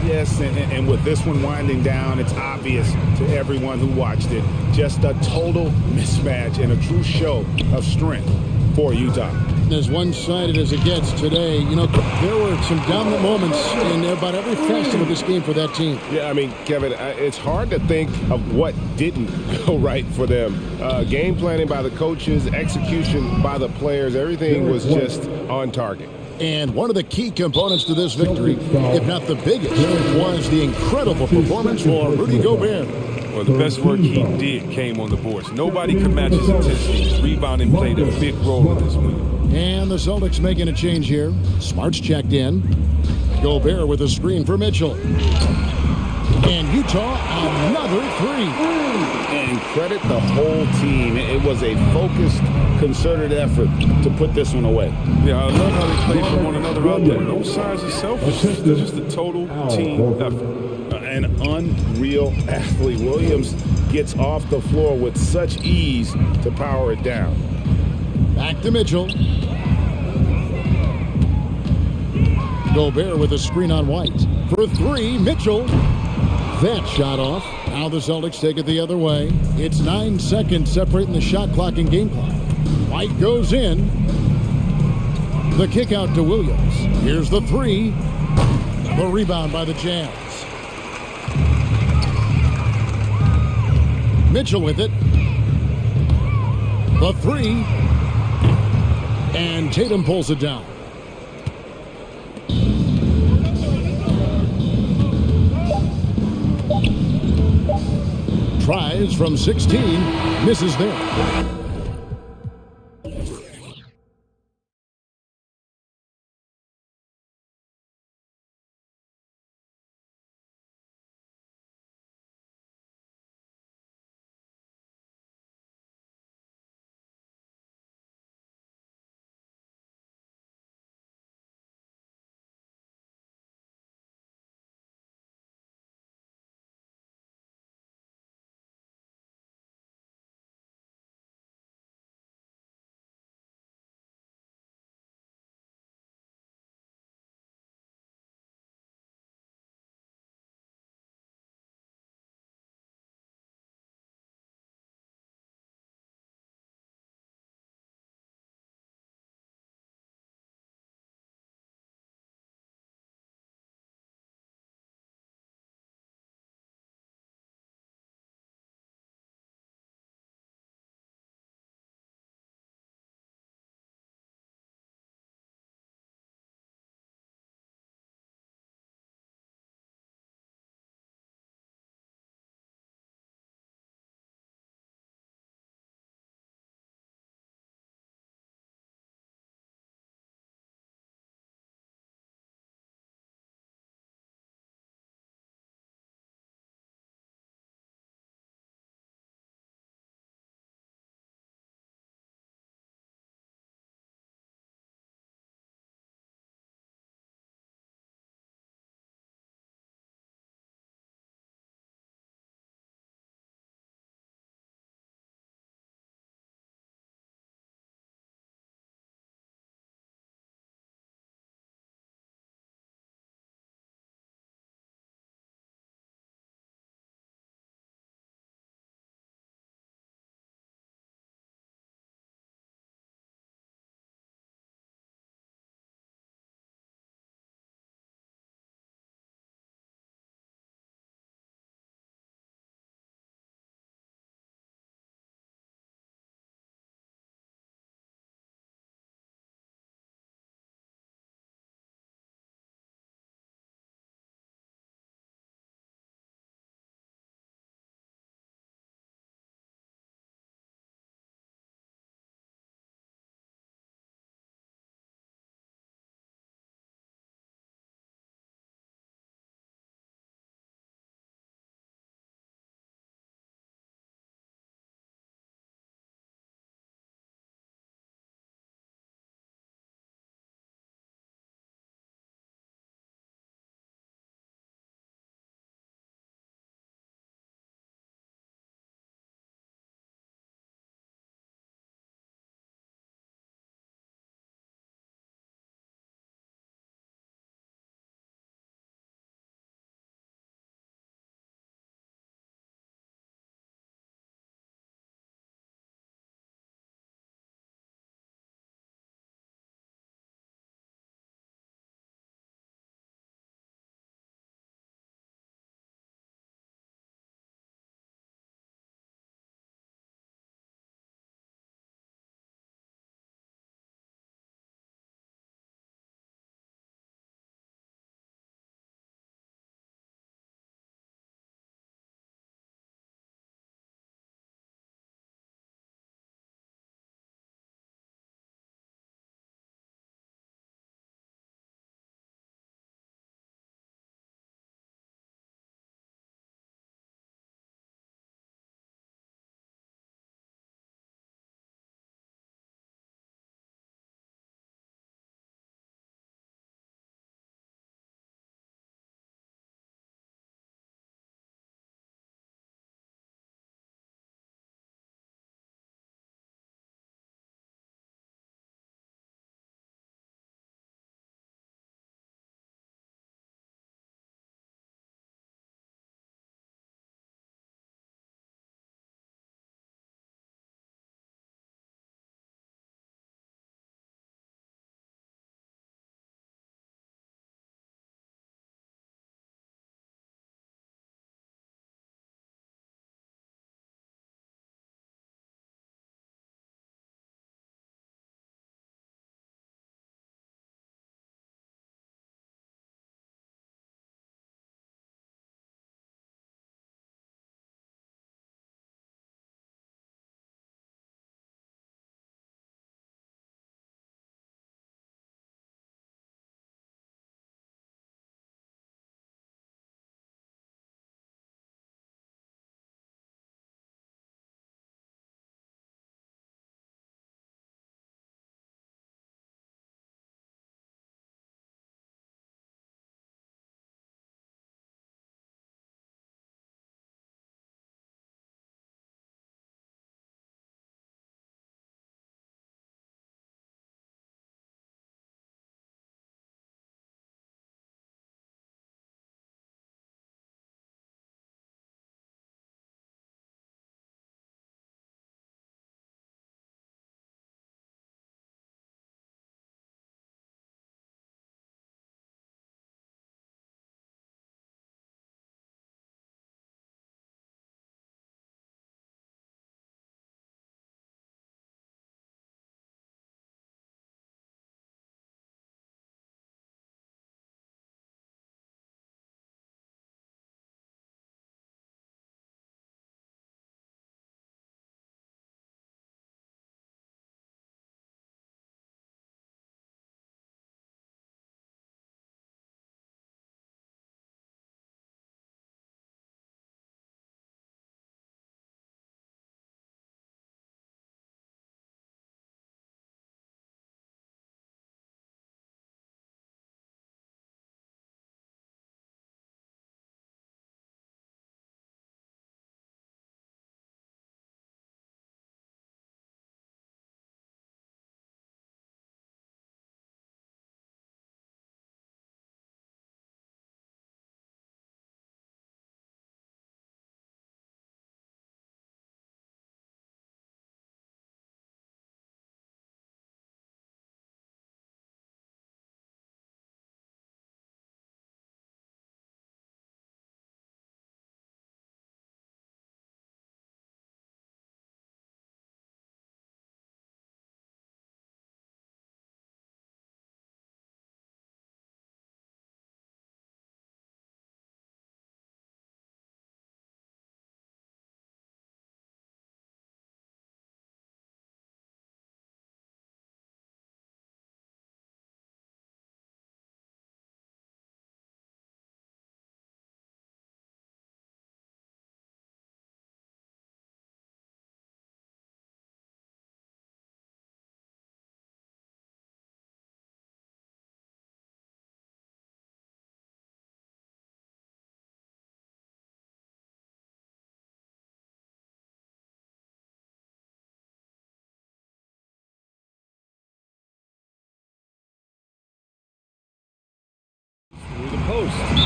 Yes, and with this one winding down, it's obvious to everyone who watched it. Just a total mismatch and a true show of strength for Utah. As one-sided as it gets today, you know, there were some dominant moments in about every facet of this game for that team. Yeah, I mean, Kevin, it's hard to think of what didn't go right for them. Game planning by the coaches, execution by the players, everything was just on target. And one of the key components to this victory, if not the biggest, was the incredible performance for Rudy Gobert. Well, the best work he did came on the boards. Nobody could match his intensity. Rebounding played a big role in this win. And the Celtics making a change here. Smart's checked in. Gobert with a screen for Mitchell. And Utah, another three. And credit the whole team. It was a focused, concerted effort to put this one away. Yeah, I love how they play for one another out there. No signs of selfishness. It's just a total team effort. An unreal athlete. Williams gets off the floor with such ease to power it down. Back to Mitchell. Gobert with a screen on White. For three, Mitchell. That shot off. Now the Celtics take it the other way. It's 9 seconds separating the shot clock and game clock. White goes in. The kick out to Williams. Here's the three. The rebound by the Jazz. Mitchell with it. The three. And Tatum pulls it down. Tries from 16. Misses there.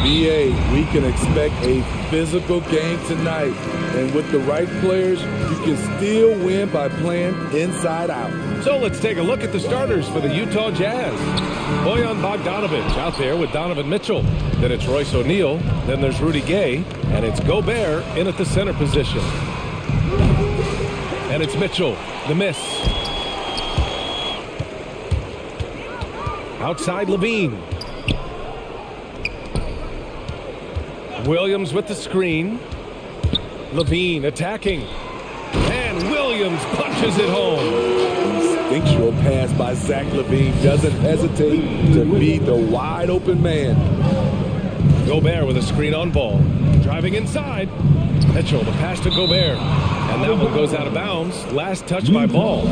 BA, we can expect a physical game tonight. And with the right players, you can still win by playing inside out. So let's take a look at the starters for the Utah Jazz. Bojan Bogdanovic out there with Donovan Mitchell. Then it's Royce O'Neal. Then there's Rudy Gay. And it's Gobert in at the center position. And it's Mitchell, the miss. Outside Levine. Williams with the screen. Levine attacking. And Williams punches it home. Instinctual pass by Zach Levine doesn't hesitate to be the wide open man. Gobert with a screen on ball. Driving inside. Mitchell, the pass to Gobert. And that one goes out of bounds. Last touch by Ball.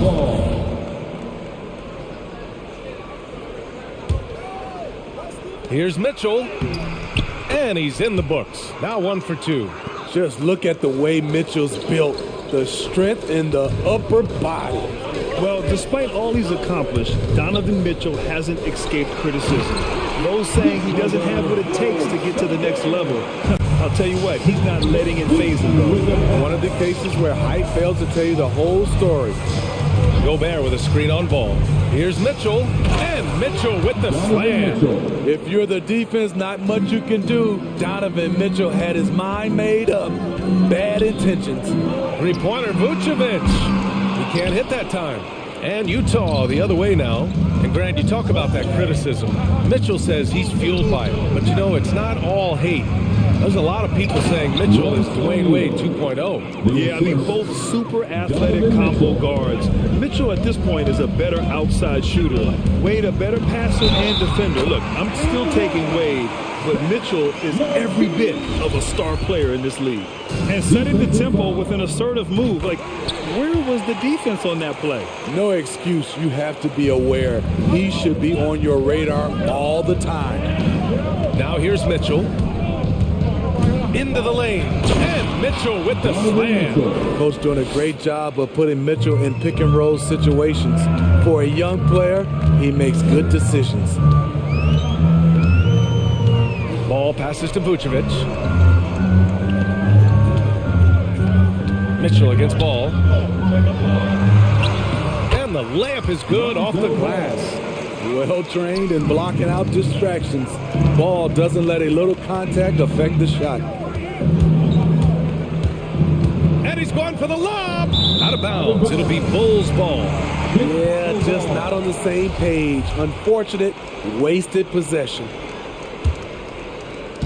Here's Mitchell. And he's in the books. Now 1 for 2. Just look at the way Mitchell's built. The strength in the upper body. Well, despite all he's accomplished, Donovan Mitchell hasn't escaped criticism. Those saying he doesn't have what it takes to get to the next level. I'll tell you what, he's not letting it faze him, though. One of the cases where height fails to tell you the whole story. Gobert with a screen on ball. Here's Mitchell, and Mitchell with the slam. If you're the defense, not much you can do. Donovan Mitchell had his mind made up. Bad intentions. Three-pointer Vucevic. He can't hit that time. And Utah the other way now. And Grant, you talk about that criticism. Mitchell says he's fueled by it. But you know, it's not all hate. There's a lot of people saying Mitchell is Dwayne Wade 2.0. Yeah, I mean, both super athletic combo guards. Mitchell at this point is a better outside shooter. Wade a better passer and defender. Look, I'm still taking Wade, but Mitchell is every bit of a star player in this league. And setting the tempo with an assertive move. Like, where was the defense on that play? No excuse. You have to be aware. He should be on your radar all the time. Now here's Mitchell. Into the lane, and Mitchell with the slam. Coach doing a great job of putting Mitchell in pick and roll situations. For a young player, he makes good decisions. Ball passes to Vucevic. Mitchell against Ball. And the layup is good off the glass. Well trained in blocking out distractions. Ball doesn't let a little contact affect the shot. And he's going for the lob. Out of bounds. It'll be Bulls ball. Yeah, just not on the same page. Unfortunate, wasted possession.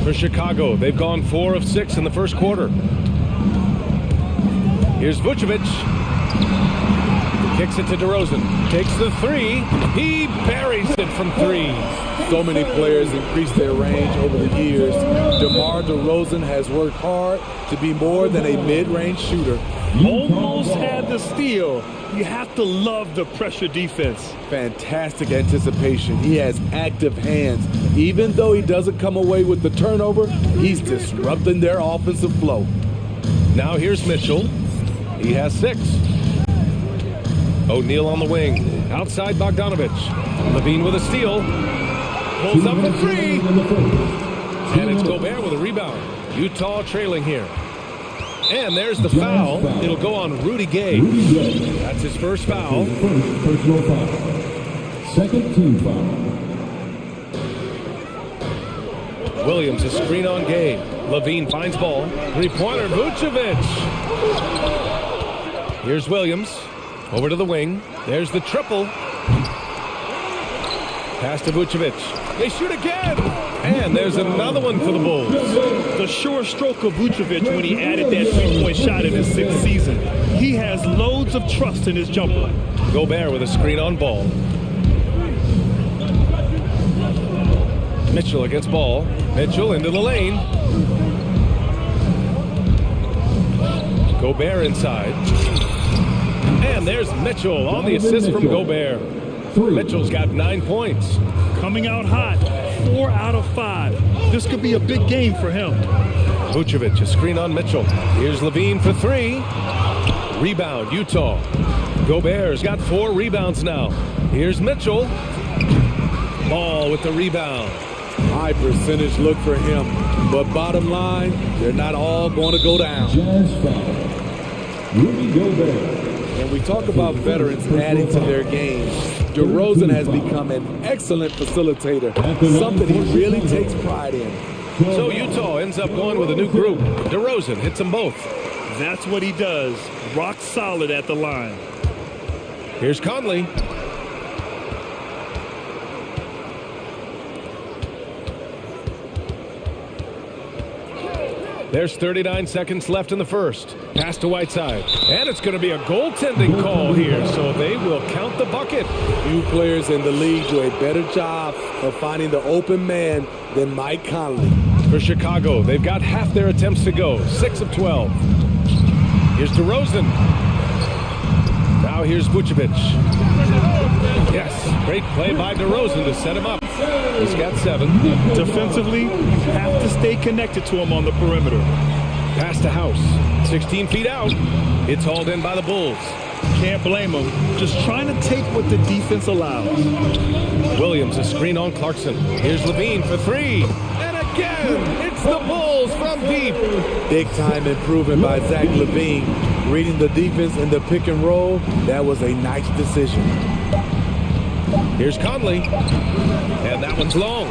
For Chicago, they've gone 4 of 6 in the first quarter. Here's Vucevic. Kicks it to DeRozan. Takes the three. He buries it from 3. So many players increase their range over the years. DeMar DeRozan has worked hard to be more than a mid-range shooter. Almost had the steal. You have to love the pressure defense. Fantastic anticipation. He has active hands. Even though he doesn't come away with the turnover, he's disrupting their offensive flow. Now here's Mitchell. He has 6. O'Neal on the wing. Outside Bogdanovic. Levine with a steal. Pulls up for 3. And it's Gobert with a rebound. Utah trailing here. And there's the foul. It'll go on Rudy Gay. That's his first foul. Personal foul. Second team foul. Williams, a screen on Gay. Levine finds ball. Three-pointer, Vucevic. Here's Williams. Over to the wing. There's the triple. Pass to Vucevic. They shoot again. And there's another one for the Bulls. The sure stroke of Vucevic when he added that three-point shot in his 6th season. He has loads of trust in his jumper. Gobert with a screen on Ball. Mitchell against Ball. Mitchell into the lane. Gobert inside. And there's Mitchell on the assist from Gobert. Mitchell's got 9 points. Coming out hot, 4 out of 5. This could be a big game for him. Vucevic, a screen on Mitchell. Here's Levine for 3. Rebound, Utah. Gobert's got 4 rebounds now. Here's Mitchell. Ball with the rebound. high percentage look for him. But bottom line, they're not all going to go down. When we talk about veterans adding to their games, DeRozan has become an excellent facilitator, something he really takes pride in. So Utah ends up going with a new group. DeRozan hits them both. That's what he does. Rock solid at the line. Here's Conley. There's 39 seconds left in the first. Pass to Whiteside. And it's going to be a goaltending call here, so they will count the bucket. Few players in the league do a better job of finding the open man than Mike Conley. For Chicago, they've got half their attempts to go, 6 of 12. Here's DeRozan. Now here's Vucevic. Yes, great play by DeRozan to set him up. He's got 7. Defensively, have to stay connected to him on the perimeter. Pass to House. 16 feet out. It's hauled in by the Bulls. Can't blame him. Just trying to take what the defense allows. Williams, a screen on Clarkson. Here's Levine for 3. And again, it's the Bulls from deep. Big time improvement by Zach Levine. Reading the defense in the pick and roll, that was a nice decision. Here's Conley. And that one's long.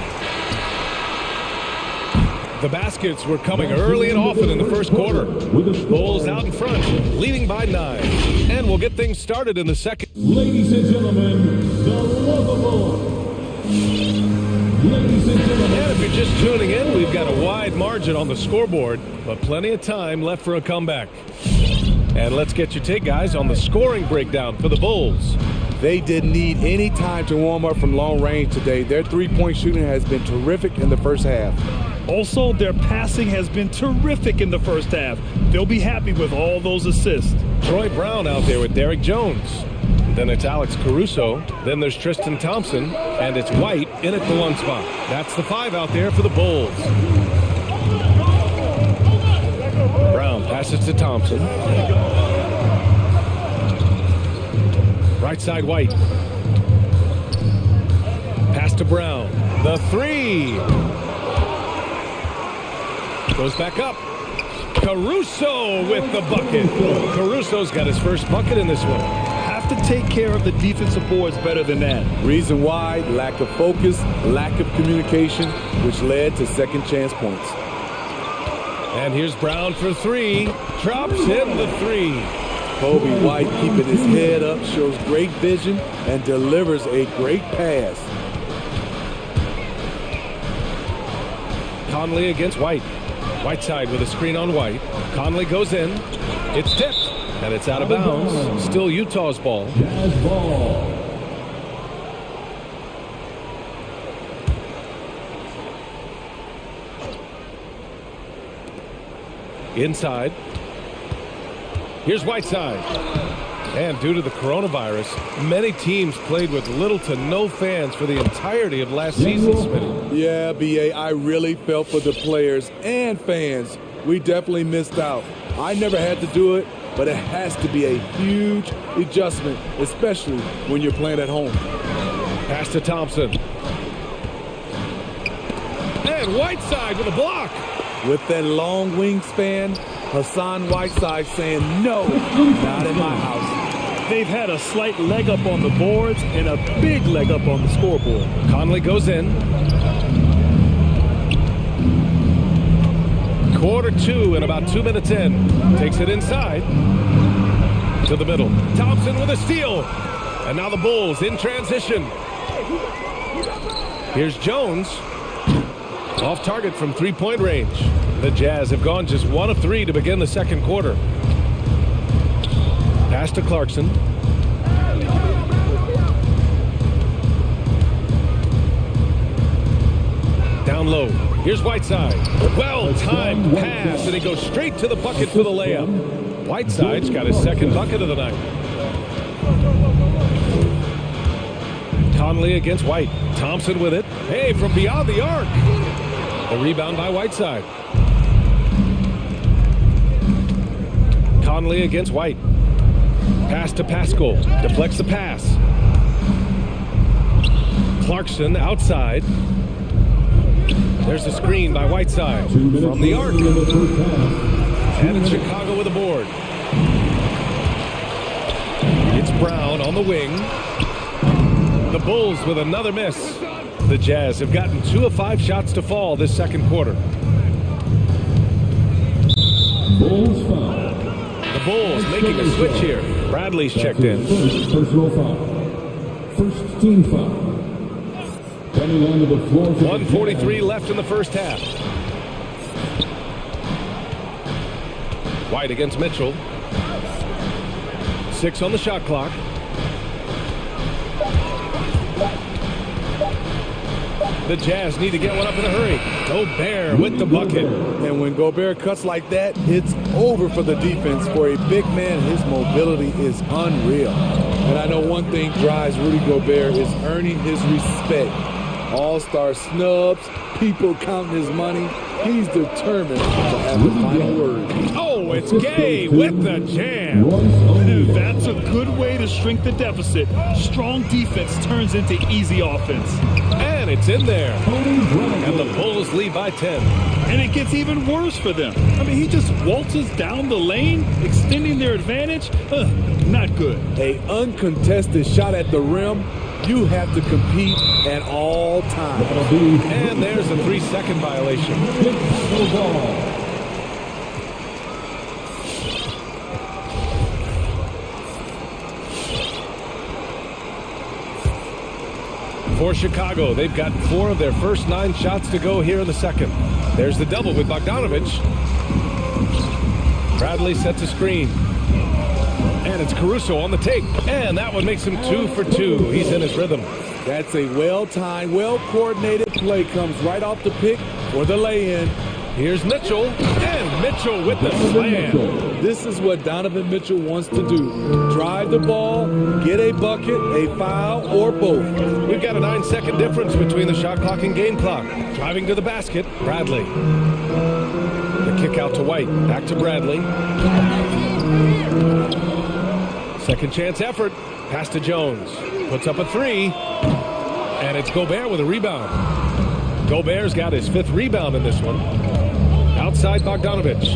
The baskets were coming early and often in the first quarter. Bulls out in front, leading by 9. And we'll get things started in the second. Ladies and gentlemen, the lovable. Ladies and gentlemen. And if you're just tuning in, we've got a wide margin on the scoreboard, but plenty of time left for a comeback. And let's get your take, guys, on the scoring breakdown for the Bulls. They didn't need any time to warm up from long range today. Their three-point shooting has been terrific in the first half. Also, their passing has been terrific in the first half. They'll be happy with all those assists. Troy Brown out there with Derek Jones. Then it's Alex Caruso. Then there's Tristan Thompson. And it's White in at the 1 spot. That's the 5 out there for the Bulls. Brown passes to Thompson. Right side White. Pass to Brown. The 3. Goes back up. Caruso with the bucket. Caruso's got his first bucket in this one. Have to take care of the defensive boards better than that. Reason why, lack of focus, lack of communication, which led to second chance points. And here's Brown for 3. Drops in the 3. Kobe White keeping his head up, shows great vision, and delivers a great pass. Conley against White. Whiteside with a screen on White. Conley goes in. It's tipped, and it's out of bounds. Still Utah's ball. Jazz ball. Inside. Here's Whiteside. And due to the coronavirus, many teams played with little to no fans for the entirety of last season, Smitty. Yeah, B.A., I really felt for the players and fans. We definitely missed out. I never had to do it, but it has to be a huge adjustment, especially when you're playing at home. Pass to Thompson. And Whiteside with a block. With that long wingspan, Hassan Whiteside saying, no, not in my house. They've had a slight leg up on the boards and a big leg up on the scoreboard. Conley goes in. Quarter 2 and about 2 minutes in. Takes it inside. To the middle. Thompson with a steal. And now the Bulls in transition. Here's Jones. Off target from 3-point range. The Jazz have gone just 1 of 3 to begin the second quarter. Pass to Clarkson. Down low. Here's Whiteside. Well-timed pass, and he goes straight to the bucket for the layup. Whiteside's got his second bucket of the night. Conley against White. Thompson with it. Hey, from beyond the arc. The rebound by Whiteside. Conley against White. Pass to Pascal. Deflects the pass. Clarkson outside. There's a screen by Whiteside from the arc. And it's Chicago with a board. It's Brown on the wing. The Bulls with another miss. The Jazz have gotten 2 of 5 shots to fall this second quarter. Bulls foul. The Bulls making a switch here. Bradley's checked in. Personal foul. First team foul. Coming onto the floor. 1:43 left in the first half. White against Mitchell. 6 on the shot clock. The Jazz need to get one up in a hurry. Gobert with the bucket. And when Gobert cuts like that, it's over for the defense. For a big man, his mobility is unreal. And I know one thing drives Rudy Gobert is earning his respect. All-star snubs, people counting his money. He's determined to have the final word. Oh, it's Gay with the jam. That's a good way to shrink the deficit. Strong defense turns into easy offense. And it's in there. And the Bulls lead by 10. And it gets even worse for them. I mean, he just waltzes down the lane, extending their advantage. Not good. A uncontested shot at the rim. You have to compete at all times. And there's a 3-second violation. For Chicago, they've got 4 of their first 9 shots to go here in the second. There's the double with Bogdanovich. Bradley sets a screen. And it's Caruso on the take. And that one makes him 2 for 2. He's in his rhythm. That's a well-timed, well-coordinated play. Comes right off the pick for the lay-in. Here's Mitchell. And Mitchell with the slam. This is what Donovan Mitchell wants to do. Drive the ball, get a bucket, a foul, or both. We've got a 9-second difference between the shot clock and game clock. Driving to the basket, Bradley. The kick out to White. Back to Bradley. Second chance effort. Pass to Jones. Puts up a 3. And it's Gobert with a rebound. Gobert's got his 5th rebound in this one. Outside Bogdanovich.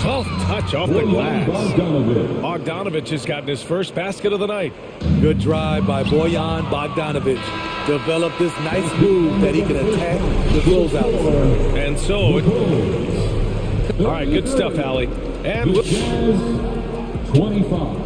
Soft touch off the glass. Bogdanovich has gotten his first basket of the night. Good drive by Bojan Bogdanovich. Developed this nice move that he can attack the closeout. And so it... All right, good stuff, Allie. And 25.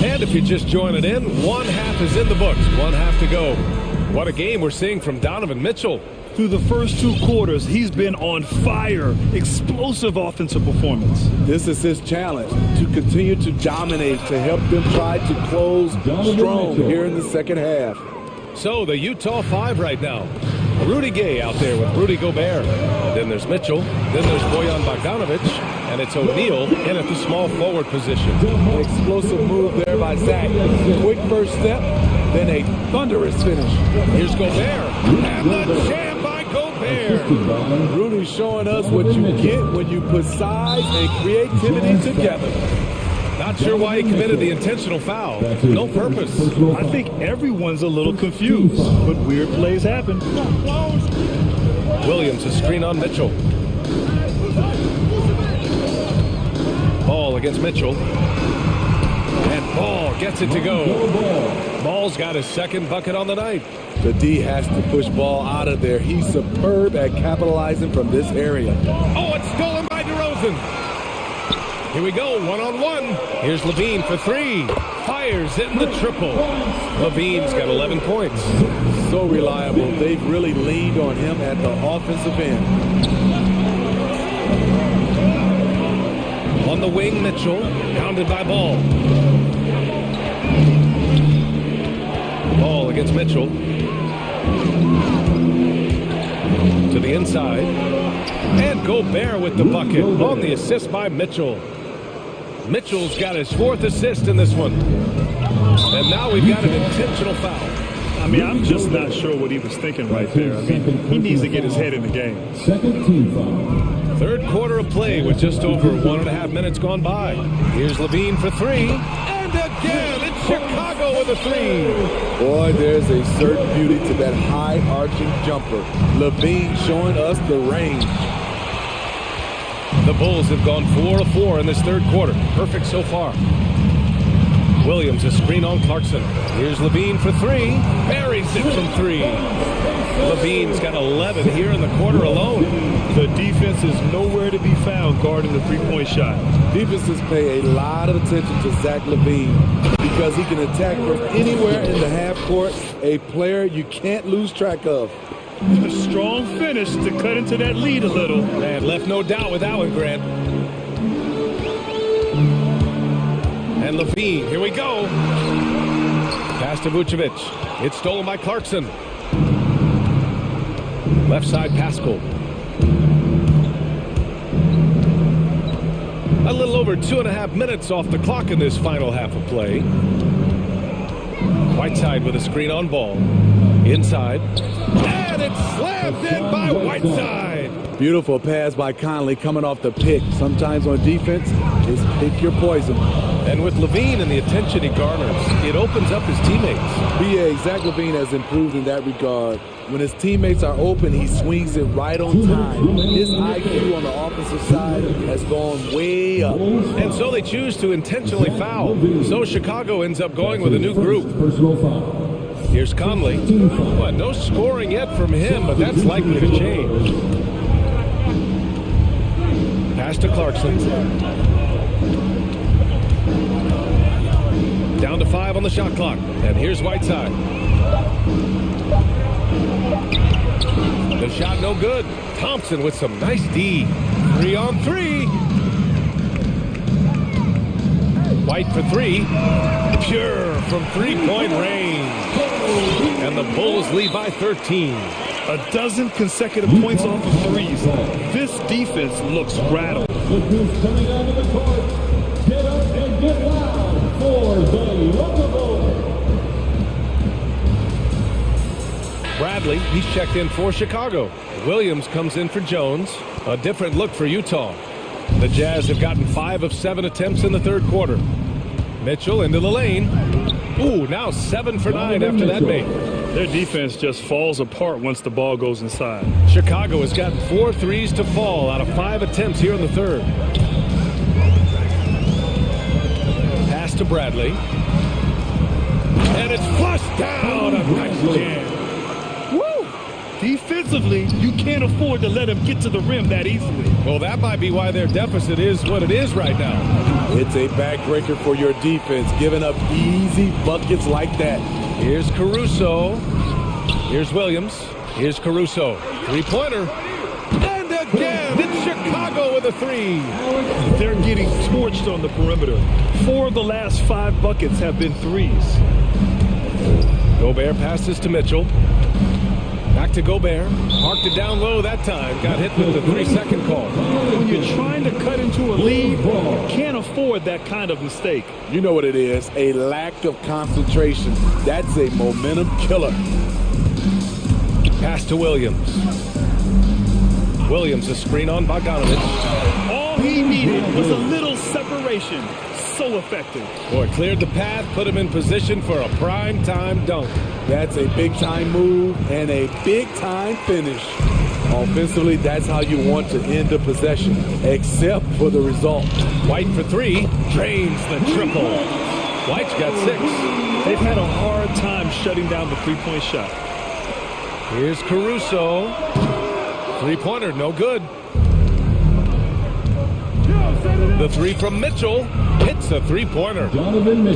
And if you're just joining in, 1 half is in the books. 1 half to go. What a game we're seeing from Donovan Mitchell. Through the first 2 quarters, he's been on fire. Explosive offensive performance. This is his challenge, to continue to dominate, to help them try to close strong here in the second half. So the Utah 5 right now. Rudy Gay out there with Rudy Gobert. Then there's Mitchell. Then there's Bojan Bogdanovich. And it's O'Neal in at the small forward position. Explosive move there by Zach. Quick first step, then a thunderous finish. Here's Gobert. And the jam by Gobert. Rudy showing us what you get when you put size and creativity together. Not sure why he committed the intentional foul. No purpose. I think everyone's a little confused, but weird plays happen. Williams, a screen on Mitchell. Ball against Mitchell. And Ball gets it to go. Ball's got his 2nd bucket on the night. The D has to push Ball out of there. He's superb at capitalizing from this area. Oh, it's stolen by DeRozan. Here we go, 1-on-1. Here's Levine for 3. Fires in the triple. Levine's got 11 points. So reliable. They've really leaned on him at the offensive end. On the wing, Mitchell, pounded by Ball. Ball against Mitchell. To the inside. And Gobert with the bucket on the assist by Mitchell. Mitchell's got his 4th assist in this one. And now we've got an intentional foul. I mean, I'm just not sure what he was thinking right there. I mean, he needs to get his head in the game. Second team foul. Third quarter of play with just over 1.5 minutes gone by. Here's Levine for three. And again, it's Chicago with a three. Boy, there's a certain beauty to that high arching jumper. Levine showing us the range. The Bulls have gone 4 of 4 in this third quarter. Perfect so far. Williams, a screen on Clarkson. Here's Levine for three. Buries it from three. Levine's got 11 here in the quarter alone. The defense is nowhere to be found guarding the three-point shot. Defenses pay a lot of attention to Zach Levine because he can attack from anywhere in the half court, a player you can't lose track of. A strong finish to cut into that lead a little. And left no doubt with that one, Grant. And Levine, here we go. Pass to Vucevic. It's stolen by Clarkson. Left side, Pascal. A little over 2.5 minutes off the clock in this final half of play. Whiteside with a screen on ball. Inside. And it's slammed in by Whiteside. Beautiful pass by Conley coming off the pick. Sometimes on defense, it's pick your poison. And with Levine and the attention he garners, it opens up his teammates. BA, Zach Levine has improved in that regard. When his teammates are open, he swings it right on time. His IQ on the offensive side has gone way up. And so they choose to intentionally foul. So Chicago ends up going with a new group. Here's Conley. Well, no scoring yet from him, but that's likely to change. Pass to Clarkson. Down to 5 on the shot clock. And here's Whiteside. The shot no good. Thompson with some nice D. 3 on 3. White for three. Pure from three-point range. And the Bulls lead by 13. A dozen consecutive points off of threes. This defense looks rattled. Look who's coming onto the court. Get up and get loud for the Yoga Bulls. Bradley, he's checked in for Chicago. Williams comes in for Jones. A different look for Utah. The Jazz have gotten 5 of 7 attempts in the third quarter. Mitchell into the lane. Ooh, now 7 for 9 after that make. Their defense just falls apart once the ball goes inside. Chicago has gotten 4 threes to fall out of 5 attempts here in the third. Pass to Bradley. And it's flushed down. A nice jam. Woo! Defensively, you can't afford to let him get to the rim that easily. Well, that might be why their deficit is what it is right now. It's a backbreaker for your defense, giving up easy buckets like that. Here's Caruso. Here's Williams. Here's Caruso. Three-pointer. And again, it's Chicago with a three. They're getting torched on the perimeter. 4 of the last 5 buckets have been threes. Gobert passes to Mitchell. Back to Gobert. Parked it down low that time. Got hit with the 3-second call. When you're trying to cut into a lead, you can't afford that kind of mistake. You know what it is, a lack of concentration. That's a momentum killer. Pass to Williams. Williams, a screen on Bogdanovich. All he needed was a little separation. So effective. Boy, cleared the path, put him in position for a prime-time dunk. That's a big-time move and a big-time finish. Offensively, that's how you want to end the possession, except for the result. White for three, drains the triple. White's got 6. They've had a hard time shutting down the three-point shot. Here's Caruso. Three-pointer, no good. The 3 from Mitchell hits a three-pointer.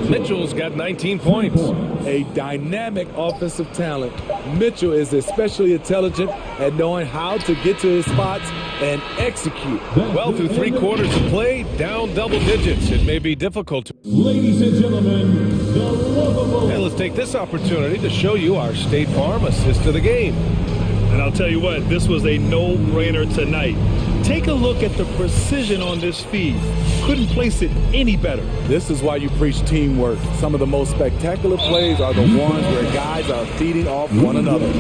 Mitchell's got 19 points. A dynamic offensive talent. Mitchell is especially intelligent at knowing how to get to his spots and execute. Well, through 3 quarters of play, down double digits. It may be difficult to... Ladies and gentlemen, the lovable... And let's take this opportunity to show you our State Farm assist to the game. And I'll tell you what, this was a no-brainer tonight. Take a look at the precision on this feed. Couldn't place it any better. This is why you preach teamwork. Some of the most spectacular plays are the ones where guys are feeding off one another.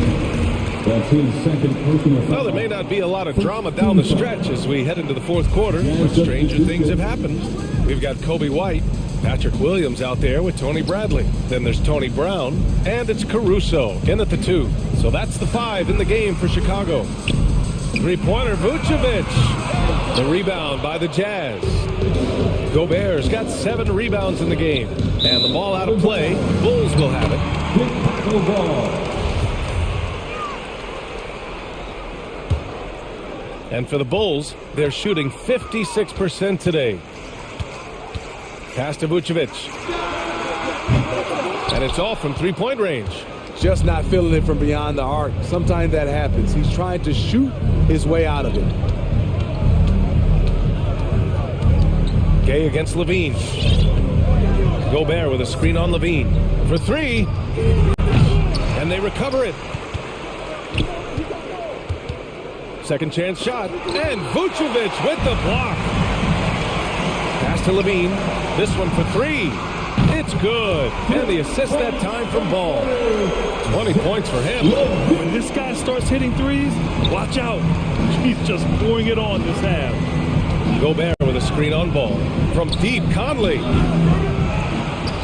That's his second personal foul. Well, there may not be a lot of drama down the stretch as we head into the fourth quarter, but stranger things have happened. We've got Kobe White, Patrick Williams out there with Tony Bradley. Then there's Tony Brown, and it's Caruso in at the 2. So that's the 5 in the game for Chicago. Three-pointer, Vucevic. The rebound by the Jazz. Gobert's got 7 rebounds in the game. And the ball out of play. Bulls will have it. Chicago ball. And for the Bulls, they're shooting 56% today. Pass to Vucevic. And it's off from three-point range. Just not feeling it from beyond the arc. Sometimes that happens. He's trying to shoot his way out of it. Gay against Levine. Gobert with a screen on Levine. For 3. And they recover it. Second chance shot. And Vucevic with the block. Pass to Levine. This one for 3. It's good. And the assist that time from Ball. 20 points for him. When this guy starts hitting threes, watch out. He's just pouring it on this half. Gobert with a screen on Ball. From deep, Conley.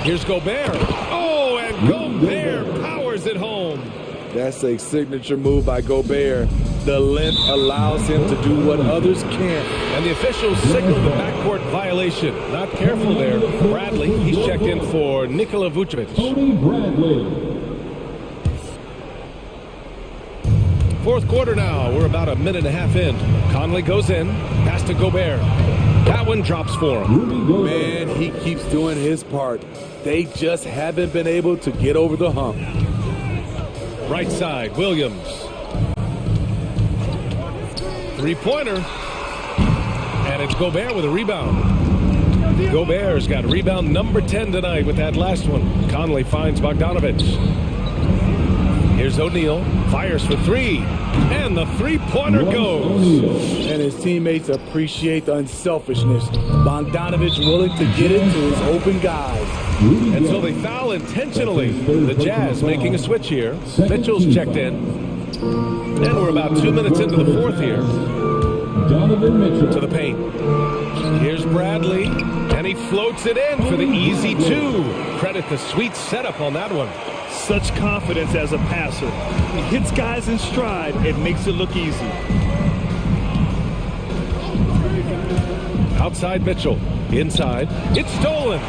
Here's Gobert. Oh, and Gobert powers it home. That's a signature move by Gobert. The length allows him to do what others can't. And the officials signaled the backcourt violation. Not careful there. Bradley, he's checked in for Nikola Vucevic. Tony Bradley. Fourth quarter now. We're about a minute and a half in. Conley goes in. Pass to Gobert. That one drops for him. Man, he keeps doing his part. They just haven't been able to get over the hump. Right side, Williams. Three-pointer. And it's Gobert with a rebound. Gobert's got rebound number 10 tonight with that last one. Conley finds Bogdanovich. Here's O'Neal. Fires for 3. And the three-pointer goes. And his teammates appreciate the unselfishness. Bogdanovich willing to get it to his open guys. And so they foul intentionally. The Jazz making a switch here. Mitchell's checked in. And we're about 2 minutes into the fourth here. Donovan Mitchell. To the paint. Here's Bradley. And he floats it in for the easy 2. Credit the sweet setup on that one. Such confidence as a passer. He hits guys in stride and makes it look easy. Outside Mitchell. Inside. It's stolen.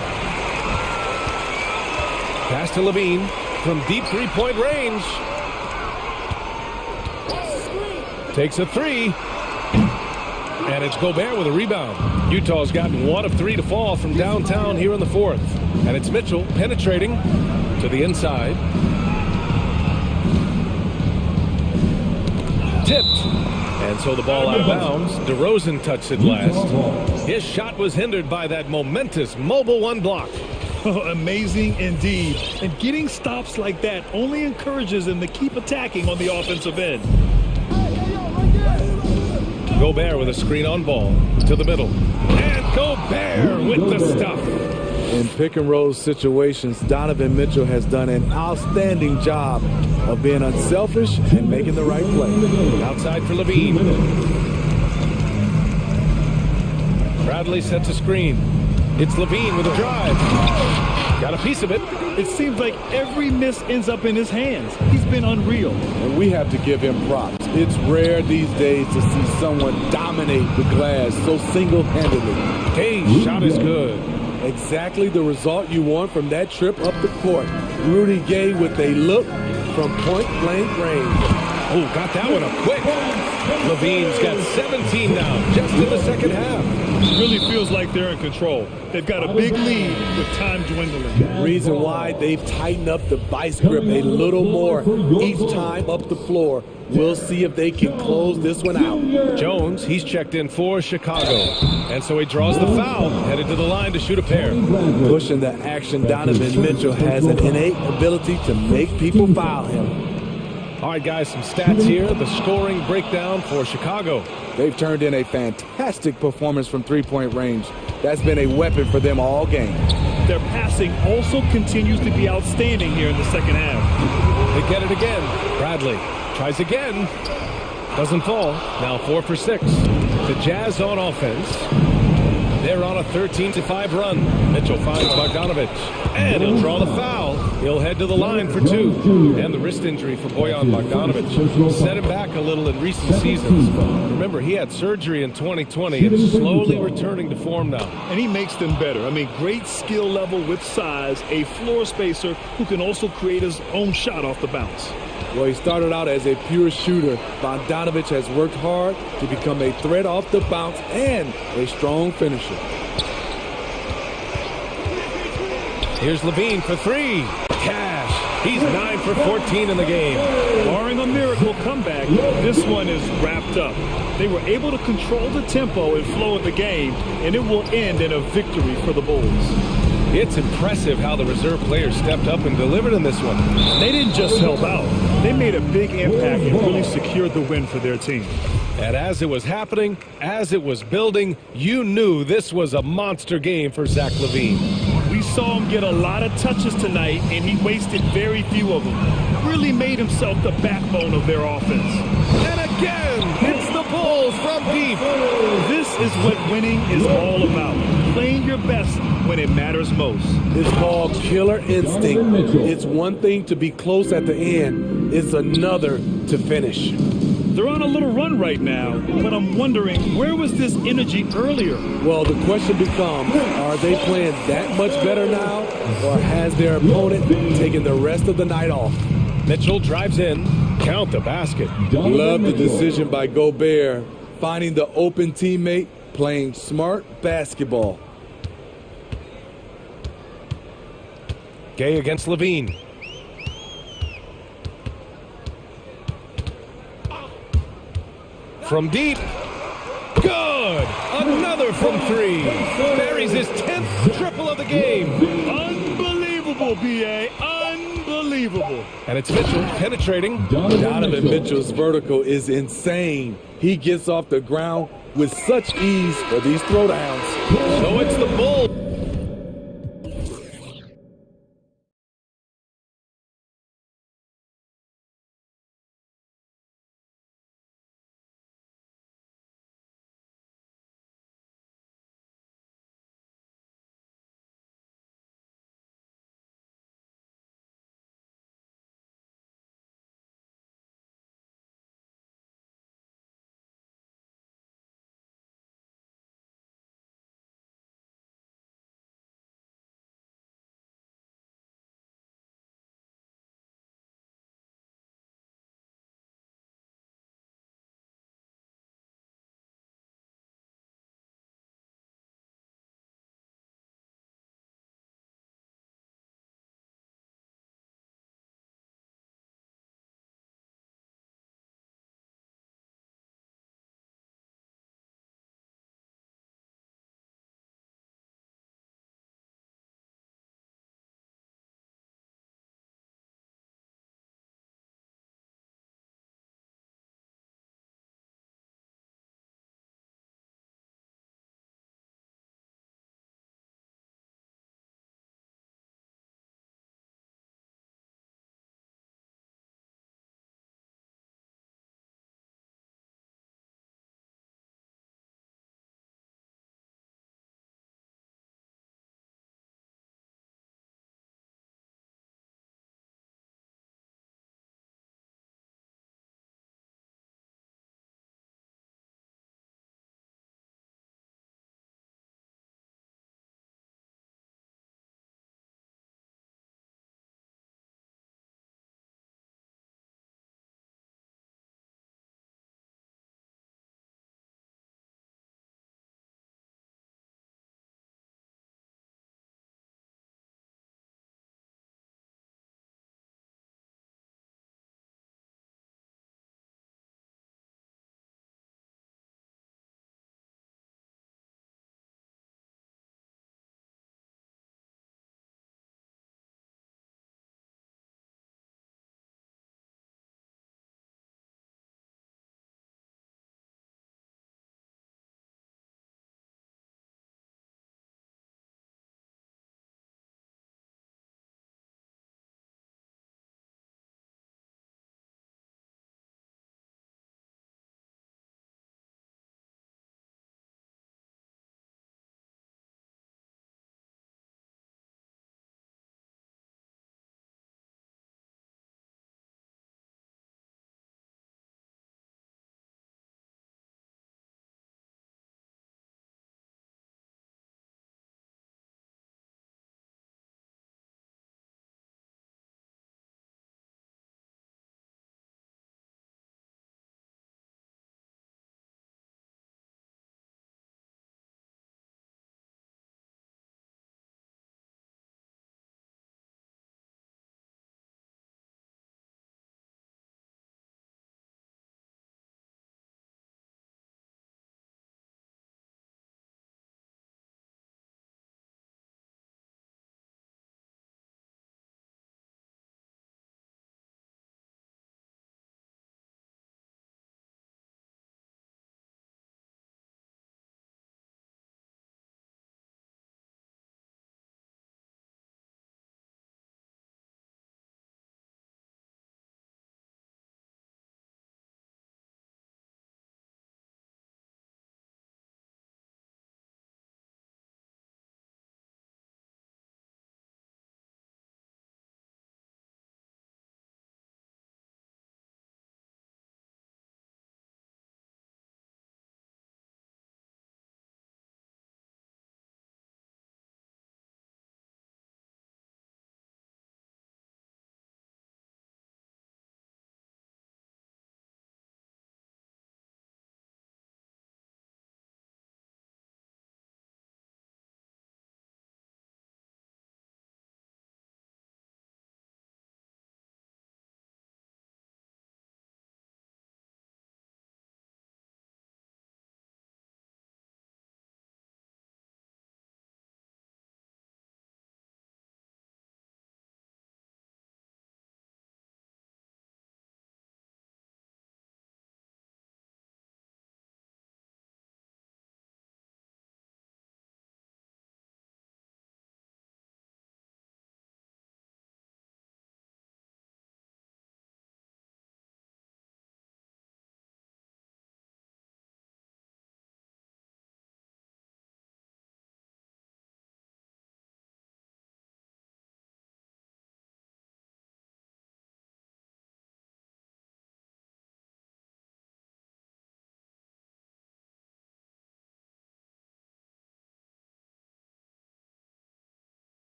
Pass to Levine from deep three-point range. Takes a 3. And it's Gobert with a rebound. Utah's gotten 1 of 3 to fall from downtown here in the fourth. And it's Mitchell penetrating to the inside. Tipped. And so the ball out of bounds. DeRozan touched it last. His shot was hindered by that momentous mobile 1 block. Amazing indeed. And getting stops like that only encourages him to keep attacking on the offensive end. Gobert with a screen on Ball to the middle. And Gobert with the stuff. In pick and roll situations, Donovan Mitchell has done an outstanding job of being unselfish and making the right play. Outside for Levine. Bradley sets a screen. It's Levine with a drive. Got a piece of it. It seems like every miss ends up in his hands. He's been unreal. And we have to give him props. It's rare these days to see someone dominate the glass so single-handedly. Gay's shot is good. Exactly the result you want from that trip up the court. Rudy Gay with a look from point-blank range. Oh, got that one up quick. Levine's got 17 now, just in the second half. It really feels like they're in control. They've got a big lead with time dwindling. Reason why they've tightened up the vice grip a little more each time up the floor. We'll see if they can close this one out. Jones, he's checked in for Chicago. And so he draws the foul, headed to the line to shoot a pair. Pushing the action, Donovan Mitchell has an innate ability to make people foul him. All right, guys, some stats here. The scoring breakdown for Chicago. They've turned in a fantastic performance from three-point range. That's been a weapon for them all game. Their passing also continues to be outstanding here in the second half. They get it again. Bradley tries again. Doesn't fall. Now 4 for 6. The Jazz on offense. They're on a 13-5 run. Mitchell finds Bogdanovich. And he'll draw the foul. He'll head to the line for 2. And the wrist injury for Bojan Bogdanovich set him back a little in recent seasons. Remember, he had surgery in 2020 and is slowly returning to form now. And he makes them better. I mean, great skill level with size, a floor spacer who can also create his own shot off the bounce. Well, he started out as a pure shooter. Bogdanovich has worked hard to become a threat off the bounce and a strong finisher. Here's Levine for 3. Cash. He's 9 for 14 in the game. Barring a miracle comeback, this one is wrapped up. They were able to control the tempo and flow of the game, and it will end in a victory for the Bulls. It's impressive how the reserve players stepped up and delivered in this one. They didn't just help out. They made a big impact and really secured the win for their team. And as it was happening, as it was building, you knew this was a monster game for Zach LaVine. We saw him get a lot of touches tonight, and he wasted very few of them. Really made himself the backbone of their offense. And again, hits the Bulls from deep. This is what winning is all about. Playing your best when it matters most. It's called killer instinct. It's one thing to be close at the end. It's another to finish. They're on a little run right now, but I'm wondering, where was this energy earlier? Well, the question becomes, are they playing that much better now, or has their opponent taken the rest of the night off? Mitchell drives in. Count the basket. Love the decision by Gobert, finding the open teammate, playing smart basketball. Gay against Levine. From deep. Good! Another from 3. Buries his 10th triple of the game. Unbelievable, B.A. Unbelievable. And it's Mitchell penetrating. Donovan Mitchell's vertical is insane. He gets off the ground with such ease for these throwdowns. So it's the Bulls.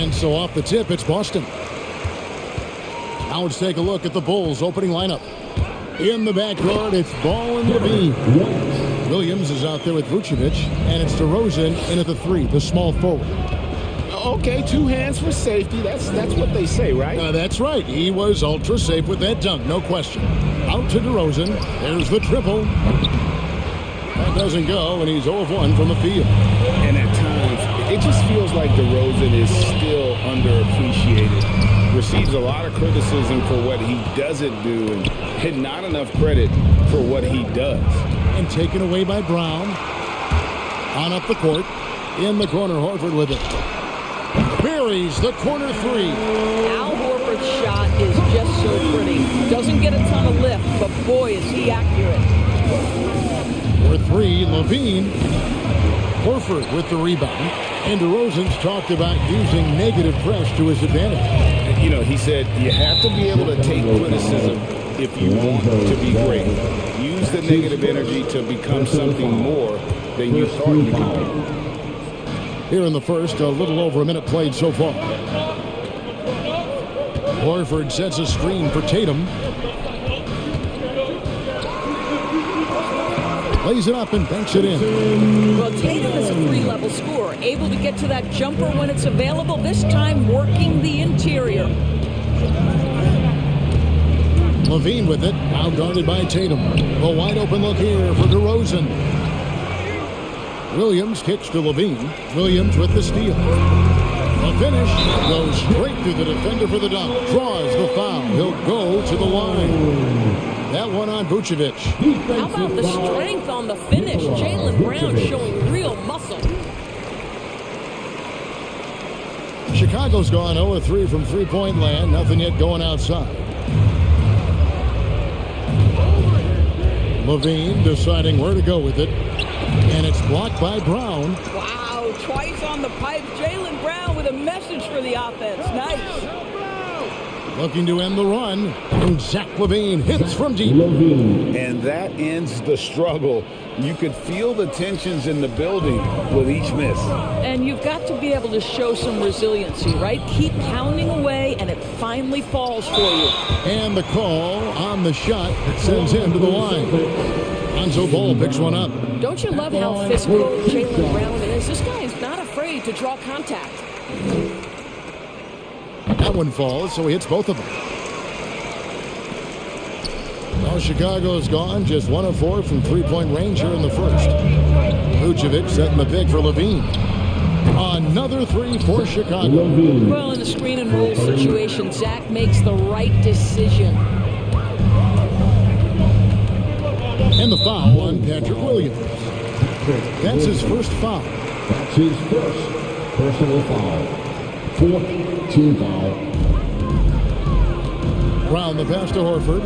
And so off the tip, it's Boston. Now let's take a look at the Bulls' opening lineup. In the backcourt, it's Ball and Levine. Williams is out there with Vucevic, and it's DeRozan in at the 3, the small forward. Okay, 2 hands for safety. That's what they say, right? That's right. He was ultra safe with that dunk, no question. Out to DeRozan. There's the triple. That doesn't go, and he's 0 of 1 from the field. And at times, it just feels like DeRozan is still underappreciated. Receives a lot of criticism for what he doesn't do and not enough credit for what he does. And taken away by Brown. On up the court. In the corner, Horford with it. Buries the corner 3. Al Horford's shot is just so pretty. Doesn't get a ton of lift, but boy, is he accurate. For 3, Levine. Horford with the rebound. And DeRozan's talked about using negative press to his advantage. You know, he said you have to be able to take criticism if you want to be great. Use the negative energy to become something more than you thought you could be. Here in the first, a little over a minute played so far. Horford sets a screen for Tatum. Lays it up and banks it in. Well, Tatum is a 3-level scorer, able to get to that jumper when it's available, this time working the interior. Levine with it, now guarded by Tatum. A wide open look here for DeRozan. Williams kicks to Levine. Williams with the steal. The finish goes straight through the defender for the dunk. Draws the foul. He'll go to the line. That one on Vucevic. How about the strength on the finish? Jaylen Brown showing real muscle. Chicago's gone 0-3 from three-point land. Nothing yet going outside. Levine deciding where to go with it. And it's blocked by Brown. Wow, twice on the pipe. Jaylen Brown with a message for the offense. Nice. Looking to end the run. And Zach LaVine hits from deep. And that ends the struggle. You could feel the tensions in the building with each miss. And you've got to be able to show some resiliency, right? Keep pounding away, and it finally falls for you. And the call on the shot sends him to the line. Lonzo Ball picks one up. Don't you love how physical Jaylen Brown is? This guy is not afraid to draw contact. That one falls, so he hits both of them. Now Chicago's gone, just 1 of 4 from three-point range here in the first. Vucevic setting the pick for Levine. Another 3 for Chicago. Well, in the screen and roll situation, Zach makes the right decision. And the foul on Patrick Williams. That's his first foul. That's his first personal foul. 4th team foul. Brown the pass to Horford.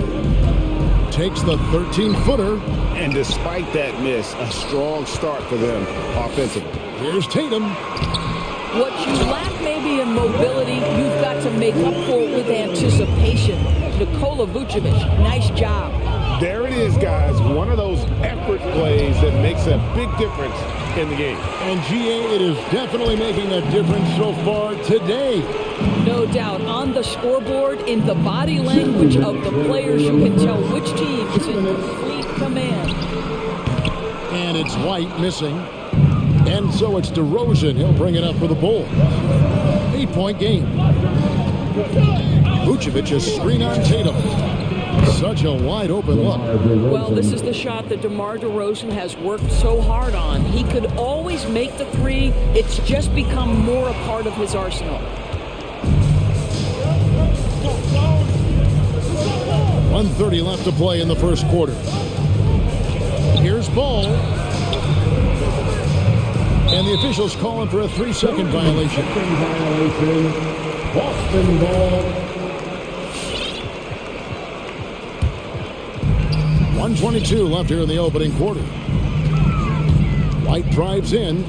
Takes the 13-footer. And despite that miss, a strong start for them offensively. Here's Tatum. What you lack maybe in mobility, you've got to make up for it with anticipation. Nikola Vucevic, nice job. There it is, guys. One of those effort plays that makes a big difference in the game. And GA, it is definitely making a difference so far today. No doubt. On the scoreboard, in the body language of the players, you can tell which team is in complete command. And it's White missing. And so it's DeRozan. He'll bring it up for the Bulls. 8-point game. Vucevic is screen on Tatum. Such a wide open look. Well, this is the shot that DeMar DeRozan has worked so hard on. He could always make the 3. It's just become more a part of his arsenal. 1:30 left to play in the first quarter. Here's Ball. And the officials calling for a 3-second violation. Boston ball. 1:22 left here in the opening quarter. White drives in.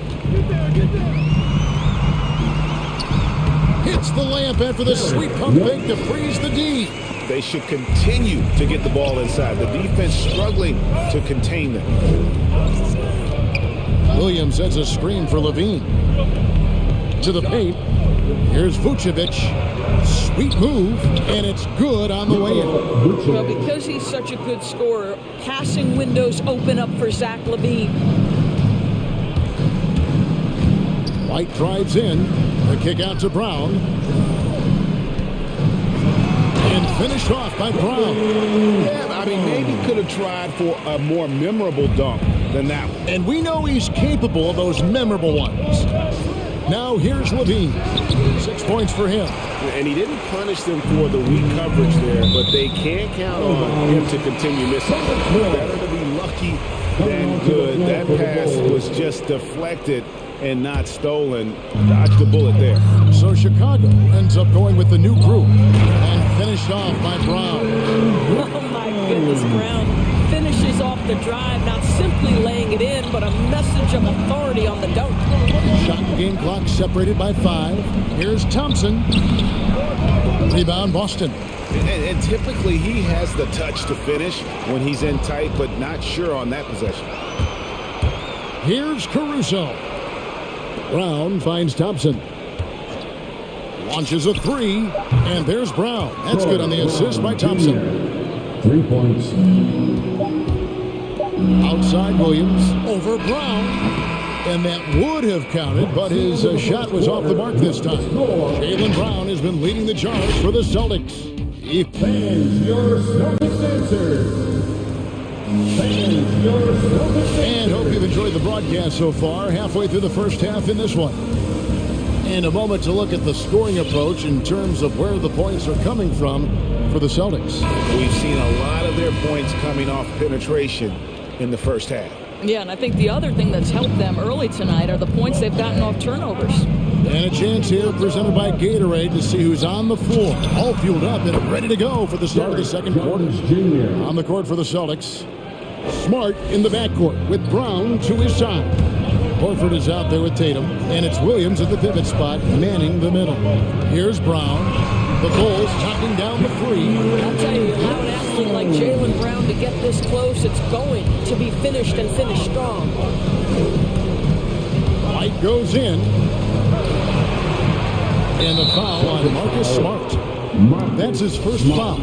Hits the layup after the sweep pump fake to freeze the D. They should continue to get the ball inside. The defense struggling to contain them. Williams sets a screen for Levine. To the paint. Here's Vucevic. Sweet move, and it's good on the way in. Well, because he's such a good scorer, passing windows open up for Zach LaVine. White drives in. The kick out to Brown. And finished off by Brown. Yeah, I mean, maybe could have tried for a more memorable dunk than that one. And we know he's capable of those memorable ones. Now here's LaVine. 6 points for him. And he didn't punish them for the weak coverage there, but they can't count on him to continue missing. Better to be lucky than good. That pass was just deflected and not stolen. Dodged the bullet there. So Chicago ends up going with the new group and finished off by Brown. Oh my goodness, Brown finishes off the drive, not simply laying it in, but a message of authority on the dunk. Shot and game clock separated by 5. Here's Thompson. Rebound Boston. And typically he has the touch to finish when he's in tight, but not sure on that possession. Here's Caruso. Brown finds Thompson. Launches a 3, and there's Brown. That's good on the assist by Thompson. 3 points. Outside Williams over Brown. And that would have counted, but his shot was off the mark this time. Jaylen Brown has been leading the charge for the Celtics. Fans, your Celtics answer. And hope you've enjoyed the broadcast so far. Halfway through the first half in this one. And a moment to look at the scoring approach in terms of where the points are coming from for the Celtics. We've seen a lot of their points coming off penetration in the first half. Yeah, and I think the other thing that's helped them early tonight are the points they've gotten off turnovers. And a chance here presented by Gatorade to see who's on the floor. All fueled up and ready to go for the start of the second quarter. On the court for the Celtics. Smart in the backcourt with Brown to his side. Horford is out there with Tatum, and it's Williams at the pivot spot, manning the middle. Here's Brown. The Bulls knocking down the 3. I'll tell you, allow an athlete like Jaylen Brown to get this close, it's going to be finished and finished strong. White goes in. And the foul on Marcus Smart. That's his first foul.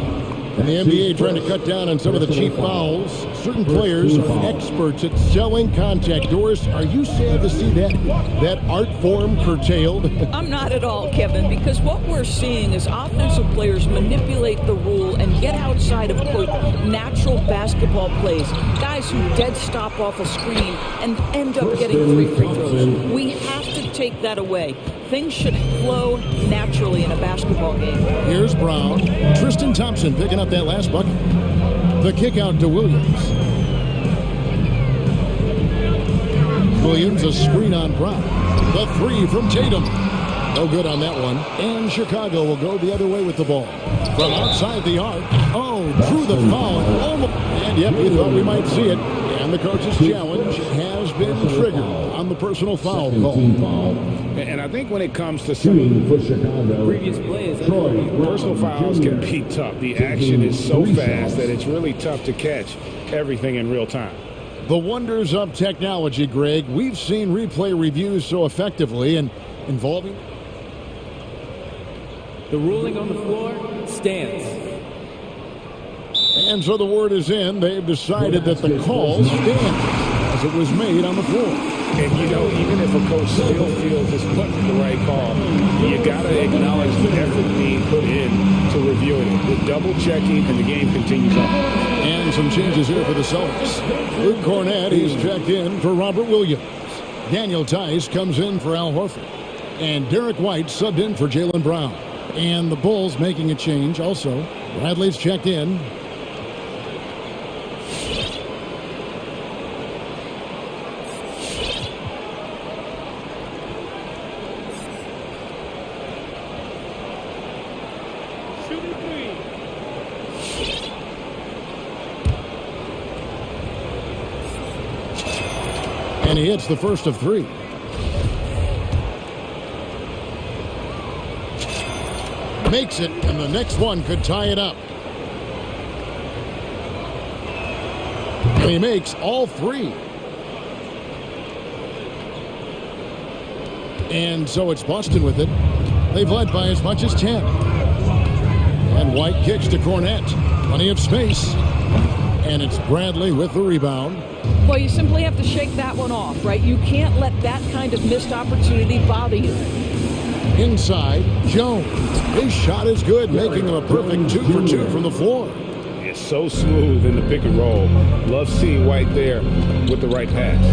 And the NBA trying to cut down on some of the cheap fouls. Certain players are experts at selling contact. Doris, are you sad to see that art form curtailed? I'm not at all, Kevin, because what we're seeing is offensive players manipulate the rule and get outside of, quote, natural basketball plays. Guys who dead stop off a screen and end up getting 3 free throws. We have to take that away. Things should flow naturally in a basketball game. Here's Brown. Tristan Thompson picking up that last bucket. The kick out to Williams. Williams a screen on Brown. The 3 from Tatum. No good on that one. And Chicago will go the other way with the ball. From outside the arc. Oh, drew the foul. And yep, we thought we might see it. And the coach's challenge has been triggered on the personal foul call. And I think when it comes to some Previous plays, personal fouls can be tough. The action is so fast that it's really tough to catch everything in real time. The wonders of technology, Greg. We've seen replay reviews so effectively and involving. the ruling on the floor stands. And so the word is in. They've decided that the call stands as it was made on the floor. And, you know, even if a coach still feels this wasn't the right call, you got to acknowledge the effort being put in to reviewing it. The double-checking, and the game continues on. And some changes here for the Celtics. Luke Cornett, he's checked in for Robert Williams. Daniel Tice comes in for Al Horford. And Derek White subbed in for Jaylen Brown. And the Bulls making a change also. Bradley's checked in. And he hits the first of three. Makes it, and the next one could tie it up. And he makes all three. And so it's Boston with it. They've led by as much as 10. And White kicks to Cornette. Plenty of space. And it's Bradley with the rebound. Well, you simply have to shake that one off, right? You can't let that kind of missed opportunity bother you. Inside, Jones. His shot is good, making him a perfect 2 for 2 from the floor. It's so smooth in the pick and roll. Love seeing White there with the right pass.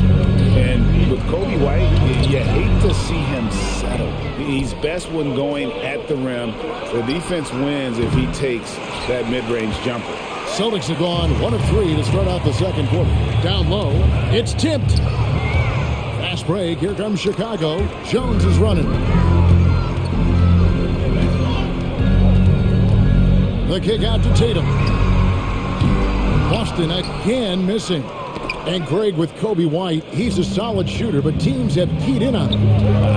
And with Kobe White, you hate to see him settle. He's best when going at the rim. The defense wins if he takes that mid-range jumper. Celtics have gone 1 of 3 to start out the second quarter. Down low, it's tipped. Fast break, here comes Chicago. Jones is running. The kick out to Tatum. Boston again missing. And Greg with Kobe White, he's a solid shooter, but teams have keyed in on him.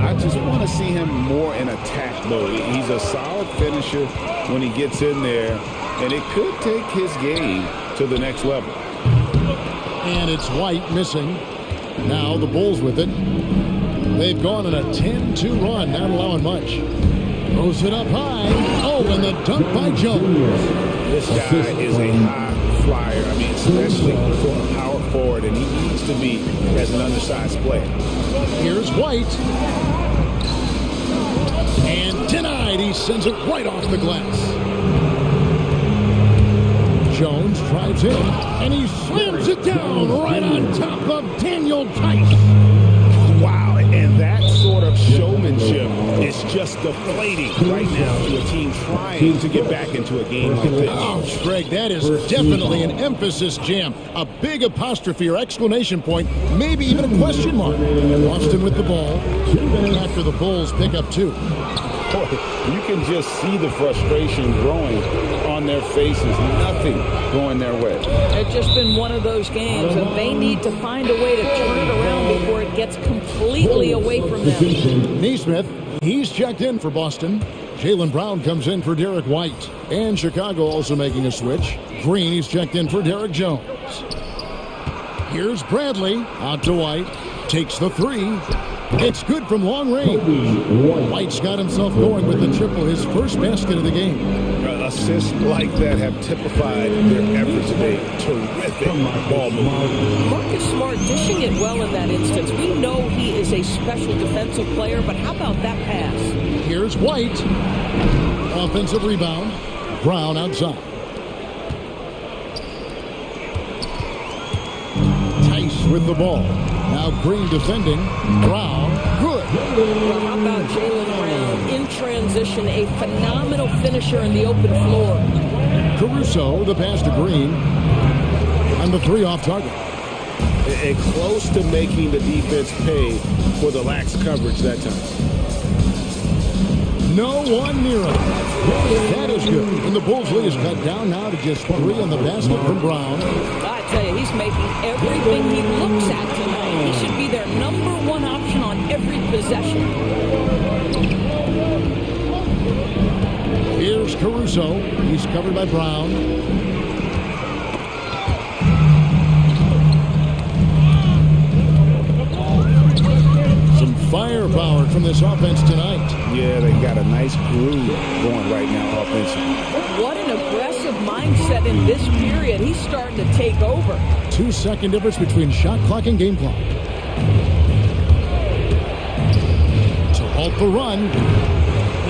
I just want to see him more in attack mode. He's a solid finisher when he gets in there, and it could take his game to the next level. And it's White missing. Now the Bulls with it. They've gone on a 10-2 run, not allowing much. Throws it up high. Oh, and the dunk by Jones. This guy is a high flyer. I mean, especially for a power forward, and he needs to be as an undersized player. Here's White. And denied. He sends it right off the glass. Jones drives in, and he slams it down right on top of Daniel Tice. Wow, and that sort of showmanship is just deflating right now to a team trying to get back into a game like this. Oh, Greg, that is definitely an emphasis jam. A big apostrophe or exclamation point, maybe even a question mark. Boston with the ball after the Bulls pick up 2. Boy, you can just see the frustration growing on their faces. Nothing going their way. It's just been one of those games, and they need to find a way to turn it around before it gets completely away from them. Nesmith, he's checked in for Boston. Jaylen Brown comes in for Derek White. And Chicago also making a switch. Green, he's checked in for Derek Jones. Here's Bradley, out to White. Takes the 3. It's good from long range. White's got himself going with the triple, his first basket of the game. Assists like that have typified their efforts today. Terrific ball movement. Marcus Smart dishing it well in that instance. We know he is a special defensive player, but how about that pass? Here's White. Offensive rebound. Brown outside. Tice with the ball. Now Green defending. Brown, good. Well, how about Jaylen Brown in transition, a phenomenal finisher in the open floor. Caruso, the pass to Green. And the 3 off target. And close to making the defense pay for the lax coverage that time. No one near him. That is good. And the Bulls lead is cut down now to just 3 on the basket from Brown. I tell you, he's making everything he looks at tonight. He should be their number 1 option on every possession. Here's Caruso. He's covered by Brown. Some firepower from this offense tonight. Yeah, they got a nice groove going right now offensively. What an aggressive mindset in this period. He's starting to take over. 2-second difference between shot clock and game clock. To halt the run.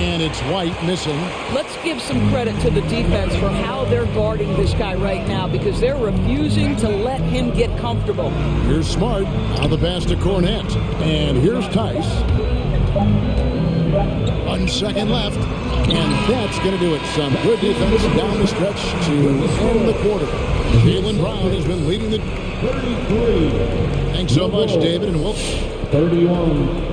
And it's White missing. Let's give some credit to the defense for how they're guarding this guy right now, because they're refusing to let him get comfortable. Here's Smart. Now the pass to Cornette. And here's Tice. 1 second left. And that's going to do it. Some good defense down the stretch to end the quarter. Jaylen Brown has been leading the... 33. Thanks so much, David, and we'll... 31.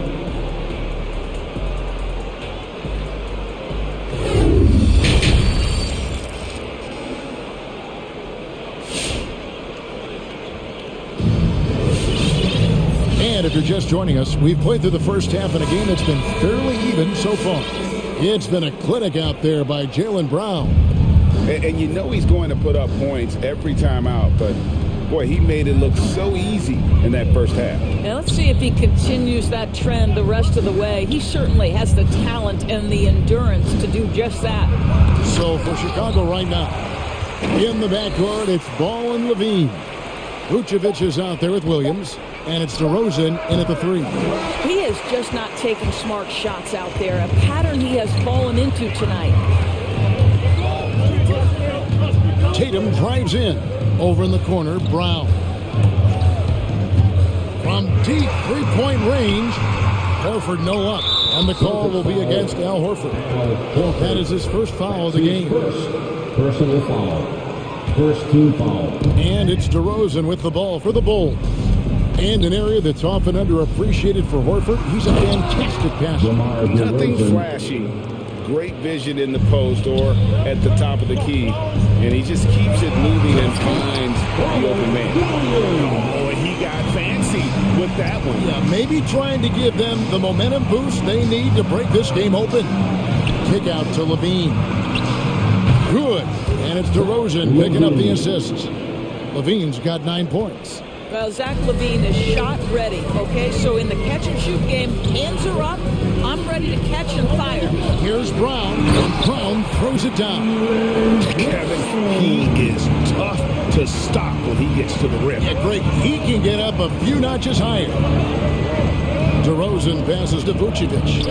And if you're just joining us, we've played through the first half in a game that's been fairly even so far. It's been a clinic out there by Jaylen Brown. And you know he's going to put up points every time out, but Boy, he made it look so easy in that first half. And let's see if he continues that trend the rest of the way. He certainly has the talent and the endurance to do just that. So for Chicago right now, in the backcourt, it's Ball and Levine. Vucevic is out there with Williams, and it's DeRozan in at the 3. He is just not taking smart shots out there, a pattern he has fallen into tonight. Tatum drives in. Over in the corner, Brown. From deep three-point range, Horford no up. And the call will be against Al Horford. That is his first foul of the game. Personal foul. First team foul. And it's DeRozan with the ball for the Bulls. And an area that's often underappreciated for Horford, he's a fantastic passer. Nothing flashy. Great vision in the post or at the top of the key. And he just keeps it moving and finds the open man. Oh, he got fancy with that one. Yeah, maybe trying to give them the momentum boost they need to break this game open. Kick out to Levine. Good. And it's DeRozan picking up the assists. Levine's got 9 points. Well, Zach LaVine is shot ready, okay? So in the catch-and-shoot game, hands are up. I'm ready to catch and fire. Here's Brown. Brown throws it down. Kevin, he is tough to stop when he gets to the rim. Yeah, Greg, he can get up a few notches higher. DeRozan passes to Vucevic.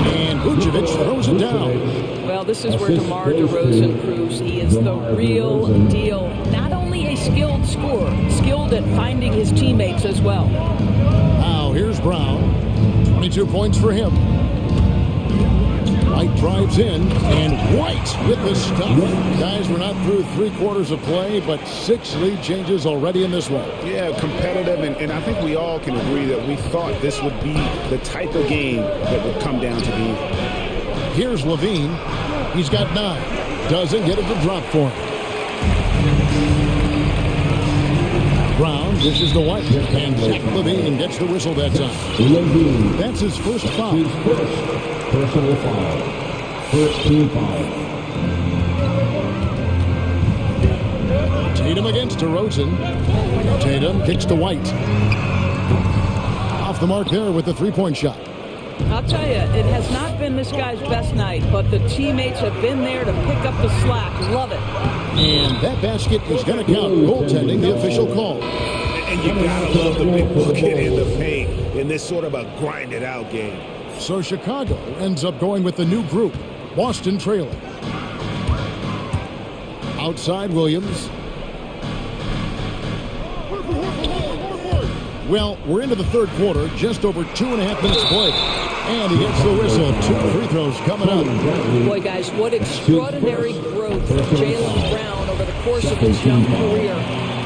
And Vucevic throws it down. Well, this is where DeMar DeRozan proves he is the real deal. Not only a skilled scorer, skilled at finding his teammates as well. Now, here's Brown. 22 points for him. White drives in, and White with the stuff. Guys, we're not through 3 quarters of play, but 6 lead changes already in this one. Yeah, competitive, and I think we all can agree that we thought this would be the type of game that would come down to the end. Here's Levine. He's got 9. Doesn't get it to drop for him. Brown dishes to White, and Zach LaVine gets the whistle that time. That's his first foul. His first personal foul. First team foul. Tatum against DeRozan. Tatum kicks to White. Off the mark there with the 3-point shot. I'll tell you, it has not been this guy's best night, but the teammates have been there to pick up the slack. Love it. And that basket is going to count. Goaltending, the official call. And you gotta love the big bucket in the paint in this sort of a grinded-out game. So Chicago ends up going with the new group. Boston trailing. Outside Williams. Well, we're into the third quarter, just over 2.5 minutes played. And he gets the whistle. 2 free throws coming up. Boy, guys, what extraordinary growth from Jaylen Brown over the course of his young career.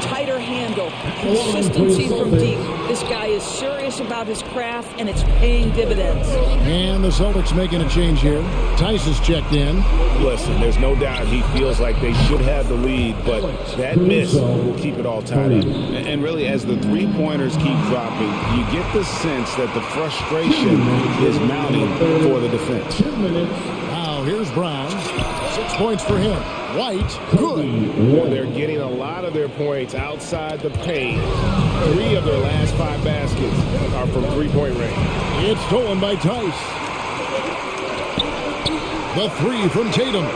Tighter handle, consistency from deep. This guy is serious about his craft, and it's paying dividends. And the Celtics making a change here. Tice is checked in. Listen, there's no doubt he feels like they should have the lead, but that miss will keep it all tied up. And really, as the 3-pointers keep dropping, you get the sense that the frustration is mounting for the defense. Now, here's Brown. 6 points for him. White, good. They're getting a lot of their points outside the paint. 3 of their last 5 baskets are from 3-point range. It's stolen by Tice. The 3 from Tatum.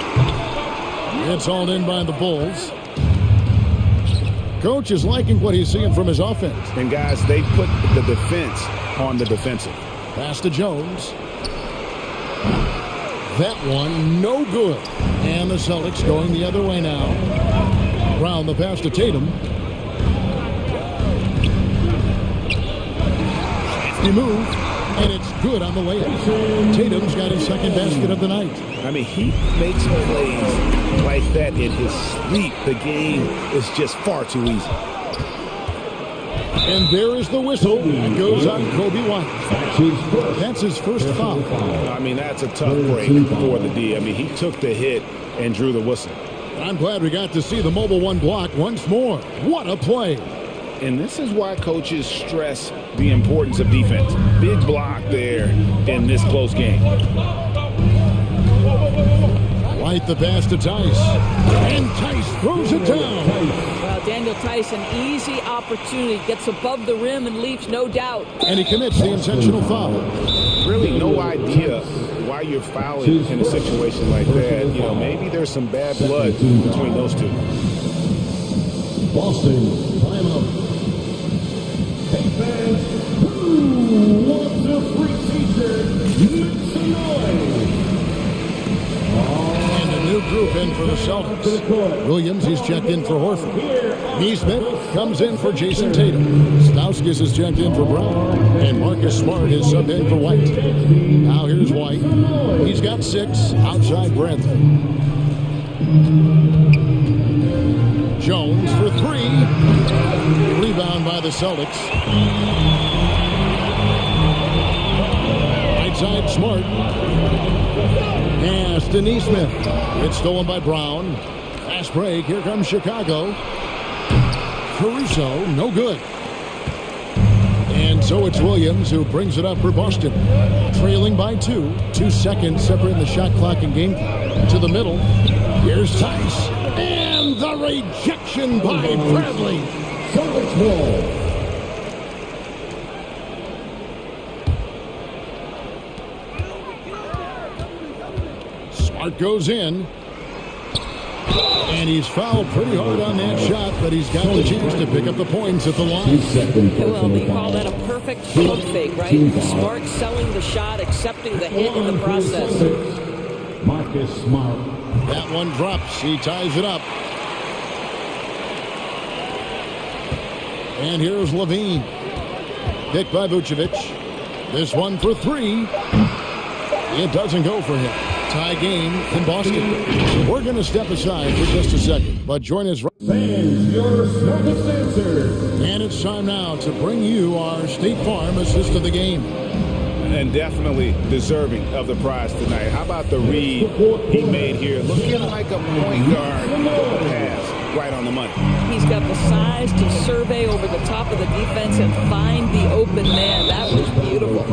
It's hauled in by the Bulls. Coach is liking what he's seeing from his offense. And guys, they put the defense on the defensive. Pass to Jones. That one, no good. And the Celtics going the other way now. Brown the pass to Tatum. He moved, and it's good on the layup. Tatum's got his second basket of the night. I mean, he makes plays like that in his sleep. The game is just far too easy. And there is the whistle. It goes on Kobe White. That's his first foul. I mean, that's a tough break for the D. I mean, he took the hit and drew the whistle. I'm glad we got to see the mobile 1 block once more. What a play. And this is why coaches stress the importance of defense. Big block there in this close game. White the pass to Tice. And Tice throws it down. Well, Daniel Tice, an easy opportunity, gets above the rim and leaves no doubt. And he commits the intentional foul. Really no idea why you're fouling in a situation like that. You know, maybe there's some bad blood between those two. Boston, timeout. Hey fans, who wants a free t-shirt? Make some noise. And a new group in for the Celtics. Williams, he's checked in for Horford. Neesmith comes in for Jason Tatum. Stauskas is checked in for Brown. And Marcus Smart is subbed in for White. Now here's White. He's got 6 outside Bradley. Jones for 3. Rebound by the Celtics. Right side Smart. Pass to Neesmith. It's stolen by Brown. Fast break. Here comes Chicago. Caruso, no good. And so it's Williams who brings it up for Boston. Trailing by 2. 2 seconds separating the shot clock and game clock. To the middle. Here's Tice. And the rejection by Bradley. Celtics ball. Smart goes in. And he's fouled pretty hard on that shot, but he's got the chance to pick up the points at the line. Well, they call that a perfect pump fake, right? Smart selling the shot, accepting the hit in the process. Marcus Smart. That one drops. He ties it up. And here's Levine. Picked by Vucevic. This one for 3. It doesn't go for him. Tie game in Boston. We're going to step aside for just a second, but join us. Fans, your Celtics answer. And it's time now to bring you our State Farm assist of the game. And definitely deserving of the prize tonight. How about the read he made here? Looking like a point guard pass right on the money. He's got the size to survey over the top of the defense and find the open man. That was beautiful.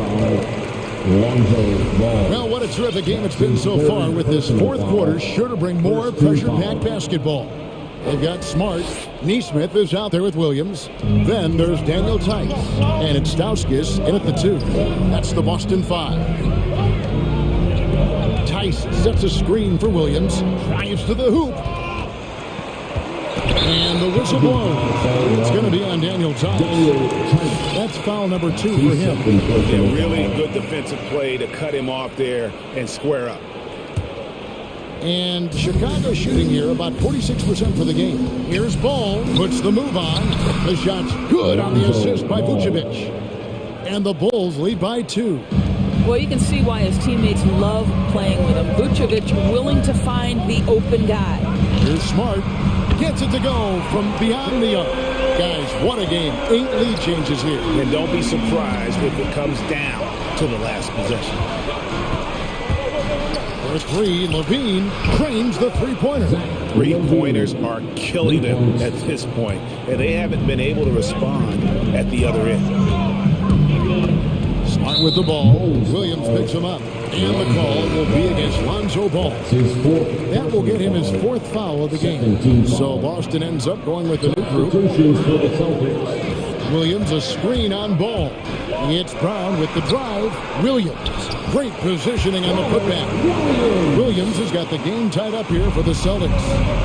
Well, what a terrific game it's been so far, with this fourth quarter sure to bring more pressure-packed basketball. They've got Smart. Neesmith is out there with Williams. Then there's Daniel Tice. And it's Stauskas in at the 2. That's the Boston 5. Tice sets a screen for Williams. Drives to the hoop. And the whistle blows. It's going to be on Daniel Tice. That's foul number 2 for him. Yeah, really good defensive play to cut him off there and square up. And Chicago shooting here about 46% for the game. Here's Ball, puts the move on. The shot's good on the assist by Vucevic. And the Bulls lead by 2. Well, you can see why his teammates love playing with him. Vucevic willing to find the open guy. Here's Smart. Gets it to go from beyond the arc. Guys, what a game. 8 lead changes here. And don't be surprised if it comes down to the last possession. There's 3. Levine trains the three-pointer. Three-pointers are killing them at this point, and they haven't been able to respond at the other end. Smart with the ball. Williams picks him up. And the call will be against Lonzo Ball. That will get him his 4th foul of the game. So Boston ends up going with the new group. Williams a screen on Ball. It's Brown with the drive. Williams. Great positioning on the putback. Williams has got the game tied up here for the Celtics.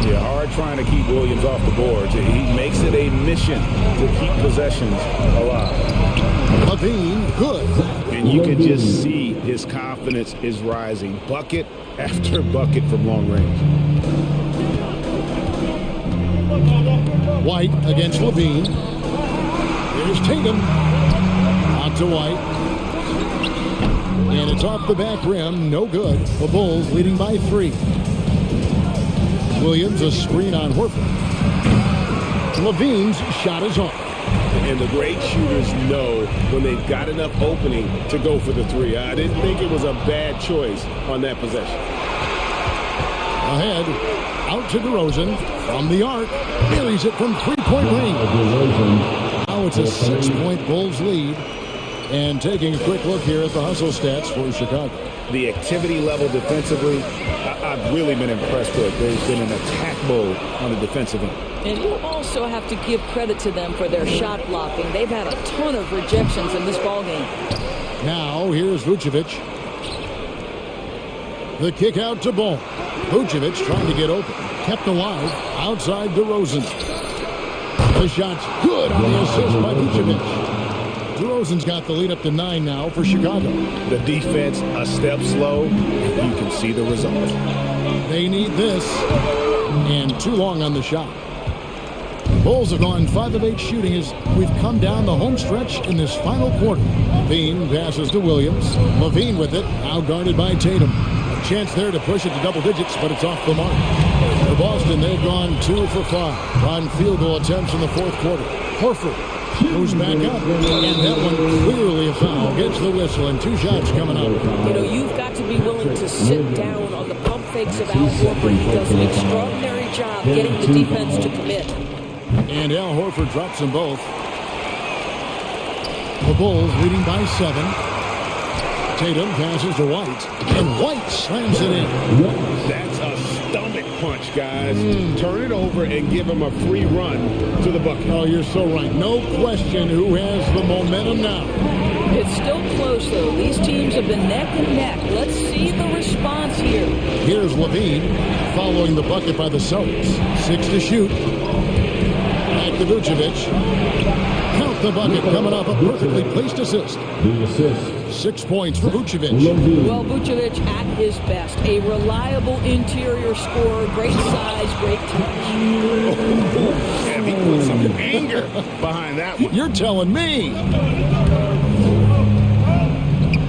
Yeah, hard trying to keep Williams off the boards. He makes it a mission to keep possessions alive. Levine, good. And you can just see his confidence is rising. Bucket after bucket from long range. White against Levine. Here's Tatum. Out to White. And it's off the back rim. No good. The Bulls leading by 3. Williams a screen on Horford. Levine's shot is off. And the great shooters know when they've got enough opening to go for the 3. I didn't think it was a bad choice on that possession. Ahead. Out to DeRozan. From the arc. Buries it from 3-point range. Now it's a 6-point Bulls lead. And taking a quick look here at the hustle stats for Chicago. The activity level defensively, I've really been impressed with. There's been an attack mode on the defensive end. And you also have to give credit to them for their shot blocking. They've had a ton of rejections in this ballgame. Now, here's Vucevic. The kick out to Ball. Vucevic trying to get open. Kept alive outside DeRozan. The shot's good on the assist by Vucevic. DeRozan's got the lead up to 9 now for Chicago. The defense a step slow. You can see the result. They need this. And too long on the shot. Bulls have gone 5 of 8 shooting as we've come down the home stretch in this final quarter. Levine passes to Williams. Levine with it, outguarded by Tatum. A chance there to push it to double digits, but it's off the mark. For Boston, they've gone 2 for 5 on field goal attempts in the fourth quarter. Horford moves back up, and that one clearly a foul. Gets the whistle, and 2 shots coming up. You know, you've got to be willing to sit down on the pump fakes of Al Horford. He does an extraordinary job getting the defense to commit. And Al Horford drops them both. The Bulls leading by 7. Tatum passes to White, and White slams it in. That's a stomach punch, guys. Turn it over and give him a free run to the bucket. Oh, you're so right. No question who has the momentum now. It's still close, though. These teams have been neck and neck. Let's see the response here. Here's Levine following the bucket by the Celtics. 6 to shoot. Back to Vucevic. Count the bucket coming off a perfectly placed assist. 6 points for Vucevic. Well, Vucevic at his best. A reliable interior scorer. Great size, great touch. And he put some anger behind that one. You're telling me.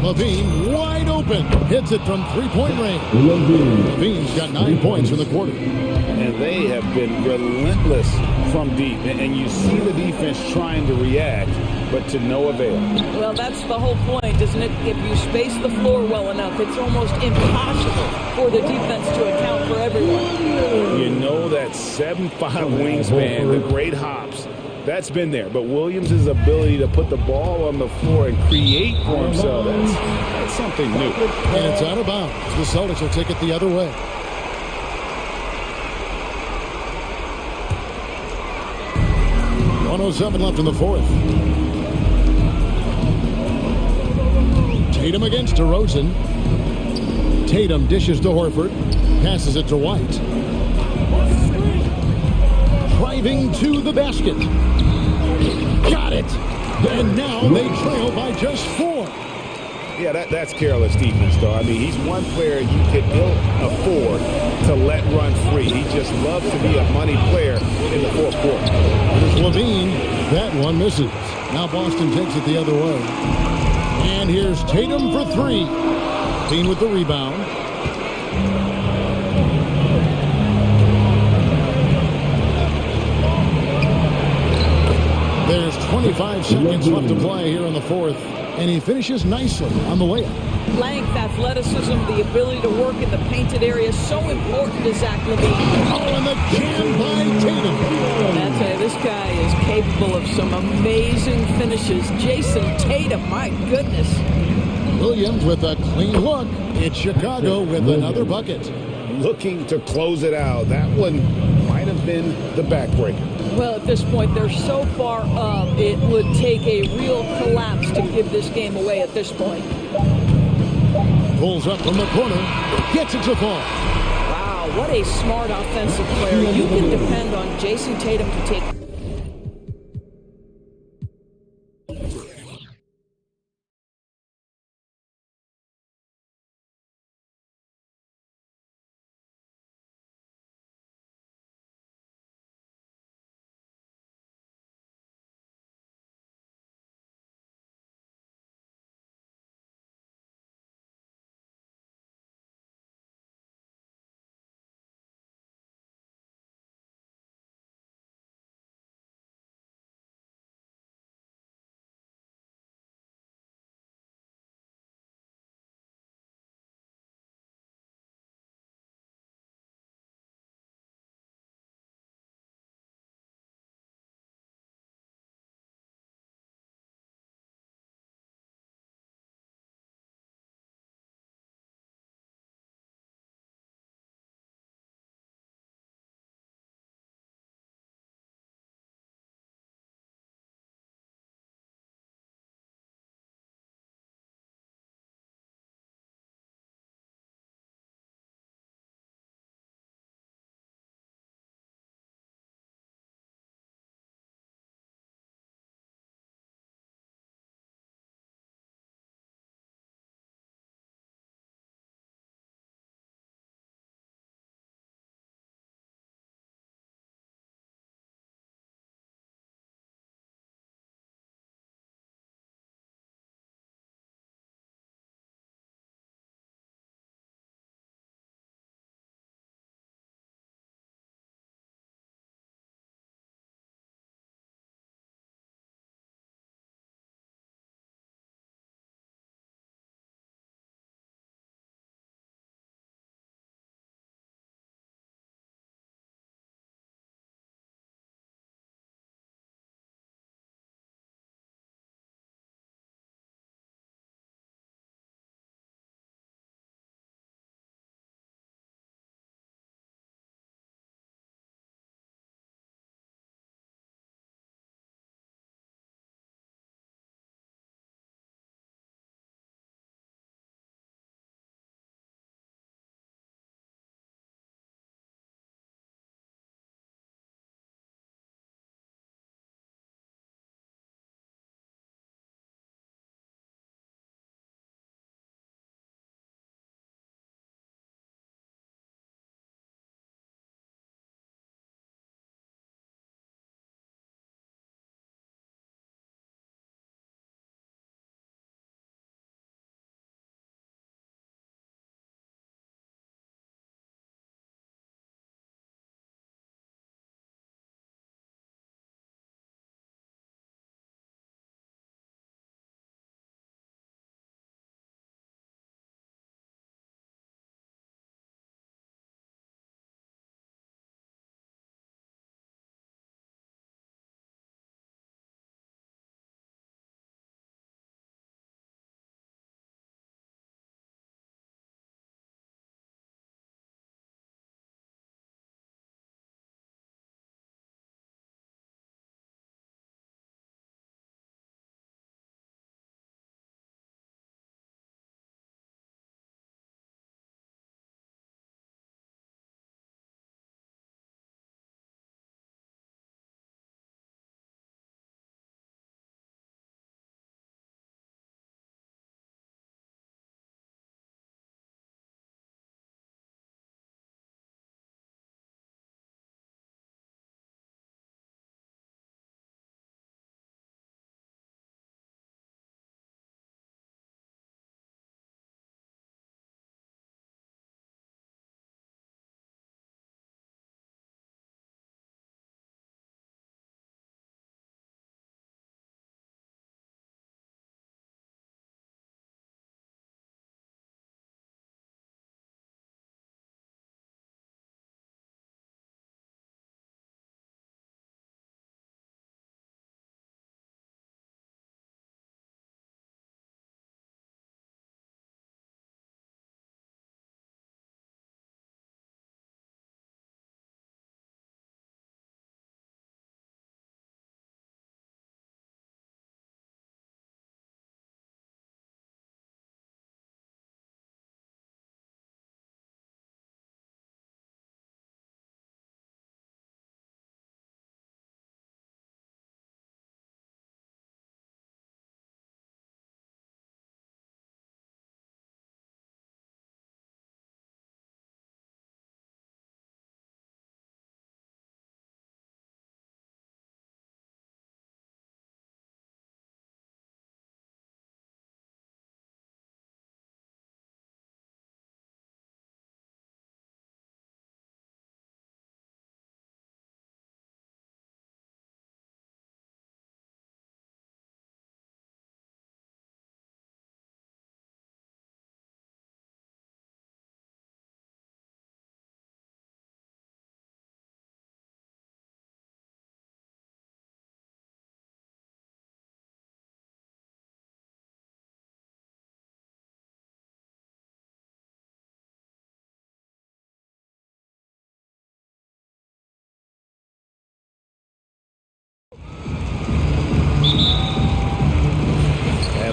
Levine wide open. Hits it from three-point range. Levine's got 9 points in the quarter. And they have been relentless from deep. And you see the defense trying to react, but to no avail. Well, that's the whole point, isn't it? If you space the floor well enough, it's almost impossible for the defense to account for everyone. You know that 7'5" wingspan, the great hops, that's been there. But Williams' ability to put the ball on the floor and create for himself, that's something new. And it's out of bounds. The Celtics will take it the other way. .107 left in the fourth. Tatum against DeRozan. Tatum dishes to Horford. Passes it to White. Driving to the basket. Got it. And now they trail by just 4. Yeah, that's careless defense, though. I mean, he's one player you can ill afford to let run free. He just loves to be a money player in the fourth quarter. There's Levine. That one misses. Now Boston takes it the other way. And here's Tatum for 3. Levine with the rebound. There's 25 seconds left to play here in the fourth. And he finishes nicely on the layup. Length, athleticism, the ability to work in the painted area, so important to Zach Levine. Oh, and the jam by Tatum. I'll tell you, this guy is capable of some amazing finishes. Jason Tatum, my goodness. Williams with a clean look. It's Chicago with another bucket. Looking to close it out. That one might have been the backbreaker. Well, at this point, they're so far up, it would take a real collapse to give this game away at this point. Pulls up from the corner, gets it to fall. Wow, what a smart offensive player. You can depend on Jason Tatum to take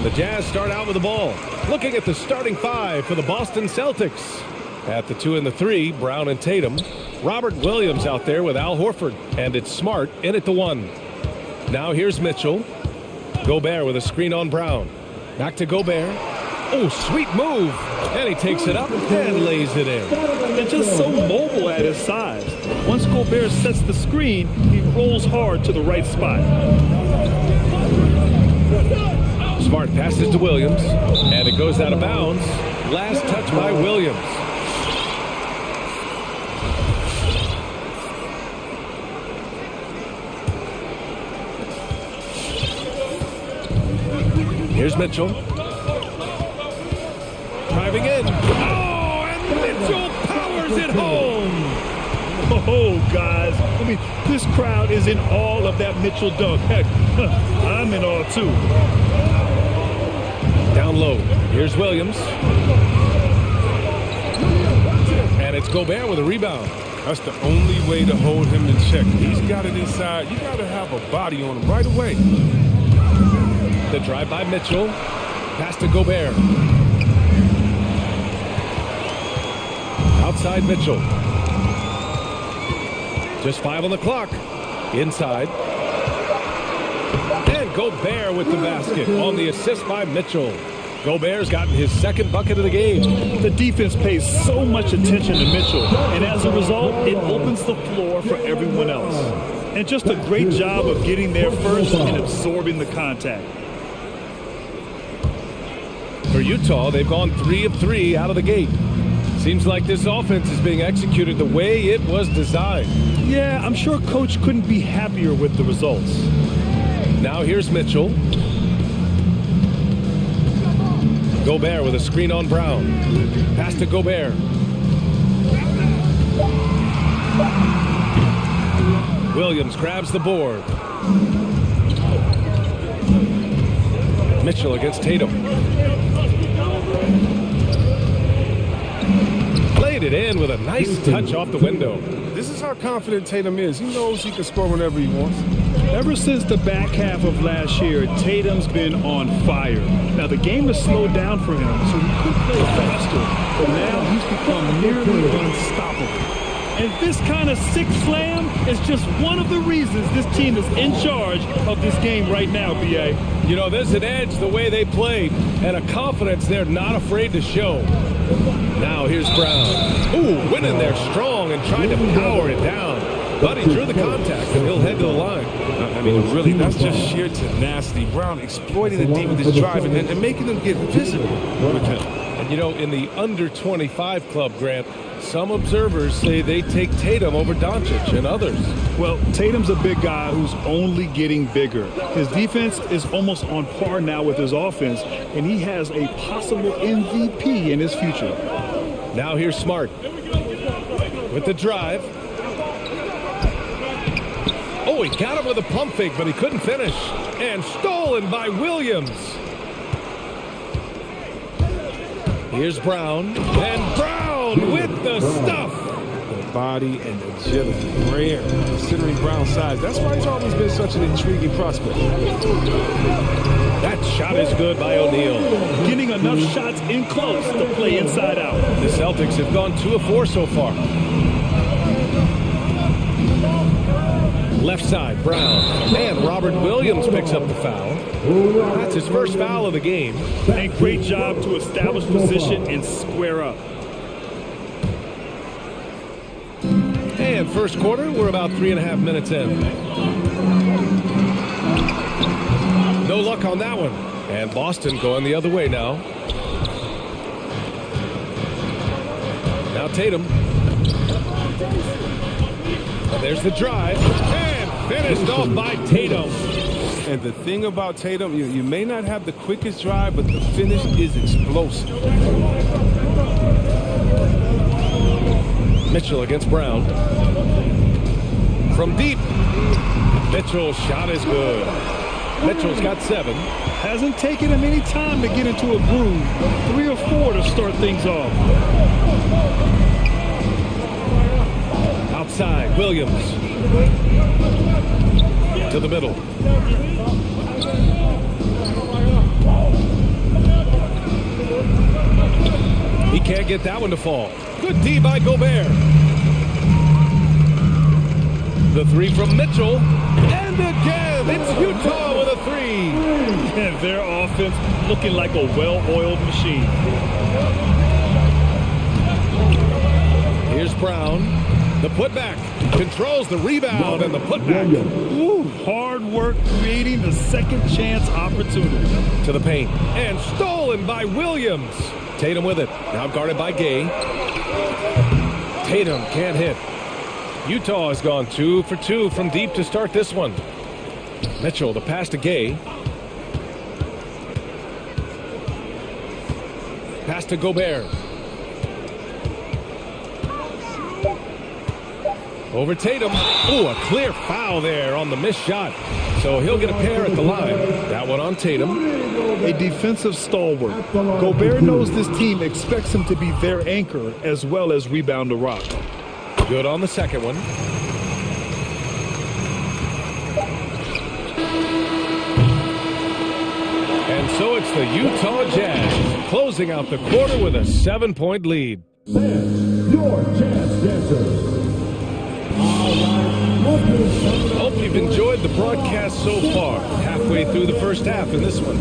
And the Jazz start out with the ball. Looking at the starting five for the Boston Celtics. At the 2 and the 3, Brown and Tatum. Robert Williams out there with Al Horford. And it's Smart in at the 1. Now here's Mitchell. Gobert with a screen on Brown. Back to Gobert. Oh, sweet move. And he takes it up and lays it in. And just so mobile at his size. Once Gobert sets the screen, he rolls hard to the right spot. Smart passes to Williams, and it goes out of bounds. Last touch by Williams. Here's Mitchell. Driving in. Oh, and Mitchell powers it home. Oh, guys. I mean, this crowd is in awe of that Mitchell dunk. Heck, I'm in awe, too. Down low. Here's Williams. And it's Gobert with a rebound. That's the only way to hold him in check. He's got it inside. You got to have a body on him right away. The drive by Mitchell. Pass to Gobert. Outside Mitchell. Just 5 on the clock. Inside. And Gobert with the basket on the assist by Mitchell. Gobert's gotten his second bucket of the game. The defense pays so much attention to Mitchell, and as a result, it opens the floor for everyone else. And just a great job of getting there first and absorbing the contact. For Utah, they've gone 3 of 3 out of the gate. Seems like this offense is being executed the way it was designed. Yeah, I'm sure Coach couldn't be happier with the results. Now here's Mitchell. Gobert with a screen on Brown. Pass to Gobert. Williams grabs the board. Mitchell against Tatum. Played it in with a nice touch off the window. This is how confident Tatum is. He knows he can score whenever he wants. Ever since the back half of last year, Tatum's been on fire. Now, the game has slowed down for him, so he could play faster, but now he's become nearly unstoppable. And this kind of sick slam is just one of the reasons this team is in charge of this game right now, B.A. You know, there's an edge the way they play and a confidence they're not afraid to show. Now here's Brown. Ooh, went in there strong and tried to power it down. But he drew the contact, and he'll head to the line. I mean, really, that's just sheer tenacity. Brown exploiting the deep with his drive and making them get physical with him. And, you know, in the under-25 club, Grant, some observers say they take Tatum over Doncic and others. Well, Tatum's a big guy who's only getting bigger. His defense is almost on par now with his offense, and he has a possible MVP in his future. Now here's Smart with the drive. Oh, he got him with a pump fake, but he couldn't finish. And stolen by Williams. Here's Brown. And Brown with the stuff. The body and agility, rare, considering Brown's size. That's why he's always been such an intriguing prospect. That shot is good by O'Neal. Getting enough shots in close to play inside out. The Celtics have gone 2 of 4 so far. Left side, Brown. And Robert Williams picks up the foul. That's his first foul of the game. And great job to establish position and square up. And first quarter, we're about 3.5 minutes in. No luck on that one. And Boston going the other way now. Now Tatum. There's the drive. And finished off by Tatum. And the thing about Tatum, you may not have the quickest drive, but the finish is explosive. Mitchell against Brown. From deep. Mitchell's shot is good. Mitchell's got 7. Hasn't taken him any time to get into a groove. 3 or 4 to start things off. Outside, Williams. To the middle. He can't get that one to fall. Good D by Gobert. The three from Mitchell. And again, it's Utah with a three. And their offense looking like a well-oiled machine. Here's Brown. The putback. Controls the rebound and the putback. Ooh, hard work creating the second chance opportunity. To the paint. And stolen by Williams. Tatum with it. Now guarded by Gay. Tatum can't hit. Utah has gone 2 for 2 from deep to start this one. Mitchell, the pass to Gay. Pass to Gobert. Over Tatum. Ooh, a clear foul there on the missed shot. So he'll get a pair at the line. That one on Tatum. A defensive stalwart. Gobert knows this team expects him to be their anchor as well as rebound the rock. Good on the second one. And so it's the Utah Jazz closing out the quarter with a 7-point lead. Your Jazz Dancers. Hope you've enjoyed the broadcast so far. Halfway through the first half in this one.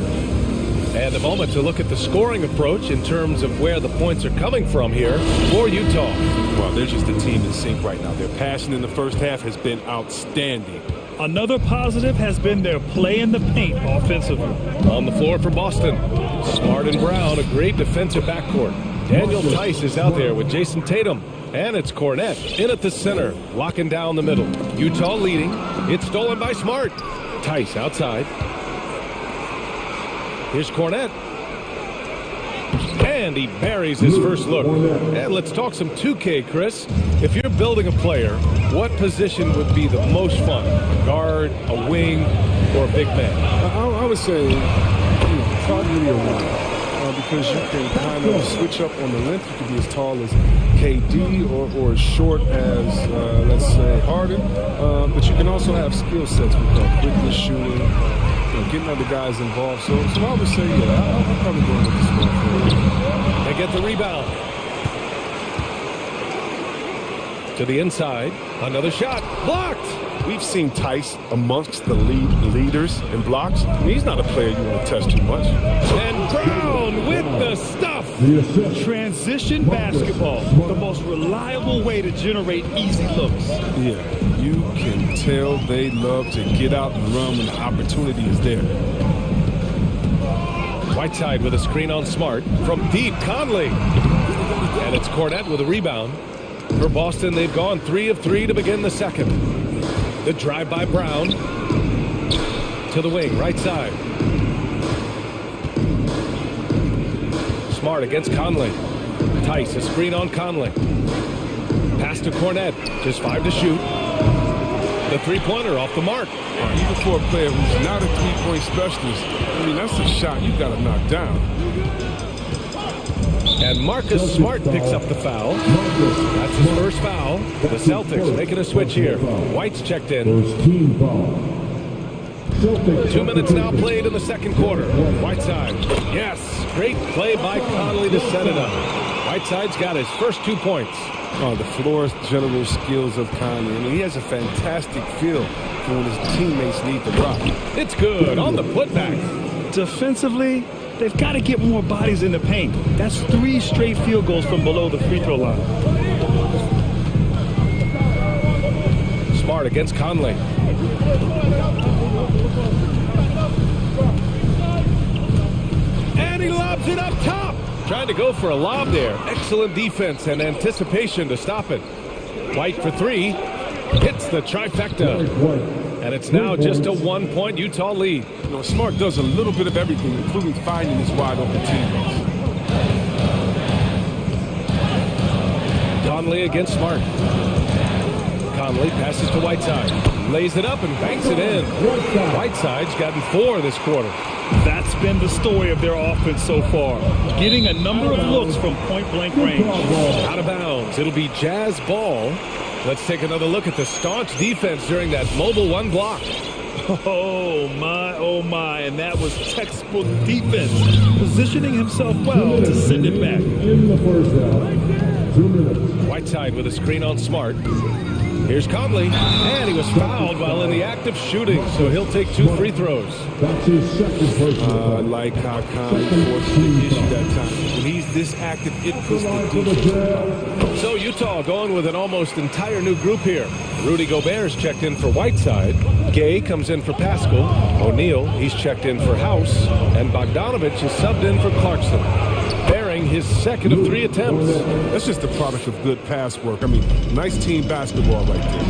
And a moment to look at the scoring approach in terms of where the points are coming from here for Utah. Well, they're just a team in sync right now. Their passion in the first half has been outstanding. Another positive has been their play in the paint offensively. On the floor for Boston, Smart and Brown, a great defensive backcourt. Daniel Tice is out there with Jason Tatum. And it's Cornette in at the center, locking down the middle. Utah leading. It's stolen by Smart. Tice outside. Here's Cornette. And he buries his first look. And let's talk some 2K, Chris. If you're building a player, what position would be the most fun? Guard, a wing, or a big man? I would say, probably a wing. Because you can kind of switch up on the length. You can be as tall as KD or as short as, let's say, Harden. But you can also have skill sets with that quickness shooting, getting other guys involved. So I would say, yeah, I'm probably going with the small forward. They get the rebound. To the inside. Another shot. Blocked. We've seen Tice amongst the leaders in blocks. He's not a player you want to test too much. And Brown with the stuff. Transition basketball, the most reliable way to generate easy looks. Yeah, you can tell they love to get out and run when the opportunity is there. Whiteside with a screen on Smart. From deep, Conley. And it's Cornette with a rebound. For Boston, they've gone 3 of 3 to begin the second. The drive by Brown. To the wing, right side. Smart against Conley. Tice, a screen on Conley. Pass to Cornette. Just 5 to shoot. The three-pointer off the mark. Even for a player who's not a three-point specialist, I mean, that's a shot you got to knock down. And Marcus Smart picks up the foul. That's his first foul. The Celtics making a switch here. White's checked in. 2 minutes now played in the second quarter. Whiteside. Yes. Great play by Conley to set it up. Whiteside's got his first 2 points. Oh, the floor general skills of Conley. I mean, he has a fantastic feel for when his teammates need the rock. It's good on the putback. Defensively, they've got to get more bodies in the paint. That's 3 straight field goals from below the free throw line. Smart against Conley. And he lobs it up top. Trying to go for a lob there. Excellent defense and anticipation to stop it. White for 3. Hits the trifecta. And it's now just a 1-point Utah lead. You know, Smart does a little bit of everything, including finding his wide open teammates. Conley against Smart. Conley passes to Whiteside. Lays it up and banks it in. Whiteside's gotten 4 this quarter. That's been the story of their offense so far. Getting a number of looks from point-blank range. Out of bounds. It'll be Jazz ball. Let's take another look at the staunch defense during that mobile 1 block. Oh my, and that was textbook defense, positioning himself well to send it back. In the first round, 2 minutes. Whiteside with a screen on Smart. Here's Conley, and he was fouled while in the act of shooting, so he'll take 2 free throws. That's his second personal. I like how Conley forced the issue that time. When he's this active, it puts the defense. So Utah going with an almost entire new group here. Rudy Gobert's checked in for Whiteside. Gay comes in for Pascal. O'Neal, he's checked in for House. And Bogdanovich is subbed in for Clarkson, bearing his second of 3 attempts. That's just the product of good pass work. I mean, nice team basketball right there.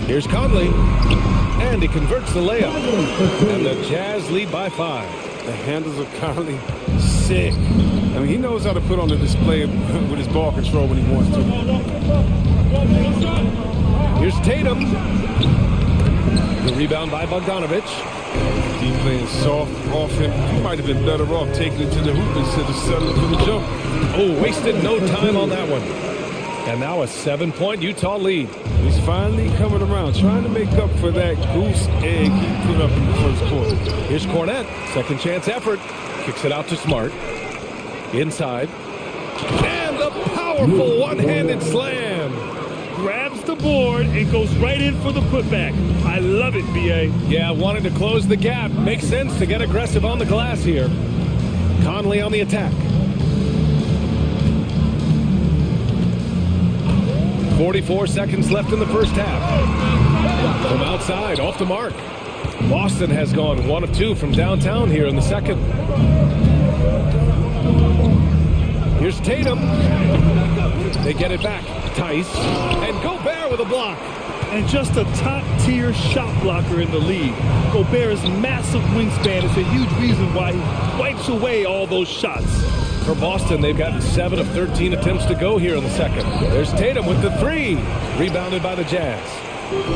Here's Conley, and he converts the layup. And the Jazz lead by 5. The handles of Conley, sick. I mean, he knows how to put on the display with his ball control when he wants to. Here's Tatum. The rebound by Bogdanovich. He playing soft off him. He might have been better off taking it to the hoop instead of settling for the jump. Oh, wasted no time on that one. And now a 7-point Utah lead. He's finally coming around, trying to make up for that goose egg he put up in the first quarter. Here's Cornette, second chance effort. Kicks it out to Smart. Inside. And the powerful one-handed slam. Grabs the board and goes right in for the putback. I love it, B.A. Yeah, wanting to close the gap. Makes sense to get aggressive on the glass here. Conley on the attack. 44 seconds left in the first half. From outside, off the mark. Boston has gone 1 of 2 from downtown here in the second. Here's Tatum. They get it back. Tice. And Gobert with a block. And just a top-tier shot blocker in the league. Gobert's massive wingspan is a huge reason why he wipes away all those shots. For Boston, they've gotten 7 of 13 attempts to go here in the second. There's Tatum with the 3. Rebounded by the Jazz.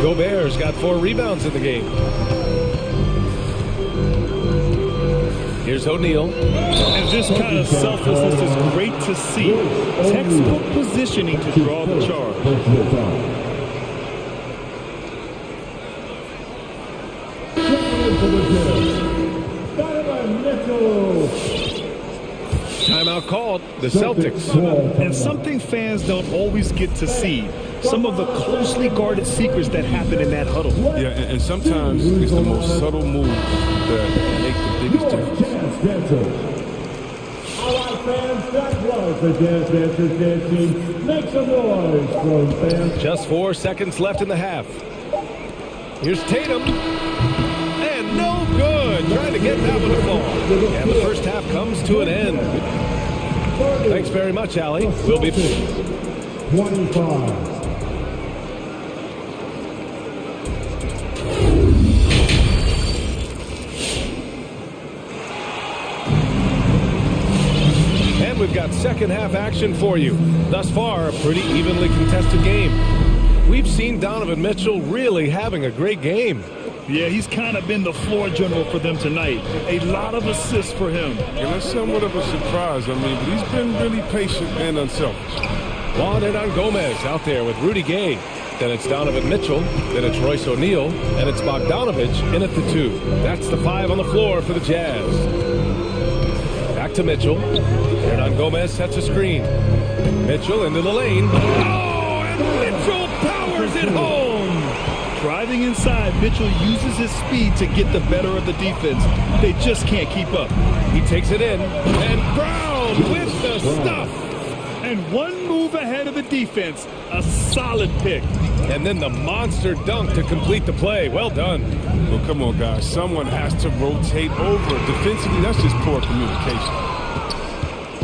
Gobert's got 4 rebounds in the game. Here's O'Neal. And this kind of selflessness is great to see. Textbook positioning to draw the charge. Timeout called, the Celtics. And something fans don't always get to see. Some of the closely guarded secrets that happen in that huddle. Yeah, and sometimes it's the most subtle moves that make the biggest difference. All right, fans, that was the Dance Dancers dancing. Make some noise for fans. Just 4 seconds left in the half. Here's Tatum. And no good. Trying to get that one to fall. And the first half comes to an end. Thanks very much, Allie. We'll be 25. And we've got second half action for you. Thus far, a pretty evenly contested game. We've seen Donovan Mitchell really having a great game. Yeah, he's kind of been the floor general for them tonight. A lot of assists for him. Yeah, that's somewhat of a surprise. I mean, but he's been really patient and unselfish. Juan Hernan Gomez out there with Rudy Gay. Then it's Donovan Mitchell. Then it's Royce O'Neal. And it's Bogdanovich in at the 2. That's the 5 on the floor for the Jazz. Back to Mitchell. Hernan Gomez sets a screen. Mitchell into the lane. Oh, and Mitchell powers it home. Driving inside, Mitchell uses his speed to get the better of the defense. They just can't keep up. He takes it in. And Brown with the stuff. And one move ahead of the defense. A solid pick. And then the monster dunk to complete the play. Well done. Well, come on, guys. Someone has to rotate over. Defensively, that's just poor communication.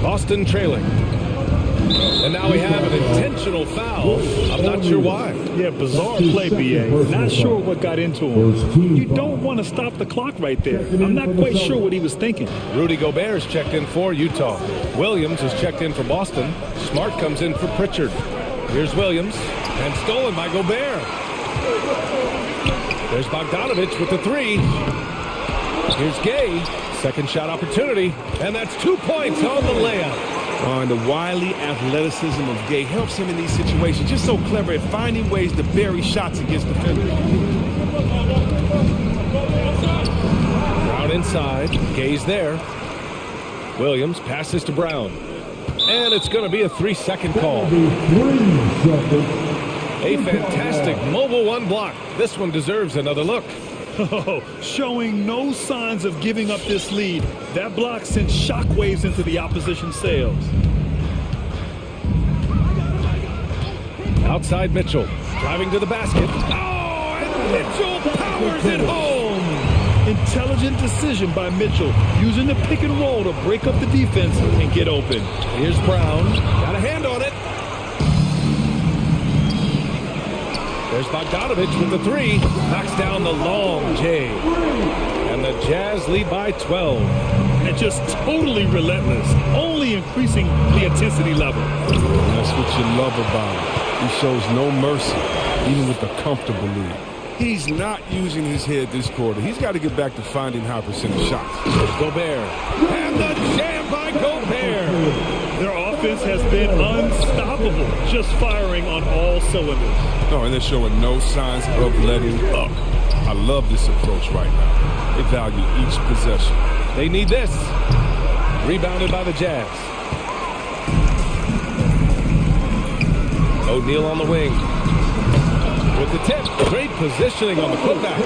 Boston trailing. And now we have an intentional foul. I'm not sure why. Yeah, bizarre play, B.A. Not sure what got into him. You don't want to stop the clock right there. I'm not quite sure what he was thinking. Rudy Gobert is checked in for Utah. Williams is checked in for Boston. Smart comes in for Pritchard. Here's Williams. And stolen by Gobert. There's Bogdanovich with the 3. Here's Gay. Second shot opportunity. And that's 2 points on the layup. And the wily athleticism of Gay helps him in these situations. Just so clever at finding ways to bury shots against defenders. Brown inside, Gay's there. Williams passes to Brown. And it's going to be a 3-second call. A fantastic mobile one block. This one deserves another look. Oh, showing no signs of giving up this lead. That block sent shockwaves into the opposition sails. Outside Mitchell, driving to the basket. Oh, and Mitchell powers it home. Intelligent decision by Mitchell, using the pick and roll to break up the defense and get open. Here's Brown, got a hand on it. There's Bogdanovich with the three, knocks down the long J. And the Jazz lead by 12. And just totally relentless, only increasing the intensity level. That's what you love about him. He shows no mercy, even with a comfortable lead. He's not using his head this quarter. He's got to get back to finding high percentage shots. Gobert. And the jam by Gobert. Their offense has been unstoppable, just firing on all cylinders. No, and they're showing no signs of letting up. I love this approach right now. They value each possession. They need this. Rebounded by the Jazz. O'Neal on the wing. With the tip, great positioning on the putback.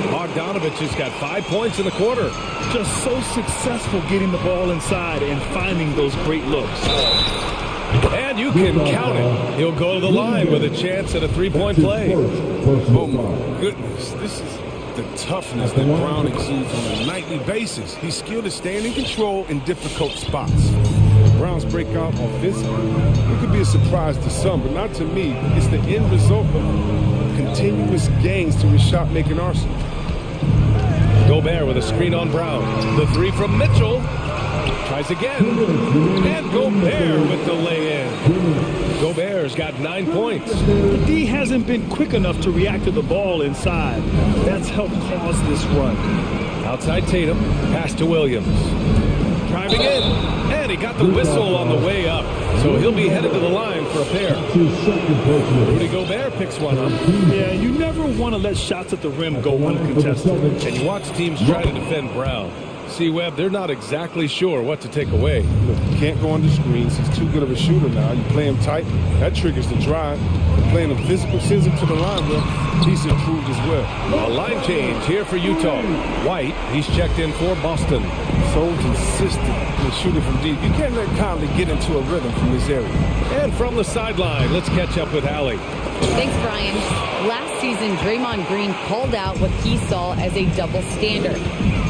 Bogdanovich has got 5 points in the quarter. Just so successful getting the ball inside and finding those great looks. And you can count it. He'll go to the line with a chance at a three-point play. Oh my goodness, this is the toughness that Brown exudes on a nightly basis. He's skilled at staying in control in difficult spots. Brown's breakout offensively, it could be a surprise to some, but not to me. It's the end result of continuous gains to his shot-making arsenal. Gobert with a screen on Brown. The three from Mitchell. Tries again. And Gobert with the lay-in. Gobert's got 9 points. The D hasn't been quick enough to react to the ball inside. That's helped cause this run. Outside Tatum. Pass to Williams. Driving in. And he got the whistle on the way up. So he'll be headed to the line for a pair. Rudy Gobert picks one up. Yeah, you never want to let shots at the rim go uncontested. And you watch teams try to defend Brown. See, Webb, they're not exactly sure what to take away. Look, you can't go under screens. He's too good of a shooter now. You play him tight, that triggers the drive. Playing him physical, sends him to the line, well, he's improved as well. A line change here for Utah. White, he's checked in for Boston. So consistent in shooting from deep. You can't let Conley get into a rhythm from this area. And from the sideline, let's catch up with Allie. Thanks, Brian. Last season, Draymond Green called out what he saw as a double standard.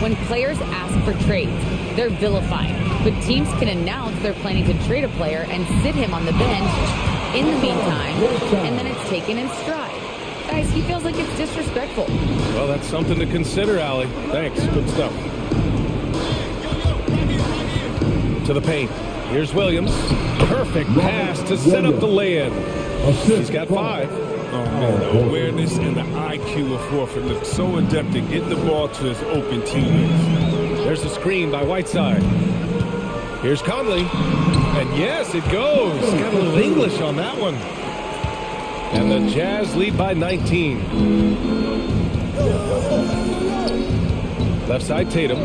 When players ask for trades, they're vilified. But teams can announce they're planning to trade a player and sit him on the bench in the meantime, and then it's taken in stride. Guys, he feels like it's disrespectful. Well, that's something to consider, Allie. Thanks. Good stuff. To the paint. Here's Williams. Perfect pass to set up the lay-in. He's got 5. Oh, man, the awareness and the IQ of Horford look so adept at getting the ball to his open teammates. There's a screen by Whiteside. Here's Conley. And yes, it goes. Got a little English on that one. And the Jazz lead by 19. Left side, Tatum.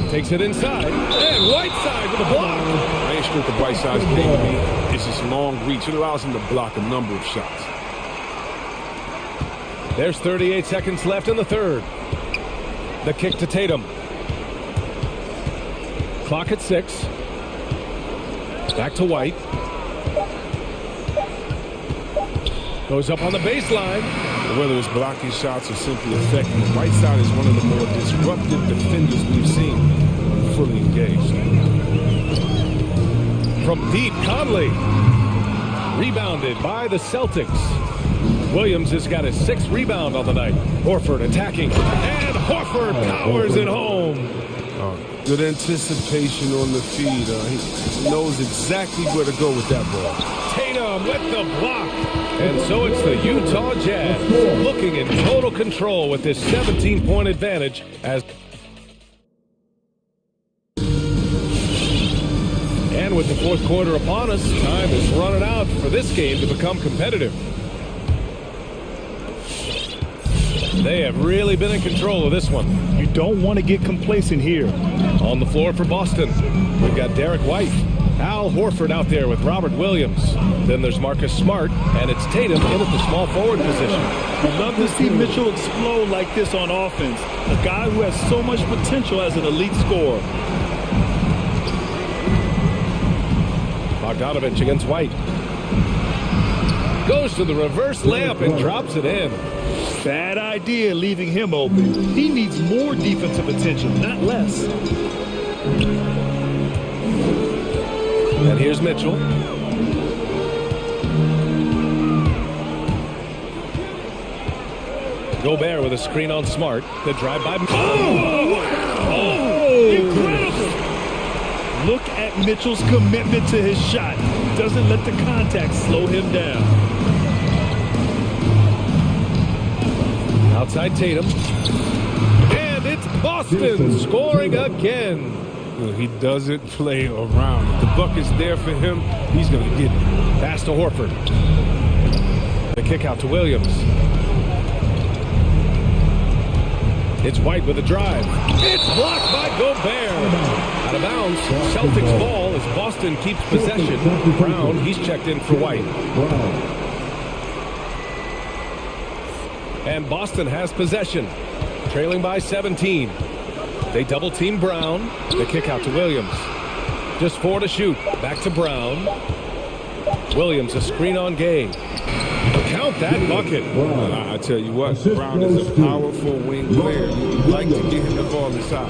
Takes it inside. And Whiteside with a block. I ain't sure what the Whiteside's thing to me. It's just long reach. It allows him to block a number of shots. There's 38 seconds left in the third. The kick to Tatum. Clock at 6. Back to White. Goes up on the baseline. Whether it's blocking shots or simply effective, Whiteside is one of the more disruptive defenders we've seen. Fully engaged. From deep, Conley. Rebounded by the Celtics. Williams has got his 6th rebound on the night. Horford attacking. And Horford powers it home. Good anticipation on the feed. He knows exactly where to go with that ball. Tatum with the block. And so it's the Utah Jazz looking in total control with this 17-point advantage as... And with the fourth quarter upon us, time is running out for this game to become competitive. They have really been in control of this one. You don't want to get complacent here. On the floor for Boston, we've got Derek White. Al Horford out there with Robert Williams. Then there's Marcus Smart, and it's Tatum in at the small forward position. We love to see Mitchell explode like this on offense. A guy who has so much potential as an elite scorer. Bogdanovich against White. Goes to the reverse layup and drops it in. Bad idea leaving him open. He needs more defensive attention, not less. And here's Mitchell. Gobert with a screen on Smart. The drive by. Incredible! Look at Mitchell's commitment to his shot. Doesn't let the contact slow him down. Outside Tatum. And it's Boston scoring again. He doesn't play around. If the bucket's there for him, he's going to get it. Pass to Horford. The kick out to Williams. It's White with a drive. It's blocked by Gobert. Out of bounds. Celtics ball as Boston keeps possession. Brown, he's checked in for White. And Boston has possession. Trailing by 17. They double team Brown. The kick out to Williams. Just 4 to shoot. Back to Brown. Williams, a screen on Gay. Count that bucket. I tell you what, Brown is a powerful wing player. You'd like to get him the ball inside.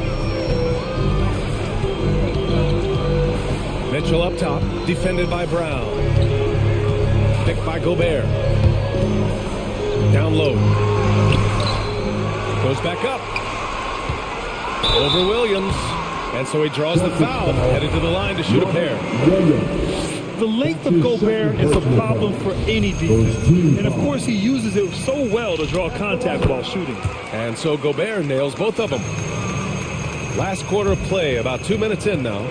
Mitchell up top, defended by Brown. Picked by Gobert. Down low. Goes back up. Over Williams. And so he draws the foul. Headed to the line to shoot a pair. The length of Gobert is a problem for any defense. And of course he uses it so well to draw contact while shooting. And so Gobert nails both of them. Last quarter of play, about 2 minutes in now.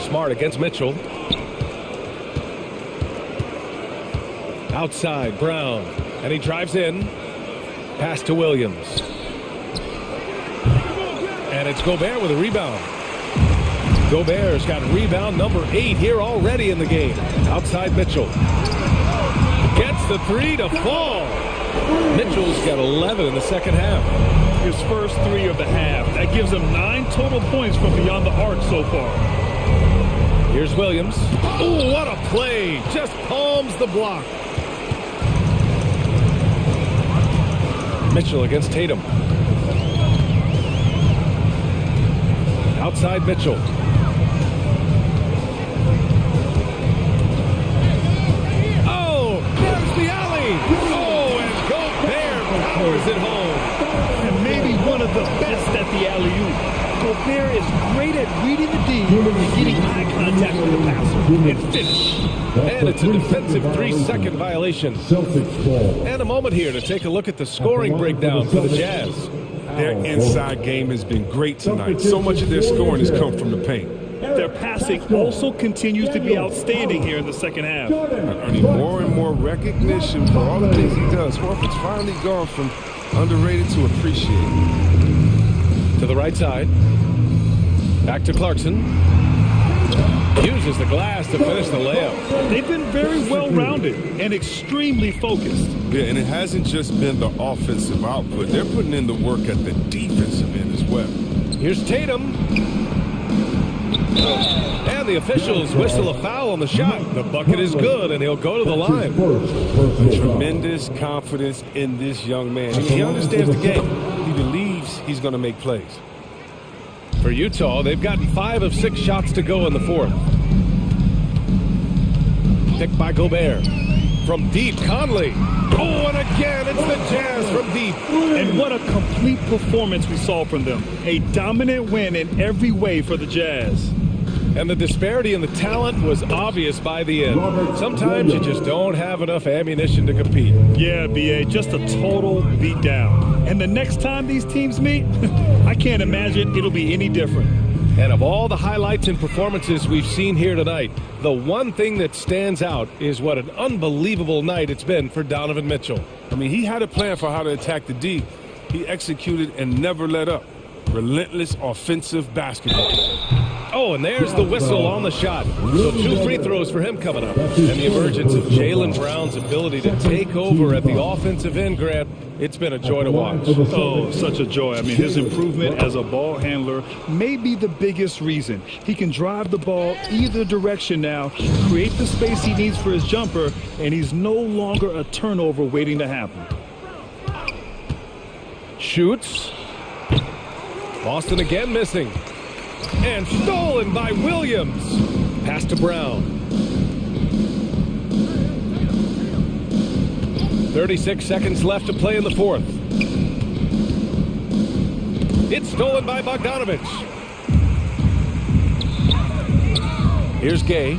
Smart against Mitchell. Outside, Brown. And he drives in. Pass to Williams. And it's Gobert with a rebound. Gobert's got rebound number 8 here already in the game. Outside Mitchell. Gets the 3 to fall. Mitchell's got 11 in the second half. His first 3 of the half. That gives him 9 total points from beyond the arc so far. Here's Williams. Oh, what a play. Just palms the block. Mitchell against Tatum. Outside Mitchell. Oh, there's the alley. Oh, and Gobert powers it home. And maybe one of the best at the alley-oop. Gobert is great at reading the D and getting eye contact with the passer and finish. And it's a defensive 3-second violation. And a moment here to take a look at the scoring breakdown for the Jazz. Their inside game has been great tonight. So much of their scoring has come from the paint. Their passing also continues to be outstanding here in the second half. Earning more and more recognition for all the things he does. Horford's finally gone from underrated to appreciated. To the right side. Back to Clarkson. Uses the glass to finish the layup. They've been very well-rounded and extremely focused. Yeah, and it hasn't just been the offensive output. They're putting in the work at the defensive end as well. Here's Tatum. And the officials whistle a foul on the shot. The bucket is good, and he'll go to the line. Tremendous confidence in this young man. He understands the game. He believes he's going to make plays. For Utah, they've gotten 5 of 6 shots to go in the fourth. Picked by Gobert. From deep, Conley. Oh, and again, it's the Jazz from deep. And what a complete performance we saw from them. A dominant win in every way for the Jazz. And the disparity in the talent was obvious by the end. Sometimes you just don't have enough ammunition to compete. Yeah, B.A., just a total beatdown. And the next time these teams meet, I can't imagine it'll be any different. And of all the highlights and performances we've seen here tonight, the one thing that stands out is what an unbelievable night it's been for Donovan Mitchell. I mean, he had a plan for how to attack the D. He executed and never let up. Relentless offensive basketball. Oh, and there's the whistle on the shot. So 2 free throws for him coming up. And the emergence of Jaylen Brown's ability to take over at the offensive end, Grant, it's been a joy to watch. Oh, such a joy. I mean, his improvement as a ball handler may be the biggest reason. He can drive the ball either direction now, create the space he needs for his jumper, and he's no longer a turnover waiting to happen. Shoots. Boston again missing. And stolen by Williams. Pass to Brown. 36 seconds left to play in the fourth. It's stolen by Bogdanovich. Here's Gay.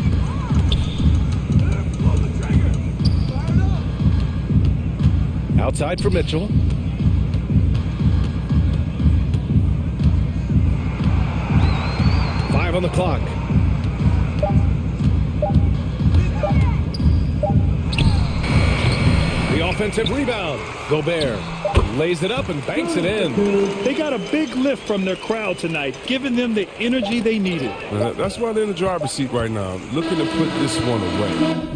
Outside for Mitchell. On the clock. The offensive rebound. Gobert lays it up and banks it in. They got a big lift from their crowd tonight, giving them the energy they needed. That's why they're in the driver's seat right now, looking to put this one away.